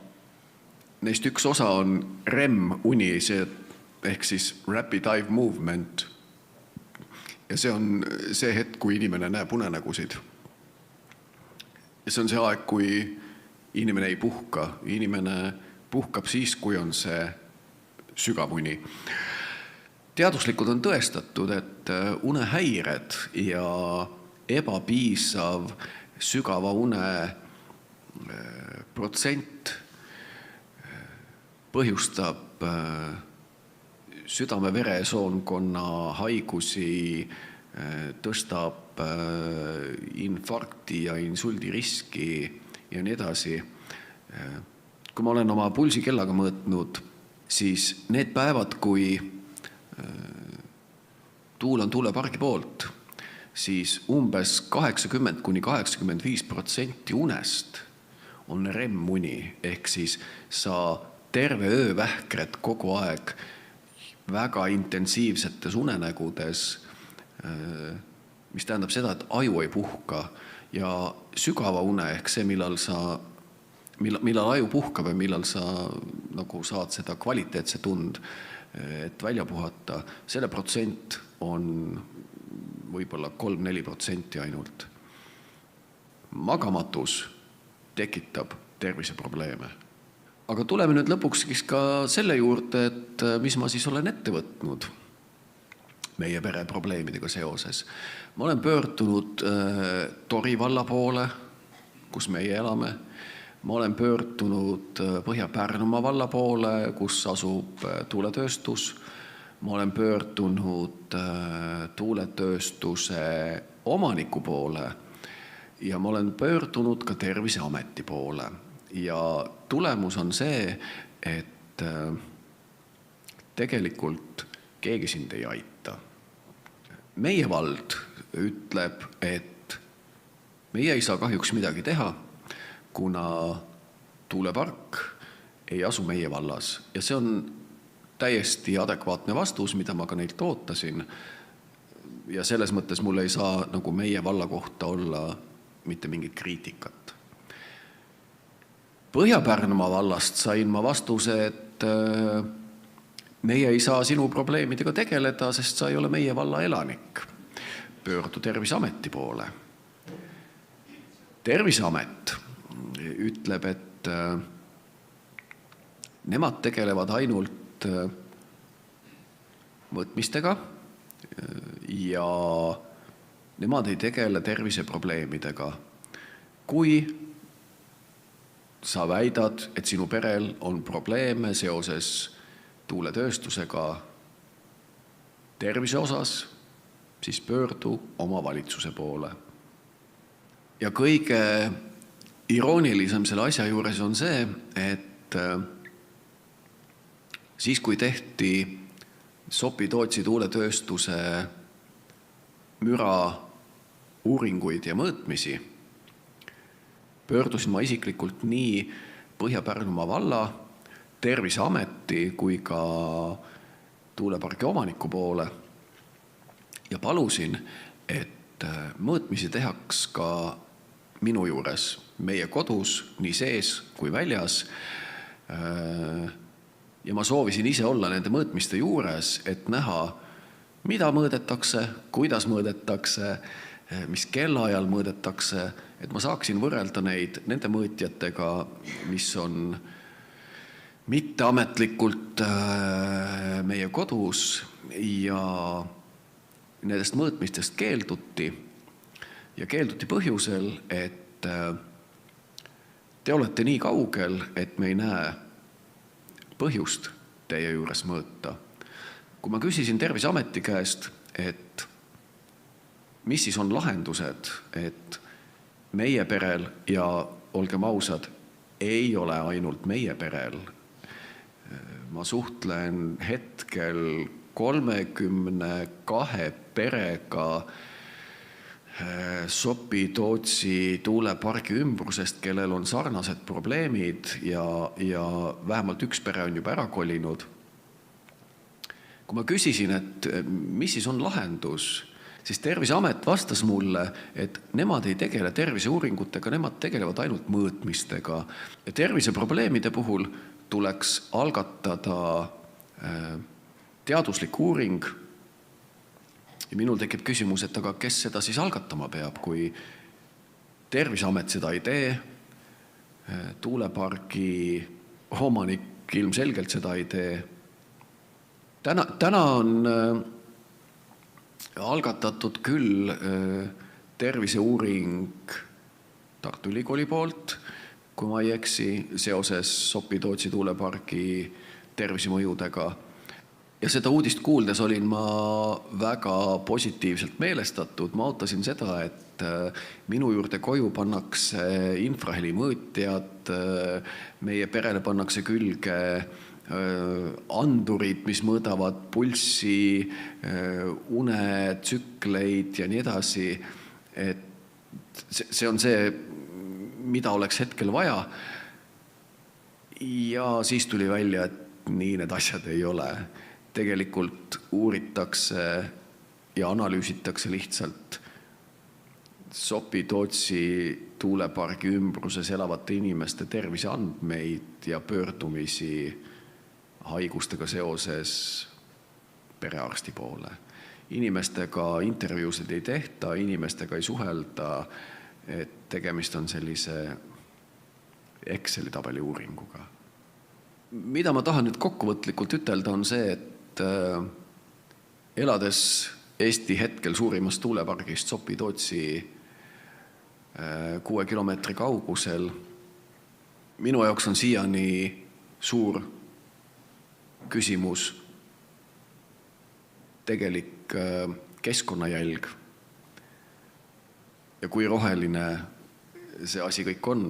neist üks osa on REM-uni, ehk siis rapid eye movement. Ja see on see hetk, kui inimene näeb unenägusid. Ja see on see aeg, kui inimene ei puhka. Inimene puhkab siis, kui on see sügav uni. Teaduslikud on tõestatud, et unehäired ja ebapiisav sügava une protsent põhjustab südame-veresoonkonna haigusi, tõstab infarkti ja insuldi riski ja nii edasi. Kui ma olen oma pulsikellaga mõõtnud, siis need päevad, kui tuul on tuulepargi poolt, siis umbes 80–85% unest on REM-uni, ehk siis sa terve öö vähkred kogu aeg väga intensiivsetes unenägudes, mis tähendab seda, et aju ei puhka ja sügava une ehk see, millal aju puhkab ja millal sa nagu saad seda kvaliteetse tund, et välja puhata, selle protsent on võib-olla 3–4% ainult. Magamatus tekitab terviseprobleeme. Aga tuleme nüüd lõpuks ka selle juurde, et mis ma siis olen ette võtnud meie pere probleemidega seoses. Ma olen pöördunud Tori valla poole, kus meie elame. Ma olen pöördunud Põhja-Pärnumaa valla poole, kus asub tuuletööstus. Ma olen pöördunud tuuletööstuse omaniku poole ja ma olen pöördunud ka Terviseameti poole. Ja tulemus on see, et tegelikult keegi sind ei aita. Meie vald ütleb, et meie ei saa kahjuks midagi teha, kuna tuulepark ei asu meie vallas. Ja see on täiesti adekvaatne vastus, mida ma ka neilt ootasin. Ja selles mõttes mul ei saa nagu meie valla kohta olla mitte mingit kriitikat. Põhja-Pärnumaa vallast sain ma vastuse, et meie ei saa sinu probleemidega tegeleda, sest sa ei ole meie valla elanik. Pöördu Terviseameti poole. Terviseamet ütleb, et nemad tegelevad ainult mõõtmistega ja nemad ei tegele terviseprobleemidega. Kui sa väidad, et sinu perel on probleeme seoses tuuletööstusega tervise osas, siis pöördu oma valitsuse poole. Ja kõige iroonilisem selle asja juures on see, et siis kui tehti Sopi-Tootsi tuuletööstuse müra uuringuid ja mõõtmisi, pöördusin ma isiklikult nii Põhja-Pärnumaa valla, Terviseameti kui ka tuulepargi omaniku poole ja palusin, et mõõtmisi tehaks ka minu juures, meie kodus, nii sees kui väljas. Ja ma soovisin ise olla nende mõõtmiste juures, et näha, mida mõõdetakse, kuidas mõõdetakse, mis kellaajal mõõdetakse, et ma saaksin võrrelda neid nende mõõtjatega, mis on mitteametlikult meie kodus ja nendest mõõtmistest keelduti ja keelduti põhjusel, et te olete nii kaugel, et me ei näe põhjust teie juures mõõta. Kui ma küsisin Terviseameti käest, et mis siis on lahendused, et meie perel ja olgem ausad, ei ole ainult meie perel. Ma suhtlen hetkel 32 perega Sopi-Tootsi tuulepargi ümbrusest, kellel on sarnased probleemid ja vähemalt üks pere on juba ära kolinud. Kui ma küsisin, et mis siis on lahendus, siis Terviseamet vastas mulle, et nemad ei tegele terviseuuringutega, nemad tegelevad ainult mõõtmistega. Ja terviseprobleemide puhul tuleks algatada teaduslik uuring. Ja minul tekib küsimus, et aga kes seda siis algatama peab, kui Terviseamet seda ei tee, tuulepargi omanik ilmselgelt seda ei tee. Täna on algatatud küll terviseuuring Tartu Ülikooli poolt, kui ma ei eksi, seoses Sopi-Tootsi tuulepargi tervisemõjudega. Ja seda uudist kuuldes olin ma väga positiivselt meelestatud. Ma ootasin seda, et minu juurde koju pannakse infraheli mõõtjad, meie perele pannakse külge andurid, mis mõõdavad pulssi, unetsükleid ja nii edasi. Et see on see, mida oleks hetkel vaja. Ja siis tuli välja, et nii need asjad ei ole. Tegelikult uuritakse ja analüüsitakse lihtsalt Sopi-Tootsi tuulepargi ümbruses elavate inimeste terviseandmeid ja pöördumisi haigustega seoses perearsti poole. Inimestega intervjuusid ei tehta, inimestega ei suhelda, et tegemist on sellise Exceli tabeli uuringuga. Mida ma tahan nüüd kokkuvõtlikult ütelda on see, et elades Eesti hetkel suurimast tuulepargist Sopi-Tootsi 6 kilomeetri kaugusel, minu jaoks on siiani suur küsimus tegelik keskkonnajälg. Ja kui roheline see asi kõik on,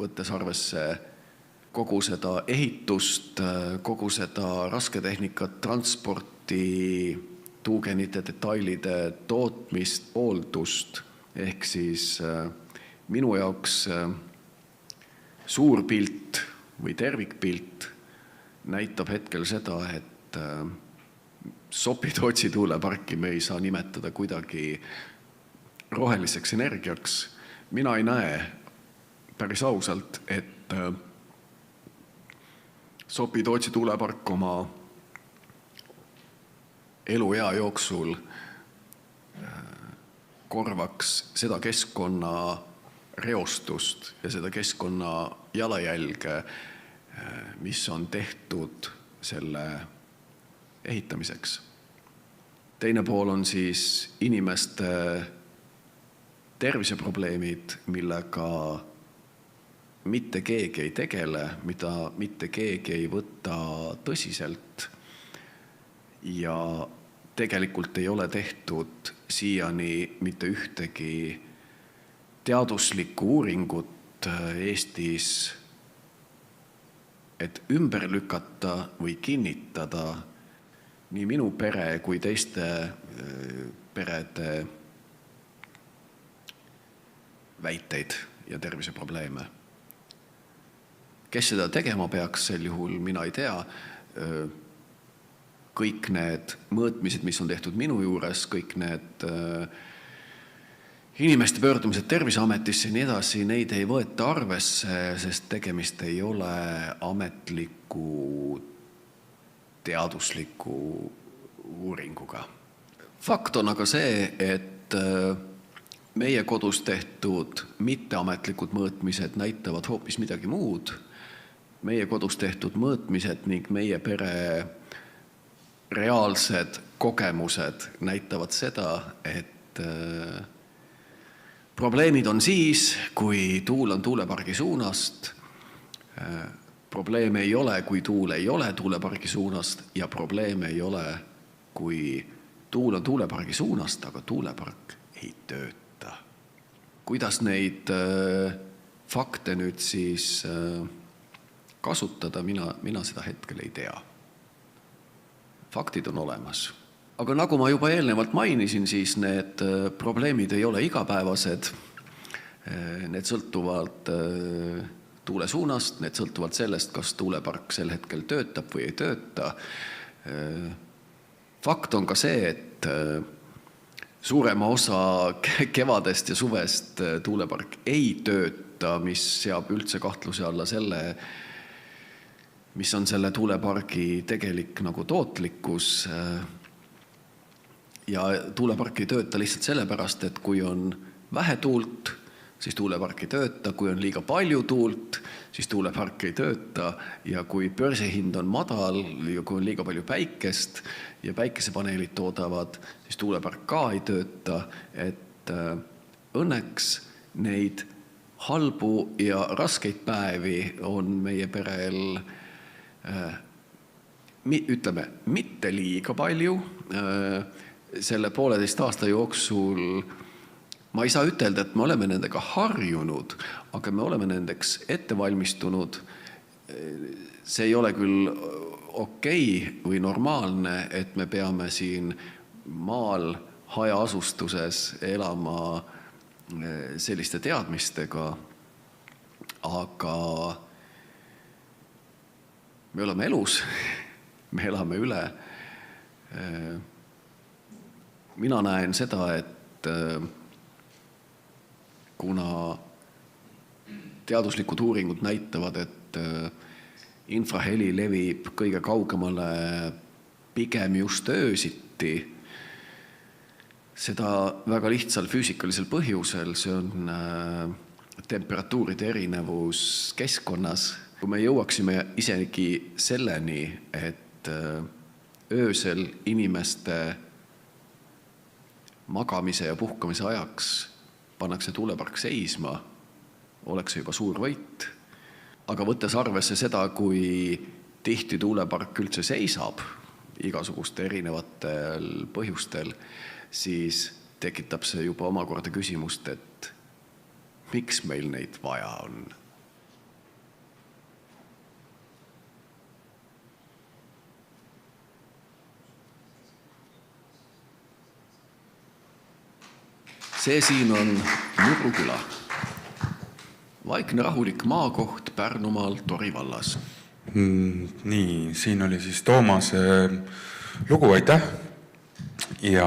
võttes arvesse kogu seda ehitust, kogu seda rasketehnikat, transporti, tuugenite detailide tootmist, hooldust, ehk siis minu jaoks suur pilt või tervikpilt näitab hetkel seda, et Sopi-Tootsi tuuleparki me ei saa nimetada kuidagi roheliseks energiaks. Mina ei näe päris ausalt, et Sopi-Tootsi tuulepark oma eluea jooksul korvaks seda keskkonna reostust ja seda keskkonna jalajälge, mis on tehtud selle ehitamiseks. Teine pool on siis inimeste terviseprobleemid, millega mitte keegi ei tegele, mida mitte keegi ei võta tõsiselt ja tegelikult ei ole tehtud siiani mitte ühtegi teaduslikku uuringut Eestis, et ümber lükata või kinnitada nii minu pere kui teiste perede väiteid ja terviseprobleeme. Kes seda tegema peaks sel juhul, mina ei tea. Kõik need mõõtmised, mis on tehtud minu juures, kõik need inimeste pöördumised Terviseametisse ja nii edasi, neid ei võeta arvesse, sest tegemist ei ole ametliku teadusliku uuringuga. Fakt on aga see, et meie kodus tehtud mitteametlikud mõõtmised näitavad hoopis midagi muud. Meie kodus tehtud mõõtmised ning meie pere reaalsed kogemused näitavad seda, et probleemid on siis, kui tuul on tuulepargi suunast, probleeme ei ole, kui tuul ei ole tuulepargi suunast ja probleeme ei ole, kui tuul on tuulepargi suunast, aga tuulepark ei tööta. Kuidas neid fakte nüüd siis kasutada, mina seda hetkel ei tea. Faktid on olemas. Aga nagu ma juba eelnevalt mainisin, siis need probleemid ei ole igapäevased. Need sõltuvad tuule suunast, need sõltuvad sellest, kas tuulepark sel hetkel töötab või ei tööta. Fakt on ka see, et suurema osa kevadest ja suvest tuulepark ei tööta, mis seab üldse kahtluse alla selle, mis on selle tuulepargi tegelik nagu tootlikkus. Ja tuulepark ei tööta lihtsalt sellepärast, et kui on vähe tuult, siis tuulepark ei tööta, kui on liiga palju tuult, siis tuulepark ei tööta ja kui börsihind on madal ja kui on liiga palju päikest ja päikesepaneelid toodavad, siis tuulepark ka ei tööta, et õnneks neid halbu ja raskeid päevi on meie perel ütleme, mitte liiga palju. Selle 1,5 aasta jooksul ma ei saa ütelda, et me oleme nendega harjunud, aga me oleme nendeks ettevalmistunud. See ei ole küll okei või normaalne, et me peame siin maal hajaasustuses elama selliste teadmistega, aga me oleme elus, me elame üle. Mina näen seda, et kuna teaduslikud uuringud näitavad, et infraheli levib kõige kaugemale pigem just öösiti, seda väga lihtsal füüsikalisel põhjusel, see on temperatuuride erinevus keskkonnas. Kui me jõuaksime isegi selleni, et öösel inimeste magamise ja puhkamise ajaks pannakse tuulepark seisma, oleks see juba suur võit. Aga võttes arvesse seda, kui tihti tuulepark üldse seisab igasuguste erinevatel põhjustel, siis tekitab see juba omakorda küsimust, et miks meil neid vaja on? See siin on Mõju, vaikne rahulik maakoht Pärnumaal Tori vallas. Nii, siin oli siis Toomase lugu, aitäh. Ja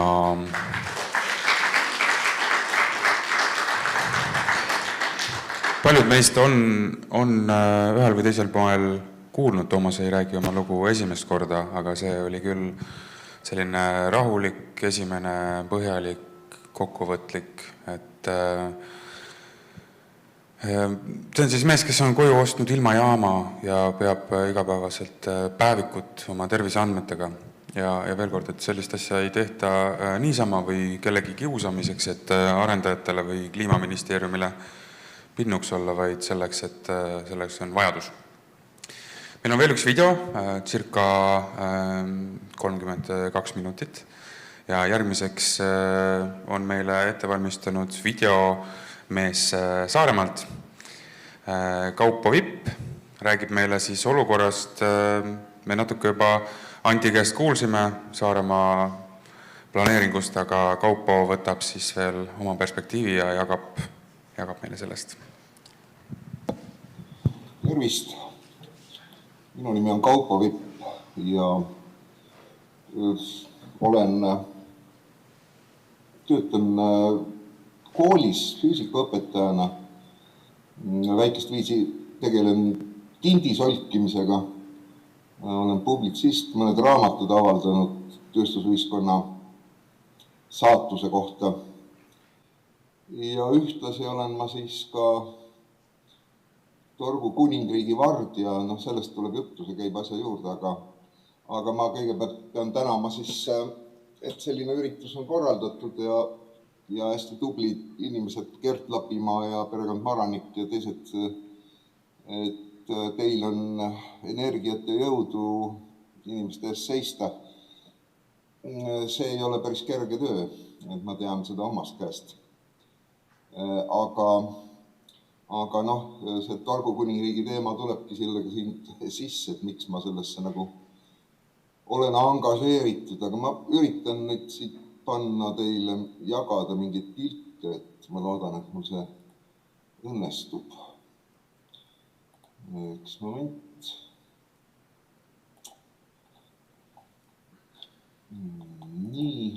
paljud meist on ühel või teisel poel kuulnud, Toomas ei räägi oma lugu esimest korda, aga see oli küll selline rahulik, esimene põhjalik, kokkuvõtlik, et see on siis mees, kes on koju ostnud ilma jaama ja peab igapäevaselt päevikut oma terviseandmetega ja veel kord, et sellist asja ei tehta niisama või kellegi kiusamiseks, et arendajatele või kliimaministeeriumile pinnuks olla, vaid selleks, et selleks on vajadus. Meil on veel üks video, circa 32 minutit. Ja järgmiseks on meile ettevalmistanud videomees Saaremaalt. Kaupo Vipp räägib meile siis olukorrast. Me natuke juba Anti käest kuulsime Saaremaa planeeringust, aga Kaupo võtab siis veel oma perspektiivi ja jagab meile sellest. Tervist! Minu nimi on Kaupo Vipp ja töötan koolis füüsikaõpetajana. Väikest viisi tegelen tindi solkimisega. Olen publitsist, mõned raamatud avaldanud tööstusühiskonna saatuse kohta. Ja ühtlasi olen ma siis ka Torgu kuningriigi vard ja sellest tuleb juttu, see käib asja juurde, aga ma kõigepealt pean tänama siis, et selline üritus on korraldatud ja hästi tublid inimesed Gert Lapimaa ja perekond Maranik ja teised, et teil on energiat ja jõudu inimeste ees seista. See ei ole päris kerge töö, et ma tean seda omast käest. Aga see Torgu kuningriigi teema tulebki sellega siin sisse, et miks ma sellesse nagu olen angažeeritud, aga ma üritan nüüd siit panna teile, jagada mingeid pilte, et ma loodan, et mul see õnnestub. Üks moment. Nii.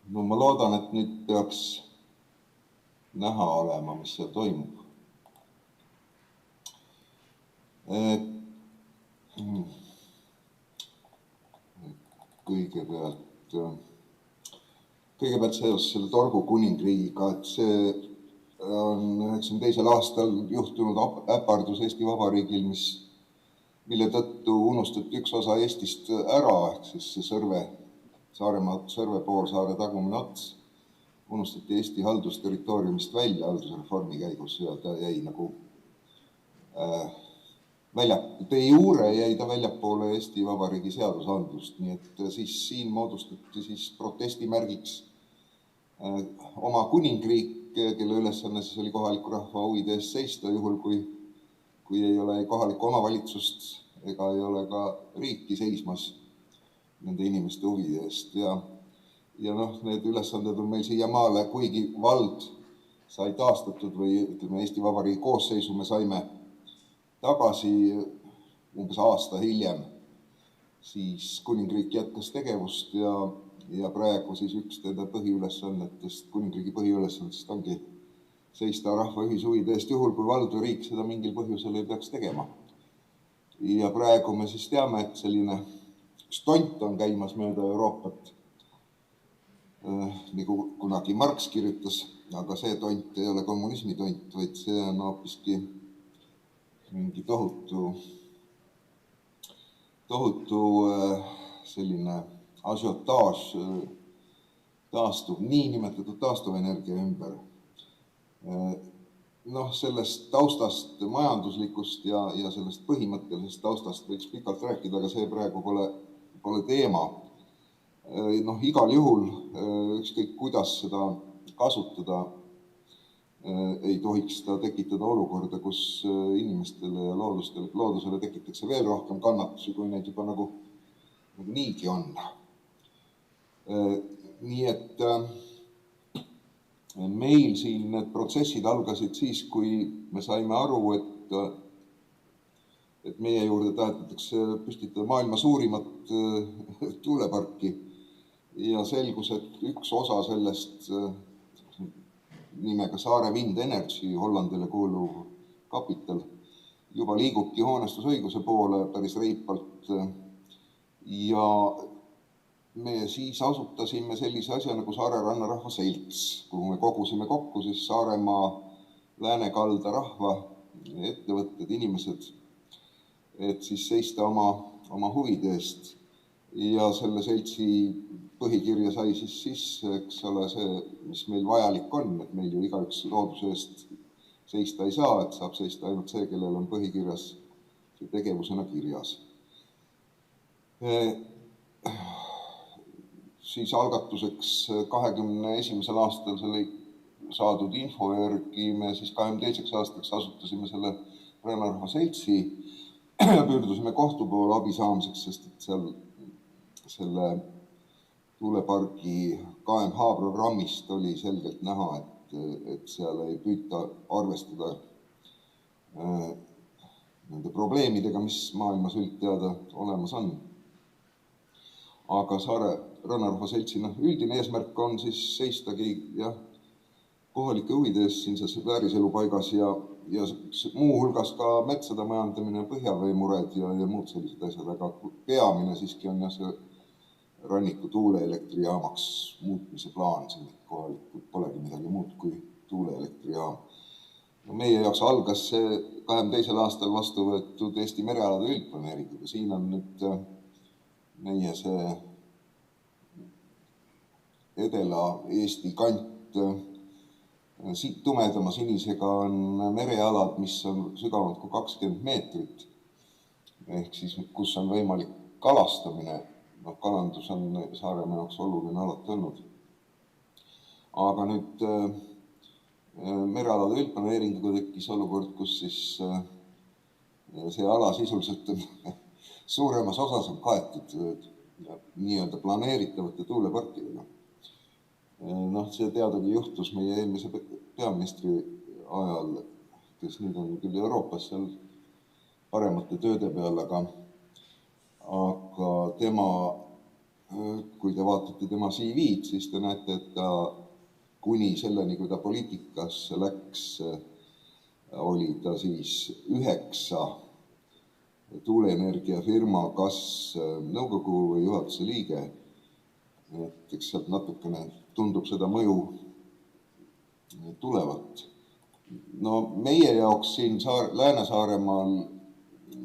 No ma loodan, et nüüd peaks näha olema, mis seal toimub. Kõigepealt seos selle Torgu kuningriigiga, et see on 92. aastal juhtunud äpardus Eesti Vabariigil, mille tõttu unustati üks osa Eestist ära, ehk siis see Saaremaa Sõrve poolsaare tagumine ots unustati Eesti haldusterritooriumist välja haldusreformi käigus ja ta jäi nagu de jure jäi ta väljapoole Eesti Vabariigi seadusandlust, nii et siis siin moodustati siis protestimärgiks oma kuningriik, kelle ülesanne siis oli kohaliku rahva huvide eest seista, juhul kui ei ole kohalikku omavalitsust ega ei ole ka riiki seismas nende inimeste huvide eest. Ja need ülesanded on meil siiamaale, kuigi vald sai taastatud või ütleme Eesti Vabariigi koosseisu me saime tagasi umbes aasta hiljem, siis kuningriik jätkas tegevust ja praegu siis üks teda põhiülesannetest, kuningriigi põhiülesannetest ongi seista rahva ühishuvide eest, juhul kui vald või riik seda mingil põhjusel ei peaks tegema. Ja praegu me siis teame, et selline stont on käimas mööda Euroopat, nagu kunagi Marx kirjutas, aga see tont ei ole kommunismi tont, vaid see on hoopiski mingi tohutu selline asiotaaž niinimetatud taastuvenergia ümber. Sellest taustast majanduslikust ja sellest põhimõttelisest taustast võiks pikalt rääkida, aga see praegu pole teema. Igal juhul, ükskõik kuidas seda kasutada, ei tohiks ta tekitada olukorda, kus inimestele ja loodusele tekitakse veel rohkem kannatusi, kui neid juba nagu niigi on. Nii et meil siin need protsessid algasid siis, kui me saime aru, et meie juurde tahetakse püstitada maailma suurimat tuuleparki ja selgus, et üks osa sellest nimega Saare Wind Energy, Hollandile kuuluv kapital, juba liigubki hoonestusõiguse poole päris reipalt ja me siis asutasime sellise asja nagu Saare rannarahva selts, kuhu me kogusime kokku siis Saaremaa läänekalda rahva, ettevõtted, inimesed, et siis seista oma huvide eest ja selle seltsi põhikirja sai siis sisse, eks ole, see, mis meil vajalik on, et meil ju igaüks looduse eest seista ei saa, et saab seista ainult see, kellel on põhikirjas see tegevusena kirjas. Siis algatuseks 21. aastal selle saadud info järgi me siis 22. aastaks asutasime selle rannarahva seltsi ja püürdusime kohtu poole abi saamiseks, sest et seal selle tuulepargi KMH programmist oli selgelt näha, et seal ei püüta arvestada nende probleemidega, mis maailmas üldteada olemas on. Aga Saare rannarahva seltsi üldine eesmärk on siis seistagi kohalike huvide eest siinses vääriselupaigas ja muuhulgas ka metsade majandamine, põhjavõimured ja muud sellised asjad, aga peamine siiski on see ranniku tuuleelektrijaamaks muutmise plaan, siin kohalikult polegi midagi muud kui tuuleelektrijaam. Meie jaoks algas see 22. aastal vastu võetud Eesti merealade üldplaneeringuga. Siin on nüüd meie see Edela-Eesti kant, siit tumedama sinisega on merealad, mis on sügavamad kui 20 meetrit, ehk siis kus on võimalik kalastamine. Kalandus on Saaremaa jaoks oluline alati olnud. Aga nüüd merealade üldplaneeringuga tekkis olukord, kus siis see ala sisuliselt suuremas osas on kaetud nii-öelda planeeritavate tuuleparkidega. See teadagi juhtus meie eelmise peaministri ajal, kes nüüd on küll Euroopas seal paremate tööde peal, aga tema, kui te vaatate tema CV-d, siis te näete, et ta kuni selleni, kui ta poliitikasse läks, oli ta siis 9 tuuleenergiafirma kas nõukogu või juhatuse liige. Eks sealt natukene tundub seda mõju tulevat. Meie jaoks siin Lääne-Saaremaal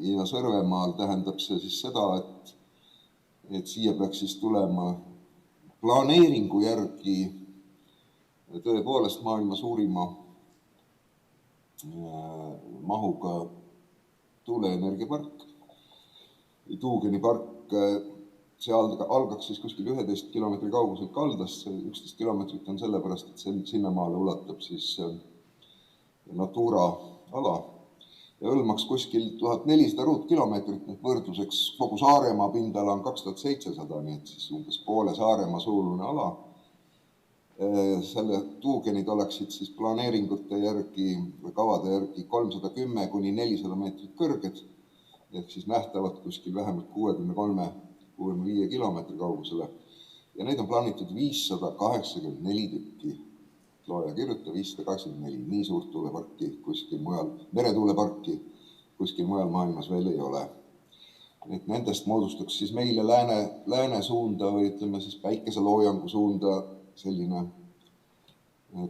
ja Sõrvemaal tähendab see siis seda, et siia peaks siis tulema planeeringu järgi tõepoolest maailma suurima mahuga tuuleenergiapark. Tuugenipark, see algaks siis kuskil 11 kilomeetri kaugusel kaldast, 11 kilomeetrit on sellepärast, et sinnamaale ulatab siis Natura ala ja hõlmaks kuskil 1400 ruutkilomeetrit, võrdluseks kogu Saaremaa pindala on 2700, nii et siis umbes poole Saaremaa suurune ala. Selle tuugenid oleksid siis planeeringute järgi või kavade järgi 310 kuni 400 meetrit kõrged, ehk siis nähtavad kuskil vähemalt 63-65 kilomeetri kaugusele. Ja neid on plaanitud 584 tükki. Looja kirjuta 584, nii suurt tuuleparki kuskil mujal, meretuuleparki kuskil mujal maailmas veel ei ole. Et nendest moodustaks siis meile lääne suunda või ütleme siis päikeseloojangu suunda selline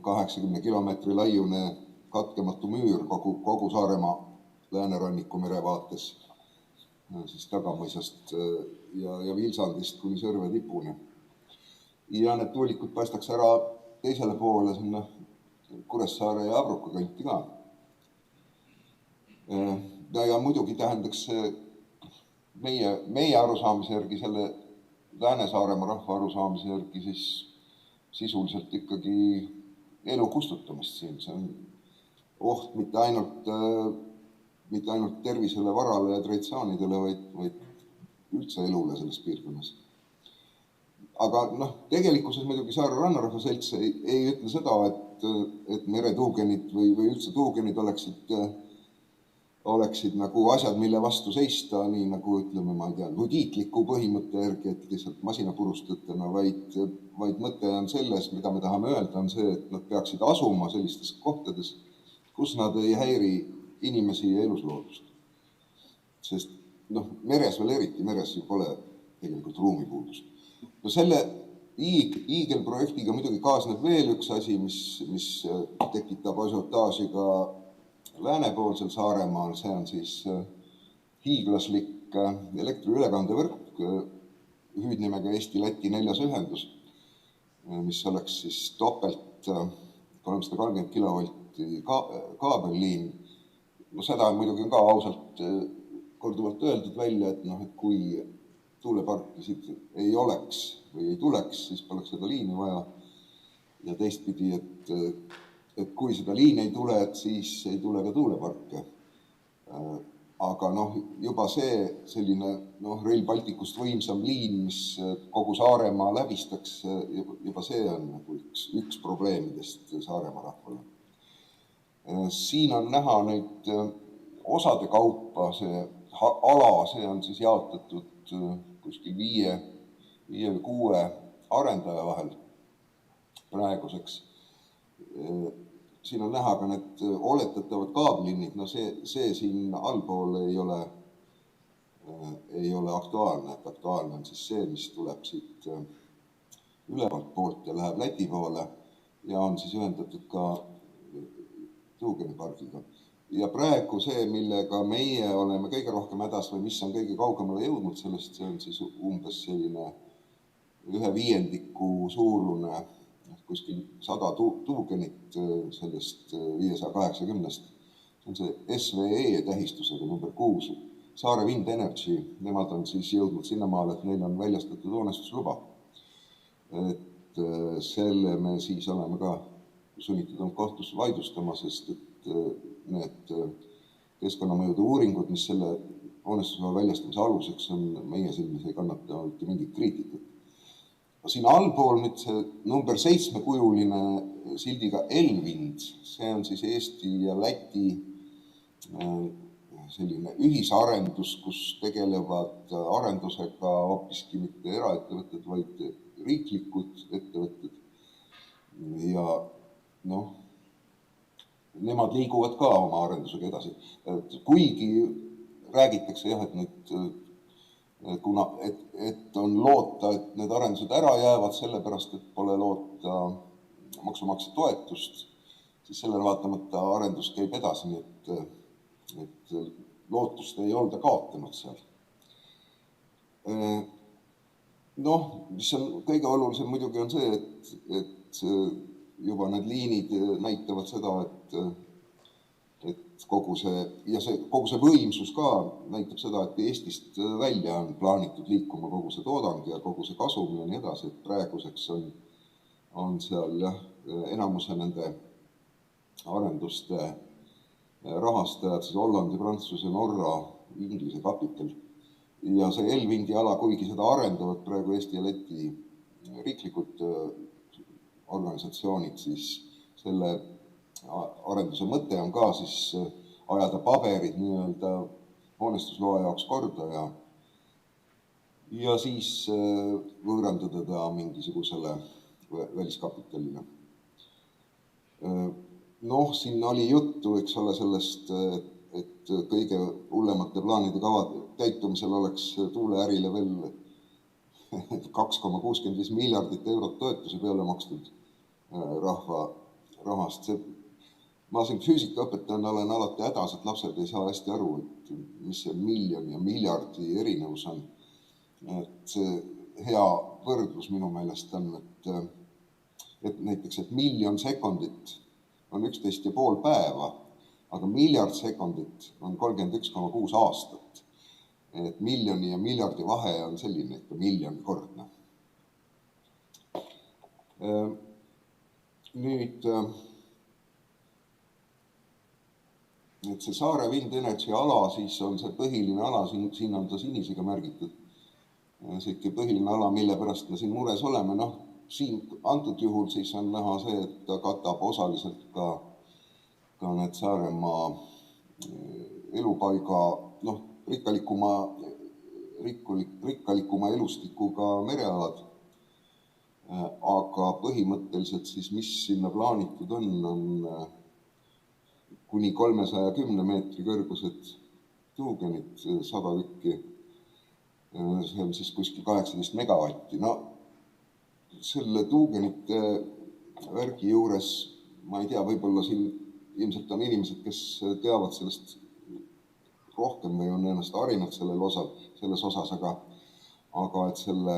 80 kilomeetri laiune katkematu müür kogu Saaremaa lääneranniku merevaates, siis Tagamõisast ja Vilsandist kuni Sõrve tipuni. Ja need tuulikud paistaks ära teisele poole sinna Kuressaare ja Abruka kanti ka. Ja muidugi tähendaks meie arusaamise järgi, selle Lääne-Saaremaa rahva arusaamise järgi siis sisuliselt ikkagi elu kustutamist siin. See on oht mitte ainult tervisele, varale ja traditsioonidele, vaid üldse elule selles piirkonnas. Aga tegelikkuses muidugi Saare rannarahva selts ei ütle seda, et meretuugenid või üldse tuugenid oleksid nagu asjad, mille vastu seista, nii nagu ütleme, ma ei tea, ludiitliku põhimõtte järgi, et lihtsalt masinapurustajatena, vaid mõte on selles, mida me tahame öelda, on see, et nad peaksid asuma sellistes kohtades, kus nad ei häiri inimesi ja elusloodust. Sest meres veel eriti, meres ju pole tegelikult ruumipuudust. Selle hiigelprojektiga muidugi kaasneb veel üks asi, mis tekitab asiotaaži ka läänepoolsel Saaremaal, see on siis hiiglaslik elektriülekandevõrk hüüdnimega Eesti-Läti 4. ühendus, mis oleks siis topelt 330 kilovolti kaabelliin. Seda muidugi on ka ausalt korduvalt öeldud välja, et kui tuuleparkisid ei oleks või ei tuleks, siis poleks seda liini vaja. Ja teistpidi, et kui seda liin ei tule, siis ei tule ka tuuleparke. Aga juba see selline Rail Balticust võimsam liin, mis kogu Saaremaa läbistaks, juba see on nagu üks probleemidest Saaremaa rahvale. Siin on näha neid osade kaupa, see ala, see on siis jaotatud kuskil 5 või 6 arendaja vahel praeguseks. Siin on näha ka need oletatavad kaablinnid, see siin allpool ei ole aktuaalne, et aktuaalne on siis see, mis tuleb siit ülevalt poolt ja läheb Läti poole ja on siis ühendatud ka tuugenipargiga. Ja praegu see, millega meie oleme kõige rohkem hädas või mis on kõige kaugemale jõudnud sellest, see on siis umbes selline 1/5 suurune kuskil 100 tuugenit sellest 580-st. See on see SVE tähistusega number 6. Saare Wind Energy, nemad on siis jõudnud sinnamaale, et neil on väljastatud hoonestusluba. Et selle me siis oleme ka sunnitud on kohtus vaidlustama, sest et need keskkonnamõjude uuringud, mis selle hoonestusloa väljastamise aluseks on, meie silmis ei kannata mitte mingit kriitikat. Siin allpool nüüd see number 7-kujuline sildiga Elvind, see on siis Eesti ja Läti selline ühisarendus, kus tegelevad arendusega hoopiski mitte eraettevõtted, vaid riiklikud ettevõtted. Ja nemad liiguvad ka oma arendusega edasi. Kuigi räägitakse jah, et on loota, et need arendused ära jäävad sellepärast, et pole loota maksumaksja toetust, siis sellele vaatamata arendus käib edasi, nii et lootust ei olda kaotanud seal. Mis on kõige olulisem muidugi on see, et juba need liinid näitavad seda, et kogu see võimsus ka näitab seda, et Eestist välja on plaanitud liikuma kogu see toodang ja kogu see kasum ja nii edasi, et praeguseks on seal enamuse nende arenduste rahastajad, siis Hollandi, Prantsuse, Norra, Inglise kapital. Ja see Elvindi ala, kuigi seda arendavad praegu Eesti ja Läti riiklikud organisatsioonid, siis selle arenduse mõte on ka siis ajada paberid nii-öelda hoonestusloa jaoks korda ja siis võõrandada ta mingisugusele väliskapitalile. Siin oli juttu, eks ole, sellest, et kõige hullemate plaanide kavad täitumisel oleks tuuleärile veel 2,65 miljardit eurot toetuse peale makstud rahva rahast. Ma siin füüsikaõpetajana olen alati hädas, et lapsed ei saa hästi aru, et mis see miljoni ja miljardi erinevus on. Et hea võrdlus minu meelest on, et näiteks, et 1 miljon sekundit on 11,5 päeva, aga miljard sekundit on 31,6 aastat. Et miljoni ja miljardi vahe on selline, et miljonikordne. Nüüd, et see Saare Wind Energy ala, siis on see põhiline ala, siin on ta sinisega märgitud. See põhiline ala, mille pärast me siin mures oleme, siin antud juhul siis on näha see, et ta katab osaliselt ka need Saaremaa elupaiga, rikkalikuma elustikuga merealad. Aga põhimõtteliselt siis, mis sinna plaanitud on kuni 310 meetri kõrgused tuugenid, 100 tükki. See on siis kuskil 18 megavatti. Selle tuugenite värgi juures, ma ei tea, võib-olla siin ilmselt on inimesed, kes teavad sellest rohkem või on ennast harinud selles osas, aga et selle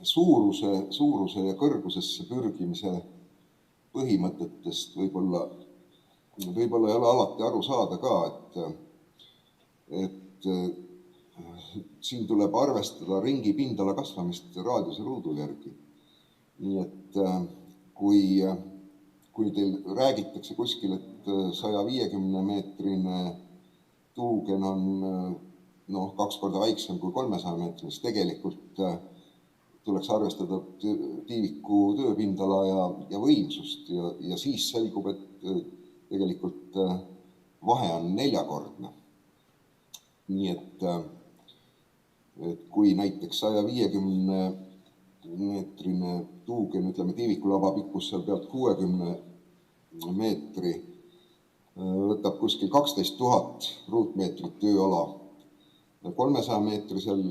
suuruse ja kõrgusesse pürgimise põhimõtetest võib-olla ei ole alati aru saada ka, et siin tuleb arvestada ringi pindala kasvamist raadiuse ruudu järgi. Nii et kui teil räägitakse kuskil, et 150-meetrine tuugen on 2 korda väiksem kui 300 meetri, siis tegelikult tuleks arvestada tiiviku tööpindala ja võimsust ja siis selgub, et tegelikult vahe on 4-kordne. Nii et kui näiteks 150-meetrine tuugen, ütleme tiivikulaba pikkus seal pealt 60 meetri, võtab kuskil 12 000 ruutmeetrit tööala. 300-meetrisel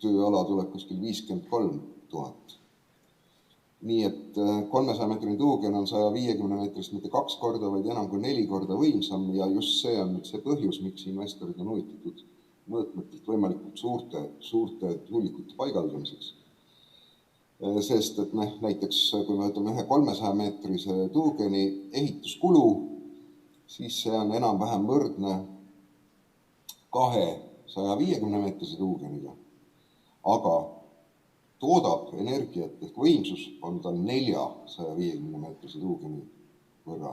tööala tuleb kuskil 53 000. Nii et 300-meetrine tuugen on 150-meetrist mitte 2 korda, vaid enam kui 4 korda võimsam ja just see on nüüd see põhjus, miks investorid on huvitatud mõõtmetelt võimalikult suurte tuulikute paigaldamiseks. Sest et näiteks kui me võtame ühe 300-meetrise tuugeni ehituskulu, siis see on enam-vähem võrdne 2 150-meetrise tuugeniga. Aga toodab energiat ehk võimsus on tal 4 150-meetrise tuugeni võrra.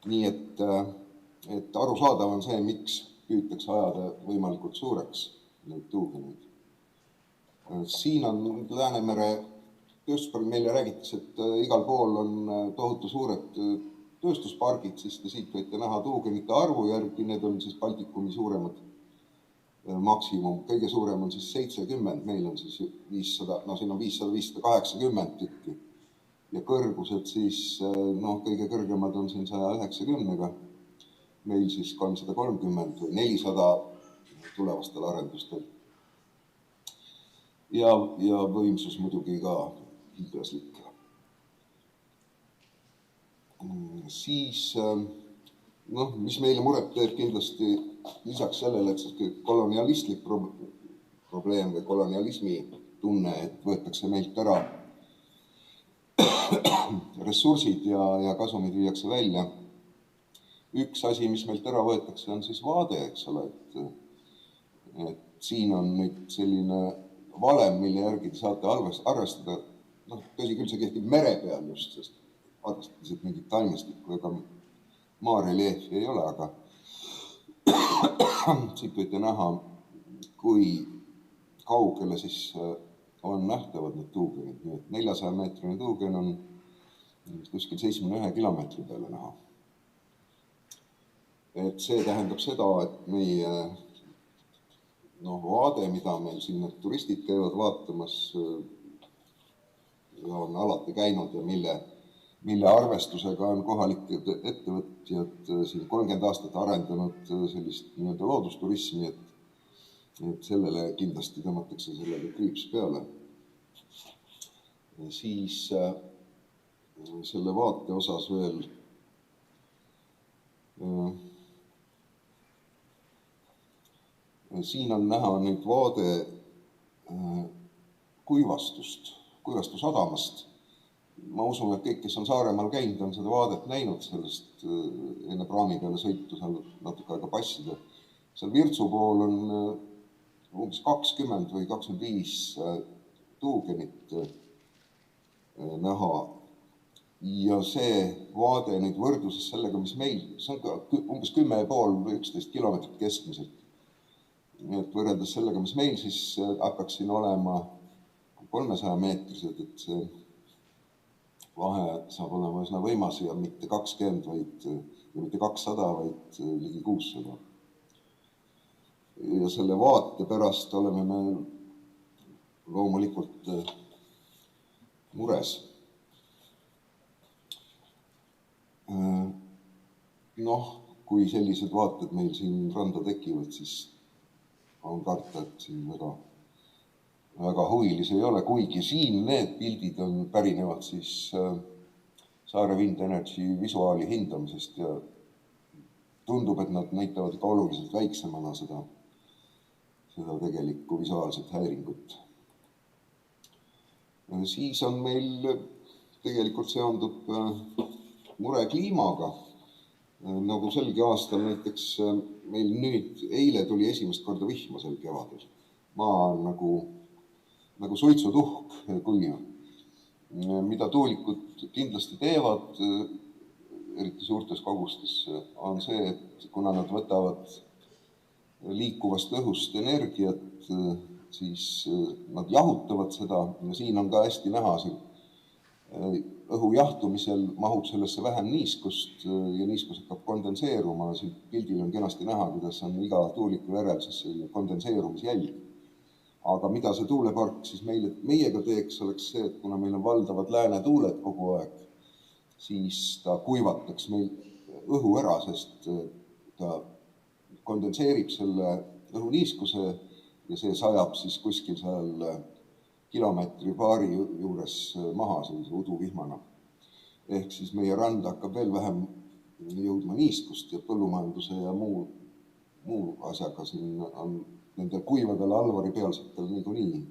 Nii et arusaadav on see, miks püütakse ajada võimalikult suureks neid tuugeneid. Siin on Läänemere tööstuspargid, meile räägitakse, et igal pool on tohutu suured tööstuspargid, siis te siit võite näha tuugenite arvu järgi, need on siis Baltikumi suuremad maksimum, kõige suurem on siis 70, meil on siis 500, no siin on 500-580 tükki ja kõrgused siis, kõige kõrgemad on siin 190-ga, meil siis 330 või 400 tulevastel arendustel. Ja võimsus muidugi ka hiiglaslik. Siis, mis meile muret teeb kindlasti lisaks sellele, et see kolonialistlik probleem või kolonialismi tunne, et võetakse meilt ära ressursid ja kasumid viiakse välja. Üks asi, mis meilt ära võetakse, on siis vaade, eks ole, et siin on nüüd selline valem, mille järgi te saate arvestada, tõsi küll, see kehtib mere peal just, sest arvestades, et mingit taimestikku ega maareljeefi ei ole, aga siit võite näha, kui kaugele siis on nähtavad need tuugenid. Nii et 400-meetrine tuugen on kuskil 71 kilomeetri peale näha. Et see tähendab seda, et meie vaade, mida meil siin need turistid käivad vaatamas, on alati käinud ja mille arvestusega on kohalikud ettevõtjad siin 30 aastat arendanud sellist nii-öelda loodusturismi, et sellele kindlasti tõmmatakse sellega kriips peale. Siis selle vaate osas veel siin on näha nüüd vaade kuivastusadamast. Ma usun, et kõik, kes on Saaremaal käinud, on seda vaadet näinud sellest enne praami peale sõitu, seal natuke aega passida. Seal Virtsu pool on umbes 20 või 25 tuugenit näha. Ja see vaade nüüd võrdluses sellega, mis meil, see on umbes 10,5 või 11 kilomeetrit keskmiselt. Nii et võrreldes sellega, mis meil siis hakkaks siin olema 300-meetrised, et see vahe saab olema üsna võimas ja mitte 20, ja mitte 200, vaid ligi 600. Ja selle vaate pärast oleme me loomulikult mures. Kui sellised vaated meil siin randa tekivad, siis on karta, et siin väga huvilisi ei ole, kuigi siin need pildid pärinevad siis Saare Wind Energy visuaali hindamisest ja tundub, et nad näitavad ikka oluliselt väiksemana seda tegelikku visuaalset häiringut. Siis on meil tegelikult seondub mure kliimaga. Nagu selgi aastal näiteks meil nüüd eile tuli esimest korda vihma sel kevadel. Maa on nagu suitsutuhk kuiv. Mida tuulikud kindlasti teevad, eriti suurtes kogustes, on see, et kuna nad võtavad liikuvast õhust energiat, siis nad jahutavad seda ja siin on ka hästi näha õhu jahtumisel mahub sellesse vähem niiskust ja niiskus hakkab kondenseeruma. Siin pildil on kenasti näha, kuidas on iga tuuliku järel siis kondenseerumisjälg. Aga mida see tuulepark siis meiega teeks, oleks see, et kuna meil on valdavad lääne tuuled kogu aeg, siis ta kuivataks meil õhu ära, sest ta kondenseerib selle õhuniiskuse ja see sajab siis kuskil seal kilomeetri paari juures maha sellise uduvihmana. Ehk siis meie rand hakkab veel vähem jõudma niiskust ja põllumajanduse ja muu asjaga siin on nendel kuivadel alvaripealsetel niikuinii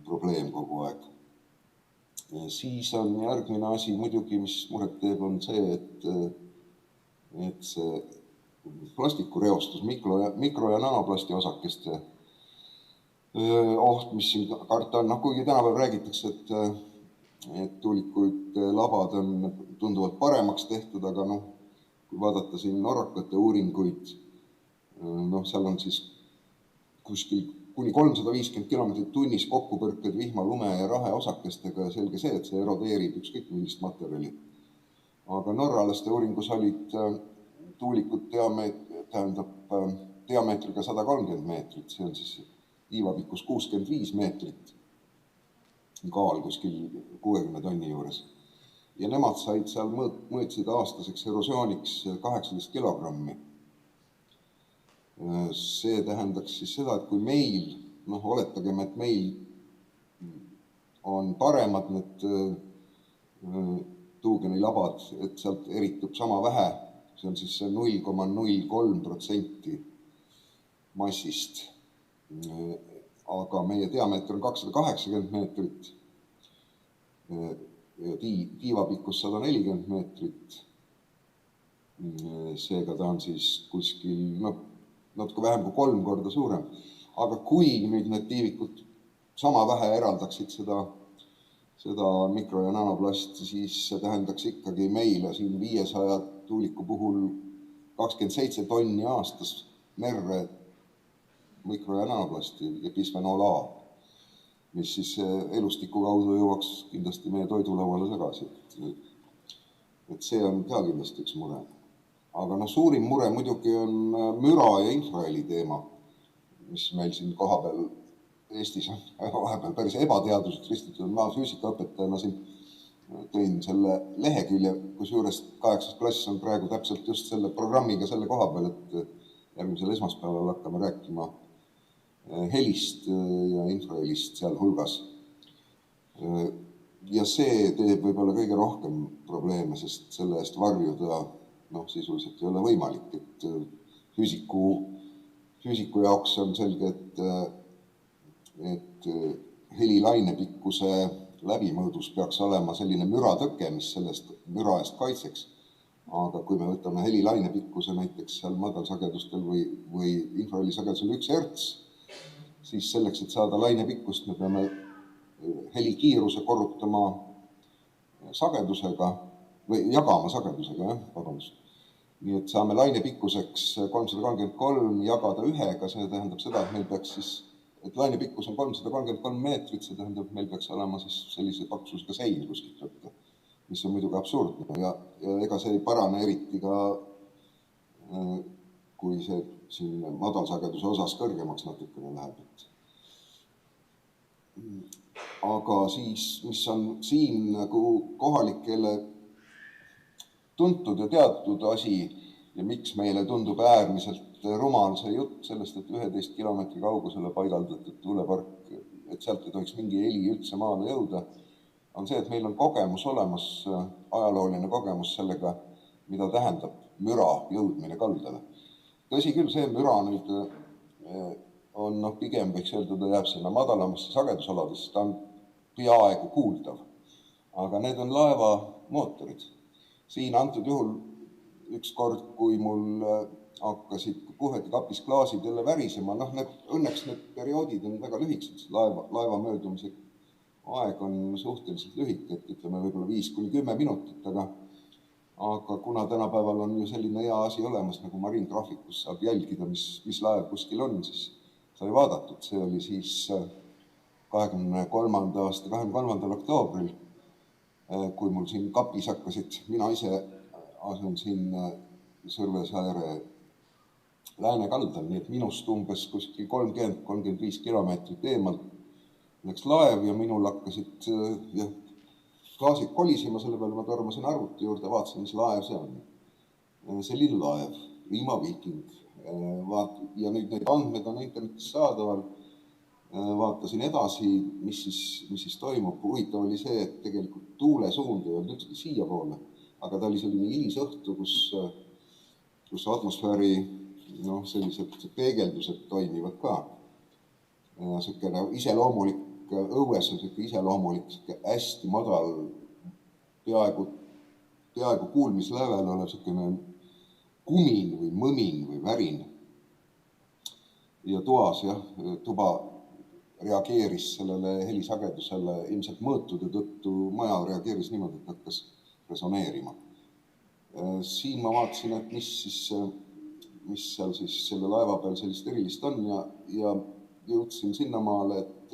probleem kogu aeg. Siis on järgmine asi muidugi, mis muret teeb, on see, et see plastikureostus, mikro- ja nanoplasti osakeste oht, mis siin karta on, kuigi tänapäeval räägitakse, et tuulikuid labad on tunduvalt paremaks tehtud, aga kui vaadata siin norrakate uuringuid, seal on siis kuskil kuni 350 kilomeetrit tunnis kokkupõrked vihma, lume ja raheosakestega ja selge see, et see erodeerib ükskõik millist materjali. Aga norralaste uuringus olid tuulikud diameetriga 130 meetrit, see on siis tiivapikkus 65 meetrit, kaal kuskil 60 tonni juures. Ja nemad said seal mõõtsid aastaseks erosiooniks 18 kilogrammi. See tähendaks siis seda, et kui meil, oletagem, et meil on paremad need tuugenilabad, et sealt eritub sama vähe, see on siis 0,03% massist. Aga meie diameeter on 280 meetrit ja tiivapikkus 140 meetrit. Seega ta on siis kuskil natuke vähem kui 3 korda suurem. Aga kui nüüd need tiivikud sama vähe eraldaksid seda mikro- ja nanoplasti, siis see tähendaks ikkagi meile siin 500 tuuliku puhul 27 tonni aastas merre mikro- ja nanoplasti ja bisfenool A, mis siis elustiku kaudu jõuaks kindlasti meie toidulauale tagasi. Et see on ka kindlasti üks mure. Aga suurim mure muidugi on müra ja infraheli teema, mis meil siin kohapeal Eestis on vahepeal päris ebateaduseks ristitud. Ma füüsikaõpetajana siin tõin selle lehekülje, kus juures 8. klass on praegu täpselt just selle programmiga selle koha peal, et järgmisel esmaspäeval hakkame rääkima helist ja infrahelist seal hulgas. Ja see teeb võib-olla kõige rohkem probleeme, sest selle eest varjuda sisuliselt ei ole võimalik. Et füüsiku jaoks on selge, et helilainepikkuse läbimõõdus peaks olema selline müratõke, mis sellest müra eest kaitseks. Aga kui me võtame helilainepikkuse näiteks seal madalsagedustel või infrahelisagedusel 1 hertz, siis selleks, et saada lainepikkust, me peame helikiiruse korrutama sagedusega või jagama sagedusega, vabandust. Nii et saame lainepikkuseks 333 jagada 1-ga, see tähendab seda, et meil peaks siis, et lainepikkus on 333 meetrit, see tähendab, et meil peaks olema siis sellise paksusega sein kuskilt võtta, mis on muidugi absurdne ja ega see ei parane eriti ka, kui see siin madalsageduse osas kõrgemaks natukene läheb. Aga siis, mis on siin nagu kohalikele tuntud ja teatud asi ja miks meile tundub äärmiselt rumal see jutt sellest, et 11 kilomeetri kaugusele paigaldatud tuulepark, et sealt ei tohiks mingi heli üldse maale jõuda, on see, et meil on kogemus olemas, ajalooline kogemus sellega, mida tähendab müra jõudmine kaldale. Tõsi küll, see müra nüüd on pigem võiks öelda, ta jääb sinna madalamasse sagedusaladesse, ta on peaaegu kuuldav. Aga need on laeva mootorid. Siin antud juhul üks kord, kui mul hakkasid puhveti kapis klaasid jälle värisema, õnneks need perioodid on väga lühikesed, laeva möödumise aeg on suhteliselt lühike, et ütleme võib-olla 5-10 minutit, aga kuna tänapäeval on ju selline hea asi olemas, nagu mariingraafikus saab jälgida, mis laev kuskil on, siis sai vaadatud. See oli siis 23. aasta 23. oktoobril, kui mul siin kapis hakkasid, mina ise asun siin Sõrvesaare läänekaldal, nii et minust umbes kuskil 30-35 kilomeetrit eemalt läks laev ja minul hakkasid klaasid kolisima, selle peale ma tormasin arvuti juurde, vaatasin, mis laev see on. See linnlaev, Viiking. Ja nüüd neid andmed on internetis saadaval. Vaatasin edasi, mis siis toimub. Huvitav oli see, et tegelikult tuulesuund ei olnud ükski siia poole, aga ta oli selline hilisõhtu, kus atmosfääri sellised peegeldused toimivad ka. Selline iseloomulik, õues on selline iseloomulik, hästi madal, peaaegu kuulmislävel olev selline kumin või mõmin või värin. Ja toas, tuba reageeris sellele helisagedusele ilmselt mõõtude tõttu, maja reageeris niimoodi, et hakkas resoneerima. Siin ma vaatasin, et mis seal siis selle laeva peal sellist erilist on ja jõudsin sinnamaale, et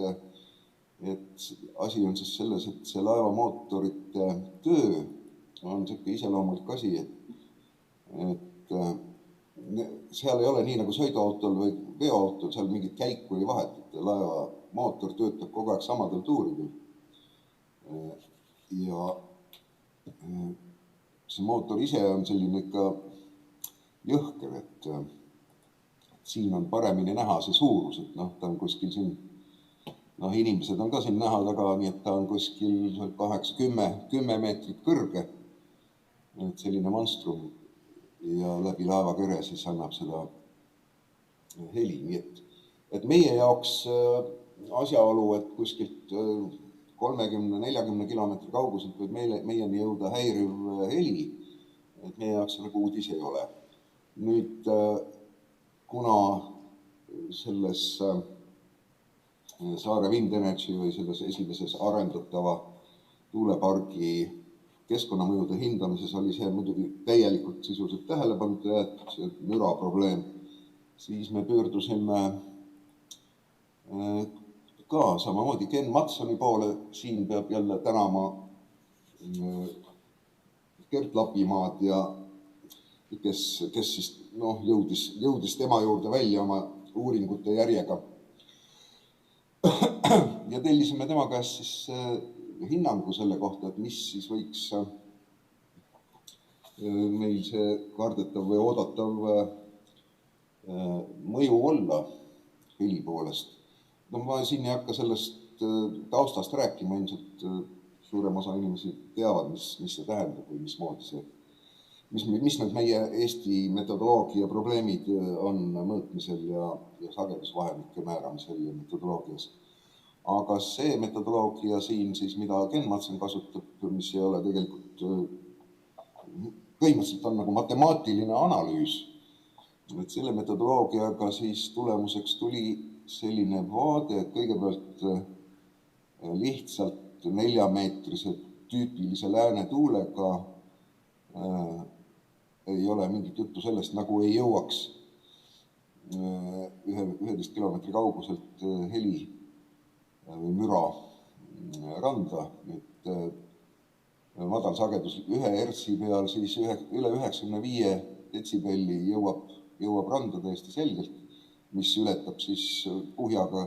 asi on siis selles, et see laevamootorite töö on selline iseloomulik asi, et seal ei ole nii nagu sõiduautol või veoautol, seal mingit käiku ei vahetata, laeva mootor töötab kogu aeg samadel tuuridel. Ja see mootor ise on selline ikka jõhker, et siin on paremini näha see suurus, et ta on kuskil siin, inimesed on ka siin näha taga, nii et ta on kuskil 8-10 meetrit kõrge, et selline monstrum ja läbi laevakere siis annab seda heli, nii et meie jaoks asjaolu, et kuskilt 30-40 kilomeetri kauguselt võib meieni jõuda häiriv heli, et meie jaoks nagu uudis ei ole. Nüüd, kuna selles Saare Wind Energy või selles esimeses arendatava tuulepargi keskkonnamõjude hindamises oli see muidugi täielikult sisuliselt tähelepanu jäetud, see müra probleem, siis me pöördusime ka samamoodi Ken Matsoni poole, siin peab jälle tänama Gert Lapimaad ja kes siis jõudis tema juurde välja oma uuringute järjega. Ja tellisime tema käest siis hinnangu selle kohta, et mis siis võiks meil see kardetav või oodatav mõju olla heli poolest. Ma siin ei hakka sellest taustast rääkima, ilmselt suurem osa inimesi teavad, mis see tähendab või mismoodi see, mis need meie Eesti metodoloogia probleemid on mõõtmisel ja sagedusvahemike määramisel ja metodoloogias. Aga see metodoloogia siin siis, mida Ken Matson kasutab, mis ei ole tegelikult, põhimõtteliselt on nagu matemaatiline analüüs. Et selle metodoloogiaga siis tulemuseks tuli selline vaade, et kõigepealt lihtsalt 4-meetrise tüüpilise lääne tuulega ei ole mingit juttu sellest, nagu ei jõuaks 11 kilomeetri kauguselt heli või müra randa, et madal sagedus 1 hertsi peal siis üle 95 detsibelli jõuab randa täiesti selgelt, mis ületab siis puhjaga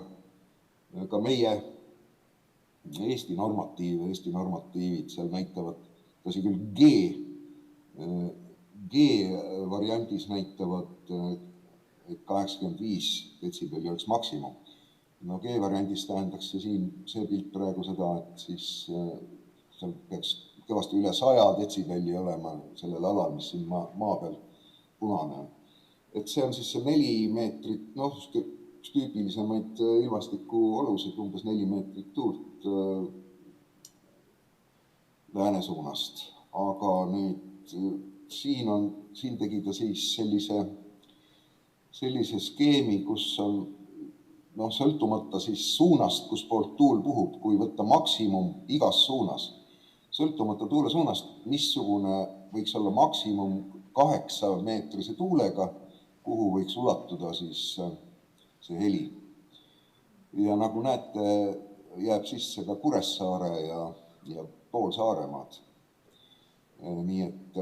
ka meie Eesti normatiivid seal näitavad, tõsi küll G variandis näitavad, et 85 detsibelli oleks maksimum. G-variandis tähendaks see pilt praegu seda, et siis seal peaks kõvasti üle 100 detsibelli olema sellel alal, mis siin maa peal punane on. Et see on siis see 4 meetrit, üks tüüpilisemaid ilmastiku olusid, umbes 4 meetrit tuult lääne suunast. Aga nüüd siin tegi ta siis sellise skeemi, kus on sõltumata siis suunast, kus poolt tuul puhub, kui võtta maksimum igas suunas, sõltumata tuule suunast, missugune võiks olla maksimum 8-meetrise tuulega, kuhu võiks ulatuda siis see heli. Ja nagu näete, jääb sisse ka Kuressaare ja pool Saaremaad. Nii et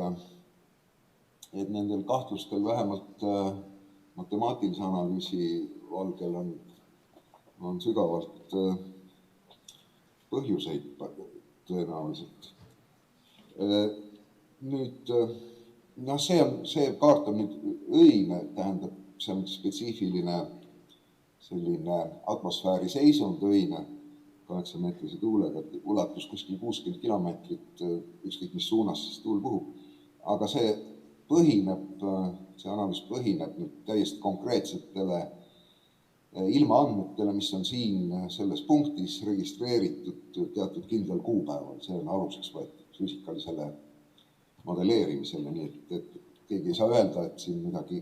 nendel kahtlustel vähemalt matemaatilise analüüsi valgel on sügavalt põhjuseid tõenäoliselt. Nüüd, see kaart on nüüd õine, tähendab, see on spetsiifiline selline atmosfääri seisund õine 8-meetrise tuulega, ulatus kuskil 60 kilomeetrit, ükskõik mis suunas siis tuul puhub. Aga see analüüs põhineb nüüd täiesti konkreetsetele ilmaandmetele, mis on siin selles punktis registreeritud teatud kindlal kuupäeval. See on aluseks võetud füüsikalisele modelleerimisele, nii et keegi ei saa öelda, et siin midagi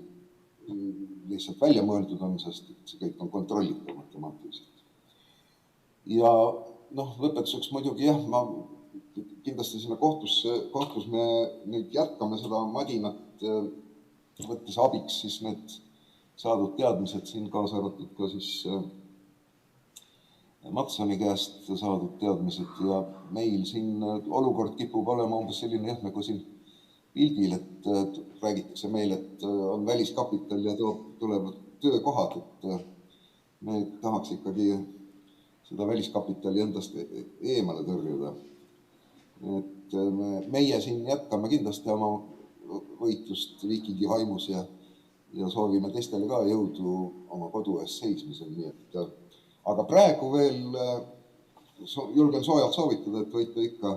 lihtsalt välja mõeldud on, sest see kõik on kontrollitav matemaatiliselt. Ja lõpetuseks muidugi jah, ma kindlasti sinna kohtus me nüüd jätkame seda madinat, võttes abiks siis need saadud teadmised siin, kaasa arvatud ka siis Matsoni käest saadud teadmised ja meil siin olukord kipub olema umbes selline jah, nagu siin pildil, et räägitakse meil, et on väliskapital ja tulevad töökohad, et me tahaks ikkagi seda väliskapitali endast eemale tõrjuda. Et meie siin jätkame kindlasti oma võitlust viikingi vaimus ja soovime teistele ka jõudu oma kodu ees seismisel. Nii et, aga praegu veel julgen soojalt soovitada, et võite ikka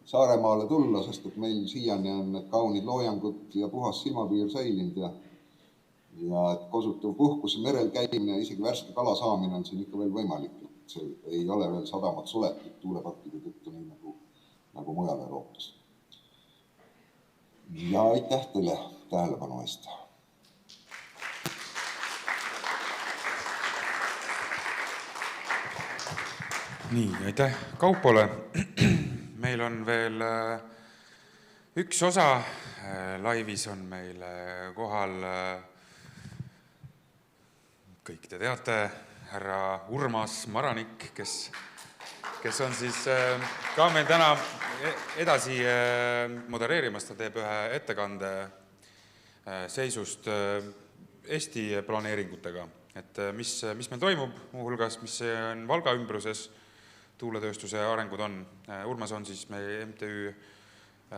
Saaremaale tulla, sest et meil siiani on need kaunid loojangud ja puhas silmapiir säilinud ja et kosutav puhkus merel käimine, isegi värske kala saamine on siin ikka veel võimalik. Et see ei ole veel sadamad suletud tuuleparkide tõttu nii nagu mujal Euroopas. Ja aitäh teile tähelepanu eest. Nii, aitäh Kaupole. Meil on veel üks osa. Laivis on meil kohal, kõik te teate, härra Urmas Maranik, kes on siis ka meil täna edasi modereerimas. Ta teeb ühe ettekande seisust Eesti planeeringutega, et mis meil toimub, muuhulgas, mis on Valga ümbruses, tuuletööstuse arengud on. Urmas on siis meie MTÜ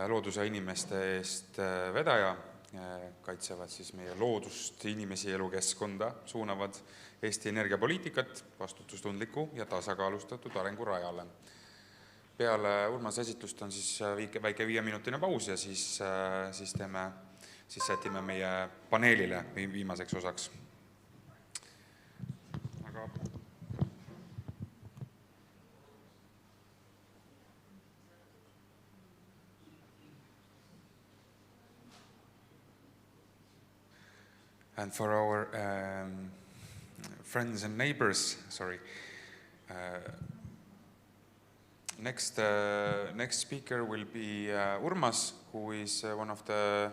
looduse inimeste eest vedaja, kaitsevad siis meie loodust, inimesi, elukeskkonda, suunavad Eesti energiapoliitikat vastutustundliku ja tasakaalustatud arengu rajale. Peale Urmas esitlust on siis väike 5-minutine paus ja siis sätime meie paneelile viimaseks osaks. And for our friends and neighbors, next speaker will be Urmas, who is one of the,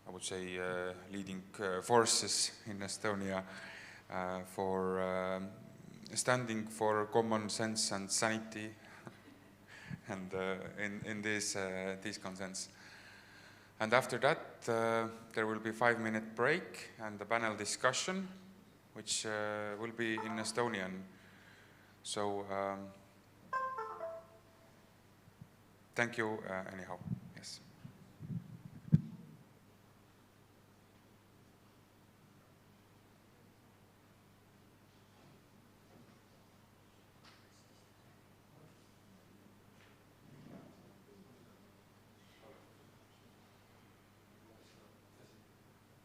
I would say, leading forces in Estonia for standing for common sense and sanity, and in this consensus. And after that, there will be a 5-minute break and the panel discussion, which will be in Estonian. So, thank you anyhow. Yes.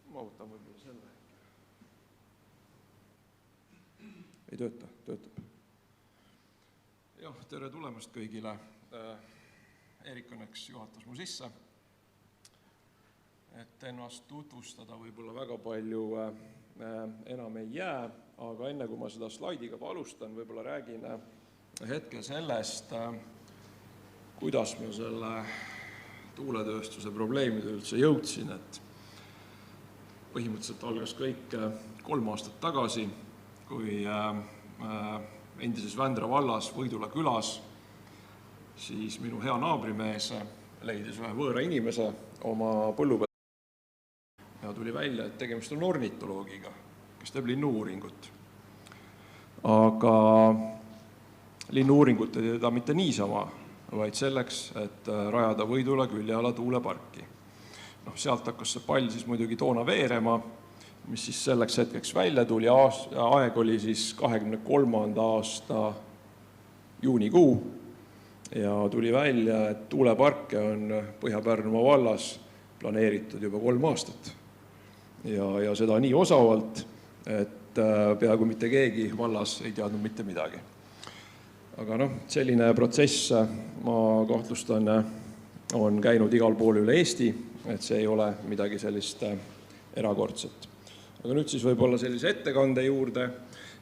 Ma võtan võib-olla selle. Ei töötab. Jah, tere tulemast kõigile. Erik õnneks juhatas mu sisse. Et ennast tutvustada võib-olla väga palju enam ei jää, aga enne kui ma seda slaidiga alustan, võib-olla räägin hetke sellest, kuidas ma selle tuuletööstuse probleemide üldse jõudsin, et põhimõtteliselt algas kõik 3 aastat tagasi, kui endises Vändra vallas Võidula külas siis minu hea naabrimees leidis ühe võõra inimese oma põllu peal ja tuli välja, et tegemist on ornitoloogiga, kes teeb linnu-uuringut. Aga linnu-uuringut ei teda mitte niisama, vaid selleks, et rajada Võidula küljeala tuuleparki. Sealt hakkas see pall siis muidugi toona veerema, mis siis selleks hetkeks välja tuli. Aeg oli siis 23. aasta juunikuu ja tuli välja, et tuuleparke on Põhja-Pärnumaa vallas planeeritud juba 3 aastat. Ja seda nii osavalt, et peaaegu mitte keegi vallas ei teadnud mitte midagi. Aga selline protsess, ma kahtlustan, on käinud igal pool üle Eesti, et see ei ole midagi sellist erakordset. Aga nüüd siis võib-olla sellise ettekande juurde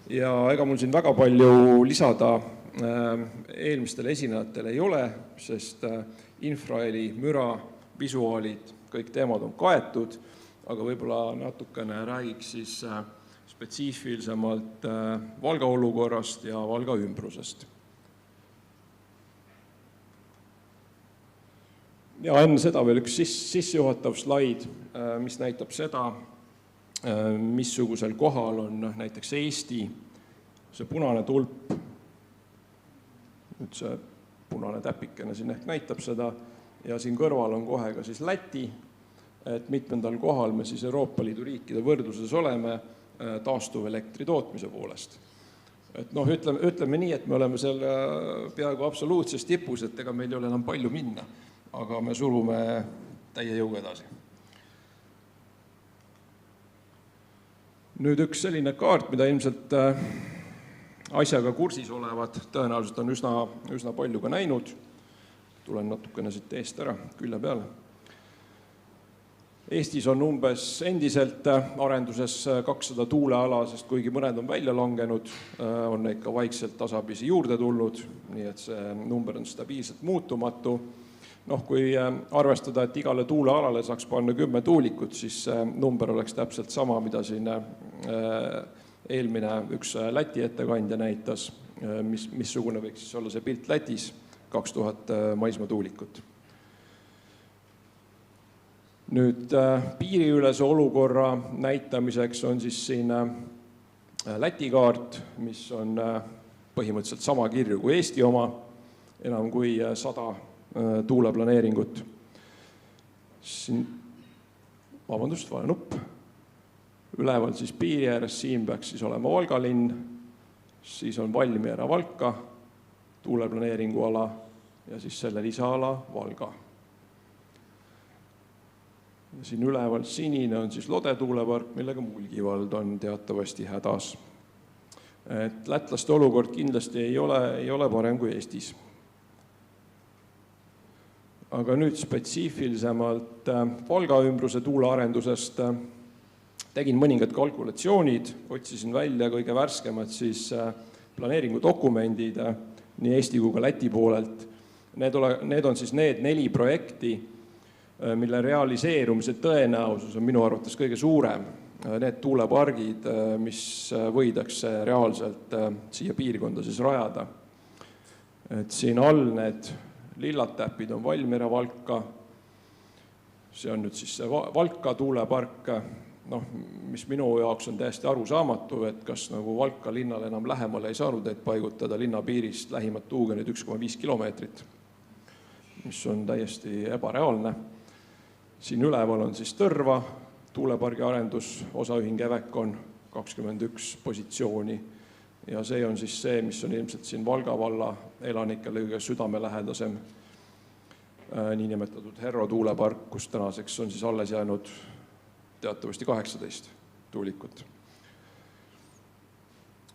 Ja ega mul siin väga palju lisada eelmistele esinejatele ei ole, sest infraheli, müra, visuaalid, kõik teemad on kaetud, aga võib-olla natukene räägiks siis spetsiifilisemalt Valga olukorrast ja Valga ümbrusest. Ja enne seda veel üks sissejuhatav slaid, mis näitab seda, missugusel kohal on näiteks Eesti, see punane tulp, nüüd see punane täpikene siin ehk näitab seda, ja siin kõrval on kohe ka siis Läti, et mitmendal kohal me siis Euroopa Liidu riikide võrdluses oleme taastuvelektri tootmise poolest. Et ütleme nii, et me oleme seal peaaegu absoluutses tipus, et ega meil ei ole enam palju minna, aga me surume täie jõu edasi. Nüüd üks selline kaart, mida ilmselt asjaga kursis olevad, tõenäoliselt on üsna palju ka näinud. Tulen natukene siit eest ära, külje peale. Eestis on umbes endiselt arenduses 200 tuuleala, sest kuigi mõned on välja langenud, on neid ka vaikselt tasapisi juurde tulnud, nii et see number on stabiilselt muutumatu. Kui arvestada, et igale tuulealale saaks panna 10 tuulikut, siis number oleks täpselt sama, mida siin eelmine üks Läti ettekandja näitas, missugune võiks siis olla see pilt Lätis, 2000 maismaa tuulikut. Nüüd piiriülese olukorra näitamiseks on siis siin Läti kaart, mis on põhimõtteliselt sama kirju kui Eesti oma, enam kui 100 tuuleplaneeringut. Siin, vabandust, vale nupp. Üleval siis piiri ääres, siin peaks siis olema Valga linn, siis on Valmiera Valka tuuleplaneeringuala ja siis selle lisaala Valga. Ja siin üleval sinine on siis Lode tuulepark, millega Mulgivald on teatavasti hädas. Et lätlaste olukord kindlasti ei ole parem kui Eestis. Aga nüüd spetsiifilisemalt Valga ümbruse tuulearendusest tegin mõningad kalkulatsioonid, otsisin välja kõige värskemad siis planeeringudokumendid nii Eesti kui ka Läti poolelt. Need on siis need 4 projekti, mille realiseerumise tõenäosus on minu arvates kõige suurem. Need tuulepargid, mis võidakse reaalselt siia piirkonda siis rajada. Et siin all need lillad täpid on Valmiera Valka, see on nüüd siis see Valka tuulepark, mis minu jaoks on täiesti arusaamatu, et kas nagu Valka linnale enam lähemale ei saanud, et paigutada linna piirist lähimat tuugenid 1,5 kilomeetrit, mis on täiesti ebareaalne. Siin üleval on siis Tõrva tuulepargi arendus, osaühing Evekon 21 positsiooni ja see on siis see, mis on ilmselt siin Valga valla elanikele kõige südamelähedasem niinimetatud Herro tuulepark, kus tänaseks on siis alles jäänud teatavasti 18 tuulikut.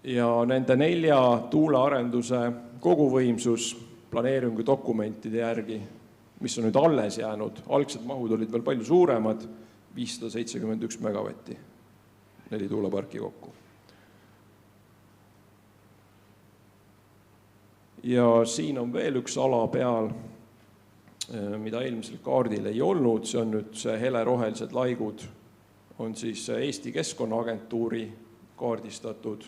Ja nende 4 tuulearenduse koguvõimsus planeeringu dokumentide järgi, mis on nüüd alles jäänud, algsed mahud olid veel palju suuremad, 571 megavatti, 4 tuuleparki kokku. Ja siin on veel üks ala peal, mida eelmisel kaardil ei olnud, see on nüüd see helerohelised laigud, on siis Eesti Keskkonnaagentuuri kaardistatud,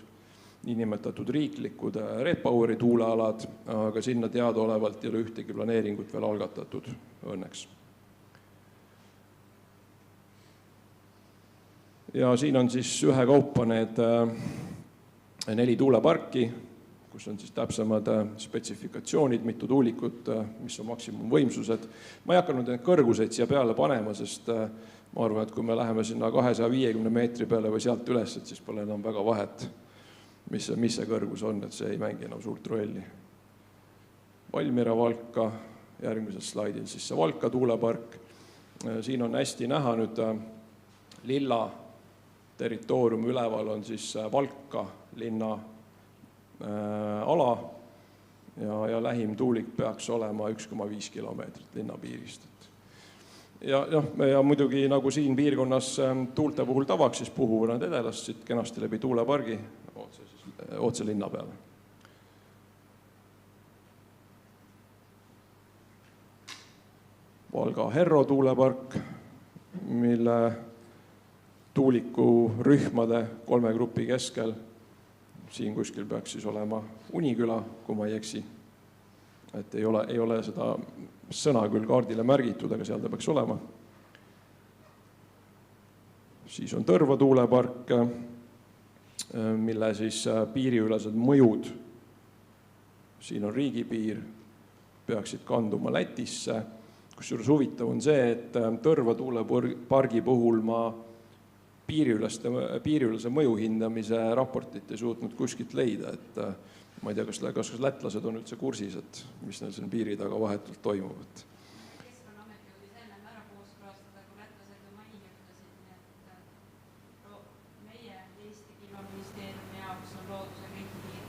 niinimetatud riiklikud Repauri tuulealad, aga sinna teadaolevalt ei ole ühtegi planeeringut veel algatatud õnneks. Ja siin on siis ühekaupa need 4 tuuleparki, kus on siis täpsemad spetsifikatsioonid, mitu tuulikut, mis on maksimumvõimsused. Ma ei hakanud need kõrguseid siia peale panema, sest ma arvan, et kui me läheme sinna 250 meetri peale või sealt üles, et siis pole enam väga vahet, mis see kõrgus on, et see ei mängi enam suurt rolli. Valmiera Valka, järgmisel slaidil siis see Valka tuulepark. Siin on hästi näha nüüd lilla territoorium üleval on siis Valka linna ala ja lähim tuulik peaks olema 1,5 kilomeetrit linnapiirist. Ja muidugi nagu siin piirkonnas tuulte puhul tavaks, siis puhuvad nad edelast siit kenasti läbi tuulepargi, otse siis otse linna peale. Valga Herro tuulepark, mille tuuliku rühmade 3 grupi keskel, siin kuskil peaks siis olema Uniküla, kui ma ei eksi. Et ei ole seda sõna küll kaardile märgitud, aga seal ta peaks olema. Siis on Tõrva tuulepark, mille siis piiriülesed mõjud, siin on riigipiir, peaksid kanduma Lätisse. Kusjuures huvitav on see, et Tõrva tuulepargi puhul ma piiriülese mõju hindamise raportit ei suutnud kuskilt leida, et ma ei tea, kas lätlased on üldse kursis, et mis neil siin piiri taga vahetult toimub. Keskkonnaamet jõudis ennem ära kooskõlastada, kui lätlased oma ütlesid, nii et meie Eesti Kliimaministeeriumi jaoks on looduse kõik piir.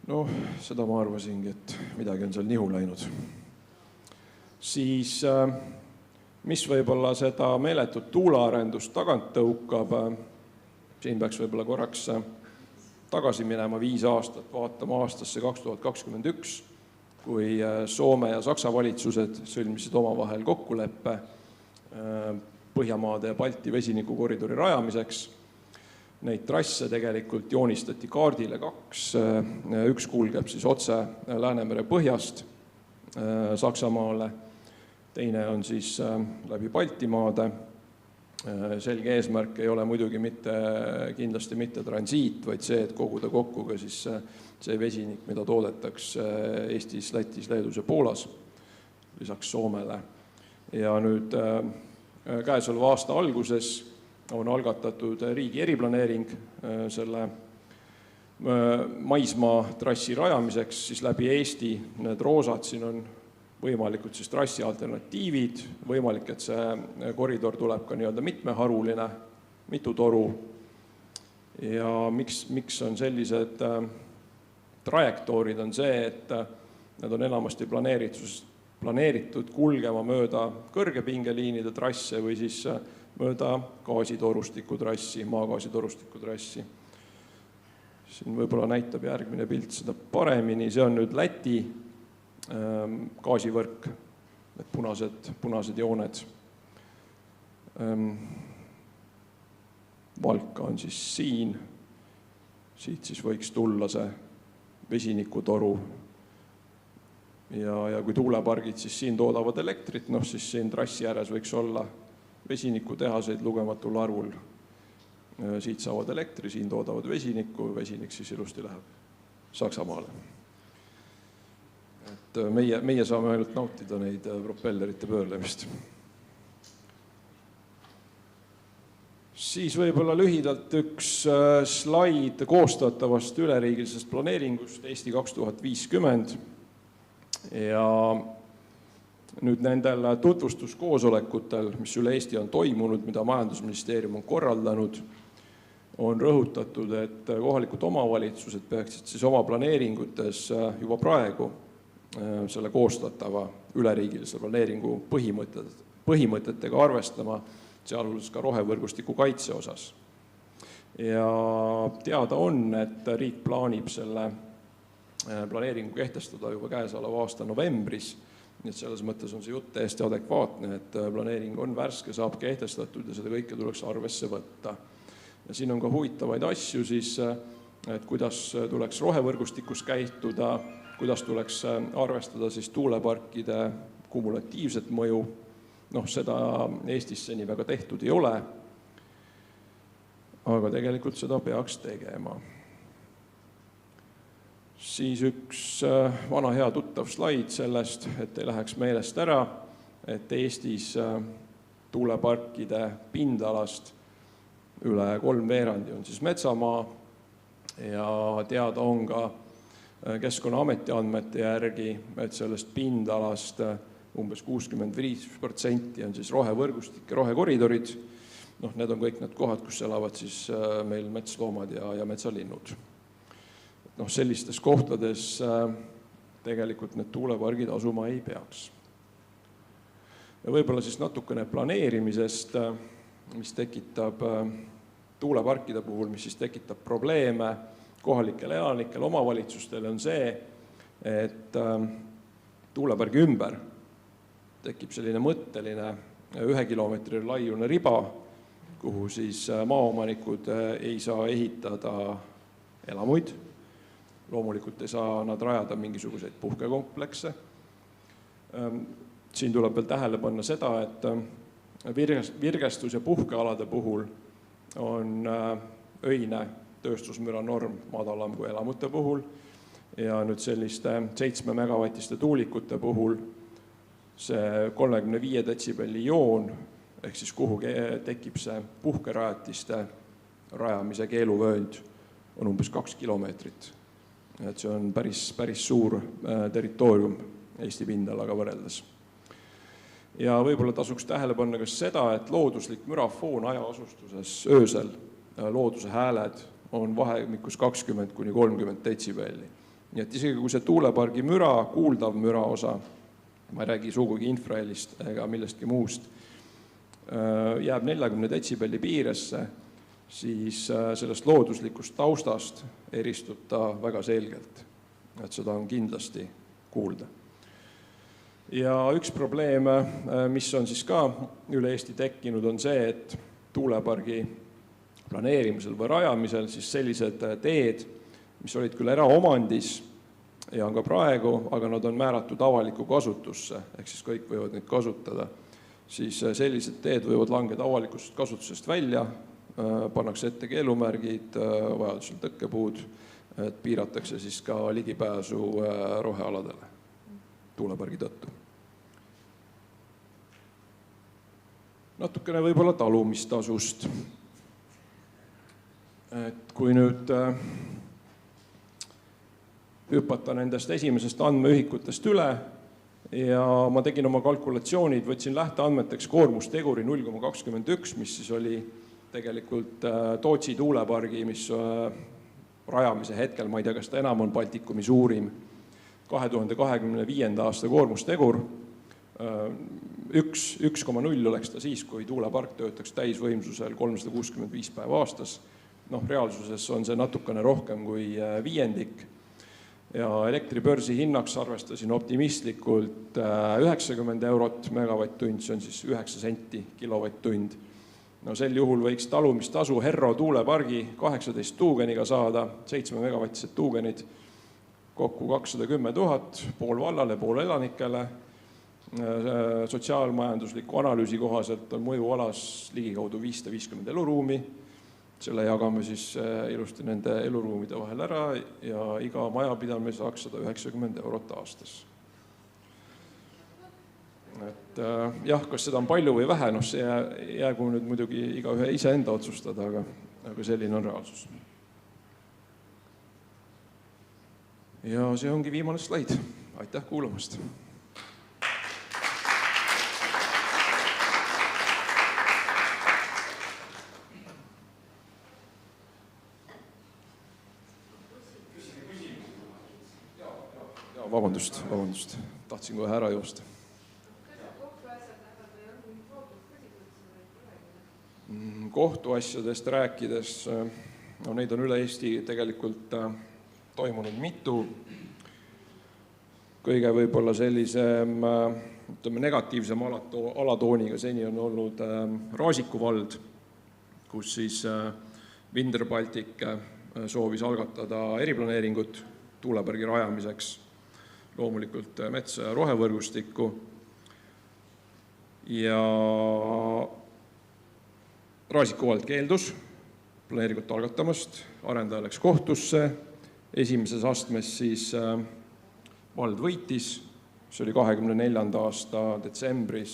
No, seda ma arvasingi, et midagi on seal nihu läinud. Siis, mis võib-olla seda meeletut tuulaarendust tagant tõukab, siin peaks võib-olla korraks tagasi minema 5 aastat, vaatama aastasse 2021, kui Soome ja Saksa valitsused sõlmisid omavahel kokkuleppe Põhjamaade ja Balti vesinikukoridori rajamiseks. Neid trasse tegelikult joonistati kaardile 2. Üks kulgeb siis otse Läänemere põhjast Saksamaale, teine on siis läbi Baltimaade. Selge eesmärk ei ole muidugi kindlasti mitte transiit, vaid see, et koguda kokku ka siis see vesinik, mida toodetakse Eestis, Lätis, Leedus ja Poolas, lisaks Soomele. Ja nüüd käesoleva aasta alguses on algatatud riigi eriplaneering selle maismaa trassi rajamiseks siis läbi Eesti. Need roosad siin on võimalikud siis trassi alternatiivid, võimalik, et see koridor tuleb ka nii-öelda mitmeharuline, mitu toru. Ja miks on sellised trajektoorid on see, et need on enamasti planeeritud kulgema mööda kõrgepingeliinide trasse või siis mööda gaasitorustiku trassi, maagaasitorustiku trassi. Siin võib-olla näitab järgmine pilt seda paremini. See on nüüd Läti gaasivõrk, need punased jooned. Valka on siis siin. Siit siis võiks tulla see vesinikutoru. Ja kui tuulepargid siis siin toodavad elektrit, siis siin trassi ääres võiks olla vesinikutehaseid lugematul arvul. Siit saavad elektri, siin toodavad vesinikku, vesinik siis ilusti läheb Saksamaale. Et meie saame ainult nautida neid propellerite pöörlemist. Siis võib-olla lühidalt üks slaid koostatavast üleriigilisest planeeringust Eesti 2050 ja nüüd nendel tutvustuskoosolekutel, mis üle Eesti on toimunud, mida Majandusministeerium on korraldanud, on rõhutatud, et kohalikud omavalitsused peaksid siis oma planeeringutes juba praegu selle koostatava üleriigilise planeeringu põhimõtetega arvestama, sealhulgas ka rohevõrgustiku kaitse osas. Ja teada on, et riik plaanib selle planeeringu kehtestada juba käesoleva aasta novembris. Nii et selles mõttes on see jutt täiesti adekvaatne, et planeering on värske, saab kehtestatud ja seda kõike tuleks arvesse võtta. Ja siin on ka huvitavaid asju siis, et kuidas tuleks rohevõrgustikus käituda, kuidas tuleks arvestada siis tuuleparkide kumulatiivset mõju. Seda Eestis seni väga tehtud ei ole, aga tegelikult seda peaks tegema. Siis üks vana hea tuttav slaid sellest, et ei läheks meelest ära, et Eestis tuuleparkide pindalast üle 3/4 on siis metsamaa ja teada on ka Keskkonnaameti andmete järgi, et sellest pindalast umbes 65% on siis rohevõrgustik ja rohekoridorid. Need on kõik need kohad, kus elavad siis meil metsloomad ja metsalinnud. Sellistes kohtades tegelikult need tuulepargid asuma ei peaks. Ja võib-olla siis natukene planeerimisest, mis tekitab tuuleparkide puhul, mis siis tekitab probleeme kohalikele elanikele, omavalitsustele, on see, et tuulepargi ümber tekib selline mõtteline 1 kilomeetri laiune riba, kuhu siis maaomanikud ei saa ehitada elamuid. Loomulikult ei saa nad rajada mingisuguseid puhkekomplekse. Siin tuleb veel tähele panna seda, et virgestus- ja puhkealade puhul on öine tööstusmüra norm madalam kui elamute puhul ja nüüd selliste 7 megavatiste tuulikute puhul see 35 detsibelli joon, ehk siis kuhu tekib see puhkerajatiste rajamise keeluvöönd, on umbes 2 kilomeetrit. Et see on päris suur territoorium Eesti pindalaga võrreldes. Ja võib-olla tasuks tähele panna ka seda, et looduslik mürafoon hajaasustuses öösel, looduse hääled on vahemikus 20–30 detsibelli. Nii et isegi kui see tuulepargi müra, kuuldav müra osa, ma ei räägi sugugi infrahelist ega millestki muust, jääb 40 detsibelli piiresse, siis sellest looduslikust taustast eristub ta väga selgelt, et seda on kindlasti kuulda. Ja üks probleem, mis on siis ka üle Eesti tekkinud, on see, et tuulepargi planeerimisel või rajamisel siis sellised teed, mis olid küll eraomandis ja on ka praegu, aga nad on määratud avaliku kasutusse, ehk siis kõik võivad neid kasutada, siis sellised teed võivad langeda avalikust kasutusest välja, pannakse ette keelumärgid, vajadusel tõkkepuud, et piiratakse siis ka ligipääsu rohealadele tuulepargi tõttu. Natukene võib-olla talumistasust. Et kui nüüd hüpata nendest esimesest andmeühikutest üle ja ma tegin oma kalkulatsioonid, võtsin lähteandmeteks koormusteguri 0,21, mis siis oli tegelikult Tootsi tuulepargi, mis rajamise hetkel, ma ei tea, kas ta enam on Baltikumi suurim, 2025. aasta koormustegur, 1,0 oleks ta siis, kui tuulepark töötaks täisvõimsusel 365 päeva aastas. Reaalsuses on see natukene rohkem kui viiendik ja elektribörsi hinnaks arvestasin optimistlikult 90 eurot megavatt-tund, see on siis 9 senti kilovatt-tund. Sel juhul võiks talumistasu Herro tuulepargi 18 tuugeniga saada, 7 megavatised tuugenid, kokku 210 000, pool vallale, pool elanikele. Sotsiaalmajandusliku analüüsi kohaselt on mõjualas ligikaudu 550 eluruumi. Selle jagame siis ilusti nende eluruumide vahel ära ja iga majapidamine saaks 190 eurot aastas. Et jah, kas seda on palju või vähe, see jäägu nüüd muidugi iga ühe ise enda otsustada, aga selline on reaalsus. Ja see ongi viimane slaid. Aitäh kuulamast! Vabandust, tahtsin kohe ära joosta. Kohtuasjadest rääkides, neid on üle Eesti tegelikult toimunud mitu. Kõige võib-olla sellisem negatiivsem alatooniga seni on olnud Raasiku vald, kus siis Vindr Baltic soovis algatada eriplaneeringut tuulepargi rajamiseks, loomulikult metsa- ja rohevõrgustikku ja Raasiku vald keeldus planeeringut algatamast, arendaja läks kohtusse, esimeses astmes siis vald võitis, see oli 24. aasta detsembris.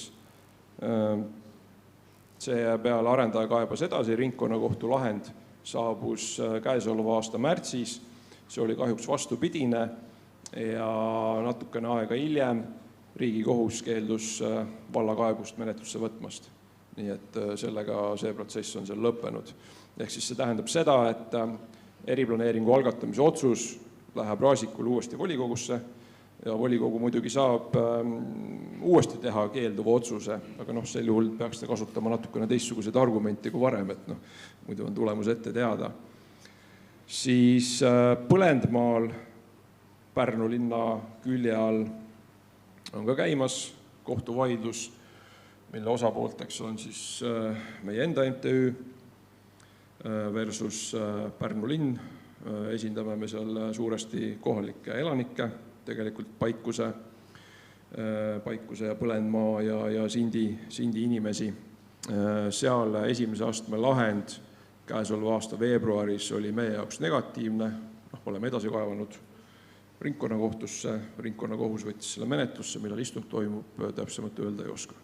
See peale arendaja kaebas edasi, ringkonnakohtu lahend saabus käesoleva aasta märtsis, see oli kahjuks vastupidine ja natukene aega hiljem Riigikohus keeldus vallakaebust menetlusse võtmast. Nii et sellega see protsess on seal lõppenud. Ehk siis see tähendab seda, et eriplaneeringu algatamise otsus läheb Raasikul uuesti volikogusse ja volikogu muidugi saab uuesti teha keelduva otsuse, aga sel juhul peaks ta kasutama natukene teistsuguseid argumente kui varem, et muidu on tulemus ette teada. Siis Põlendmaal Pärnu linna külje all on ka käimas kohtuvaidlus, mille osapoolteks on siis meie enda MTÜ versus Pärnu linn. Esindame me seal suuresti kohalikke elanikke, tegelikult Paikuse ja Põlendmaa ja Sindi inimesi. Seal esimese astme lahend käesoleva aasta veebruaris oli meie jaoks negatiivne, oleme edasi kaevanud ringkonnakohtusse, ringkonnakohus võttis selle menetlusse, millal istung toimub, täpsemalt öelda ei oska.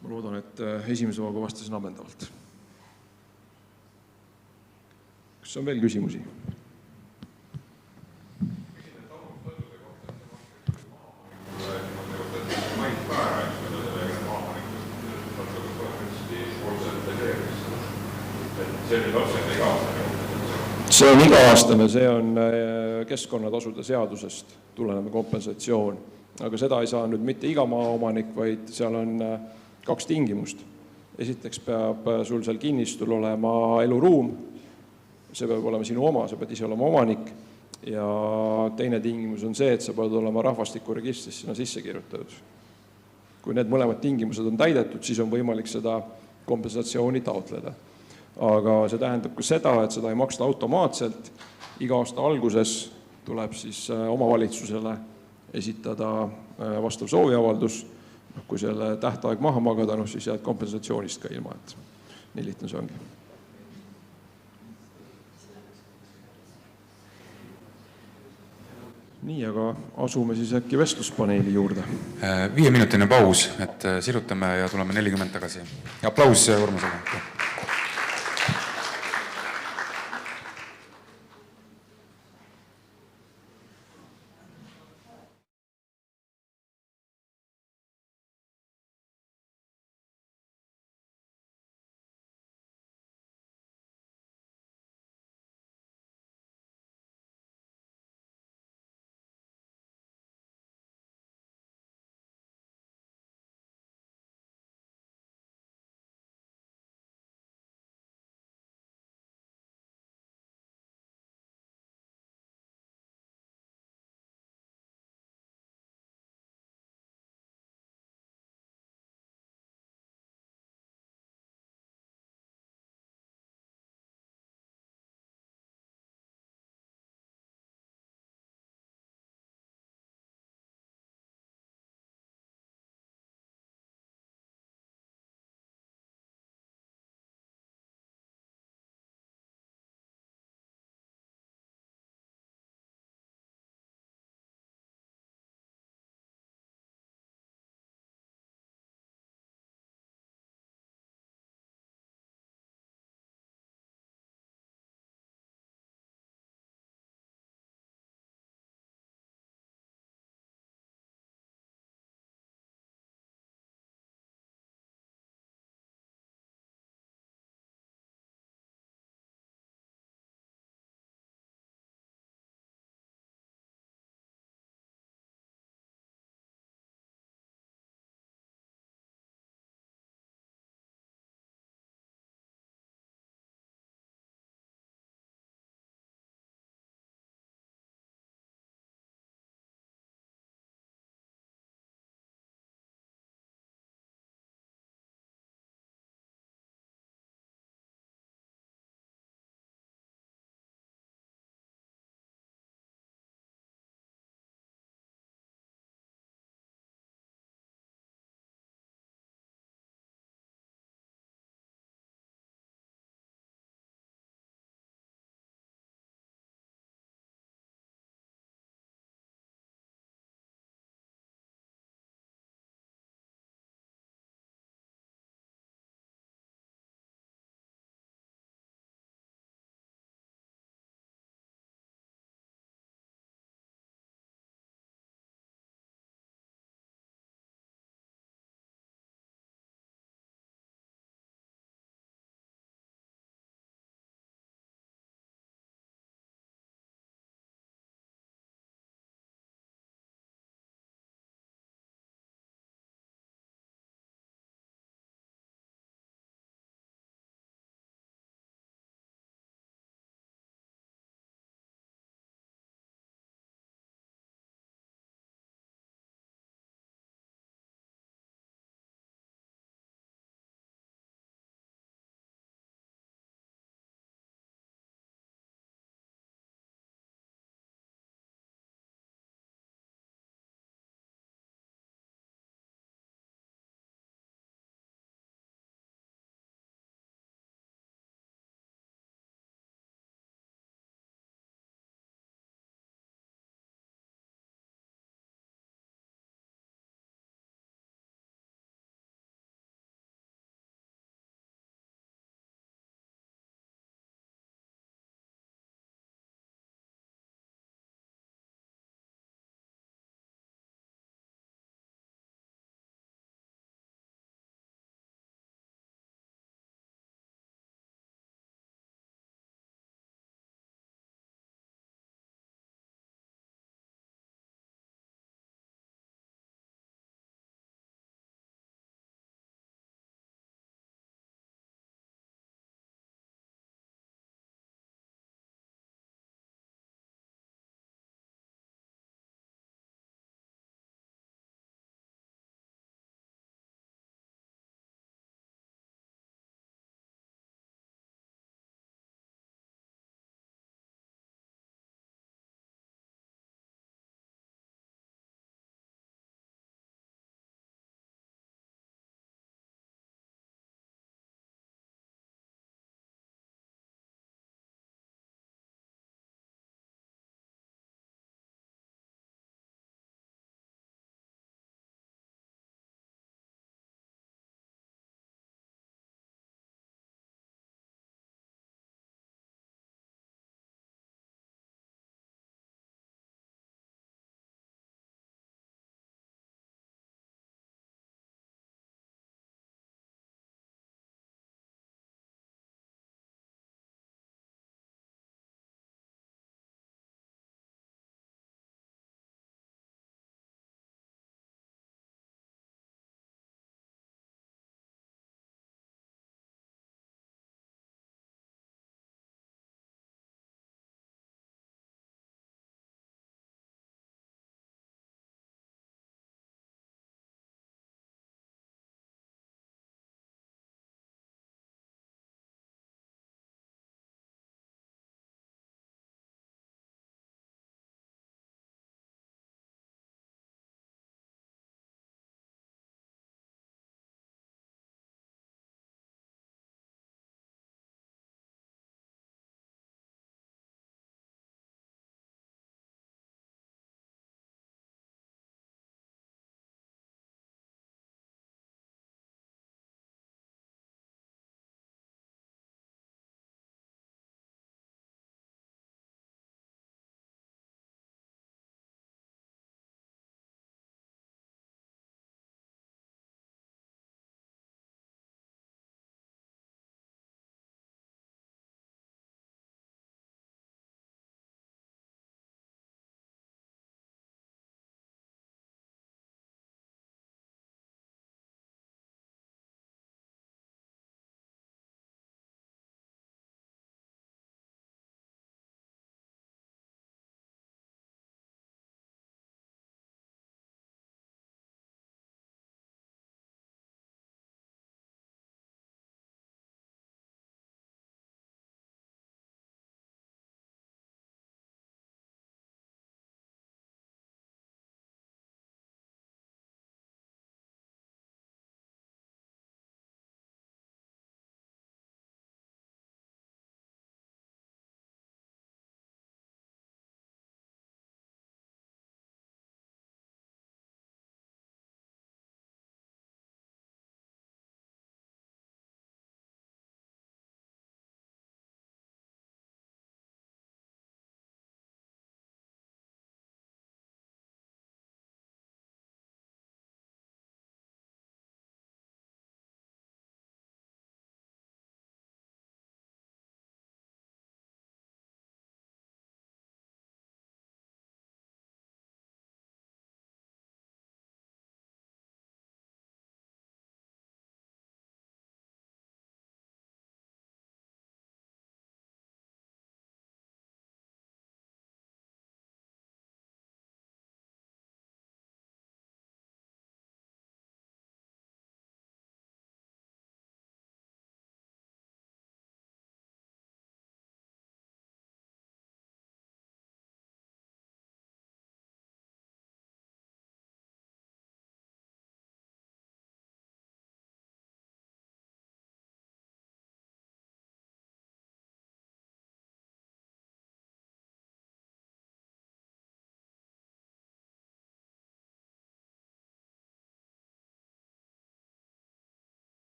Ma loodan, et esimese vaga vastasin ammendavalt. Kas on veel küsimusi? See on iga-aastane, see on keskkonnatasude seadusest tulenev kompensatsioon, aga seda ei saa nüüd mitte iga maaomanik, vaid seal on 2 tingimust. Esiteks peab sul seal kinnistul olema eluruum, see peab olema sinu oma, sa pead ise olema omanik, ja teine tingimus on see, et sa pead olema rahvastikuregistris sinna sisse kirjutatud. Kui need mõlemad tingimused on täidetud, siis on võimalik seda kompensatsiooni taotleda. Aga see tähendab ka seda, et seda ei maksta automaatselt. Iga aasta alguses tuleb siis omavalitsusele esitada vastav sooviavaldus. Kui selle tähtaeg maha magada, siis jääd kompensatsioonist ka ilma. Nii lihtne see ongi. Nii, aga asume siis äkki vestluspaneeli juurde. 5-minutine paus, et sirutame ja tuleme 40 tagasi. Aplaus Urmasele.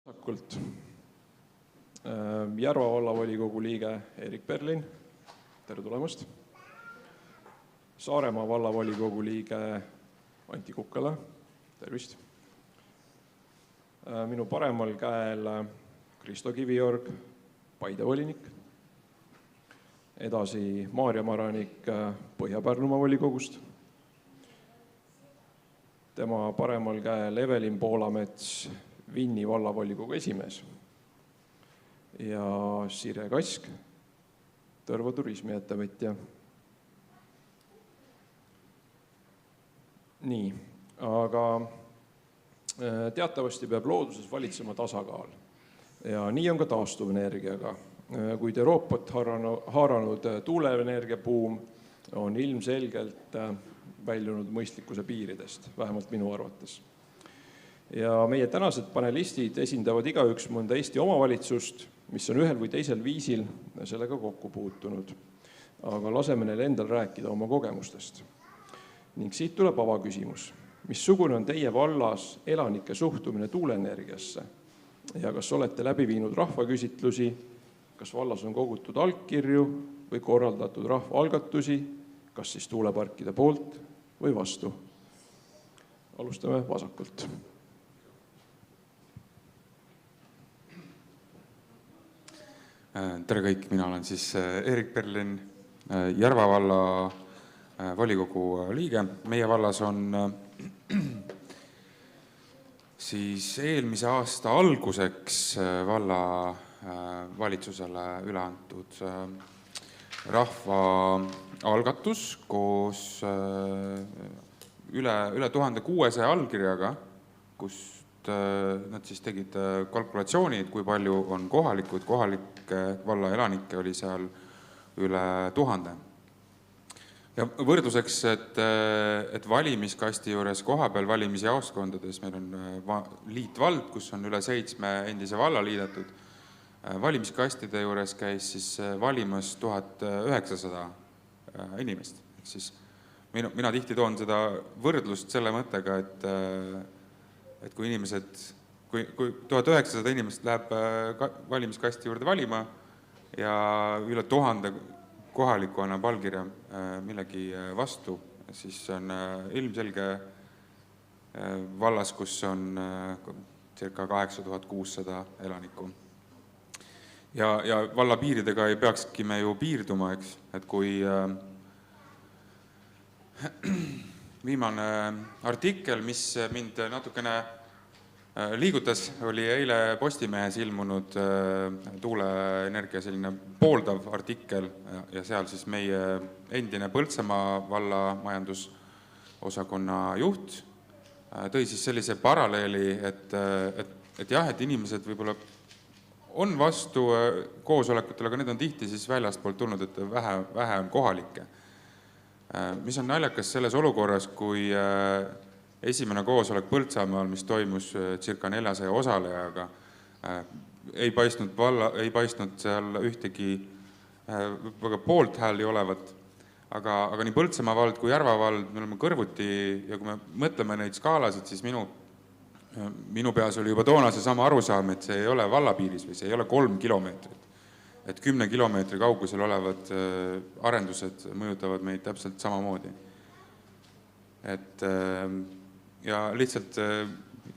Vasakult. Järva vallavolikogu liige Erik Berlin, tere tulemast. Saaremaa vallavolikogu liige Anti Kukkala, tervist. Minu paremal käel Kristo Kiviorg, Paide volinik. Edasi Maarja Maranik Põhja-Pärnumaa volikogust. Tema paremal käel Evelin Poolamets, Vinni vallavolikogu esimees. Ja Sirje Kask, Tõrva turismiettevõtja. Nii, aga teatavasti peab looduses valitsema tasakaal. Ja nii on ka taastuvenergiaga. Kuid Euroopat haaranud tuuleenergia buum on ilmselgelt väljunud mõistlikkuse piiridest, vähemalt minu arvates. Ja meie tänased panelistid esindavad igaüks mõnda Eesti omavalitsust, mis on ühel või teisel viisil sellega kokku puutunud. Aga laseme neil endal rääkida oma kogemustest. Ning siit tuleb avaküsimus. Missugune on teie vallas elanike suhtumine tuuleenergiasse? Ja kas olete läbi viinud rahvaküsitlusi? Kas vallas on kogutud allkirju või korraldatud rahvaalgatusi? Kas siis tuuleparkide poolt või vastu? Alustame vasakult. Tere kõik, mina olen siis Erik Berlin, Järva valla volikogu liige. Meie vallas on siis eelmise aasta alguseks valla valitsusele üle antud rahvaalgatus koos üle 1600 allkirjaga, kust nad siis tegid kalkulatsiooni, et kui palju on kohalike valla elanikke oli seal üle 1000. Ja võrdluseks, et valimiskasti juures kohapeal valimisjaoskondades meil on liitvald, kus on üle 7 endise valla liidetud. Valimiskastide juures käis siis valimas 1900 inimest. Siis mina tihti toon seda võrdlust selle mõttega, et kui 1900 inimest läheb valimiskasti juurde valima ja üle 1000 kohaliku annab allkirja millegi vastu, siis on ilmselge vallas, kus on circa 8600 elanikku. Ja valla piiridega ei peakski me ju piirduma, eks, et kui viimane artikkel, mis mind natukene liigutas, oli eile Postimehes ilmunud tuuleenergia selline pooldav artikkel ja seal siis meie endine Põltsamaa valla majandusosakonna juht tõi siis sellise paralleeli, et jah, et inimesed võib-olla on vastu koosolekutel, aga need on tihti siis väljastpoolt tulnud, et vähe on kohalikke. Mis on naljakas selles olukorras, kui esimene koosolek Põltsamaal, mis toimus circa 400 osalejaga, ei paistnud seal ühtegi väga poolt hääli olevat, aga nii Põltsamaa vald kui Järva vald, me oleme kõrvuti ja kui me mõtleme neid skaalasid, siis minu peas oli juba toona see sama arusaam, et see ei ole vallapiiris või see ei ole 3 kilomeetrit. Et 10 kilomeetri kaugusel olevad arendused mõjutavad meid täpselt samamoodi. Ja lihtsalt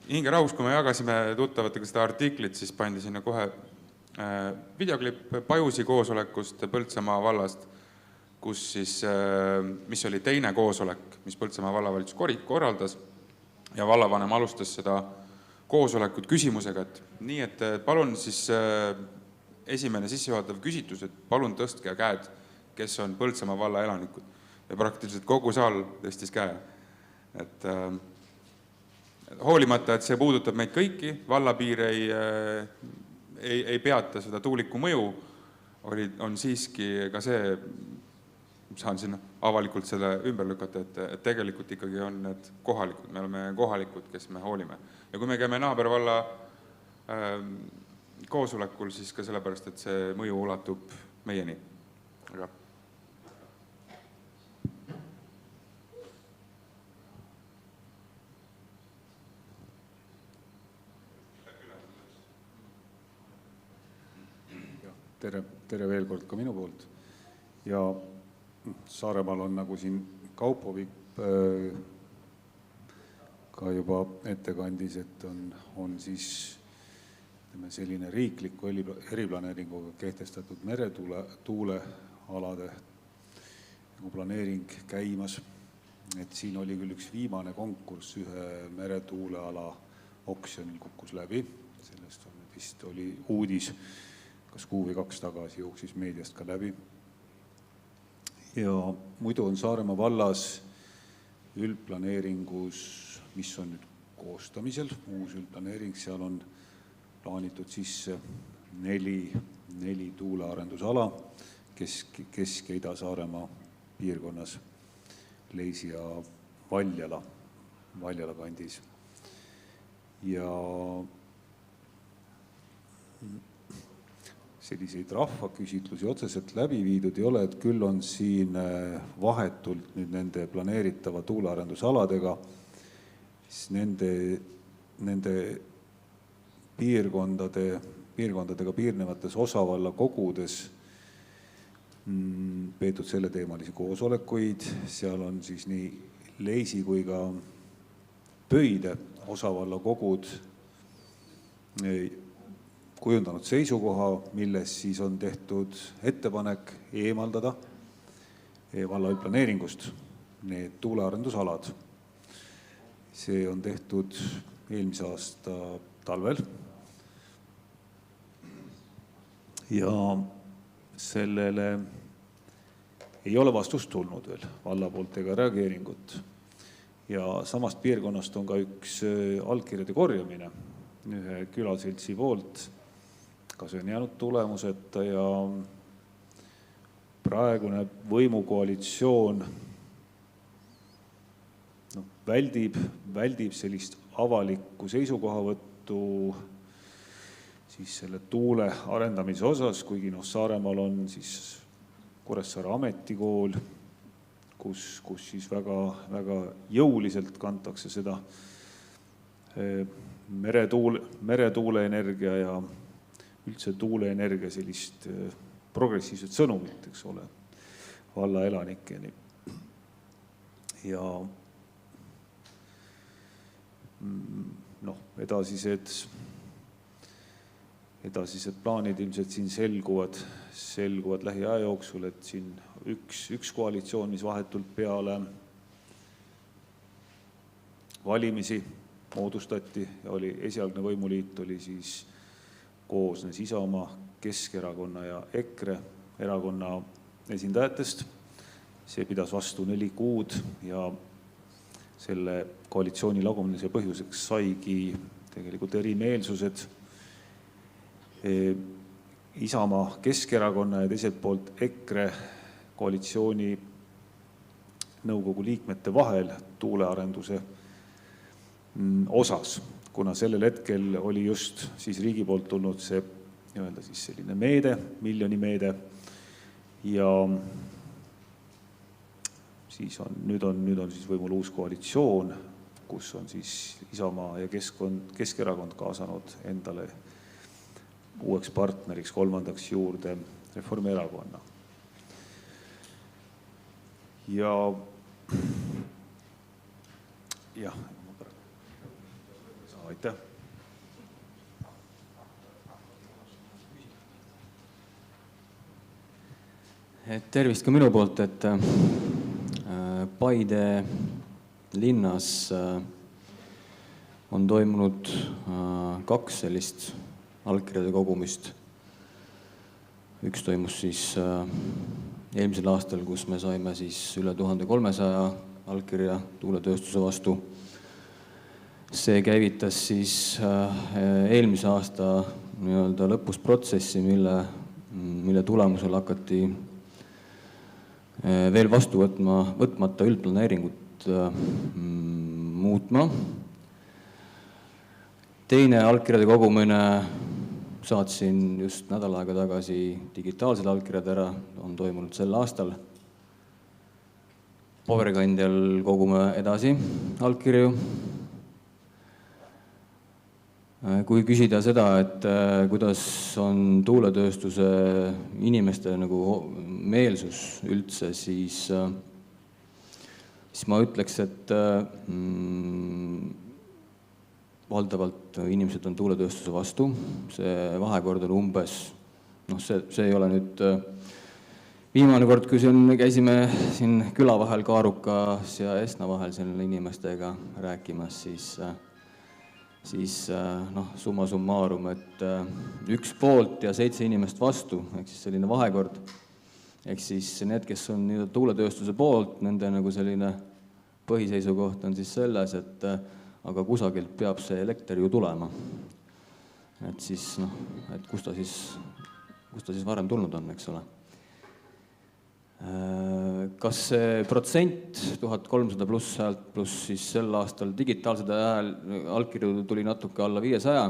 hingerahus, kui me jagasime tuttavatega seda artiklit, siis pandi sinna kohe videoklipp Pajusi koosolekust Põltsamaa vallast, mis oli teine koosolek, mis Põltsamaa vallavalitsus korraldas ja vallavanem alustas seda koosolekut küsimusega, et nii, et palun siis esimene sissejuhatav küsitlus, et palun tõstke käed, kes on Põltsamaa valla elanikud. Ja praktiliselt kogu saal tõstis käe. Et hoolimata, et see puudutab meid kõiki, vallapiir ei peata seda tuuliku mõju, on siiski ka see, saan siin avalikult selle ümber lükata, et tegelikult ikkagi on need kohalikud, me oleme kohalikud, kes me hoolime. Ja kui me käime naabervalla koosolekul, siis ka sellepärast, et see mõju ulatub meieni. Aga tere veel kord ka minu poolt. Ja Saaremaal on nagu siin Kaupovik ka juba ettekandis, et on siis selline riikliku eriplaneeringuga kehtestatud meretuulealade planeering käimas. Et siin oli küll üks viimane konkurss ühe meretuuleala oksjonil kukkus läbi. Sellest vist oli uudis, kas kuu või 2 tagasi jooksis meediast ka läbi. Ja muidu on Saaremaa vallas üldplaneeringus, mis on nüüd koostamisel, uus üldplaneering, seal on plaanitud sisse 4 tuulearendusala Kesk- ja Ida-Saaremaa piirkonnas, Leisi ja Valjala kandis. Ja selliseid rahvaküsitlusi otseselt läbi viidud ei ole, et küll on siin vahetult nüüd nende planeeritava tuulearendusaladega, siis nende piirkondadega piirnevates osavalla kogudes peetud selleteemalisi koosolekuid, seal on siis nii Leisi kui ka Pöide osavalla kogud kujundanud seisukoha, milles siis on tehtud ettepanek eemaldada valla üldplaneeringust need tuulearendusalad. See on tehtud eelmise aasta talvel ja sellele ei ole vastust tulnud veel valla poolt ega reageeringut. Ja samast piirkonnast on ka üks allkirjade korjamine ühe külaseltsi poolt, ka see on jäänud tulemuseta ja praegune võimukoalitsioon väldib sellist avalikku seisukohavõttu siis selle tuule arendamise osas, kuigi Saaremaal on siis Kuressaare ametikool, kus siis väga jõuliselt kantakse seda meretuuleenergia ja üldse tuuleenergia sellist progressiivset sõnumit, eks ole, valla elanikeni. Ja edasised plaanid ilmselt siin selguvad lähiaja jooksul, et siin üks koalitsioon, mis vahetult peale valimisi moodustati ja oli esialgne võimuliit, oli siis koosnes Isamaa, Keskerakonna ja EKRE erakonna esindajatest. See pidas vastu 4 kuud ja selle koalitsiooni lagunemise põhjuseks saigi tegelikult erimeelsused Isamaa, Keskerakonna ja teiselt poolt EKRE koalitsiooni nõukogu liikmete vahel tuulearenduse osas, kuna sellel hetkel oli just siis riigi poolt tulnud see siis selline meede, miljoni meede ja siis nüüd on siis võimul uus koalitsioon, kus on siis Isamaa ja Keskerakond kaasanud endale uueks partneriks 3. juurde Reformierakonna. Ja aitäh. Tervist ka minu poolt, et Paide linnas on toimunud 2 sellist allkirjade kogumist. Üks toimus siis eelmisel aastal, kus me saime siis üle 1300 allkirja tuuletööstuse vastu. See käivitas siis eelmise aasta lõpus protsessi, mille tulemusel hakati veel vastu võtmata üldplaneeringut muutma. Teine allkirjade kogumine saatsin just nädal aega tagasi digitaalsed allkirjad ära, on toimunud sel aastal. Paberkandjal kogume edasi allkirju. Kui küsida seda, et kuidas on tuuletööstuse inimeste nagu meelsus üldse, siis ma ütleks, et valdavalt inimesed on tuuletööstuse vastu. See vahekord on umbes, see ei ole nüüd viimane kord, kui käisime siin küla vahel Kaarukas ja Esna vahel selle inimestega rääkimas, siis summa summarum, et 1 poolt ja 7 inimest vastu, ehk siis selline vahekord. Ehk siis need, kes on tuuletööstuse poolt, nende nagu selline põhiseisukoht on siis selles, et aga kusagilt peab see elekter ju tulema. Et siis, et kus ta siis varem tulnud on, eks ole. Kas see protsent 1300 pluss häält pluss siis sel aastal digitaalsed allkirju tuli natuke alla 500,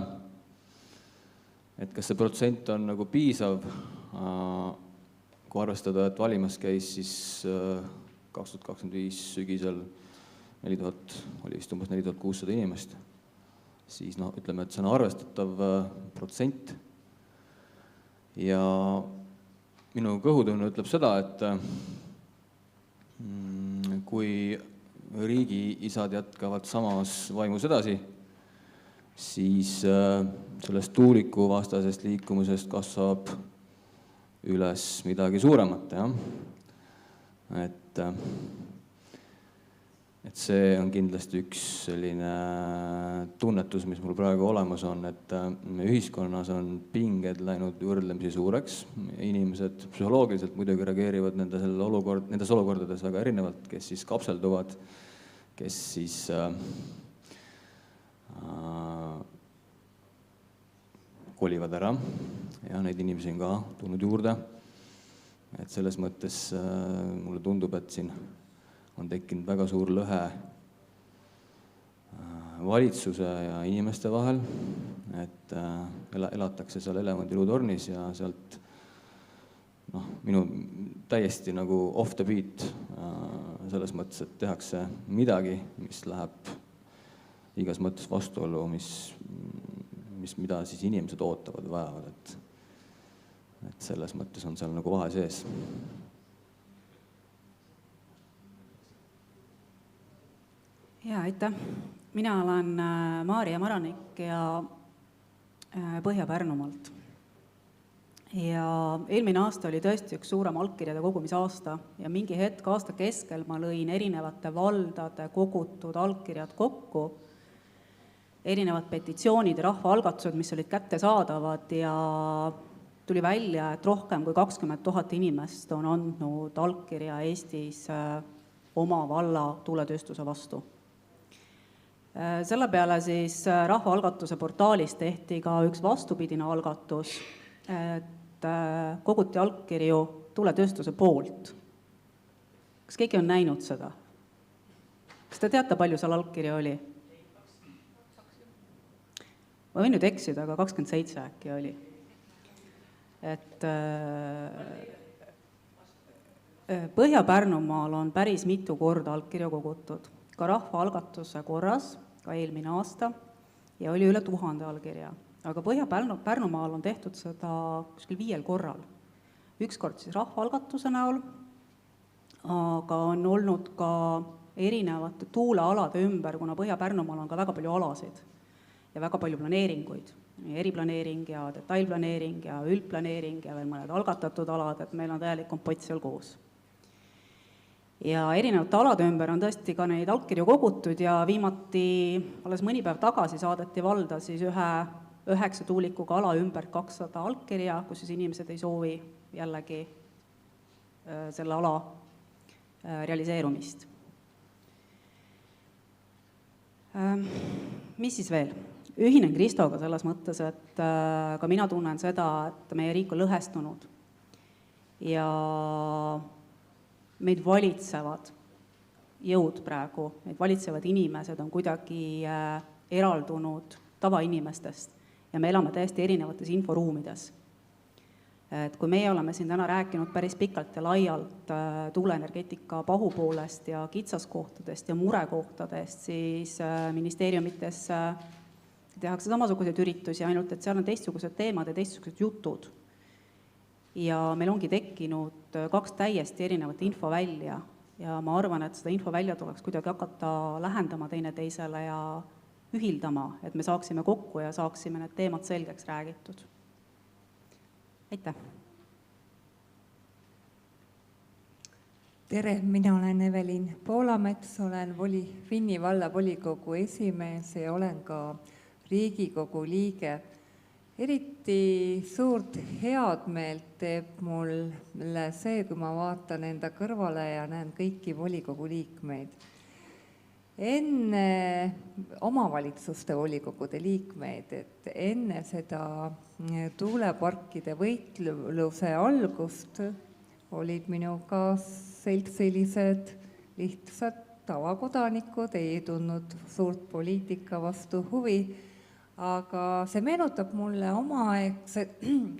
et kas see protsent on nagu piisav, kui arvestada, et valimas käis siis 2025 sügisel 4000, oli vist umbes 4600 inimest, siis ütleme, et see on arvestatav protsent. Ja minu kõhutunne ütleb seda, et kui riigi-isad jätkavad samas vaimus edasi, siis sellest tuuliku vastasest liikumisest kasvab üles midagi suuremat. Ja? Et see on kindlasti üks selline tunnetus, mis mul praegu olemas on, et ühiskonnas on pinged läinud võrdlemisi suureks. Inimesed psühholoogiliselt muidugi reageerivad nendes olukordades väga erinevalt, kes siis kapselduvad, kes siis kolivad ära ja neid inimesi on ka tulnud juurde. Et selles mõttes mulle tundub, et siin on tekkinud väga suur lõhe valitsuse ja inimeste vahel, et elatakse seal elevandiluutornis ja sealt minu täiesti nagu off the beat selles mõttes, et tehakse midagi, mis läheb igas mõttes vastuollu, mida siis inimesed ootavad ja vajavad, et selles mõttes on seal nagu vahe sees. Ja, aitäh. Mina olen Maarja Maranik ja Põhja-Pärnumaalt. Ja eelmine aasta oli tõesti üks suurem allkirjade kogumisaasta ja mingi hetk aasta keskel ma lõin erinevate valdade kogutud allkirjad kokku, erinevad petitsioonid ja rahvaalgatused, mis olid kättesaadavad ja tuli välja, et rohkem kui 20 000 inimest on andnud allkirja Eestis oma valla tuuletööstuse vastu. Selle peale siis rahvaalgatuse portaalis tehti ka üks vastupidine algatus, et koguti allkirju tuuletööstuse poolt. Kas keegi on näinud seda? Kas te teate, palju seal allkirju oli? Ma võin nüüd eksida, aga 27 äkki oli. Et Põhja-Pärnumaal on päris mitu korda allkirju kogutud. Ka rahvaalgatuse korras, ka eelmine aasta, ja oli üle 1000 allkirja. Aga Põhja-Pärnumaal on tehtud seda kuskil 5 korral. Üks kord siis rahvaalgatuse näol, aga on olnud ka erinevate tuulealade ümber, kuna Põhja-Pärnumaal on ka väga palju alasid ja väga palju planeeringuid. Eriplaneering ja detailplaneering ja üldplaneering ja veel mõned algatatud alad, et meil on täielik kompott seal koos. Ja erinevate alade ümber on tõesti ka neid allkirju kogutud ja viimati alles mõni päev tagasi saadeti valda siis 9 tuulikuga ala ümber 200 allkirja, kus siis inimesed ei soovi jällegi selle ala realiseerumist. Mis siis veel? Ühinen Kristoga selles mõttes, et ka mina tunnen seda, et meie riik on lõhestunud ja meid valitsevad jõud praegu, meid valitsevad inimesed on kuidagi eraldunud tavainimestest ja me elame täiesti erinevates inforuumides. Et kui meie oleme siin täna rääkinud päris pikalt ja laialt tuuleenergeetika pahupoolest ja kitsaskohtadest ja murekohtadest, siis ministeeriumites tehakse samasuguseid üritusi, ainult et seal on teistsugused teemad ja teistsugused jutud. Ja meil ongi tekkinud 2 täiesti erinevat infovälja ja ma arvan, et seda infovälja tuleks kuidagi hakata lähendama teineteisele ja ühildama, et me saaksime kokku ja saaksime need teemad selgeks räägitud. Aitäh! Tere, mina olen Evelin Poolamets, olen Vinni valla volikogu esimees ja olen ka Riigikogu liige. Eriti suurt head meelt teeb mulle see, kui ma vaatan enda kõrvale ja näen kõiki volikogu liikmeid. Enne omavalitsuste volikogude liikmeid, et enne seda tuuleparkide võitluse algust olid minuga seltsilised lihtsad tavakodanikud, ei tundnud suurt poliitika vastu huvi, aga see meenutab mulle omaaegse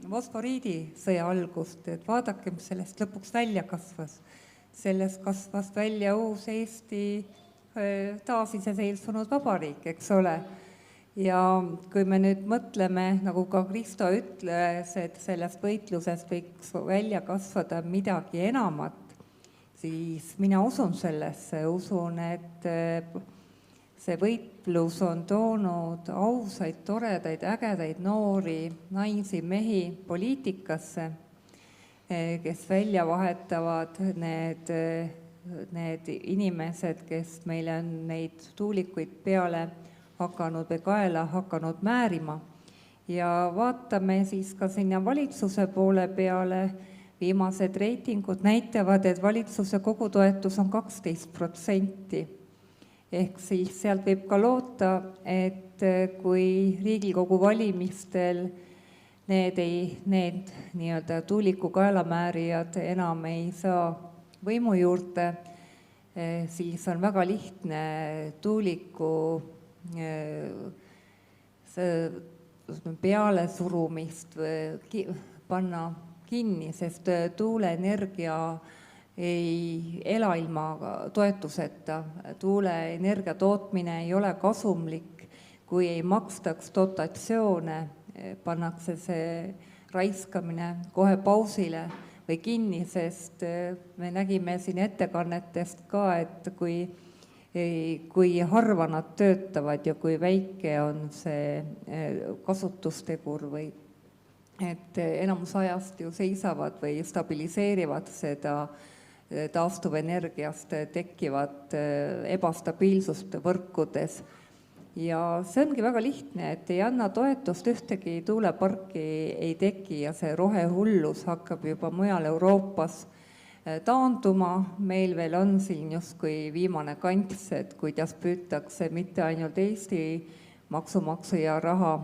fosforiidisõja algust, et vaadake, mis sellest lõpuks välja kasvas. Sellest kasvas välja uus Eesti taasiseseisvunud vabariik, eks ole. Ja kui me nüüd mõtleme, nagu ka Kristo ütles, et sellest võitlusest võiks välja kasvada midagi enamat, siis mina usun sellesse, usun, et see võitlus on toonud ausaid, toredaid, ägedaid noori, naisi, mehi poliitikasse, kes välja vahetavad need inimesed, kes meile on neid tuulikuid peale hakanud või kaela hakanud määrima. Ja vaatame siis ka sinna valitsuse poole peale. Viimased reitingud näitavad, et valitsuse kogutoetus on 12%. Ehk siis sealt võib ka loota, et kui Riigikogu valimistel need nii-öelda tuuliku kaelamäärijad enam ei saa võimu juurde, siis on väga lihtne tuuliku peale surumist panna kinni, sest tuuleenergia ei ela ilma toetuseta. Tuuleenergia tootmine ei ole kasumlik, kui ei makstaks dotatsioone, pannakse see raiskamine kohe pausile või kinni, sest me nägime siin ettekannetest ka, et kui harva nad töötavad ja kui väike on see kasutustegur või et enamus ajast ju seisavad või stabiliseerivad seda taastuvenergiast tekkivat ebastabiilsust võrkudes. Ja see ongi väga lihtne, et ei anna toetust, ühtegi tuuleparki ei teki ja see rohehullus hakkab juba mujal Euroopas taanduma. Meil veel on siin justkui viimane kants, et kuidas püütakse mitte ainult Eesti maksumaksja raha,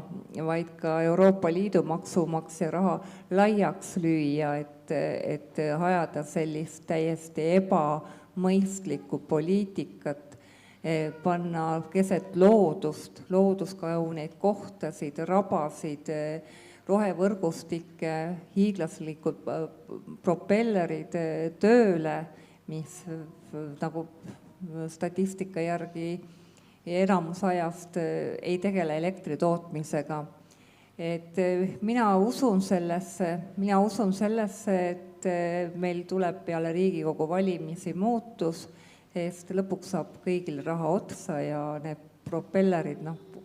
vaid ka Euroopa Liidu maksumaksja raha laiaks lüüa, et ajada sellist täiesti ebamõistlikku poliitikat, panna keset loodust, looduskauneid kohtasid, rabasid, rohevõrgustikke, hiiglaslikud propellerid tööle, mis nagu statistika järgi enamus ajast ei tegele elektri tootmisega. Et mina usun sellesse, et meil tuleb peale Riigikogu valimisi muutus, sest lõpuks saab kõigil raha otsa ja need propellerid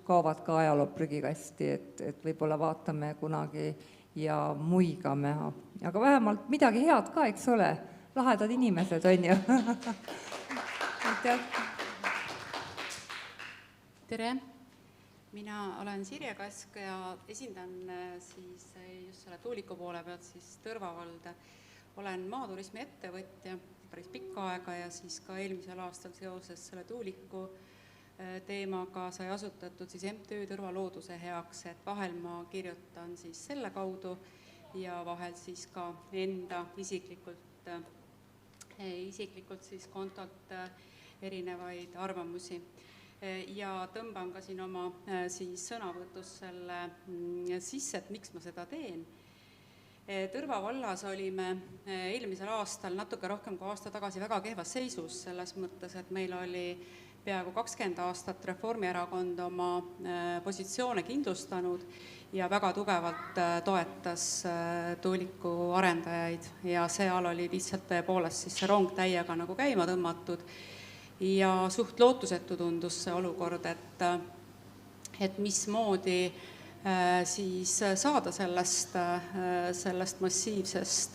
kaovad ka ajaloo prügikasti, et võib-olla vaatame kunagi ja muigame. Aga vähemalt midagi head ka, eks ole, lahedad inimesed on ju. Tere, mina olen Sirje Kask ja esindan siis just selle tuuliku poole pealt siis Tõrvavalda. Olen maaturismi ettevõtja päris pikka aega ja siis ka eelmisel aastal seoses selle tuuliku teemaga sai asutatud siis MTÜ Tõrva looduse heaks, et vahel ma kirjutan siis selle kaudu ja vahel siis ka enda isiklikult siis kontolt erinevaid arvamusi. Ja tõmban ka siin oma siis sõnavõtus selle sisse, et miks ma seda teen. Tõrva vallas olime eelmisel aastal natuke rohkem kui aasta tagasi väga kehvas seisus, selles mõttes, et meil oli peaaegu 20 aastat Reformierakond oma positsioone kindlustanud ja väga tugevalt toetas tuuliku arendajaid ja seal oli lihtsalt tõepoolest siis see rong täiega nagu käima tõmmatud ja suht lootusetu tundus see olukord, et mismoodi siis saada sellest massiivsest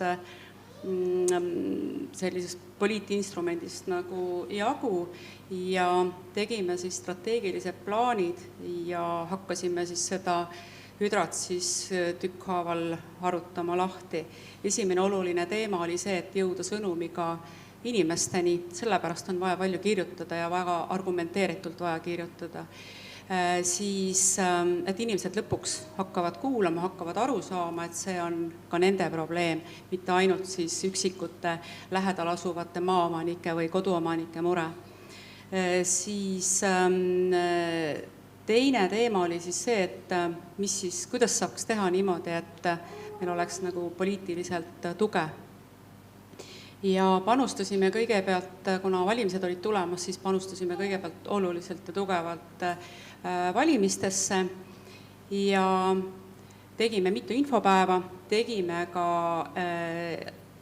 sellisest poliitinstrumendist nagu jagu ja tegime siis strateegilised plaanid ja hakkasime siis seda hüdrat siis tükkhaaval arutama lahti. Esimene oluline teema oli see, et jõuda sõnumiga inimesteni, sellepärast on vaja palju kirjutada ja väga argumenteeritult vaja kirjutada. Siis, et inimesed lõpuks hakkavad kuulama, hakkavad aru saama, et see on ka nende probleem, mitte ainult siis üksikute lähedal asuvate maaomanike või koduomanike mure. Siis teine teema oli siis see, et kuidas saaks teha niimoodi, et meil oleks nagu poliitiliselt tuge. Ja panustasime kõigepealt, kuna valimised olid tulemas, siis panustasime kõigepealt oluliselt ja tugevalt valimistesse ja tegime mitu infopäeva, tegime ka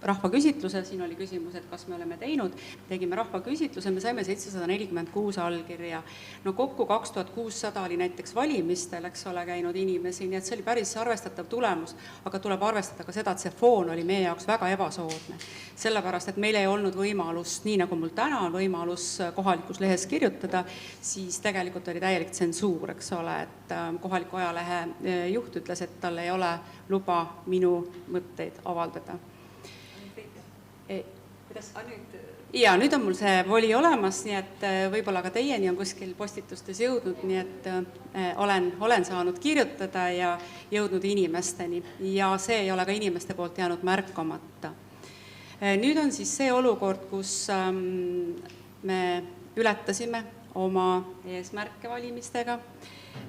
rahvaküsitluse, siin oli küsimus, et kas me oleme teinud, tegime rahvaküsitluse, me saime 746 allkirja. No kokku 2600 oli näiteks valimistel, eks ole, käinud inimesi, nii et see oli päris arvestatav tulemus, aga tuleb arvestada ka seda, et see foon oli meie jaoks väga ebasoodne. Sellepärast, et meil ei olnud võimalust, nii nagu mul täna on võimalus kohalikus lehes kirjutada, siis tegelikult oli täielik tsensuur, eks ole, et kohaliku ajalehe juht ütles, et tal ei ole luba minu mõtteid avaldada. Ja nüüd on mul see voli olemas, nii et võib-olla ka teieni on kuskil postitustes jõudnud, nii et olen saanud kirjutada ja jõudnud inimesteni ja see ei ole ka inimeste poolt jäänud märkamata. Nüüd on siis see olukord, kus me ületasime oma eesmärke valimistega,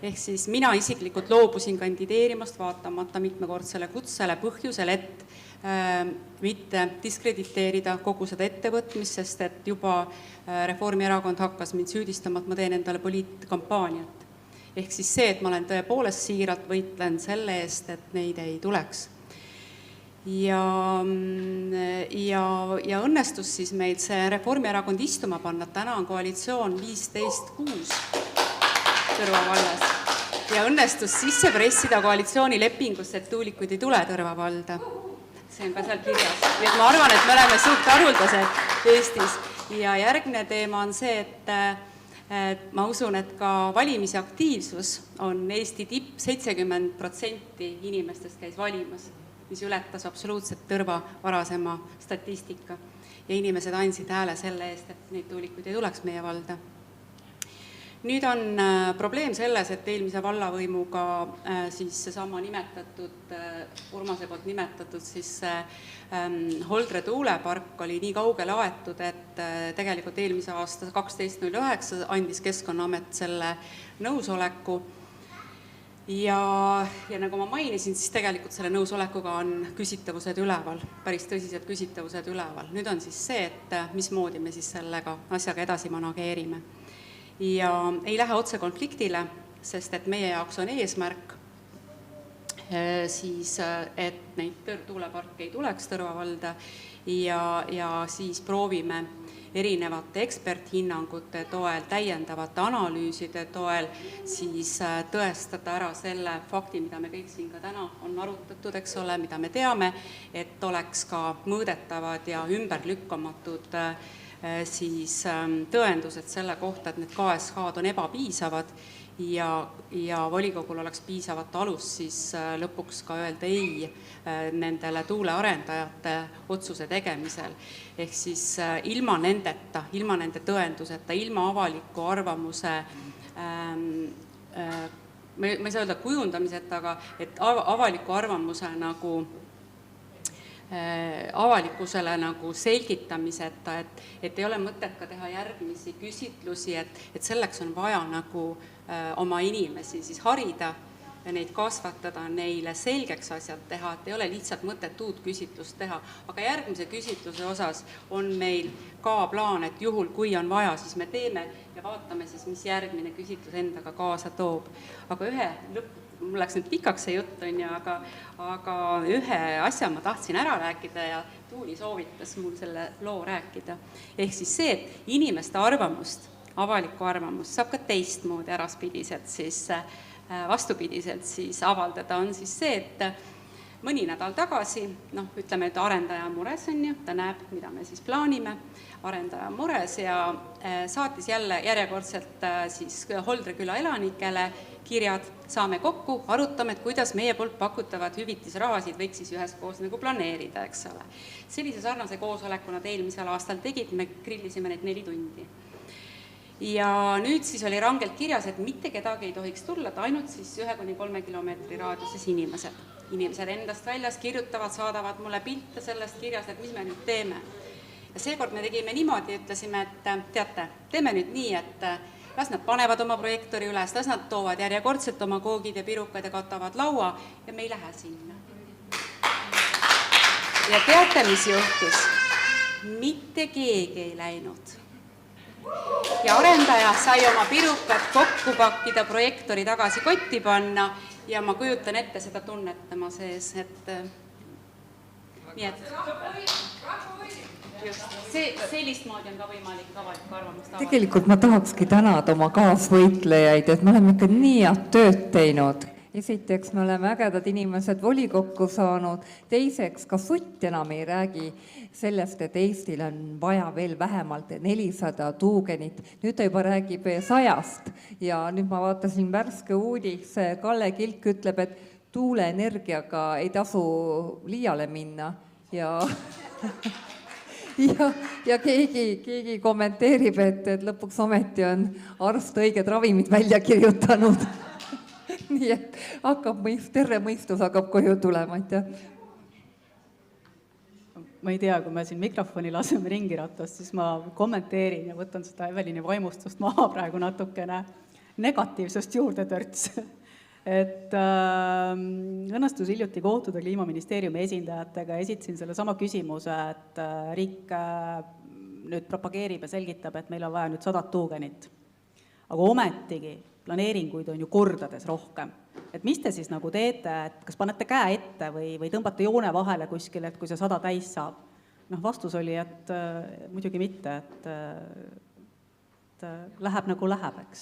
ehk siis mina isiklikult loobusin kandideerimast vaatamata mitmekordsele kutsele põhjusel, et mitte diskrediteerida kogu seda ettevõtmist, sest et juba Reformierakond hakkas mind süüdistama, et ma teen endale poliitkampaaniat. Ehk siis see, et ma olen tõepoolest siiralt võitlen selle eest, et neid ei tuleks. Ja õnnestus siis meil see Reformierakond istuma panna, täna on koalitsioon 15-6 Tõrva vallas. Ja õnnestus sisse pressida koalitsioonilepingusse, et tuulikuid ei tule Tõrva valda. See on ka seal kirjas. Nii et ma arvan, et me oleme suht haruldased Eestis. Ja järgmine teema on see, et ma usun, et ka valimise aktiivsus on Eesti tipp, 70% inimestest käis valimas, mis ületas absoluutselt Tõrva varasema statistika. Ja inimesed andsid hääle selle eest, et neid tuulikuid ei tuleks meie valda. Nüüd on probleem selles, et eelmise vallavõimuga siis seesama nimetatud, Urmase poolt nimetatud siis Holdre tuulepark oli nii kaugele aetud, et tegelikult eelmise aasta 12.09 andis Keskkonnaamet selle nõusoleku. Ja nagu ma mainisin, siis tegelikult selle nõusolekuga on küsitavused üleval, päris tõsised küsitavused üleval. Nüüd on siis see, et mismoodi me siis sellega asjaga edasi manageerime. Ja ei lähe otse konfliktile, sest et meie jaoks on eesmärk, siis, et neid tuuleparke ei tuleks Tõrva valda ja siis proovime erinevate eksperthinnangute toel, täiendavate analüüside toel siis tõestada ära selle fakti, mida me kõik siin ka täna on arutatud, eks ole, mida me teame, et oleks ka mõõdetavad ja ümberlükkamatud siis tõendused selle kohta, et need KSH-d on ebapiisavad ja volikogul oleks piisavat alust siis lõpuks ka öelda ei nendele tuulearendajate otsuse tegemisel. Ehk siis ilma nendeta, ilma nende tõenduseta, ilma avaliku arvamuse, ma ei saa öelda kujundamiseta, aga et avaliku arvamuse nagu avalikkusele nagu selgitamiseta, et ei ole mõtet ka teha järgmisi küsitlusi, et selleks on vaja nagu oma inimesi siis harida neid kasvatada, neile selgeks asjad teha, et ei ole lihtsalt mõtet uut küsitlust teha. Aga järgmise küsitluse osas on meil ka plaan, et juhul, kui on vaja, siis me teeme ja vaatame siis, mis järgmine küsitlus endaga kaasa toob. Aga mul läks nüüd pikaks see jutt, aga ühe asja ma tahtsin ära rääkida ja Tuuli soovitas mul selle loo rääkida. Ehk siis see, et inimeste arvamust, avalikku arvamust saab ka teistmoodi äraspidiselt siis vastupidiselt siis avaldada, on siis see, et mõni nädal tagasi, ütleme, et arendaja mures on ju, ta näeb, mida me siis plaanime, arendaja mures ja saatis jälle järjekordselt siis Holdre küla elanikele kirjad, saame kokku, arutame, et kuidas meie poolt pakutavad hüvitisrahasid võiks siis üheskoos nagu planeerida, eks ole. Sellise sarnase koosoleku nad eelmisel aastal tegid, me grillisime neid 4 tundi. Ja nüüd siis oli rangelt kirjas, et mitte kedagi ei tohiks tulla, et ainult siis 1-3 kilomeetri raadiuses inimesed. Inimesed endast väljas kirjutavad, saadavad mulle pilte sellest kirjas, et mis me nüüd teeme. Ja seekord me tegime niimoodi, ütlesime, et teate, teeme nüüd nii, et las nad panevad oma projektori üles, las nad toovad järjekordselt oma koogid ja pirukad ja katavad laua ja me ei lähe sinna. Ja teate, mis juhtus? Mitte keegi ei läinud. Ja arendaja sai oma pirukad kokku pakkida, projektori tagasi kotti panna ja ma kujutan ette seda tunnet tema sees, et nii et sellist moodi on ka võimalik avalikku arvamust avaldada. Tegelikult ma tahakski tänada oma kaasvõitlejaid, et me oleme ikka nii head tööd teinud. Esiteks me oleme ägedad inimesed volikokku saanud, teiseks ka Sutt enam ei räägi sellest, et Eestil on vaja veel vähemalt 400 tuugenit. Nüüd ta juba räägib 100 ja nüüd ma vaatasin värske uudis, Kalle Kilk ütleb, et tuuleenergiaga ei tasu liiale minna ja ja keegi kommenteerib, et lõpuks ometi on arst õiged ravimid välja kirjutanud. Nii et terve mõistus hakkab koju tulema, Ma ei tea, kui me siin mikrofoni laseme ringiratast, siis ma kommenteerin ja võtan seda Evelini vaimustust maha praegu natukene negatiivsest juurde törts. Et õnnestus hiljuti kohtuda Kliimaministeeriumi esindajatega ja esitasin selle sama küsimuse, et riik nüüd propageerib ja selgitab, et meil on vaja nüüd 100 tuugenit. Aga ometigi planeeringuid on ju kordades rohkem. Et mis te siis nagu teete, et kas panete käe ette või tõmbate joone vahele kuskil, et kui see 100 täis saab? Vastus oli, et muidugi mitte, et läheb nagu läheb, eks.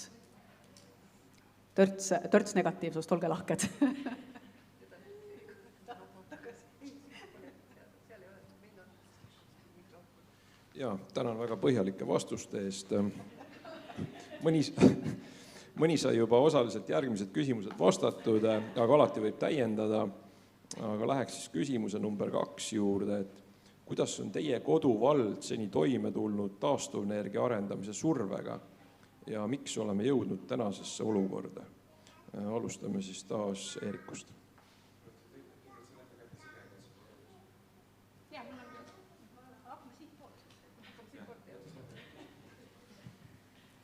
Törts negatiivsust, olge lahked. Ja, tänan väga põhjalike vastuste eest. Mõni sai juba osaliselt järgmised küsimused vastatud, aga alati võib täiendada. Aga läheks siis küsimuse number 2 juurde, et kuidas on teie koduvald seni toime tulnud taastuvenergia arendamise survega ja miks oleme jõudnud tänasesse olukorda? Alustame siis taas Eerikust.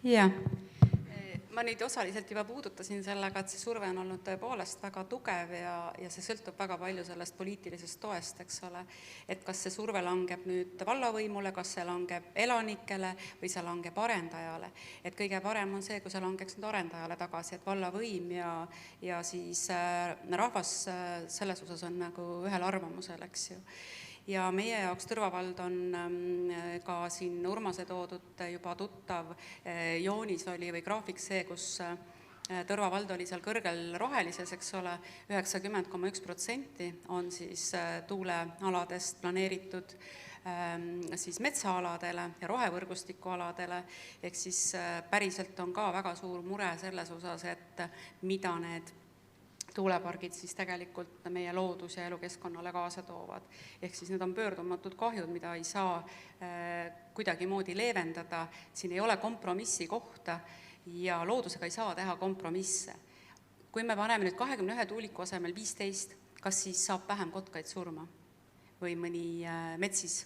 Jah. Ma nüüd osaliselt juba puudutasin sellega, et see surve on olnud tõepoolest väga tugev ja see sõltub väga palju sellest poliitilisest toest, eks ole. Et kas see surve langeb nüüd vallavõimule, kas see langeb elanikele või see langeb arendajale. Et kõige parem on see, kui see langeks nüüd arendajale tagasi, et vallavõim ja siis rahvas selles osas on nagu ühel arvamusel, eks ju. Ja meie jaoks Tõrvavald on ka siin Urmase toodud juba tuttav joonis oli või graafik see, kus Tõrvavald oli seal kõrgel rohelises, eks ole, 90,1% on siis tuulealadest planeeritud siis metsaaladele ja rohevõrgustikualadele, ehk siis päriselt on ka väga suur mure selles osas, et mida need tuulepargid siis tegelikult meie loodus- ja elukeskkonnale kaasa toovad. Ehk siis need on pöördumatud kahjud, mida ei saa kuidagi moodi leevendada, siin ei ole kompromissi kohta ja loodusega ei saa teha kompromisse. Kui me paneme nüüd 21 tuuliku asemel 15, kas siis saab vähem kotkaid surma? Või mõni metsis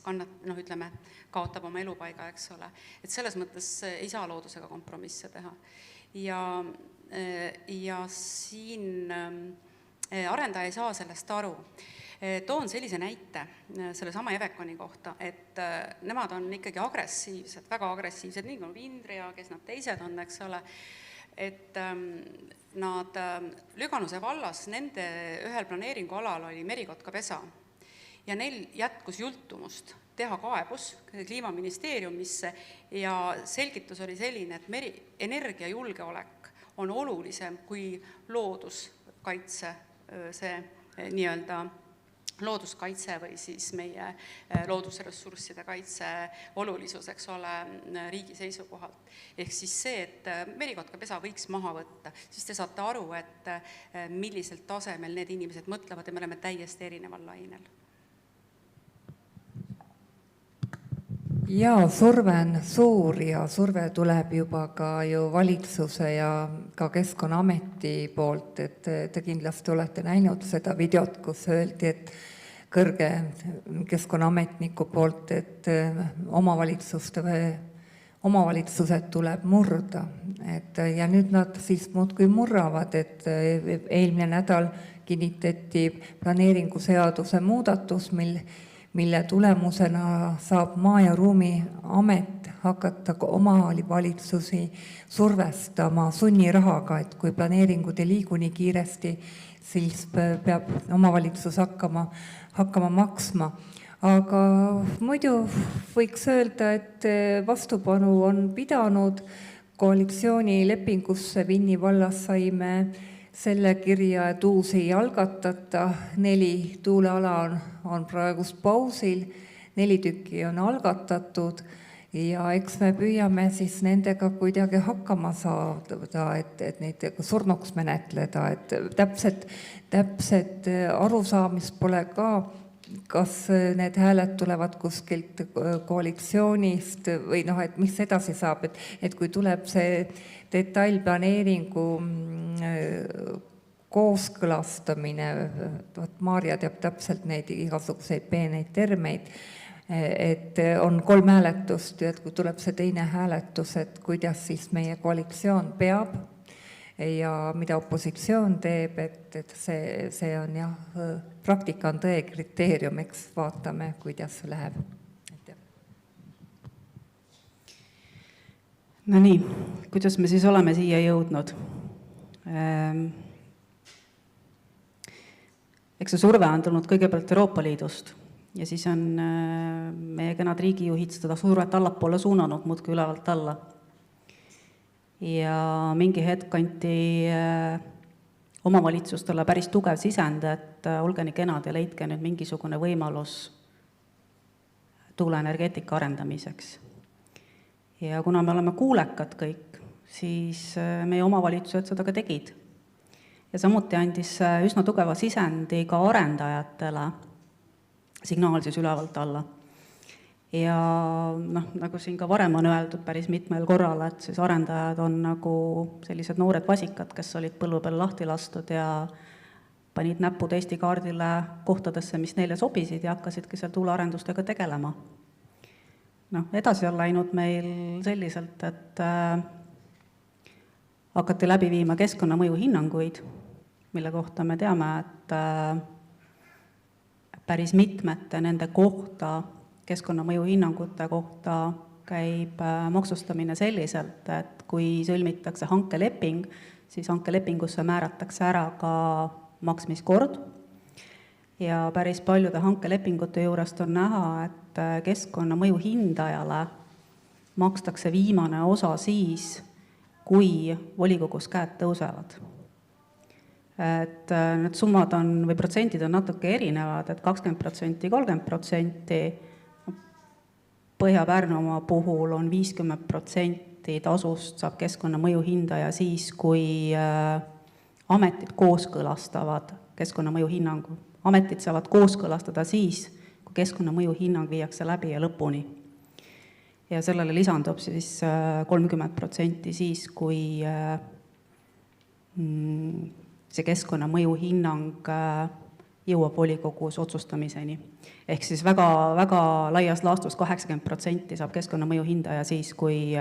kaotab oma elupaiga, eks ole. Et selles mõttes ei saa loodusega kompromisse teha. ja siin arendaja ei saa sellest aru. Toon sellise näite selle sama Eveconi kohta, et nemad on ikkagi agressiivsed, väga agressiivsed, nii nagu Indria, kes nad teised on, eks ole, et nad Lüganuse vallas, nende ühel planeeringualal oli merikotkapesa ja neil jätkus jultumust teha kaebus Kliimaministeeriumisse ja selgitus oli selline, et energiajulgeolek on olulisem kui looduskaitse, see nii-öelda looduskaitse või siis meie loodusressursside kaitse olulisus, eks ole, riigi seisukohalt. Ehk siis see, et merikotkapesa võiks maha võtta, siis te saate aru, et millisel tasemel need inimesed mõtlevad ja me oleme täiesti erineval lainel. Jaa, surve on suur ja surve tuleb juba ka ju valitsuse ja ka Keskkonnaameti poolt, et te kindlasti olete näinud seda videot, kus öeldi, et kõrge keskkonnaametniku poolt, et omavalitsused tuleb murda. Ja nüüd nad siis muudkui murravad, et eelmine nädal kinnitati planeeringuseaduse muudatus, mille tulemusena saab Maa- ja Ruumiamet hakata omavalitsusi survestama sunnirahaga, et kui planeeringud ei liigu nii kiiresti, siis peab omavalitsus hakkama maksma. Aga muidu võiks öelda, et vastupanu on pidanud. Koalitsioonilepingusse Vinni vallas saime selle kirja, et uusi ei algatata, 4 tuuleala on praegust pausil, 4 tükki on algatatud ja eks me püüame siis nendega kuidagi hakkama saada, et neid surnuks menetleda, et täpset arusaamist pole ka, kas need hääled tulevad kuskilt koalitsioonist või et mis edasi saab, et kui tuleb see detailplaneeringu kooskõlastamine, Maarja teab täpselt neid igasuguseid peeneid termeid, et on 3 hääletust ja et kui tuleb see teine hääletus, et kuidas siis meie koalitsioon peab ja mida opositsioon teeb, et see on jah, praktika on tõe kriteerium, eks vaatame, kuidas läheb. No nii, kuidas me siis oleme siia jõudnud? Eks see surve on tulnud kõigepealt Euroopa Liidust ja siis on meie kenad riigijuhid seda survet allapoole suunanud muudkui ülevalt alla. Ja mingi hetk anti omavalitsustele päris tugev sisend, et olge nii kenad ja leidke nüüd mingisugune võimalus tuuleenergeetika arendamiseks. Ja kuna me oleme kuulekad kõik, siis meie omavalitsused seda ka tegid. Ja samuti andis üsna tugeva sisendi ka arendajatele, signaal siis ülevalt alla. Ja nagu siin ka varem on öeldud päris mitmel korral, et siis arendajad on nagu sellised noored vasikad, kes olid põllu peal lahti lastud ja panid näpud Eesti kaardile kohtadesse, mis neile sobisid ja hakkasidki seal tuulearendustega tegelema. Edasi on läinud meil selliselt, et hakati läbi viima keskkonnamõju hinnanguid, mille kohta me teame, et päris mitmete nende kohta, keskkonnamõju hinnangute kohta käib maksustamine selliselt, et kui sõlmitakse hankeleping, siis hankelepingusse määratakse ära ka maksmiskord. Ja päris paljude hankelepingute juurest on näha, et keskkonnamõju hindajale makstakse viimane osa siis, kui volikogus käed tõusevad. Et need summad või protsentid on natuke erinevad, et 20%, 30%, Põhja-Pärnumaa puhul on 50% tasust saab keskkonnamõju hindaja siis, kui ametid kooskõlastavad keskkonnamõju hinnangu. Ametid saavad kooskõlastada siis, kui keskkonnamõju hinnang viiakse läbi ja lõpuni. Ja sellele lisandub siis 30% siis, kui see keskkonnamõju hinnang jõuab volikogus otsustamiseni. Ehk siis väga laias laastus 80% saab keskkonnamõju hindaja siis, kui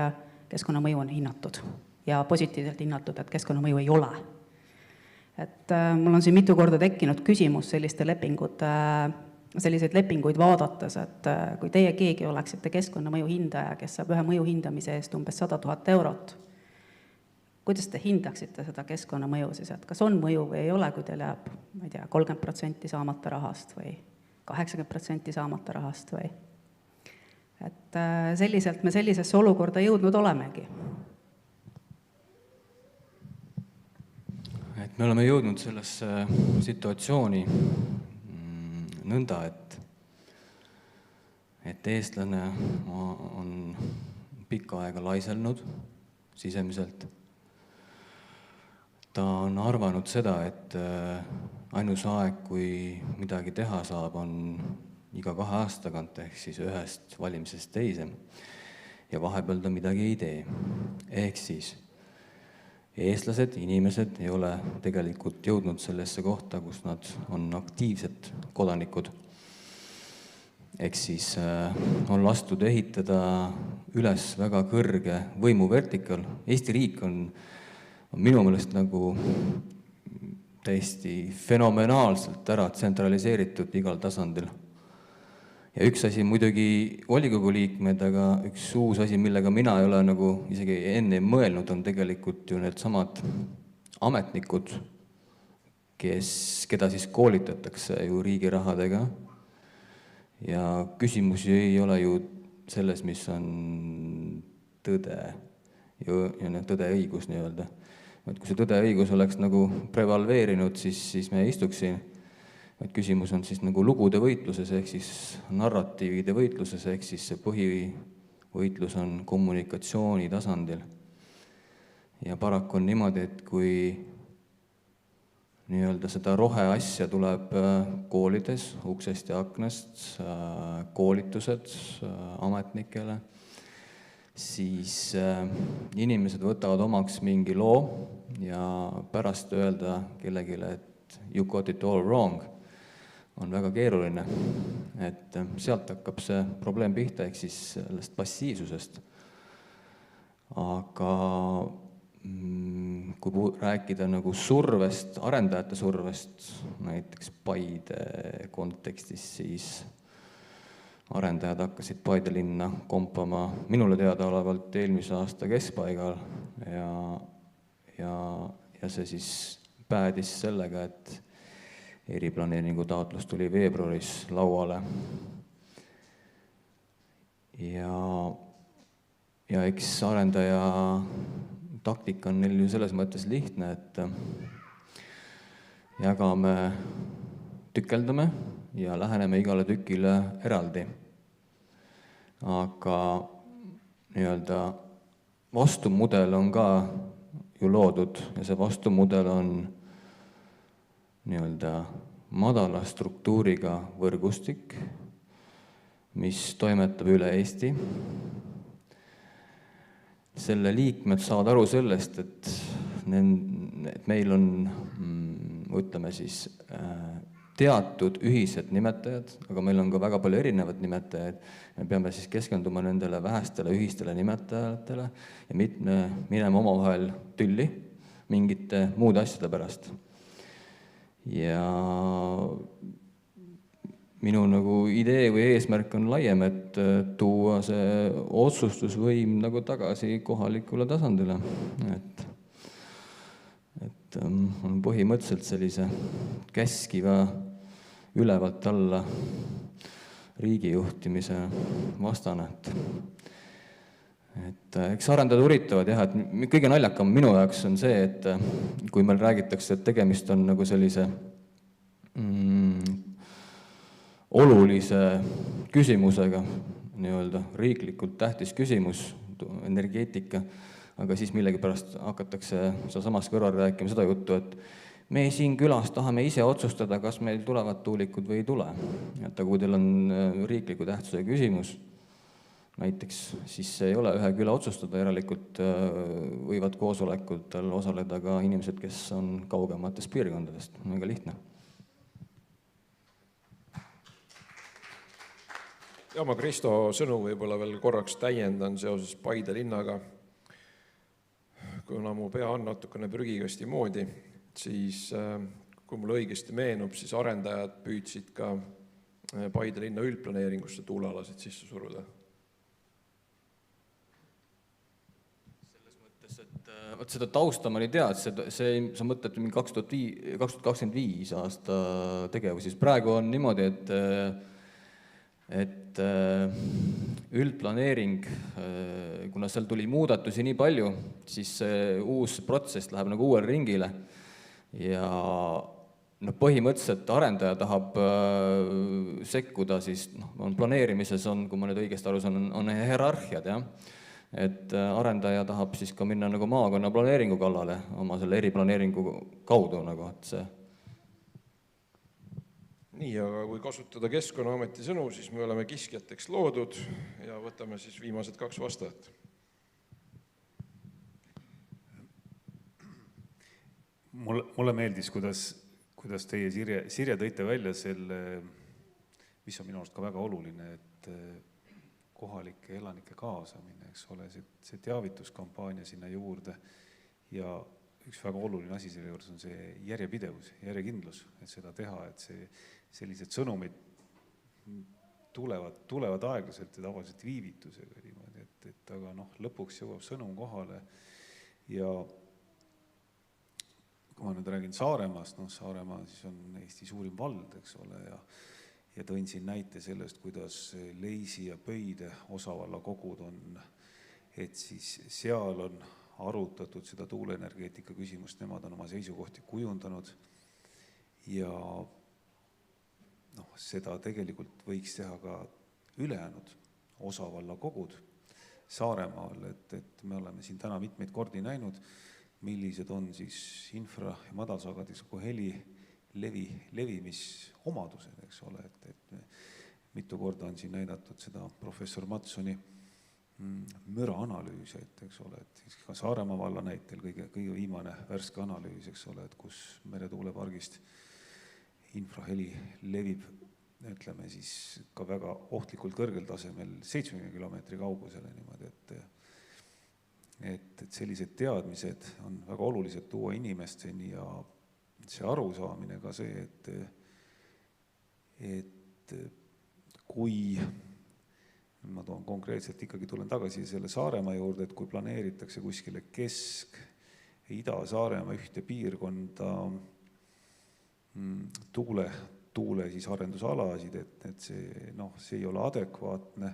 keskkonnamõju on hinnatud. ja positiivselt hinnatud, et keskkonnamõju ei ole. Et mul on siin mitu korda tekkinud küsimus selliseid lepinguid vaadates, et kui teie keegi oleksite keskkonnamõju hindaja, kes saab ühe mõju hindamise eest umbes 100 000 eurot, kuidas te hindaksite seda keskkonnamõju siis, et kas on mõju või ei ole, kui teil jääb, ma ei tea, 30% saamata rahast või 80% saamata rahast või? Et selliselt me sellisesse olukorda jõudnud olemegi. Et me oleme jõudnud sellesse situatsiooni nõnda, et eestlane on pikka aega laiselnud sisemiselt. Ta on arvanud seda, et ainus aeg, kui midagi teha saab, on iga 2 aasta tagant, ehk siis ühest valimisest teise, ja vahepeal ta midagi ei tee. Ehk siis eestlased, inimesed ei ole tegelikult jõudnud sellesse kohta, kus nad on aktiivsed kodanikud. Ehk siis on lastud ehitada üles väga kõrge võimuvertikal. Eesti riik on minu meelest nagu täiesti fenomenaalselt ära tsentraliseeritud igal tasandil. Ja üks asi muidugi volikogu liikmed, aga üks uus asi, millega mina ei ole nagu isegi enne mõelnud, on tegelikult ju need samad ametnikud, keda siis koolitatakse ju riigi rahadega. Ja küsimus ei ole ju selles, mis on tõde ja tõde õigus nii-öelda. Et kui see tõde õigus oleks nagu prevalveerinud, siis me ei istuks siin. Et küsimus on siis nagu lugude võitluses, ehk siis narratiivide võitluses, ehk siis see põhivõitlus on kommunikatsiooni tasandil. Ja paraku on niimoodi, et kui nii-öelda seda roheasja tuleb koolides, uksest ja aknast, koolitused ametnikele, siis inimesed võtavad omaks mingi loo ja pärast öelda kellelegi, et you got it all wrong, on väga keeruline. Et sealt hakkab see probleem pihta, ehk siis sellest passiivsusest. Aga kui rääkida nagu survest, arendajate survest, näiteks Paide kontekstis, siis arendajad hakkasid Paide linna kompama minule teadaolevalt eelmise aasta keskpaigal ja see siis päädis sellega, et eriplaneeringu taotlus tuli veebruaris lauale. Ja eks arendaja taktika on neil ju selles mõttes lihtne, et tükeldame ja läheneme igale tükile eraldi. Aga nii-öelda vastumudel on ka ju loodud ja see vastumudel on nii-öelda madala struktuuriga võrgustik, mis toimetab üle Eesti. Selle liikmed saavad aru sellest, et meil on, ütleme siis, teatud ühised nimetajad, aga meil on ka väga palju erinevad nimetajad. Me peame siis keskenduma nendele vähestele ühistele nimetajatele ja mitte minema omavahel tülli mingite muude asjade pärast. Ja minu nagu idee või eesmärk on laiem, et tuua see otsustusvõim nagu tagasi kohalikule tasandile. Et on põhimõtteliselt sellise käskiva ülevalt alla riigijuhtimise vastane. Et eks arendajad üritavad jah, et kõige naljakam minu jaoks on see, et kui meil räägitakse, et tegemist on nagu sellise olulise küsimusega, nii-öelda riiklikult tähtis küsimus, energeetika, aga siis millegipärast hakatakse samas kõrval rääkima seda juttu, et me siin külas tahame ise otsustada, kas meil tulevad tuulikud või ei tule. Et kui teil on riikliku tähtsuse küsimus, näiteks, siis ei ole ühe küla otsustada, järelikult võivad koosolekutel osaleda ka inimesed, kes on kaugematest piirkondadest. Väga lihtne. Ja ma Kristo sõnu võib-olla veel korraks täiendan seoses Paide linnaga. kuna mu pea on natukene prügikasti moodi, siis kui mul õigesti meenub, siis arendajad püüdsid ka Paide linna üldplaneeringusse tuulealasid sisse suruda. Selles mõttes, et seda tausta ma ei tea, et sa mõtled 2025 aasta tegevusi. Praegu on niimoodi, et üldplaneering, kuna seal tuli muudatusi nii palju, siis see uus protsess läheb nagu uuele ringile ja põhimõtteliselt arendaja tahab sekkuda, siis on planeerimises, kui ma nüüd õigesti aru saan, on hierarhiad, jah. Et arendaja tahab siis ka minna nagu maakonna planeeringu kallale oma selle eriplaneeringu kaudu nagu, et see. Nii, aga kui kasutada Keskkonnaameti sõnu, siis me oleme kiskjateks loodud ja võtame siis viimased 2 vastajat. Mulle meeldis, kuidas teie Sirje tõite välja selle, mis on minu arust ka väga oluline, et kohalike elanike kaasamine, eks ole, see teavituskampaania sinna juurde ja üks väga oluline asi selle juures on see järjepidevus, järjekindlus, et seda teha, et sellised sõnumid tulevad aeglaselt ja tavaliselt viivitusega niimoodi, et aga lõpuks jõuab sõnum kohale ja kui ma nüüd räägin Saaremaast, Saaremaa siis on Eesti suurim vald, eks ole, ja tõin siin näite sellest, kuidas Leisi ja Pöide osavalla kogud on, et siis seal on arutatud seda tuuleenergeetika küsimust, nemad on oma seisukohti kujundanud ja seda tegelikult võiks teha ka ülejäänud osavalla kogud Saaremaal, et me oleme siin täna mitmeid kordi näinud, millised on siis infra- ja madalsagedusliku heli levimisomadused, eks ole, et mitu korda on siin näidatud seda professor Matsoni müraanalüüsi, eks ole, et siis ka Saaremaa valla näitel kõige viimane värske analüüs, eks ole, et kus meretuulepargist infraheli levib, ütleme siis ka väga ohtlikult kõrgel tasemel 70 kilomeetri kaugusele niimoodi, et sellised teadmised on väga olulised tuua inimesteni ja see arusaamine ka see, et kui ma toon konkreetselt ikkagi tulen tagasi selle Saaremaa juurde, et kui planeeritakse kuskile Kesk- ja Ida-Saaremaa ühte piirkonda tuule siis arendusalasid, et see ei ole adekvaatne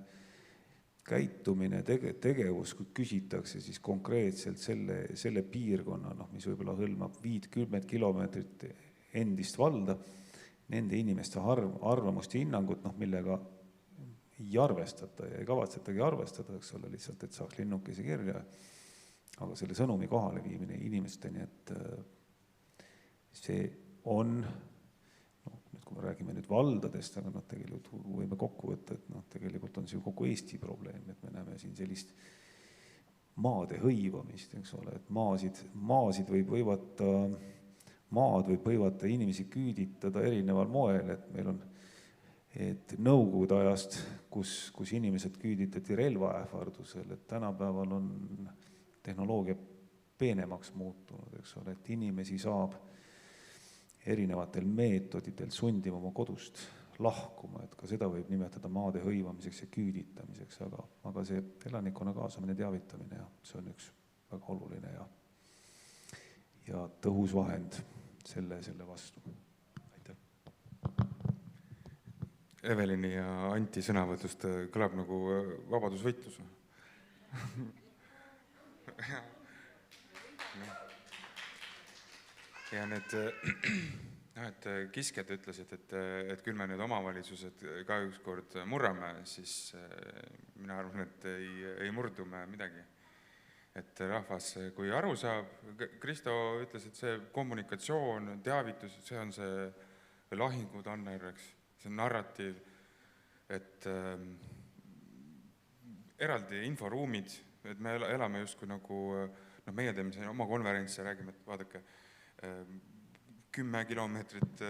käitumine, tegevus, kui küsitakse siis konkreetselt selle piirkonna, mis võib-olla hõlmab 5-10 kilomeetrit endist valda, nende inimeste arvamust ja hinnangut, millega ei arvestata ja ei kavatsetagi arvestada, eks ole, lihtsalt, et saaks linnukese kirja, aga selle sõnumi kohale viimine inimesteni, et see on, kui me räägime nüüd valdadest, aga tegelikult võime kokku võtta, et tegelikult on see kogu Eesti probleem, et me näeme siin sellist maade hõivamist, eks ole, et maad võib hõivata inimesi küüditada erineval moel, et meil on nõukogude ajast, kus inimesed küüditati relvaähvardusel, et tänapäeval on tehnoloogia peenemaks muutunud, eks ole, et inimesi saab erinevatel meetoditel sundima oma kodust lahkuma, et ka seda võib nimetada maade hõivamiseks ja küüditamiseks, aga see elanikkonna kaasamine, teavitamine, see on üks väga oluline ja tõhus vahend selle vastu. Aitäh. Evelini ja Anti sõnavõtust kõlab nagu vabadusvõitlus. Ja need kiskjad ütlesid, et küll me nüüd omavalitsused ka ükskord murrame, siis mina arvan, et ei murdu me midagi. Et rahvas, kui aru saab, Kristo ütles, et see kommunikatsioon, teavitus, see on see lahingutanner, eks, see narratiiv, et eraldi inforuumid, et me elame justkui nagu, meie teeme siin oma konverentsi, räägime, et vaadake, 10 kilomeetrit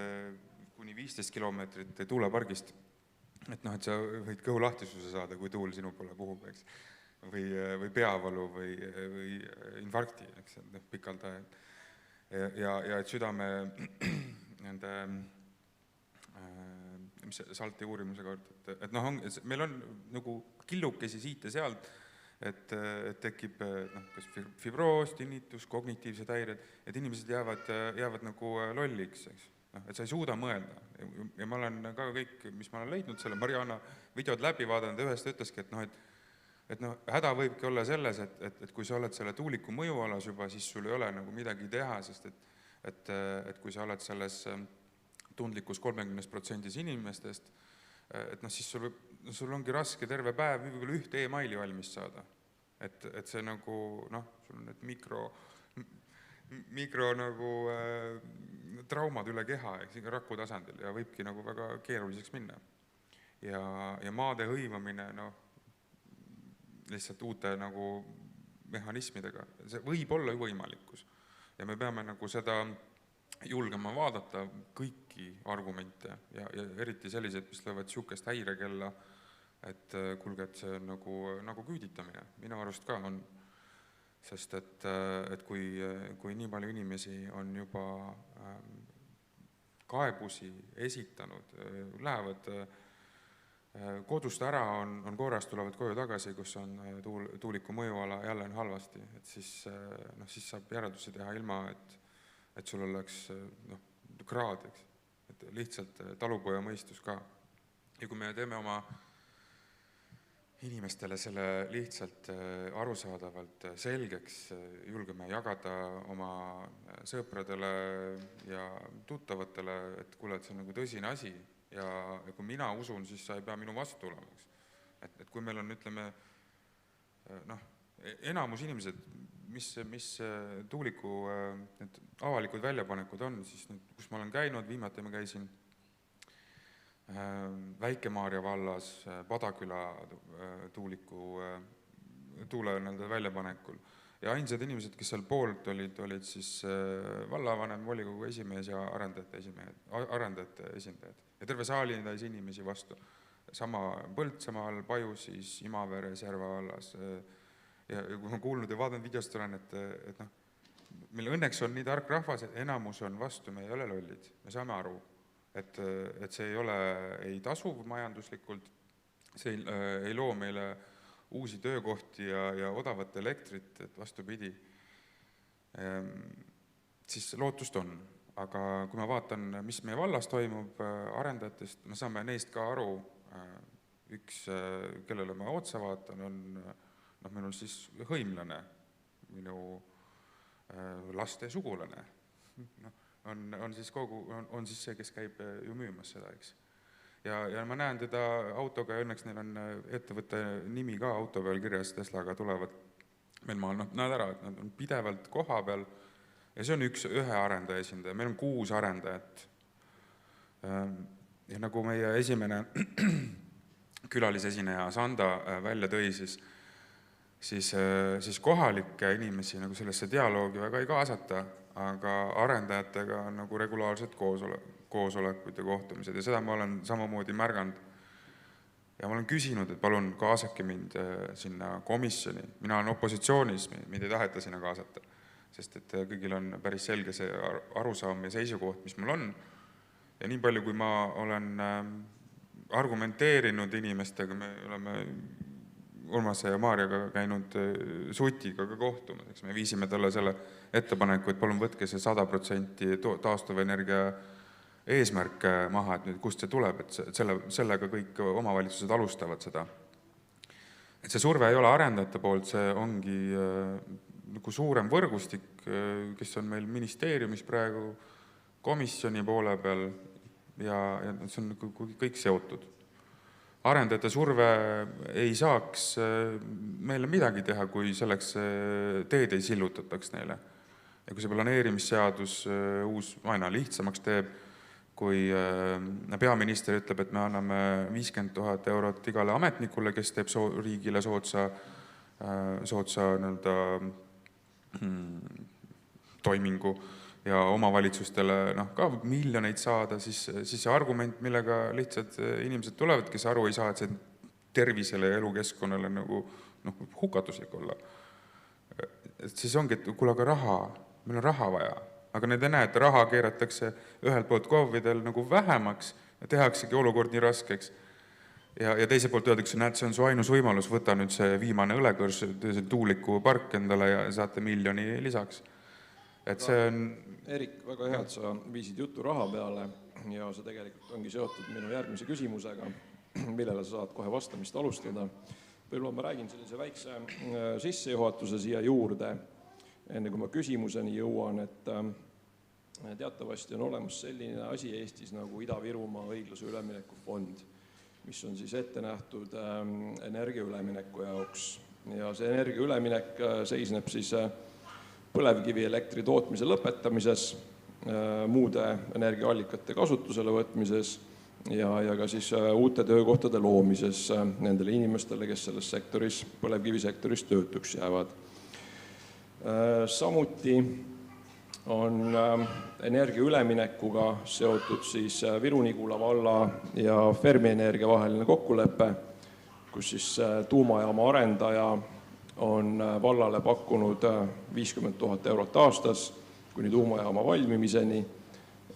kuni 15 kilomeetrit tuulepargist, et sa võid kõhulahtisuse saada, kui tuul sinu poole puhub, eks. või peavalu või infarkti, eks, pikalt ajal. Ja et südame nende salti uurimise kord, et meil on nagu killukesi siit ja sealt, et tekib kas fibroos, tinnitus, kognitiivsed häired, et inimesed jäävad nagu lolliks, eks. Et sa ei suuda mõelda. Ja ma olen ka kõik, mis ma olen leidnud selle Mariana videod läbi vaadanud, ühest ütleski, et häda võibki olla selles, et kui sa oled selle tuuliku mõjualas juba, siis sul ei ole nagu midagi teha, sest et kui sa oled selles tundlikus 30% inimestest, et siis sul ongi raske terve päev võib-olla ühte e-maili valmis saada. Et see nagu, sul on need mikro nagu traumad üle keha, raku tasandil, ja võibki nagu väga keeruliseks minna. Ja maade hõivamine, lihtsalt uute nagu mehhanismidega, see võib olla ju võimalikkus. Ja me peame nagu seda julgema vaadata kõiki argumente ja eriti sellised, mis löövad siukest häirekella, et kuulge, et see on nagu küüditamine. Minu arust ka on, sest et kui nii palju inimesi on juba kaebusi esitanud, lähevad kodust ära, on korras, tulevad koju tagasi, kus on tuuliku mõjuala, jälle on halvasti, et siis saab järeldusi teha ilma, et sul oleks kraad, eks. Et lihtsalt talupoja mõistus ka. Ja kui me teeme oma inimestele selle lihtsalt arusaadavalt selgeks, julgeme jagada oma sõpradele ja tuttavatele, et kuule, et see on nagu tõsine asi ja kui mina usun, siis sa ei pea minu vastu olema. Et kui meil on, ütleme, enamus inimesed, mis tuuliku need avalikud väljapanekud on, siis need, kus ma olen käinud, viimati ma käisin Väike-Maarja vallas Padaküla tuuliku tuule väljapanekul. Ja ainsad inimesed, kes seal poolt olid siis vallavanem, volikogu esimees ja arendajate esindajad. Ja terve saali täis inimesi vastu. Sama Põltsamaal, Pajusis, Imaveres, Järva vallas. Ja kui ma kuulnud ja vaadanud videost olen, et meil õnneks on nii tark rahvas, et enamus on vastu, me ei ole lollid, me saame aru, et see ei ole ei tasuv majanduslikult, see ei loo meile uusi töökohti ja odavat elektrit, et vastupidi, siis lootust on. Aga kui ma vaatan, mis meie vallas toimub arendajatest, me saame neist ka aru, üks, kellele ma otsa vaatan, on minul siis hõimlane, minu laste sugulane. On siis see, kes käib ju müümas seda, eks. Ja ma näen teda autoga ja õnneks neil on ettevõtte nimi ka auto peal kirjas, Teslaga tulevad meil maal, näed ära, et nad on pidevalt koha peal ja see on ühe arendaja esindaja, meil on 6 arendajat. Ja nagu meie esimene külalisesineja Sanda välja tõi, siis kohalike inimesi nagu sellesse dialoogi väga ei kaasata, aga arendajatega on nagu regulaarsed koosolekud ja kohtumised ja seda ma olen samamoodi märganud. Ja ma olen küsinud, et palun kaasake mind sinna komisjoni. Mina olen opositsioonis, mind ei taheta sinna kaasata, sest et kõigil on päris selge see arusaam ja seisukoht, mis mul on. Ja nii palju, kui ma olen argumenteerinud inimestega, me oleme Urmase ja Maarjaga käinud Sutiga ka kohtumas, eks me viisime talle selle ettepaneku, et palun võtke see 100% taastuvenergia eesmärk maha, et kust see tuleb, et sellega kõik omavalitsused alustavad seda. Et see surve ei ole arendajate poolt, see ongi nagu suurem võrgustik, kes on meil ministeeriumis praegu komisjoni poole peal ja see on kõik seotud. Arendajate surve ei saaks meile midagi teha, kui selleks teed ei sillutataks neile. Ja kui see planeerimisseadus uus aina lihtsamaks teeb, kui peaminister ütleb, et me anname 50 000 eurot igale ametnikule, kes teeb riigile sootsa toimingu ja omavalitsustele ka miljoneid saada, siis see argument, millega lihtsalt inimesed tulevad, kes aru ei saa, et see tervisele ja elukeskkonnale nagu hukatuslik olla. Et siis ongi, et kuule, aga raha, meil on raha vaja, aga need ei näe, et raha keeratakse ühelt poolt KOV-idel nagu vähemaks ja tehaksegi olukord nii raskeks. Ja teiselt poolt öeldakse, näed, see on su ainus võimalus, võta nüüd see viimane õlekõrs, see tuulikupark endale ja saate 1 miljoni lisaks. Et see on... Erik, väga hea, et sa viisid juttu raha peale ja see tegelikult ongi seotud minu järgmise küsimusega, millele sa saad kohe vastamist alustada. Võib-olla ma räägin sellise väikse sissejuhatuse siia juurde, enne kui ma küsimuseni jõuan, et teatavasti on olemas selline asi Eestis nagu Ida-Virumaa õiglase ülemineku fond, mis on siis ette nähtud energia ülemineku jaoks. Ja see energia üleminek seisneb siis põlevkivi elektri tootmise lõpetamises, muude energiaallikate kasutusele võtmises ja ka siis uute töökohtade loomises nendele inimestele, kes selles sektoris, põlevkivisektoris töötuks jäävad. Samuti on energia üleminekuga seotud siis Viru-Nigula valla ja Fermi Energia vaheline kokkulepe, kus siis tuumajaama arendaja on vallale pakkunud 50 000 eurot aastas kuni tuumajaama valmimiseni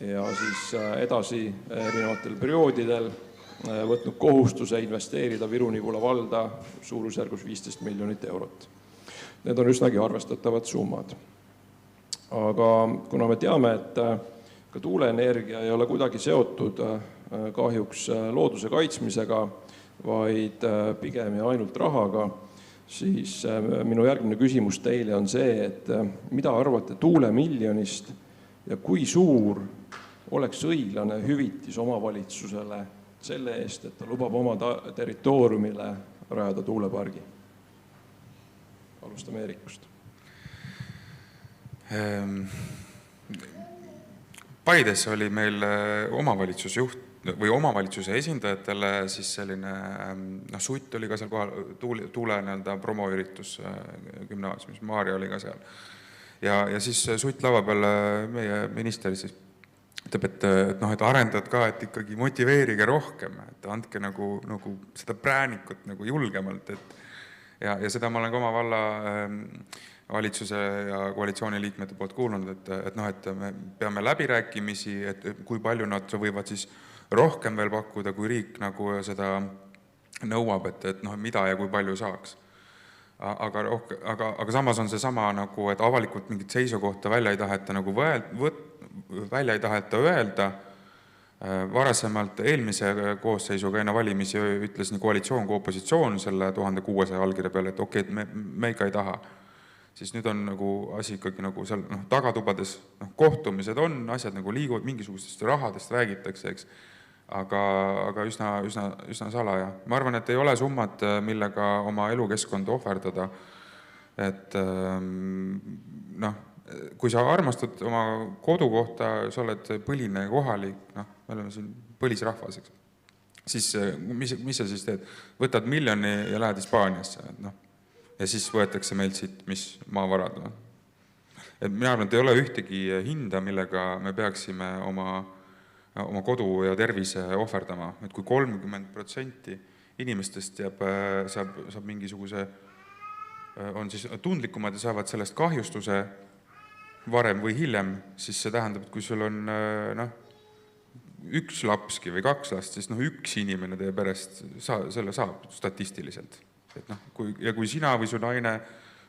ja siis edasi erinevatel perioodidel võtnud kohustuse investeerida Viru-Nigula valda suurusjärgus 15 miljonit eurot. Need on üsnagi arvestatavad summad. Aga kuna me teame, et ka tuuleenergia ei ole kuidagi seotud kahjuks looduse kaitsmisega, vaid pigem ja ainult rahaga, siis minu järgmine küsimus teile on see, et mida arvate tuulemiljonist ja kui suur oleks õiglane hüvitis omavalitsusele selle eest, et ta lubab oma territooriumile rajada tuulepargi? Alustame Eerikust. Paides oli meil omavalitsusjuht või omavalitsuse esindajatele siis selline, Sutt oli ka seal kohal, tuule promoüritus gümnaasiumis, Maarja oli ka seal. Ja siis Sutt lava peal meie minister siis ütleb, et arendad ka, et ikkagi motiveerige rohkem, et andke nagu seda präänikut nagu julgemalt, ja seda ma olen ka oma valla valitsuse ja koalitsiooniliikmete poolt kuulnud, et me peame läbirääkimisi, et kui palju nad võivad siis rohkem veel pakkuda, kui riik nagu seda nõuab, et mida ja kui palju saaks. Aga samas on see sama, et avalikult mingit seisukohta välja ei taheta öelda. Varasemalt eelmise koosseisuga enne valimisi ütles nii koalitsioon kui opositsioon selle 1600 allkirja peale, et okei, me ikka ei taha. Siis nüüd on asi ikkagi seal tagatubades kohtumised on, asjad liiguvad, mingisugustest rahadest räägitakse, eks. Aga üsna salaja. Ma arvan, et ei ole summad, millega oma elukeskkonda ohverdada. Et kui sa armastad oma kodukohta, sa oled põline kohalik, me oleme siin põlisrahvas, eks. Siis mis sa siis teed? Võtad 1 miljoni ja lähed Hispaaniasse, ja siis võetakse meilt siit, mis maavarad. Mina arvan, et ei ole ühtegi hinda, millega me peaksime oma kodu ja tervise ohverdama. Et kui 30% inimestest saab mingisuguse, on siis tundlikumad ja saavad sellest kahjustuse varem või hiljem, siis see tähendab, et kui sul on 1 lapski või 2 last, siis 1 inimene teie perest selle saab statistiliselt. Ja kui sina või su naine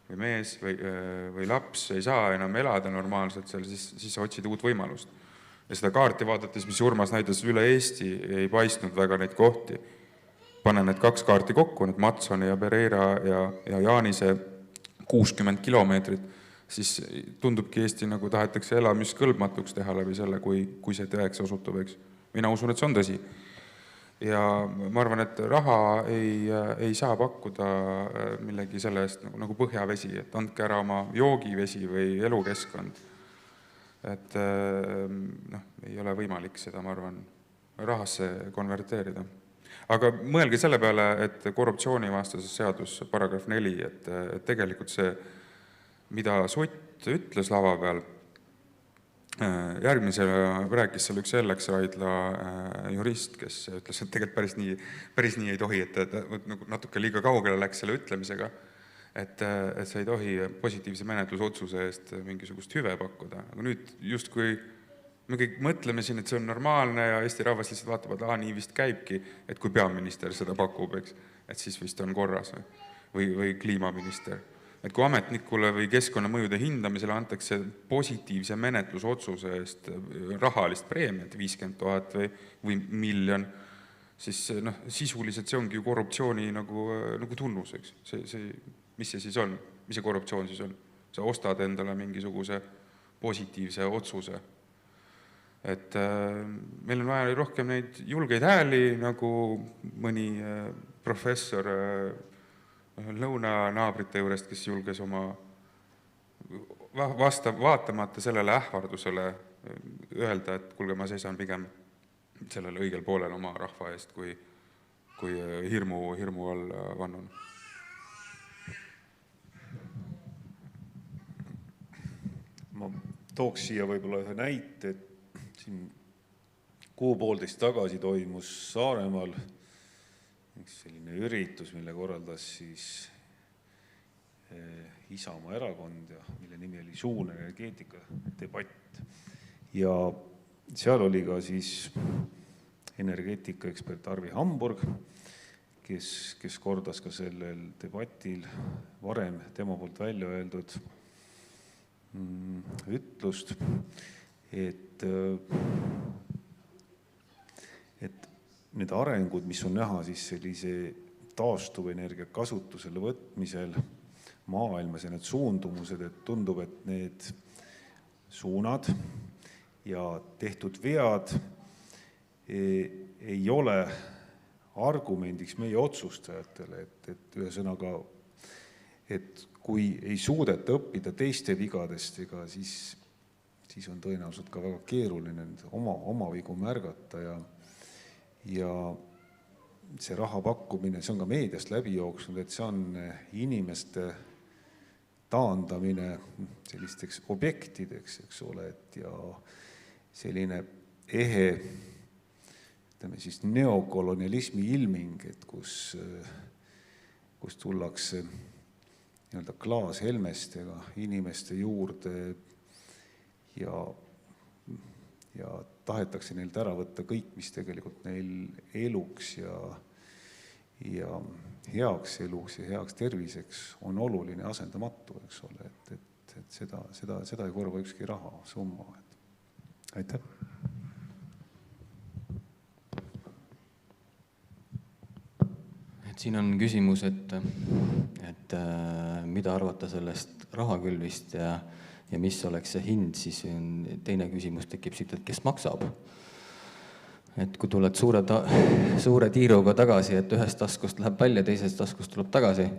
või mees või laps ei saa enam elada normaalselt seal, siis sa otsid uut võimalust. Ja seda kaarti vaadates, mis Urmas näitas üle Eesti, ei paistnud väga neid kohti. Pane need 2 kaarti kokku, need Matsoni ja Pereira ja Jaanise 60 kilomeetrit, siis tundubki Eesti tahetakse elamiskõlbmatuks teha läbi selle, kui see tõeks osutub, eks. Mina usun, et see on tõsi. Ja ma arvan, et raha ei saa pakkuda millegi selle eest nagu põhjavesi, et andke ära oma joogivesi või elukeskkond. Et ei ole võimalik seda, ma arvan, rahasse konverteerida. Aga mõelge selle peale, et korruptsioonivastases seadus paragrahv 4, et tegelikult see, mida Sutt ütles lava peal, Järgmisele rääkis seal üks Ellex-Raidla jurist, kes ütles, et tegelikult päris nii ei tohi, et natuke liiga kaugele läks selle ütlemisega, et see ei tohi positiivse menetlusotsuse eest mingisugust hüve pakkuda. Aga nüüd justkui me kõik mõtleme siin, et see on normaalne ja Eesti rahvas lihtsalt vaatab, et nii vist käibki, et kui peaminister seda pakub, eks, et siis vist on korras või kliimaminister. Et kui ametnikule või keskkonnamõjude hindamisele antakse positiivse menetlusotsuse eest rahalist preemiat 50 000 või miljon, siis sisuliselt see ongi ju korruptsiooni nagu tunnus, eks. Mis see siis on? Mis see korruptsioon siis on? Sa ostad endale mingisuguse positiivse otsuse. Et meil on vaja rohkem neid julgeid hääli, nagu mõni professor lõunanaabrite juurest, kes julges oma vaatamata sellele ähvardusele öelda, et kuulge, ma seisan pigem sellele õigel poolel oma rahva eest, kui hirmu all vannun. Ma tooks siia võib-olla ühe näite, et siin 1.5 tagasi toimus Saaremaal selline üritus, mille korraldas siis Isamaa erakond ja mille nimi oli suune energeetika debatt. Ja seal oli ka siis energeetikaekspert Arvi Hamburg, kes kordas ka sellel debatil varem tema poolt välja öeldud ütlust, et need arengud, mis on näha siis sellise taastuvenergia kasutusele võtmisel maailmas ja need suundumused, et tundub, et need suunad ja tehtud vead ei ole argumendiks meie otsustajatele, et ühesõnaga, et kui ei suudeta õppida teiste vigadest, siis on tõenäoliselt ka väga keeruline oma vigu märgata ja see raha pakkumine, see on ka meediast läbi jooksnud, et see on inimeste taandamine sellisteks objektideks, eks ole, ja selline ehe, ütleme siis neokolonialismi ilming, et kus tullakse nii-öelda klaashelmestega inimeste juurde ja tahetakse neilt ära võtta kõik, mis tegelikult neil eluks ja heaks eluks ja heaks terviseks on oluline asendamatu, eks ole, et seda ei korva ükski raha summa. Aitäh! Siin on küsimus, et mida arvata sellest rahakülvist ja mis oleks see hind, siis teine küsimus tekib siit, et kes maksab. Et kui tuled suure tiiruga tagasi, et ühest taskust läheb välja, teisest taskust tuleb tagasi,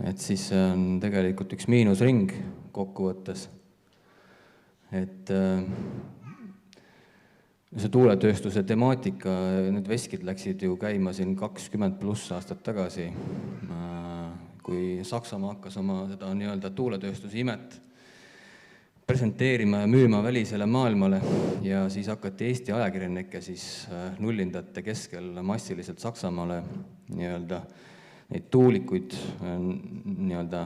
et siis on tegelikult üks miinusring kokkuvõttes. Et see tuuletööstuse temaatika, need veskid läksid ju käima siin 20+ aastat tagasi, kui Saksamaa hakkas oma seda nii-öelda tuuletööstuse imet presenteerima ja müüma välisele maailmale ja siis hakati Eesti ajakirjanikke siis nullindate keskel massiliselt Saksamaale nii-öelda neid tuulikuid nii-öelda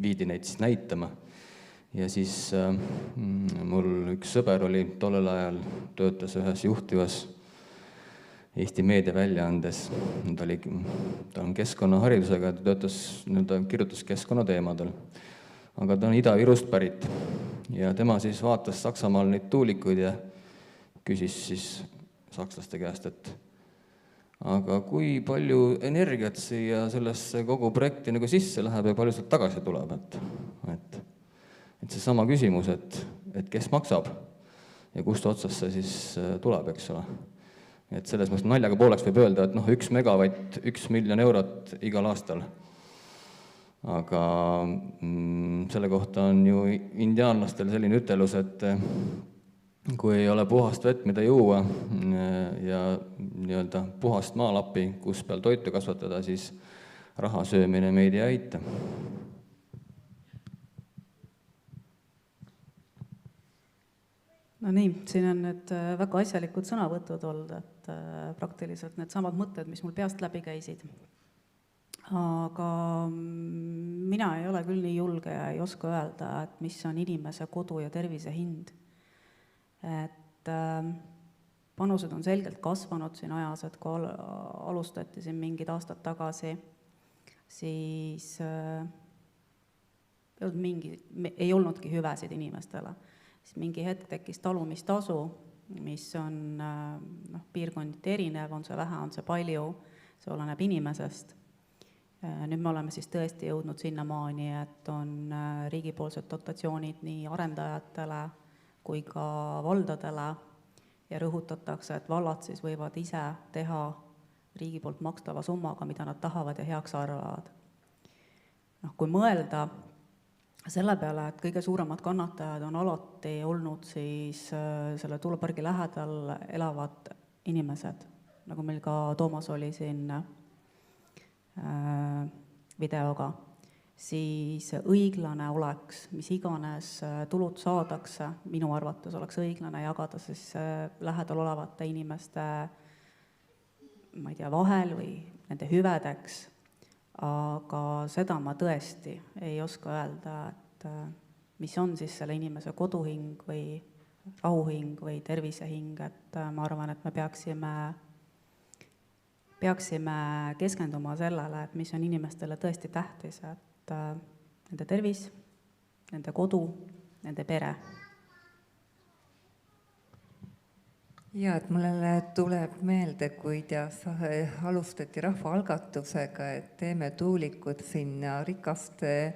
viidi neid siis näitama. Ja siis mul üks sõber oli tollel ajal, töötas ühes juhtivas Eesti meediaväljaandes. Ta on keskkonnaharidusega, ta kirjutas keskkonnateemadel. Aga ta on Ida-Virust pärit ja tema siis vaatas Saksamaal neid tuulikuid ja küsis siis sakslaste käest, et aga kui palju energiat siia sellesse kogu projekti nagu sisse läheb ja palju sealt tagasi tuleb, et see sama küsimus, et kes maksab ja kust otsast see siis tuleb, eks ole. Et selles mõttes naljaga pooleks võib öelda, et 1 megavatt, 1 miljon eurot igal aastal. Aga selle kohta on ju indiaanlastel selline ütelus, et kui ei ole puhast vett, mida juua ja nii-öelda puhast maalappi, kus peal toitu kasvatada, siis raha söömine meid ei aita. No nii, siin on nüüd väga asjalikud sõnavõtud olnud, et praktiliselt need samad mõtted, mis mul peast läbi käisid. Aga mina ei ole küll nii julge ja ei oska öelda, et mis on inimese kodu ja tervise hind. Et panused on selgelt kasvanud siin ajas, et kui alustati siin mingid aastad tagasi, siis ei olnudki hüvesid inimestele. Siis mingi hetk tekkis talumistasu, mis on piirkonditi erinev, on see vähe, on see palju, see oleneb inimesest. Nüüd me oleme siis tõesti jõudnud sinnamaani, et on riigipoolsed dotatsioonid nii arendajatele kui ka valdadele ja rõhutatakse, et vallad siis võivad ise teha riigi poolt makstava summaga, mida nad tahavad ja heaks arvavad. Kui mõelda selle peale, et kõige suuremad kannatajad on alati olnud siis selle tuulepargi lähedal elavad inimesed, nagu meil ka Toomas oli siin videoga, siis õiglane oleks, mis iganes tulud saadakse, minu arvates oleks õiglane jagada siis lähedal olevate inimeste vahel või nende hüvedeks, aga seda ma tõesti ei oska öelda, et mis on siis selle inimese koduhing või rahuhing või tervisehing, et ma arvan, et me peaksime keskenduma sellele, et mis on inimestele tõesti tähtis, et nende tervis, nende kodu, nende pere. Ja, et mulle tuleb meelde, kuidas alustati rahvaalgatusega, et teeme tuulikud sinna rikaste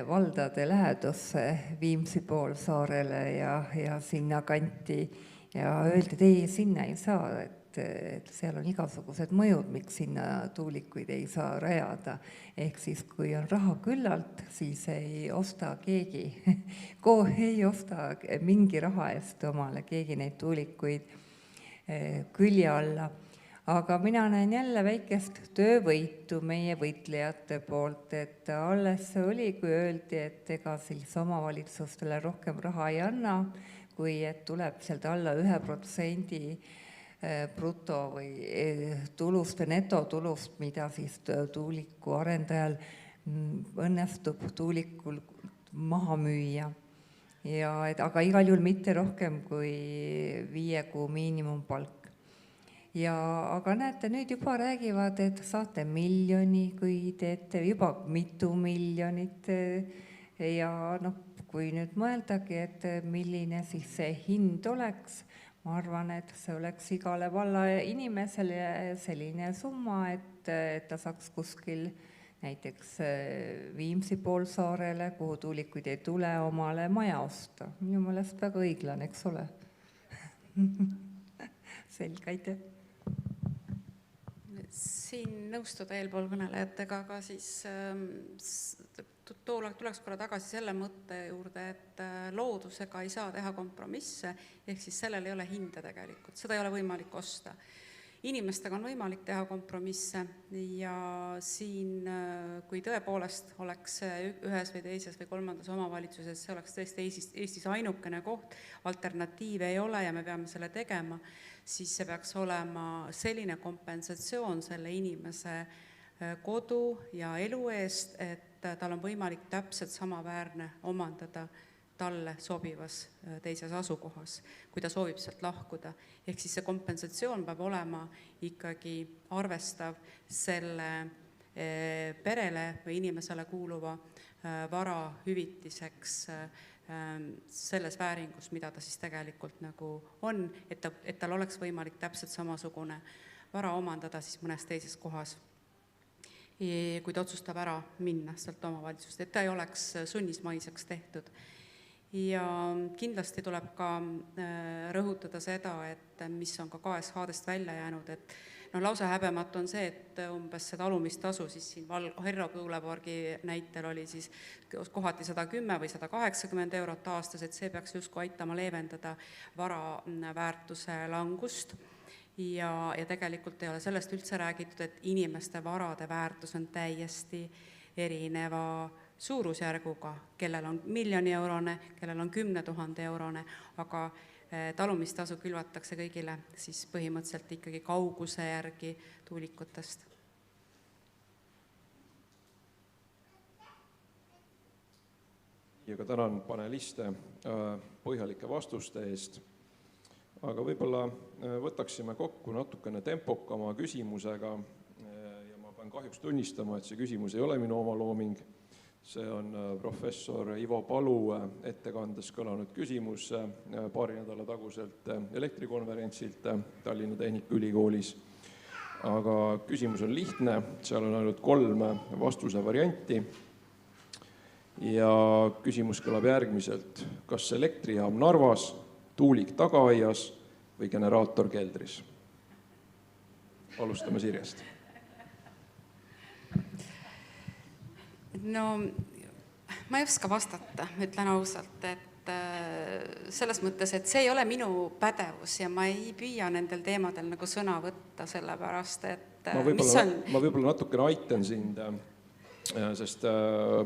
valdade lähedusse Viimsi poolsaarele ja sinna kanti ja öeldi, et ei, sinna ei saa, et seal on igasugused mõjud, miks sinna tuulikuid ei saa rajada. Ehk siis, kui on raha küllalt, siis ei osta keegi, ei osta mingi raha eest omale keegi neid tuulikuid külje alla. Aga mina näen jälle väikest töövõitu meie võitlejate poolt, et alles see oli, kui öeldi, et ega siis omavalitsustele rohkem raha ei anna, kui et tuleb sealt alla 1% bruto või tulust või netotulust, mida siis tuuliku arendajal õnnestub tuulikul maha müüa. Aga igal juhul mitte rohkem kui 5 kuu miinimumpalk. Aga näete, nüüd juba räägivad, et saate 1 miljoni, kui teete juba mitu miljonit. Ja kui nüüd mõeldagi, et milline siis see hind oleks, ma arvan, et see oleks igale valla inimesele selline summa, et ta saaks kuskil näiteks Viimsi poolsaarele, kuhu tuulikuid ei tule, omale maja osta. Minu meelest väga õiglane, eks ole? Selge, aitäh. Siin nõustuda eelpool kõnelejatega, aga siis tuleks korra tagasi selle mõtte juurde, et loodusega ei saa teha kompromisse, ehk siis sellel ei ole hinde tegelikult, seda ei ole võimalik osta. Inimestega on võimalik teha kompromisse ja siin, kui tõepoolest oleks ühes või teises või kolmandas omavalitsuses, see oleks tõesti Eestis ainukene koht, alternatiive ei ole ja me peame selle tegema, siis see peaks olema selline kompensatsioon selle inimese kodu ja elu eest, et tal on võimalik täpselt samaväärne omandada talle sobivas teises asukohas, kui ta soovib sealt lahkuda. Ehk siis see kompensatsioon peab olema ikkagi arvestav selle perele või inimesele kuuluva vara hüvitiseks selles vääringus, mida ta siis tegelikult nagu on, et tal oleks võimalik täpselt samasugune vara omandada siis mõnes teises kohas, kui ta otsustab ära minna sealt omavalitsust, et ta ei oleks sunnismaiseks tehtud. Ja kindlasti tuleb ka rõhutada seda, et mis on ka KSH-dest välja jäänud, et lausa häbematu on see, et umbes see talumistasu siis siin Valga tuulepargi näitel oli siis kohati 110 või 180 eurot aastas, et see peaks justkui aitama leevendada vara väärtuse langust. Ja tegelikult ei ole sellest üldse räägitud, et inimeste varade väärtus on täiesti erineva suurusjärguga, kellel on 1 000 000 eurone, kellel on 10 000 eurone, aga talumistasu külvatakse kõigile siis põhimõtteliselt ikkagi kauguse järgi tuulikutest. Ja ka tänan paneliste põhjalike vastuste eest. Aga võib-olla võtaksime kokku natukene tempokama küsimusega ja ma pean kahjuks tunnistama, et see küsimus ei ole minu oma looming. See on professor Ivo Palu ettekandes kõlanud küsimus paari nädala taguselt elektrikonverentsilt Tallinna Tehnikaülikoolis. Aga küsimus on lihtne, seal on ainult 3 vastuse varianti. Ja küsimus kõlab järgmiselt. Kas elektrijaam Narvas, tuulik tagaaias või generaator keldris? Alustame Sirjast. No, ma ei oska vastata, ütlen ausalt, et selles mõttes, et see ei ole minu pädevus ja ma ei püüa nendel teemadel nagu sõna võtta, sellepärast, et ma võib-olla natukene aitan sind, sest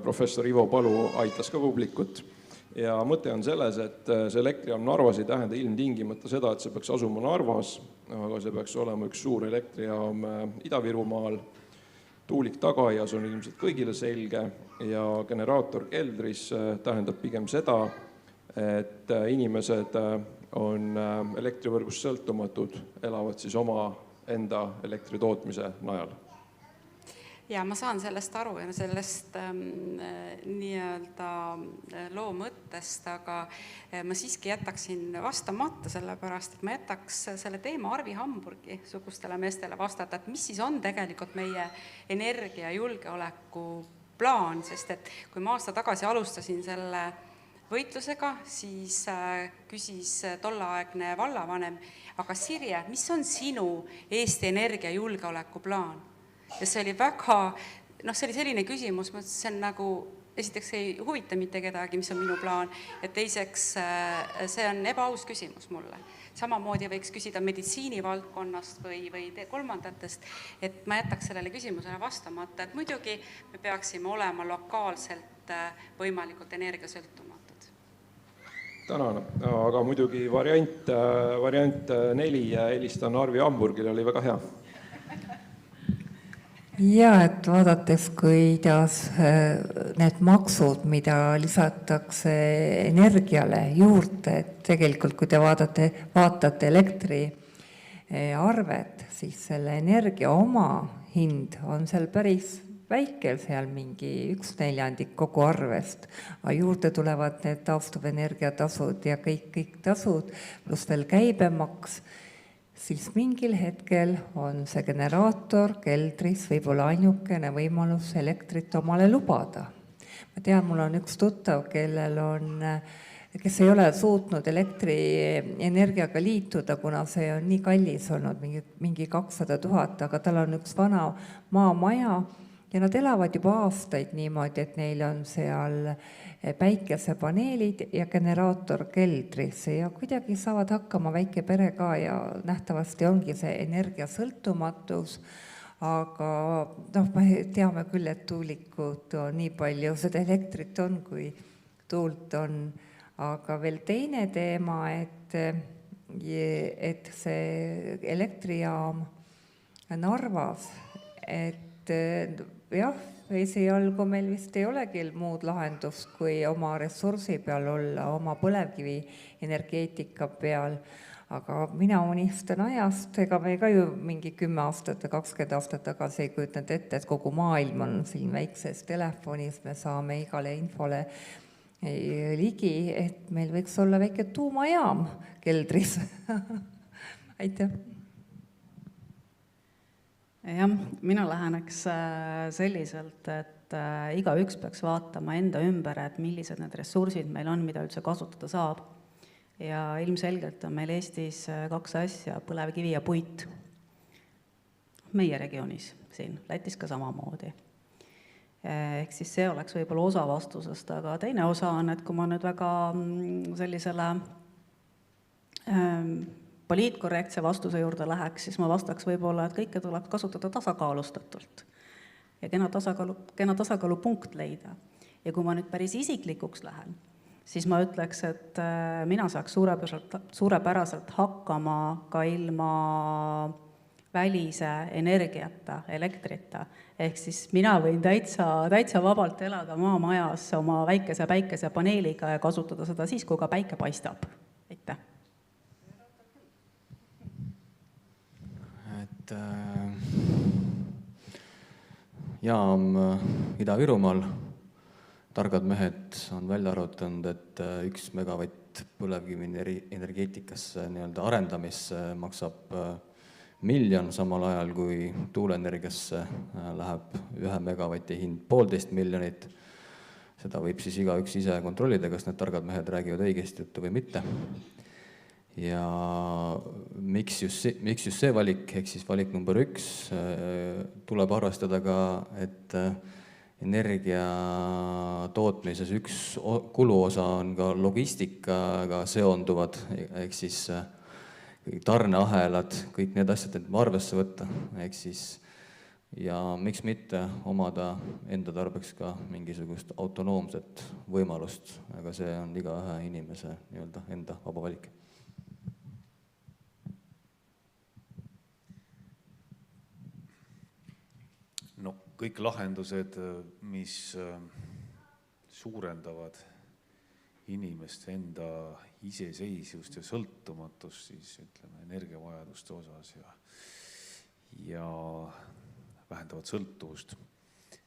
professor Ivo Palu aitas ka publikut. Ja mõte on selles, et see elektrijaam Narvas ei tähenda ilmtingimata seda, et see peaks asuma Narvas, aga see peaks olema üks suur elektrijaam Ida-Virumaal. Tuulik tagaaias on ilmselt kõigile selge ja generaator keldris tähendab pigem seda, et inimesed on elektrivõrgust sõltumatud, elavad siis oma enda elektritootmise najal. Ja ma saan sellest aru ja sellest nii-öelda loo mõttest, aga ma siiski jätaksin vastamata sellepärast, et ma jätaks selle teema Arvi Hamburgi sugustele meestele vastata, et mis siis on tegelikult meie energiajulgeoleku plaan, sest et kui ma aasta tagasi alustasin selle võitlusega, siis küsis tolleaegne vallavanem, aga Sirje, mis on sinu Eesti energiajulgeoleku plaan? Ja see oli väga, see oli selline küsimus, see on nagu, esiteks ei huvita mitte kedagi, mis on minu plaan, ja teiseks see on ebaaus küsimus mulle. Samamoodi võiks küsida meditsiinivaldkonnast või kolmandatest, et ma jätaks sellele küsimusele vastamata, et muidugi me peaksime olema lokaalselt võimalikult energiasõltumatud. Tänan, aga muidugi variant 4 helistan Arvi Hamburgile oli väga hea. Ja, et vaadates, kuidas need maksud, mida lisatakse energiale juurde, et tegelikult kui te vaatate elektriarvet, siis selle energia oma hind on seal päris väike, seal mingi 1/4 kogu arvest, aga juurde tulevad need taastuvenergiatasud ja kõik tasud, pluss veel käibemaks, siis mingil hetkel on see generaator keldris võib-olla ainukene võimalus elektrit omale lubada. Ma tean, mul on üks tuttav, kes ei ole suutnud elektrienergiaga liituda, kuna see on nii kallis olnud, mingi 200 000, aga tal on üks vana maamaja ja nad elavad juba aastaid niimoodi, et neil on seal päikesepaneelid ja generaator keldris ja kuidagi saavad hakkama väike pere ka ja nähtavasti ongi see energiasõltumatus, aga me teame küll, et tuulikud on nii palju, seda elektrit on, kui tuult on, aga veel teine teema, et see elektrijaam Narvas, et jah, esialgu meil vist ei olegi muud lahendust, kui oma ressursi peal olla, oma põlevkivi energeetika peal, aga mina unistan ajast, ega me ka ju mingi 10 aastat ja 20 aastat tagasi ei kujutanud ette, et kogu maailm on siin väikses telefonis, me saame igale infole ligi, et meil võiks olla väike tuumajaam keldris. Aitäh! Jah, mina läheneks selliselt, et igaüks peaks vaatama enda ümber, et millised need ressursid meil on, mida üldse kasutada saab. Ja ilmselgelt on meil Eestis 2 asja, põlevkivi ja puit. Meie regioonis siin, Lätis ka samamoodi. Ehk siis see oleks võib-olla osa vastusest, aga teine osa on, et kui ma nüüd väga sellisele poliitkorrektse vastuse juurde läheks, siis ma vastaks võib-olla, et kõike tuleb kasutada tasakaalustatult ja kena tasakaalupunkt leida. Ja kui ma nüüd päris isiklikuks lähen, siis ma ütleks, et mina saaks suurepäraselt hakkama ka ilma välise energiata, elektrita. Ehk siis mina võin täitsa vabalt elada maamajas oma väikese päikesepaneeliga ja kasutada seda siis, kui ka päike paistab. Aitäh. Jaam Ida-Virumaal targad mehed on välja arvutanud, et 1 megavatt põlevkivi energeetikasse arendamisse maksab 1 miljon, samal ajal kui tuuleenergiasse läheb 1 megavati hind 1,5 miljonit. Seda võib siis igaüks ise kontrollida, kas need targad mehed räägivad õigesti juttu või mitte. Ja miks just see valik, ehk siis valik number 1, tuleb arvestada ka, et energia tootmises üks kuluosa on ka logistikaga seonduvad, ehk siis tarneahelad, kõik need asjad, et arvesse võtta, ehk siis ja miks mitte omada enda tarbeks ka mingisugust autonoomset võimalust, aga see on igaühe inimese enda vaba valik. No kõik lahendused, mis suurendavad inimeste enda iseseisvust ja sõltumatust, siis ütleme energiavajaduste osas ja vähendavad sõltuvust,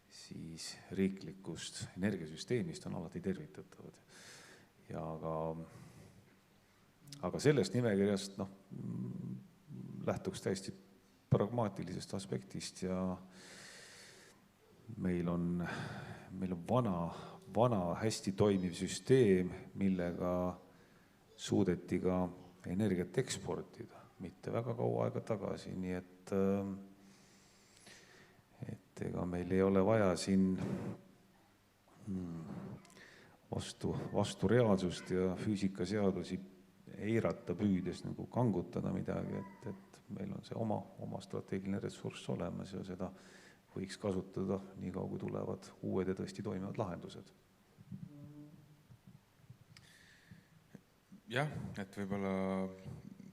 siis riiklikust energiasüsteemist on alati tervitatavad. Ja aga sellest nimekirjast lähtuks täiesti pragmaatilisest aspektist ja meil on vana hästi toimiv süsteem, millega suudeti ka energiat eksportida, mitte väga kaua aega tagasi, nii et ega meil ei ole vaja siin vastu reaalsust ja füüsikaseadusi eirata püüdes nagu kangutada midagi, et meil on see oma strateegiline ressurss olemas ja seda võiks kasutada nii kaua, kui tulevad uued ja tõesti toimivad lahendused. Jah, et võib-olla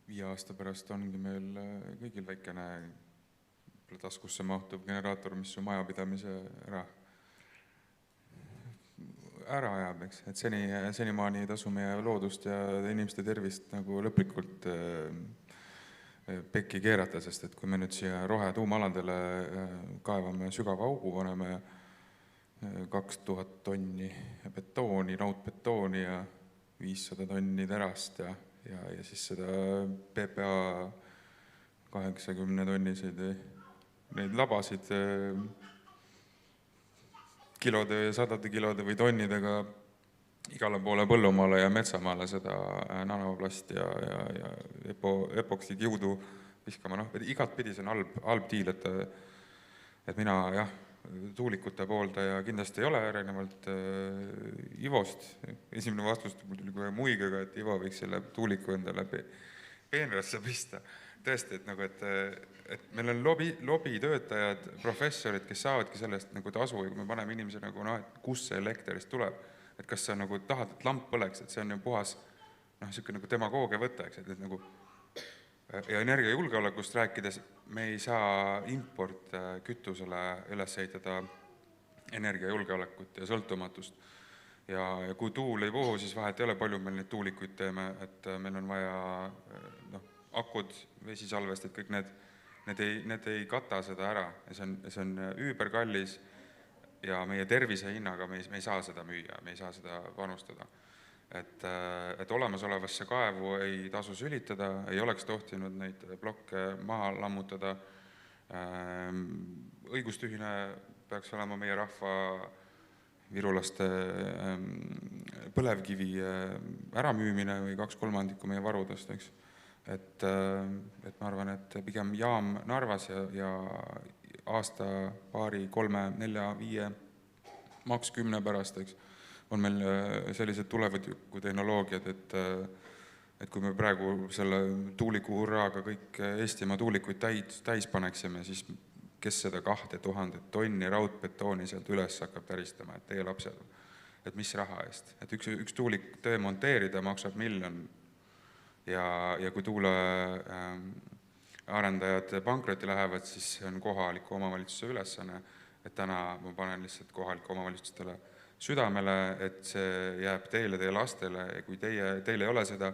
5 aasta pärast ongi meil kõigil väikene taskusse mahtuv generaator, mis su majapidamise ära ajab, eks. Et senimaani ei tasu meie loodust ja inimeste tervist nagu lõplikult pekki keerata, sest et kui me nüüd siia rohetuumaladele kaevame sügava augu, paneme 2000 tonni betooni, raudbetooni ja 500 tonni terast ja siis seda PPA 80 tonniseid neid labasid kilode, 100 kilode või tonnidega igale poole põllumaale ja metsamaale seda nanoplasti ja epoksi kiudu viskama. Igat pidi see on halb diil, et mina tuulikute pooldaja kindlasti ei ole, erinevalt Ivost. Esimene vastus tuli kohe muigega, et Ivo võiks selle tuuliku endale peenrasse pista. Tõesti, et meil on lobitöötajad, professorid, kes saavadki sellest tasu ja kui me paneme inimese et kus see elektrist tuleb, et kas sa tahad, et lamp põleks, et see on ju puhas selline demagoogia võtta, eks, et ja energiajulgeolekust rääkides me ei saa importkütusele üles ehitada energiajulgeolekut ja sõltumatust. Ja kui tuul ei puhu, siis vahet ei ole, palju meil neid tuulikuid teeme, et meil on vaja akud, vesisalvestid, kõik need ei kata seda ära ja see on üüberkallis ja meie tervise hinnaga me ei saa seda müüa, me ei saa seda panustada. Et olemasolevasse kaevu ei tasu sülitada, ei oleks tohtinud neid blokke maha lammutada. Õigustühine peaks olema meie rahva virulaste põlevkivi äramüümine või 2/3 meie varudest, eks. Et ma arvan, et pigem jaam Narvas ja aasta, paari, 3, 4, 5, maks 10 pärast, eks, on meil sellised tulevikutehnoloogiad, et kui me praegu selle tuuliku hurraaga kõik Eestimaa tuulikuid täis paneksime, siis kes seda 2000 tonni raudbetooni sealt üles hakkab täristama, et teie lapsed. et mis raha eest. Et üks tuulik demonteerida maksab 1 000 000 ja kui tuule arendajad pankrotti lähevad, siis see on kohaliku omavalitsuse ülesanne, et täna ma panen lihtsalt kohalike omavalitsustele südamele, et see jääb teile, teie lastele ja kui teil ei ole seda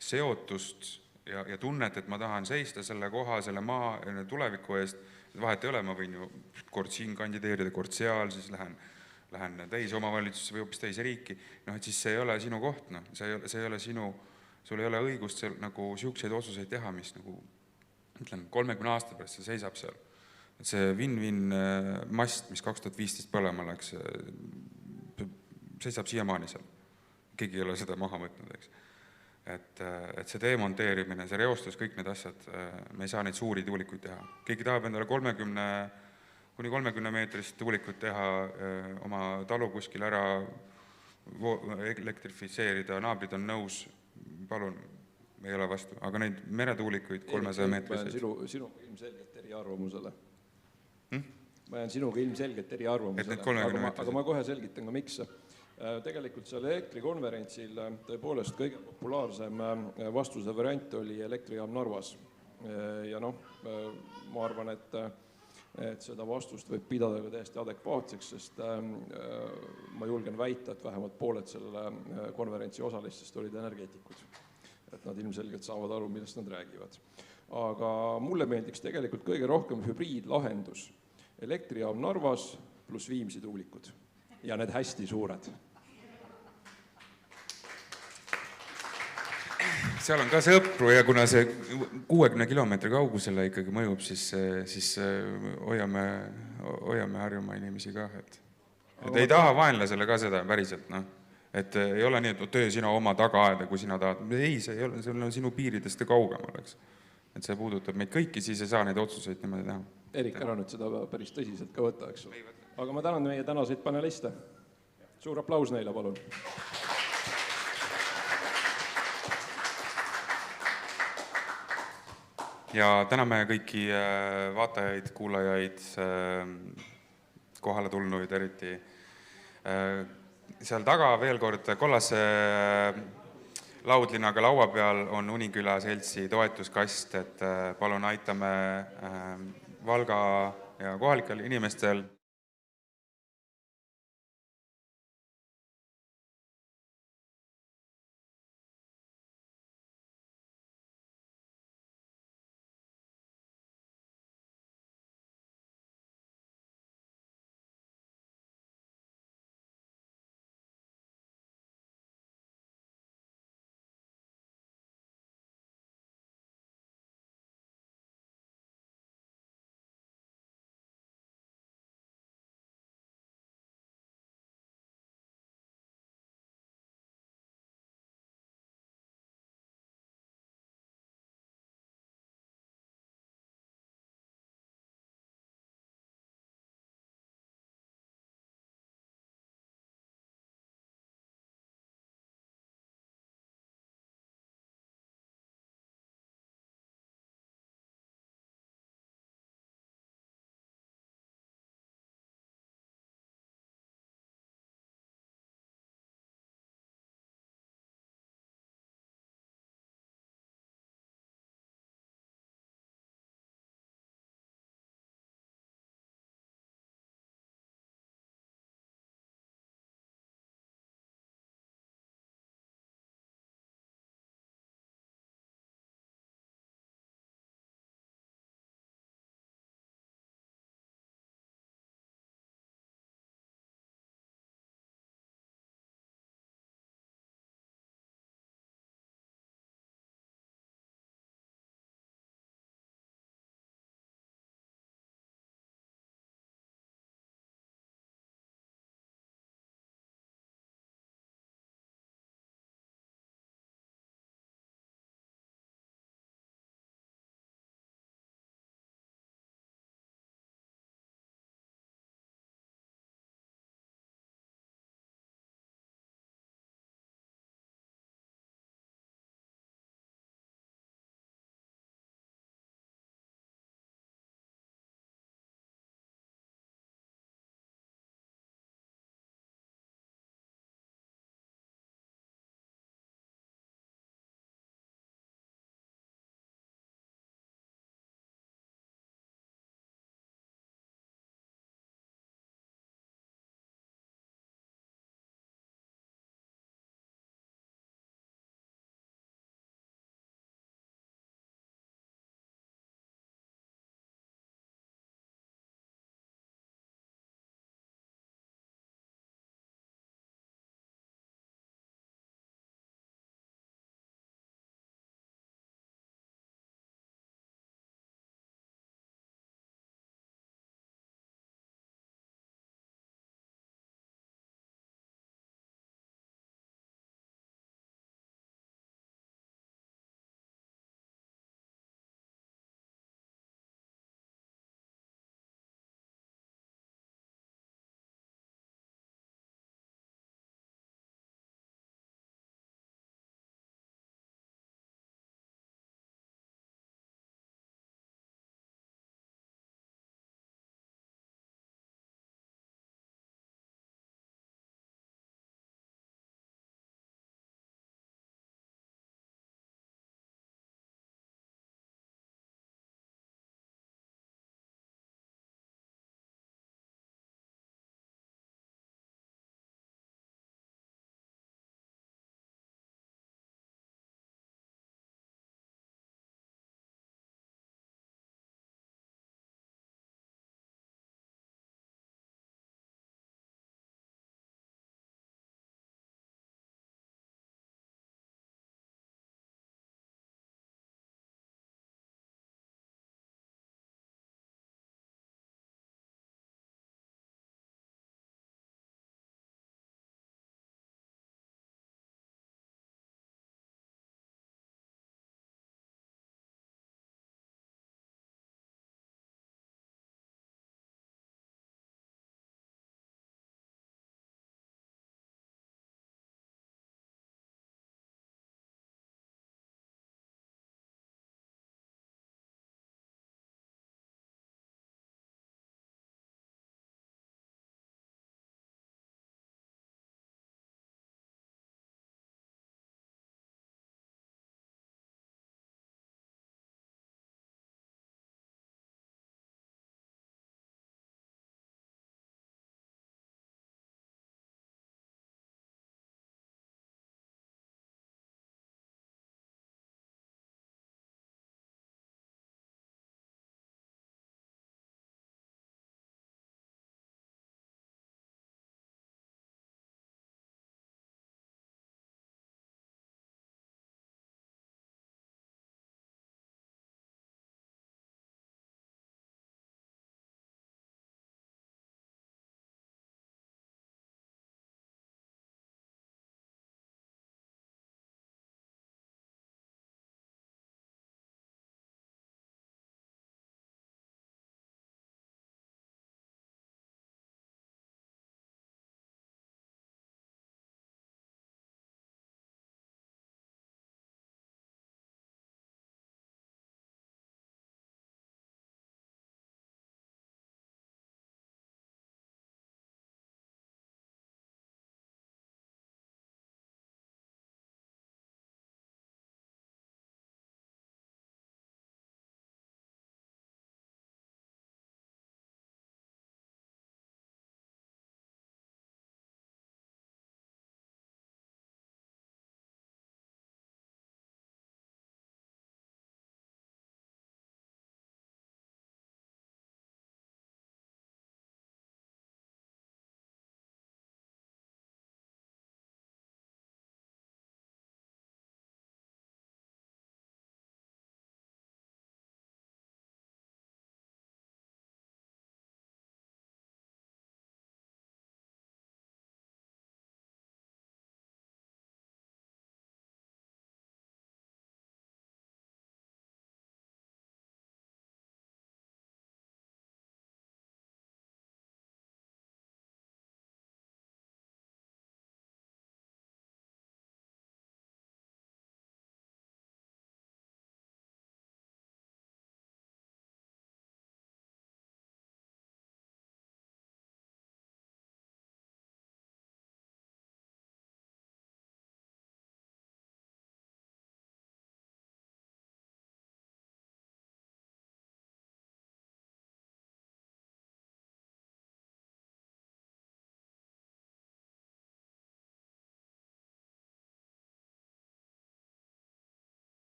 seotust ja tunnet, et ma tahan seista selle koha, selle maa tuleviku eest, vahet ei ole, ma võin ju kord siin kandideerida, kord seal, siis lähen teise omavalitsusse või hoopis teise riiki, et siis see ei ole sinu koht, see ei ole sinu, sul ei ole õigust nagu siukseid otsuseid teha, mis nagu, ütlen, 30 aasta pärast see seisab seal. Et see win-win mast, mis 2015 põlema läks, seisab siiamaani seal. Keegi ei ole seda maha võtnud, eks. Et see demonteerimine, see reostus, kõik need asjad, me ei saa neid suuri tuulikuid teha. Keegi tahab endale 30 meetrist tuulikut teha, oma talu kuskil ära elektrifitseerida, naabrid on nõus, palun, ei ole vastu. Aga neid meretuulikuid 300 meetrised. Ma jään sinuga ilmselgelt eri arvamusele. Ma jään sinuga ilmselgelt eri arvamusele, aga ma kohe selgitan ka miks. Tegelikult seal elektrikonverentsil tõepoolest kõige populaarsem vastuse variant oli elektrijaam Narvas. Ja ma arvan, et seda vastust võib pidada ka täiesti adekvaatseks, sest ma julgen väita, et vähemalt pooled selle konverentsi osalistest olid energeetikud. Et nad ilmselgelt saavad aru, millest nad räägivad. Aga mulle meeldiks tegelikult kõige rohkem hübriidlahendus. Elektrijaam Narvas pluss Viimsi tuulikud. Ja need hästi suured. Seal on ka sõpru ja kuna see 60 kilomeetri kaugusele ikkagi mõjub, siis hoiame Harjumaa inimesi ka. Et ei taha vaenlasele ka seda päriselt. Et ei ole nii, et töö sina oma tagaaeda, kui sina tahad. Ei, see on sinu piiridest kaugemal. Et see puudutab meid kõiki, siis ei saa neid otsuseid niimoodi teha. Erik, ära nüüd seda päris tõsiselt ka võtta, eks. Aga ma tänan meie tänaseid paneliste. Suur aplaus neile, palun. Ja täname kõiki vaatajaid, kuulajaid, kohale tulnuid eriti. Seal taga veel kord kollase laudlinaga laua peal on Uniküla seltsi toetuskast, et palun aitame Valga ja kohalikel inimestel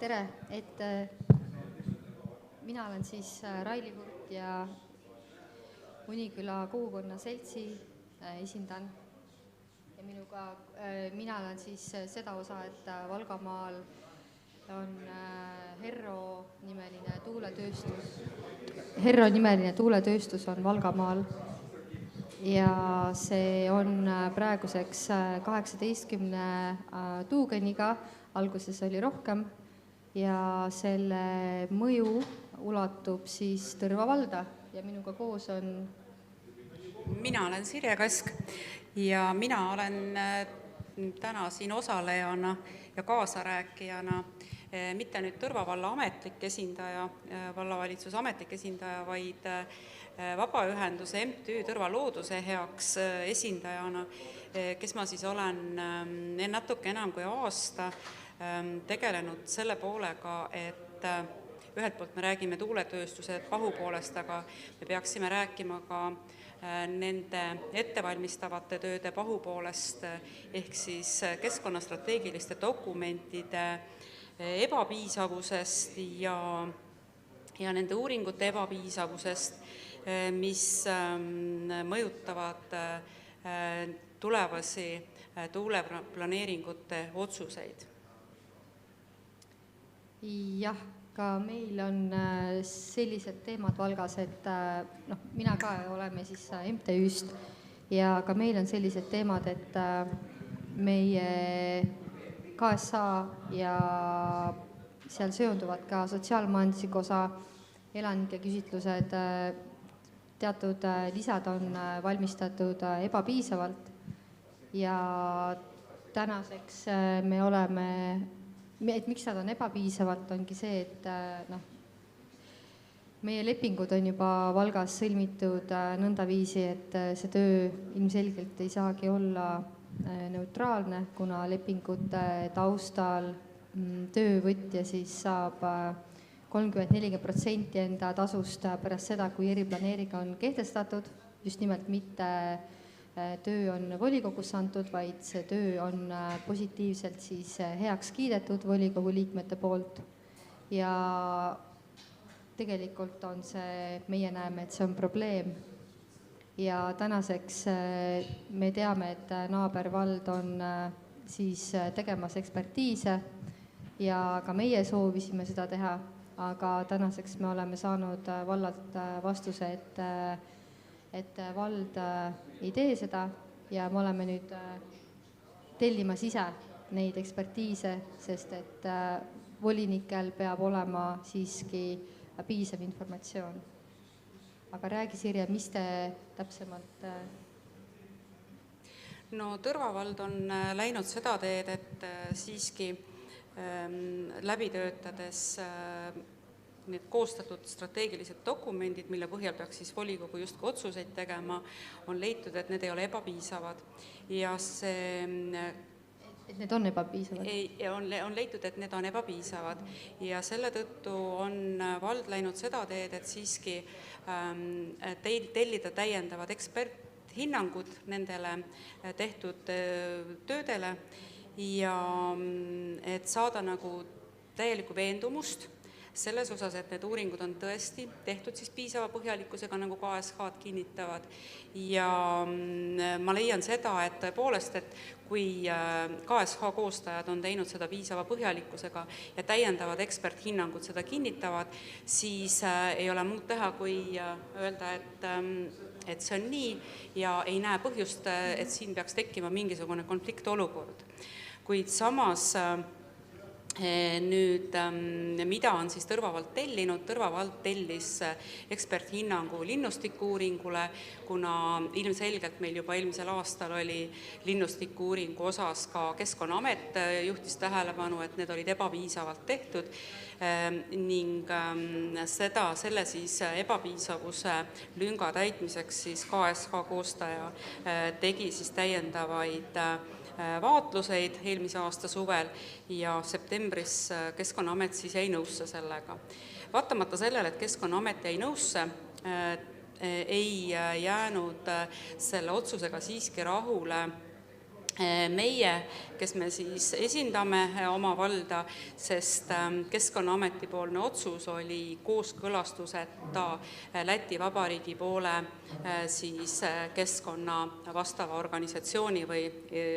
tere, et mina olen siis Raili Hurt ja Uniküla kogukonna seltsi esindan. Ja mina olen siis seda osa, et Valgamaal on nimeline tuuletööstus on Valgamaal ja see on praeguseks 18 tuugeniga, alguses oli rohkem ja selle mõju ulatub siis Tõrva valda ja minuga koos on... Mina olen Sirje Kask ja mina olen täna siin osalejana ja kaasarääkijana mitte nüüd Tõrva valla ametlik esindaja, vallavalitsuse ametlik esindaja, vaid vabaühenduse MTÜ Tõrva looduse heaks esindajana, kes ma siis olen natuke enam kui aasta tegelenud selle poolega, et ühelt poolt me räägime tuuletööstuse pahupoolest, aga me peaksime rääkima ka nende ettevalmistavate tööde pahupoolest ehk siis keskkonnastrateegiliste dokumentide ebapiisavusest ja nende uuringute ebapiisavusest, mis mõjutavad tulevasi tuuleplaneeringute otsuseid. Jah, ka meil on sellised teemad Valgas, et mina ka oleme siis MTÜ-st ja ka meil on sellised teemad, et meie KSA ja seal seonduvad ka sotsiaalmajanduslik osa, elanike küsitlused, teatud lisad on valmistatud ebapiisavalt ja tänaseks me oleme... Et miks nad on ebapiisavalt, ongi see, et meie lepingud on juba Valgas sõlmitud nõndaviisi, et see töö ilmselgelt ei saagi olla neutraalne, kuna lepingute taustal töövõtja siis saab 30-40% enda tasust pärast seda, kui eriplaneering on kehtestatud, just nimelt mitte töö on volikogus antud, vaid see töö on positiivselt siis heaks kiidetud volikogu liikmete poolt ja tegelikult on see, meie näeme, et see on probleem ja tänaseks me teame, et naabervald on siis tegemas ekspertiise ja ka meie soovisime seda teha, aga tänaseks me oleme saanud vallalt vastuse, et vald ei tee seda ja me oleme nüüd tellimas ise neid ekspertiise, sest et volinikel peab olema siiski piisav informatsioon. Aga räägi, Sirje, mis te täpsemalt... No Tõrva vald on läinud seda teed, et siiski läbi töötades need koostatud strateegilised dokumendid, mille põhjal peaks siis volikogu justkui otsuseid tegema, on leitud, et need ei ole ebapiisavad. Ja see... Et need on ebapiisavad? On leitud, et need on ebapiisavad. Ja selle tõttu on vald läinud seda teed, et siiski tellida täiendavad eksperthinnangud nendele tehtud töödele ja et saada nagu täielikku veendumust selles osas, et need uuringud on tõesti tehtud siis piisava põhjalikkusega, nagu KSH-d kinnitavad. Ja ma leian seda, et tõepoolest, et kui KSH koostajad on teinud seda piisava põhjalikkusega ja täiendavad eksperthinnangud seda kinnitavad, siis ei ole muud teha, kui öelda, et see on nii ja ei näe põhjust, et siin peaks tekkima mingisugune konfliktolukord. Kuid samas nüüd, mida on siis Tõrva vald tellinud? Tõrva vald tellis eksperthinnangu linnustiku-uuringule, kuna ilmselgelt meil juba eelmisel aastal oli linnustiku-uuringu osas ka Keskkonnaamet juhtis tähelepanu, et need olid ebapiisavalt tehtud ning selle siis ebapiisavuse lünga täitmiseks siis KSH koostaja tegi siis täiendavaid vaatluseid eelmise aasta suvel ja septembris Keskkonnaamet siis jäi nõusse sellega. Vaatamata sellele, et Keskkonnaamet jäi nõusse, ei jäänud selle otsusega siiski rahule meie, kes me siis esindame oma valda, sest Keskkonnaameti poolne otsus oli kooskõlastuseta Läti Vabariigi poole siis keskkonna vastava organisatsiooni või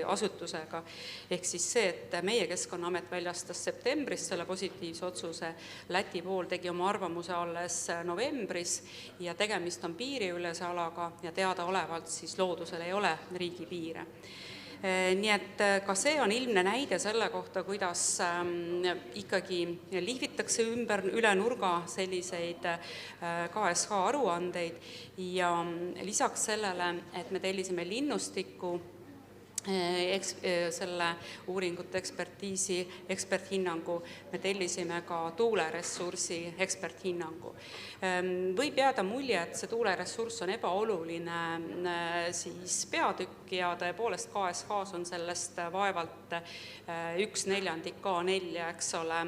asutusega. Ehk siis see, et meie Keskkonnaamet väljastas septembris selle positiivse otsuse, Läti pool tegi oma arvamuse alles novembris ja tegemist on piiriülese alaga ja teadaolevalt siis loodusel ei ole riigipiire. Nii et ka see on ilmne näide selle kohta, kuidas ikkagi lihvitakse üle nurga selliseid KSH aruandeid ja lisaks sellele, et me tellisime linnustiku selle uuringute ekspertiisi eksperthinnangu, me tellisime ka tuuleressursi eksperthinnangu. Võib jääda mulje, et see tuuleressurss on ebaoluline siis peatükk ja tõepoolest KSH-s on sellest vaevalt 1/4 K4, eks ole,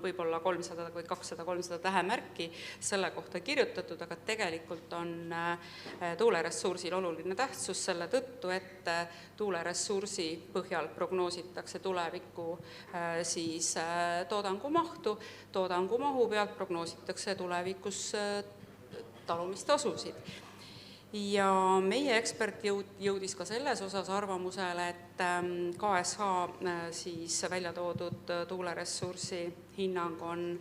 võib-olla 300 või 200-300 tähemärki selle kohta kirjutatud, aga tegelikult on tuuleressursil oluline tähtsus selle tõttu, et tuuleressursi põhjal prognoositakse tuleviku siis toodangu mahu pealt prognoositakse tulevikus talumistasusid. Ja meie ekspert jõudis ka selles osas arvamusele, et KSH siis välja toodud tuuleressursi hinnang on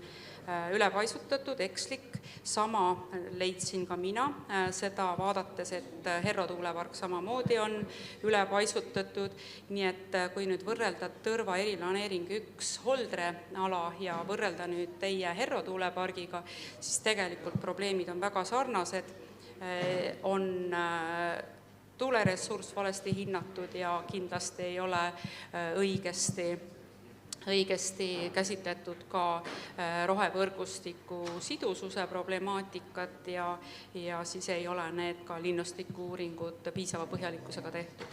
ülepaisutatud, ekslik, sama leidsin ka mina seda vaadates, et Herro tuulepark samamoodi on ülepaisutatud, nii et kui nüüd võrrelda Tõrva eriplaneering 1 Holdre ala ja võrrelda nüüd teie Herro tuulepargiga, siis tegelikult probleemid on väga sarnased, on tuuleressurss valesti hinnatud ja kindlasti ei ole õigesti käsitletud ka rohevõrgustiku sidususe problemaatikat ja siis ei ole need ka linnustiku uuringud piisava põhjalikkusega tehtud.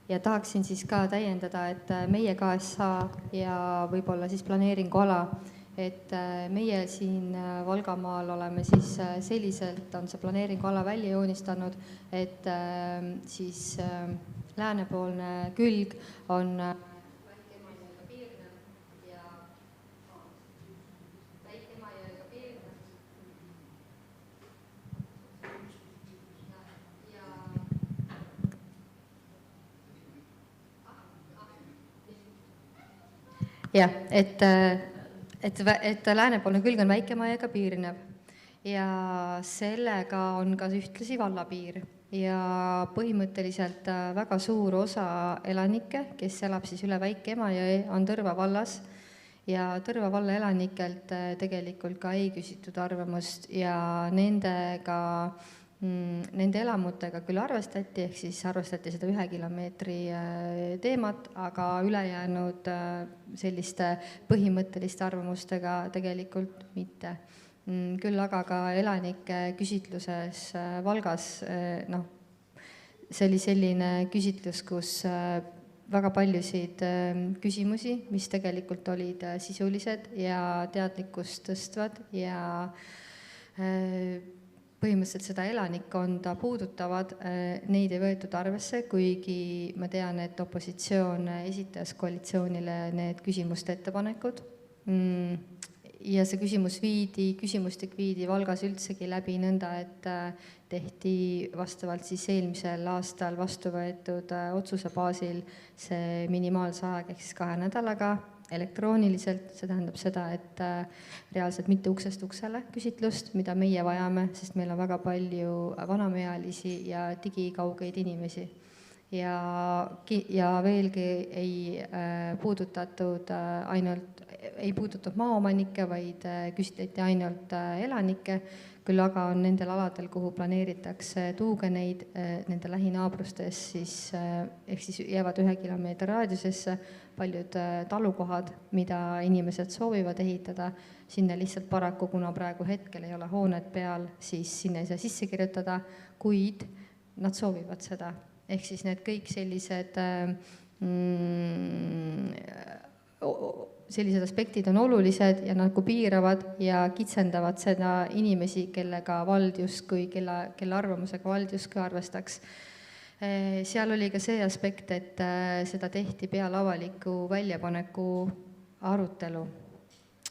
Ja tahaksin siis ka täiendada, et meie KSH ja võib-olla siis planeeringuala, et meie siin Valgamaal oleme siis selliselt, on see planeeringuala välja joonistanud, et siis läänepoolne külg on jah, et läänepoolne külg on Väike-Maiega piirnev ja sellega on ka ühtlasi vallapiir ja põhimõtteliselt väga suur osa elanikke, kes elab siis üle Väike-Emajõe, on Tõrva vallas ja Tõrva valla elanikelt tegelikult ka ei küsitud arvamust ja nende elamutega küll arvestati, ehk siis arvestati seda 1 kilomeetri teemat, aga ülejäänud selliste põhimõtteliste arvamustega tegelikult mitte. Küll aga ka elanike küsitluses Valgas, see oli selline küsitlus, kus väga paljusid küsimusi, mis tegelikult olid sisulised ja teadlikkust tõstvad ja põhimõtteliselt seda elanikkonda puudutavad, neid ei võetud arvesse, kuigi ma tean, et opositsioon esitas koalitsioonile need küsimuste ettepanekud. Ja see küsimustik viidi Valgas üldsegi läbi nõnda, et tehti vastavalt siis eelmisel aastal vastu võetud otsuse baasil see minimaalse aeg ehk siis 2 nädalaga elektrooniliselt, see tähendab seda, et reaalselt mitte uksest uksele küsitlust, mida meie vajame, sest meil on väga palju vanamealisi ja digikaugeid inimesi. Ja veelgi ei puudutatud maaomanikke, vaid küsitleti ainult elanikke, küll aga on nendel aladel, kuhu planeeritakse tuugeneid, nende lähinaabrustes ehk siis jäävad 1 kilomeetri raadiusesse paljud talukohad, mida inimesed soovivad ehitada, sinna lihtsalt paraku, kuna praegu hetkel ei ole hooned peal, siis sinna ei saa sisse kirjutada, kuid nad soovivad seda. Ehk siis need kõik sellised sellised aspektid on olulised ja nagu piiravad ja kitsendavad seda inimesi, kellega vald justkui, kelle arvamusega vald justkui arvestaks. Seal oli ka see aspekt, et seda tehti peale avaliku väljapaneku arutelu.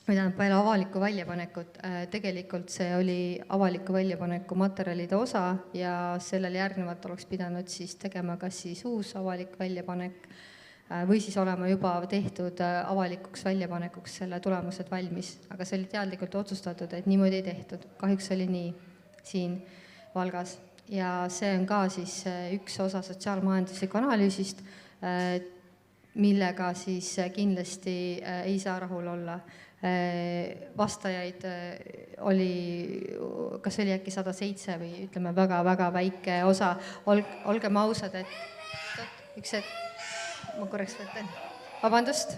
Peale avalikku väljapanekut, tegelikult see oli avaliku väljapaneku materjalide osa ja sellel järgnevalt oleks pidanud siis tegema kas siis uus avalik väljapanek või siis olema juba tehtud avalikuks väljapanekuks selle tulemused valmis. Aga see oli teadlikult otsustatud, et niimoodi ei tehtud. Kahjuks oli nii siin Valgas. Ja see on ka siis üks osa sotsiaalmajandusliku analüüsist, millega siis kindlasti ei saa rahul olla. Vastajaid oli, kas oli äkki 107 või ütleme väga väike osa. Olgem ausad, et üks hetk, ma korraks võtan. Vabandust.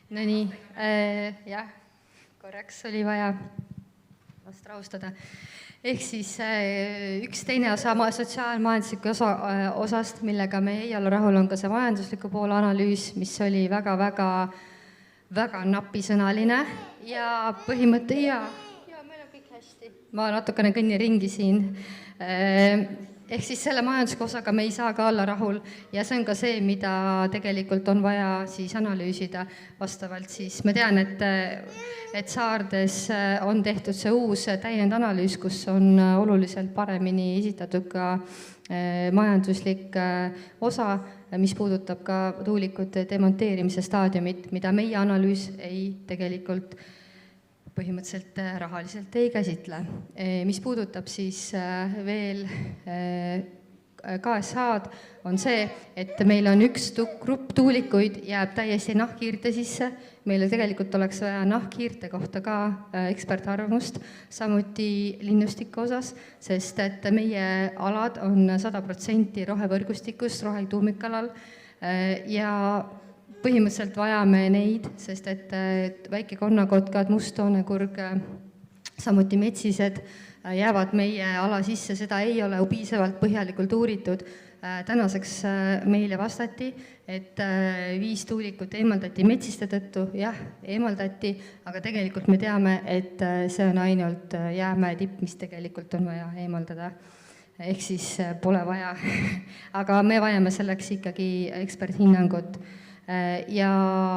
No nii, jah, korraks oli vaja vast rahustada. Ehk siis üks teine osa sotsiaalmajandusliku osast, millega me ei ole rahul, on ka see majandusliku poole analüüs, mis oli väga napisõnaline ja põhimõte ja meil on kõik hästi. Ma natukene kõnni ringi siin. Ehk siis selle majandusliku osaga me ei saa ka olla rahul ja see on ka see, mida tegelikult on vaja siis analüüsida vastavalt siis. Ma tean, et Saardes on tehtud see uus täiendanalüüs, kus on oluliselt paremini esitatud ka majanduslik osa, mis puudutab ka tuulikute demonteerimise staadiumit, mida meie analüüs ei tegelikult põhimõtteliselt rahaliselt ei käsitle. Mis puudutab siis veel KSH-d, on see, et meil on üks grupp tuulikuid jääb täiesti nahkhiirte sisse. Meile tegelikult oleks vaja nahkhiirte kohta ka ekspertarvamust, samuti linnustiku osas, sest et meie alad on 100% rohevõrgustikust, rohetuumikalal ja põhimõtteliselt vajame neid, sest et väike konnakotkad, musttoonekurg, samuti metsised jäävad meie ala sisse, seda ei ole piisavalt põhjalikult uuritud. Tänaseks meile vastati, et 5 tuulikut eemaldati metsiste tõttu, jah, eemaldati, aga tegelikult me teame, et see on ainult jäämäe tipp, mis tegelikult on vaja eemaldada. Ehk siis pole vaja, aga me vajame selleks ikkagi eksperthinnangut. Ja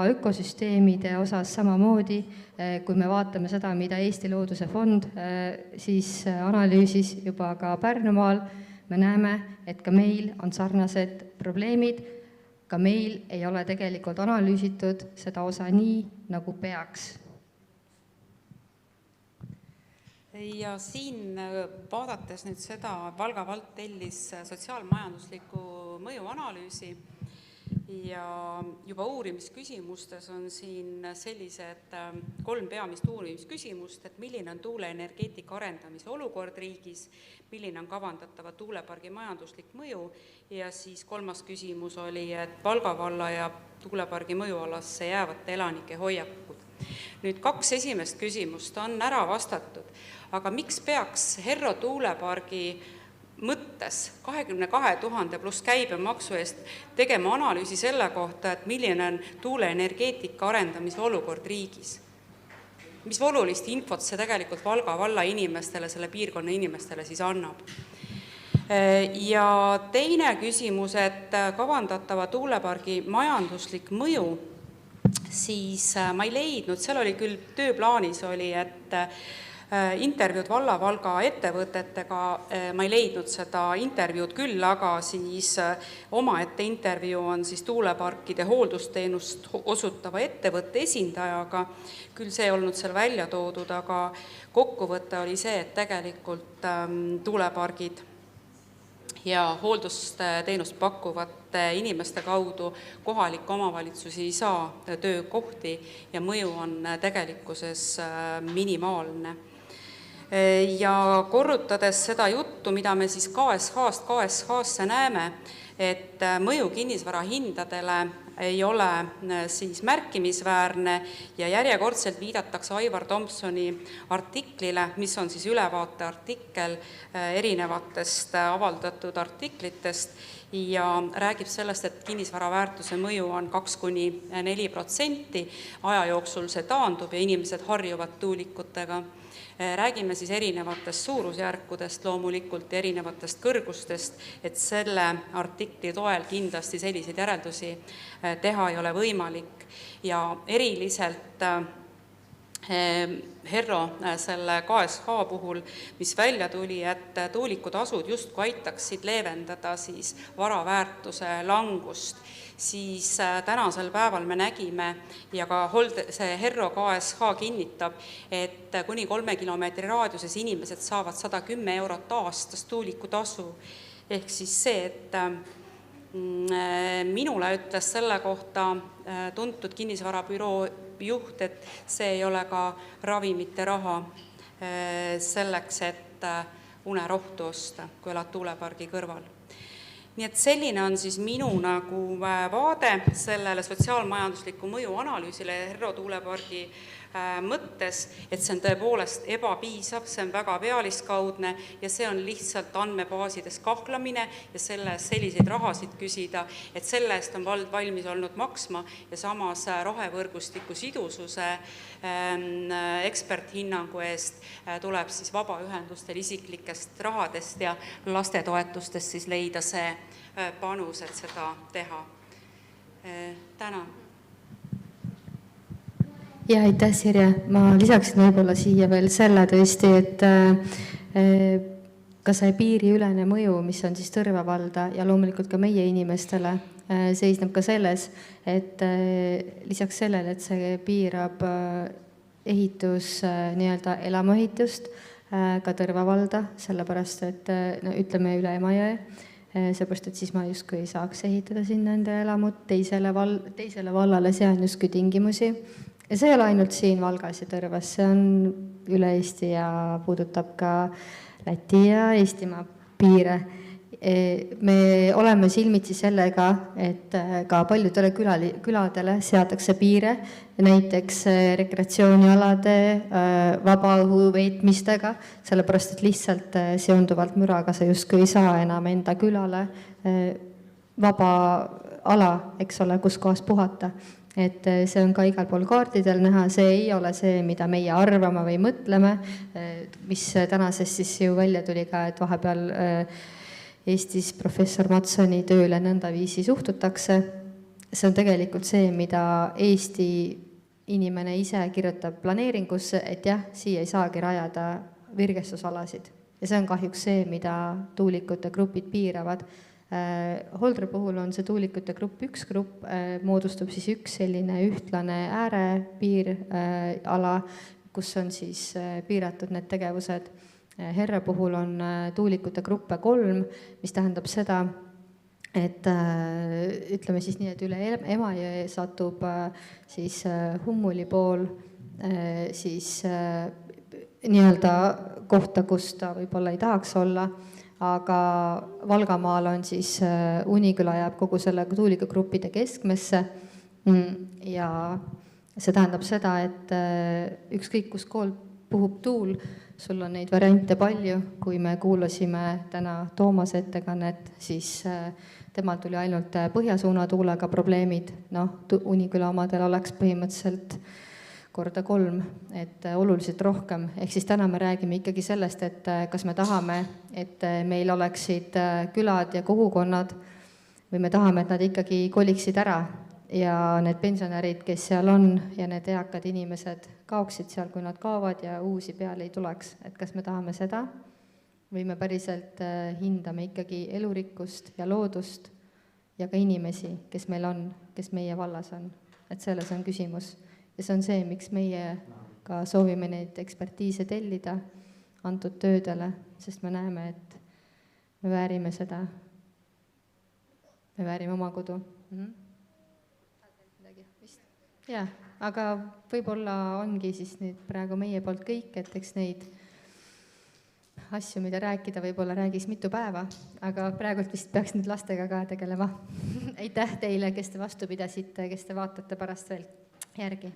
ökosüsteemide osas samamoodi, kui me vaatame seda, mida Eesti Looduse Fond siis analüüsis juba ka Pärnumaal, me näeme, et ka meil on sarnased probleemid, ka meil ei ole tegelikult analüüsitud seda osa nii, nagu peaks. Ja siin vaadates nüüd seda, Valga vald tellis sotsiaalmajandusliku mõjuanalüüsi ja juba uurimisküsimustes on siin sellised 3 peamist uurimisküsimust, et milline on tuuleenergeetika arendamise olukord riigis, milline on kavandatava tuulepargi majanduslik mõju ja siis 3. küsimus oli, et Valga valla ja tuulepargi mõjualasse jäävate elanike hoiakud. Nüüd 2 esimest küsimust on ära vastatud, aga miks peaks Herro tuulepargi mõttes 22 000 pluss käibemaksu eest tegema analüüsi selle kohta, et milline on tuuleenergeetika arendamise olukord riigis? Mis olulist infot see tegelikult Valga valla inimestele, selle piirkonna inimestele siis annab? Ja teine küsimus, et kavandatava tuulepargi majanduslik mõju, siis ma ei leidnud, seal oli küll tööplaanis oli, et intervjuud Valga ettevõtetega, ma ei leidnud seda intervjuud küll, aga siis omaette intervjuu on siis tuuleparkide hooldusteenust osutava ettevõtte esindajaga, küll see ei olnud seal välja toodud, aga kokkuvõte oli see, et tegelikult tuulepargid ja hooldusteenust pakkuvate inimeste kaudu kohalikke omavalitsusi ei saa töökohti ja mõju on tegelikkuses minimaalne. Ja korrutades seda juttu, mida me siis KSH-sse näeme, et mõju kinnisvara hindadele ei ole siis märkimisväärne ja järjekordselt viidatakse Aivar Thompsoni artiklile, mis on siis ülevaate artikkel erinevatest avaldatud artiklitest ja räägib sellest, et kinnisvara väärtuse mõju on 2–4%, aja jooksul see taandub ja inimesed harjuvad tuulikutega. Räägime siis erinevatest suurusjärkudest loomulikult ja erinevatest kõrgustest, et selle artikli toel kindlasti selliseid järeldusi teha ei ole võimalik. Ja eriliselt Herro selle KSH puhul, mis välja tuli, et tuulikutasud justkui aitaksid leevendada siis varaväärtuse langust, siis tänasel päeval me nägime ja ka see Herro KSH kinnitab, et kuni 3 kilomeetri raadiuses inimesed saavad 110 eurot aastas tuulikutasu. Ehk siis see, et minule ütles selle kohta tuntud kinnisvarabüroo juht, et see ei ole ka ravimite raha selleks, et unerohtu osta, kui elad tuulepargi kõrval. Nii et selline on siis minu nagu vaade sellele sotsiaalmajandusliku mõju analüüsile Herro tuulepargi mõttes, et see on tõepoolest ebapiisav, see on väga pealiskaudne ja see on lihtsalt andmebaasides kahlamine ja selliseid rahasid küsida, et selle eest on vald valmis olnud maksma ja samas rohevõrgustiku sidususe eksperthinnangu eest tuleb siis vabaühendustel isiklikest rahadest ja lastetoetustest siis leida see panus, et seda teha. Tänan. Ja aitäh, Sirje. Ma lisaksin võib-olla siia veel selle tõesti, et ka see piiriülene mõju, mis on siis Tõrva valda ja loomulikult ka meie inimestele, seisneb ka selles, et lisaks sellele, et see piirab ehitus, nii-öelda elamuehitust ka Tõrva valda, sellepärast, et ütleme üle Emajõe, seepärast, et siis ma justkui ei saaks ehitada sinna enda elamut teisele vallale, see on justkui tingimusi. Ja see ei ole ainult siin Valgas ja Tõrvas, see on üle Eesti ja puudutab ka Läti ja Eestimaa piire. Me oleme silmitsi sellega, et ka paljudele küladele seatakse piire, näiteks rekreatsioonialade, vabaõhu veetmistega, sellepärast, et lihtsalt seonduvalt müraga sa justkui ei saa enam enda külale vaba ala, eks ole, kus kohas puhata. Et see on ka igal pool kaartidel näha, see ei ole see, mida meie arvame või mõtleme, mis tänases siis ju välja tuli ka, et vahepeal Eestis professor Matsoni tööle nõndaviisi suhtutakse. See on tegelikult see, mida Eesti inimene ise kirjutab planeeringusse, et jah, siia ei saagi rajada virgestusalasid. Ja see on kahjuks see, mida tuulikute grupid piiravad. Holdre puhul on see tuulikute grupp, üks grupp moodustub siis üks selline ühtlane äärepiir ala, kus on siis piiratud need tegevused. Herre puhul on tuulikute gruppe 3, mis tähendab seda, et ütleme siis nii, et üle Emajõe satub siis Hummuli pool siis nii-öelda kohta, kus ta võib-olla ei tahaks olla, aga Valgamaal on siis Uniküla jääb kogu selle tuulikugruppide keskmesse ja see tähendab seda, et ükskõik kus kool puhub tuul, sul on neid variante palju, kui me kuulasime täna Toomase ettekannet, siis temal tuli ainult põhjasuuna tuulega probleemid, Uniküla omadel oleks põhimõtteliselt korda 3, et oluliselt rohkem. Ehk siis täna me räägime ikkagi sellest, et kas me tahame, et meil oleksid külad ja kogukonnad või me tahame, et nad ikkagi koliksid ära ja need pensionärid, kes seal on ja need eakad inimesed kaoksid seal, kui nad kaovad ja uusi peale ei tuleks. Et kas me tahame seda või me päriselt hindame ikkagi elurikkust ja loodust ja ka inimesi, kes meil on, kes meie vallas on. Et selles on küsimus. Ja see on see, miks meie ka soovime neid ekspertiise tellida antud töödele, sest me näeme, et me väärime seda. Me väärime oma kodu. Jaa, aga võib-olla ongi siis nüüd praegu meie poolt kõik, et eks neid asju, mida rääkida, võib-olla räägiks mitu päeva, aga praegult vist peaks nüüd lastega ka tegelema. Aitäh teile, kes te vastu pidasite, kes te vaatate pärast veel järgi.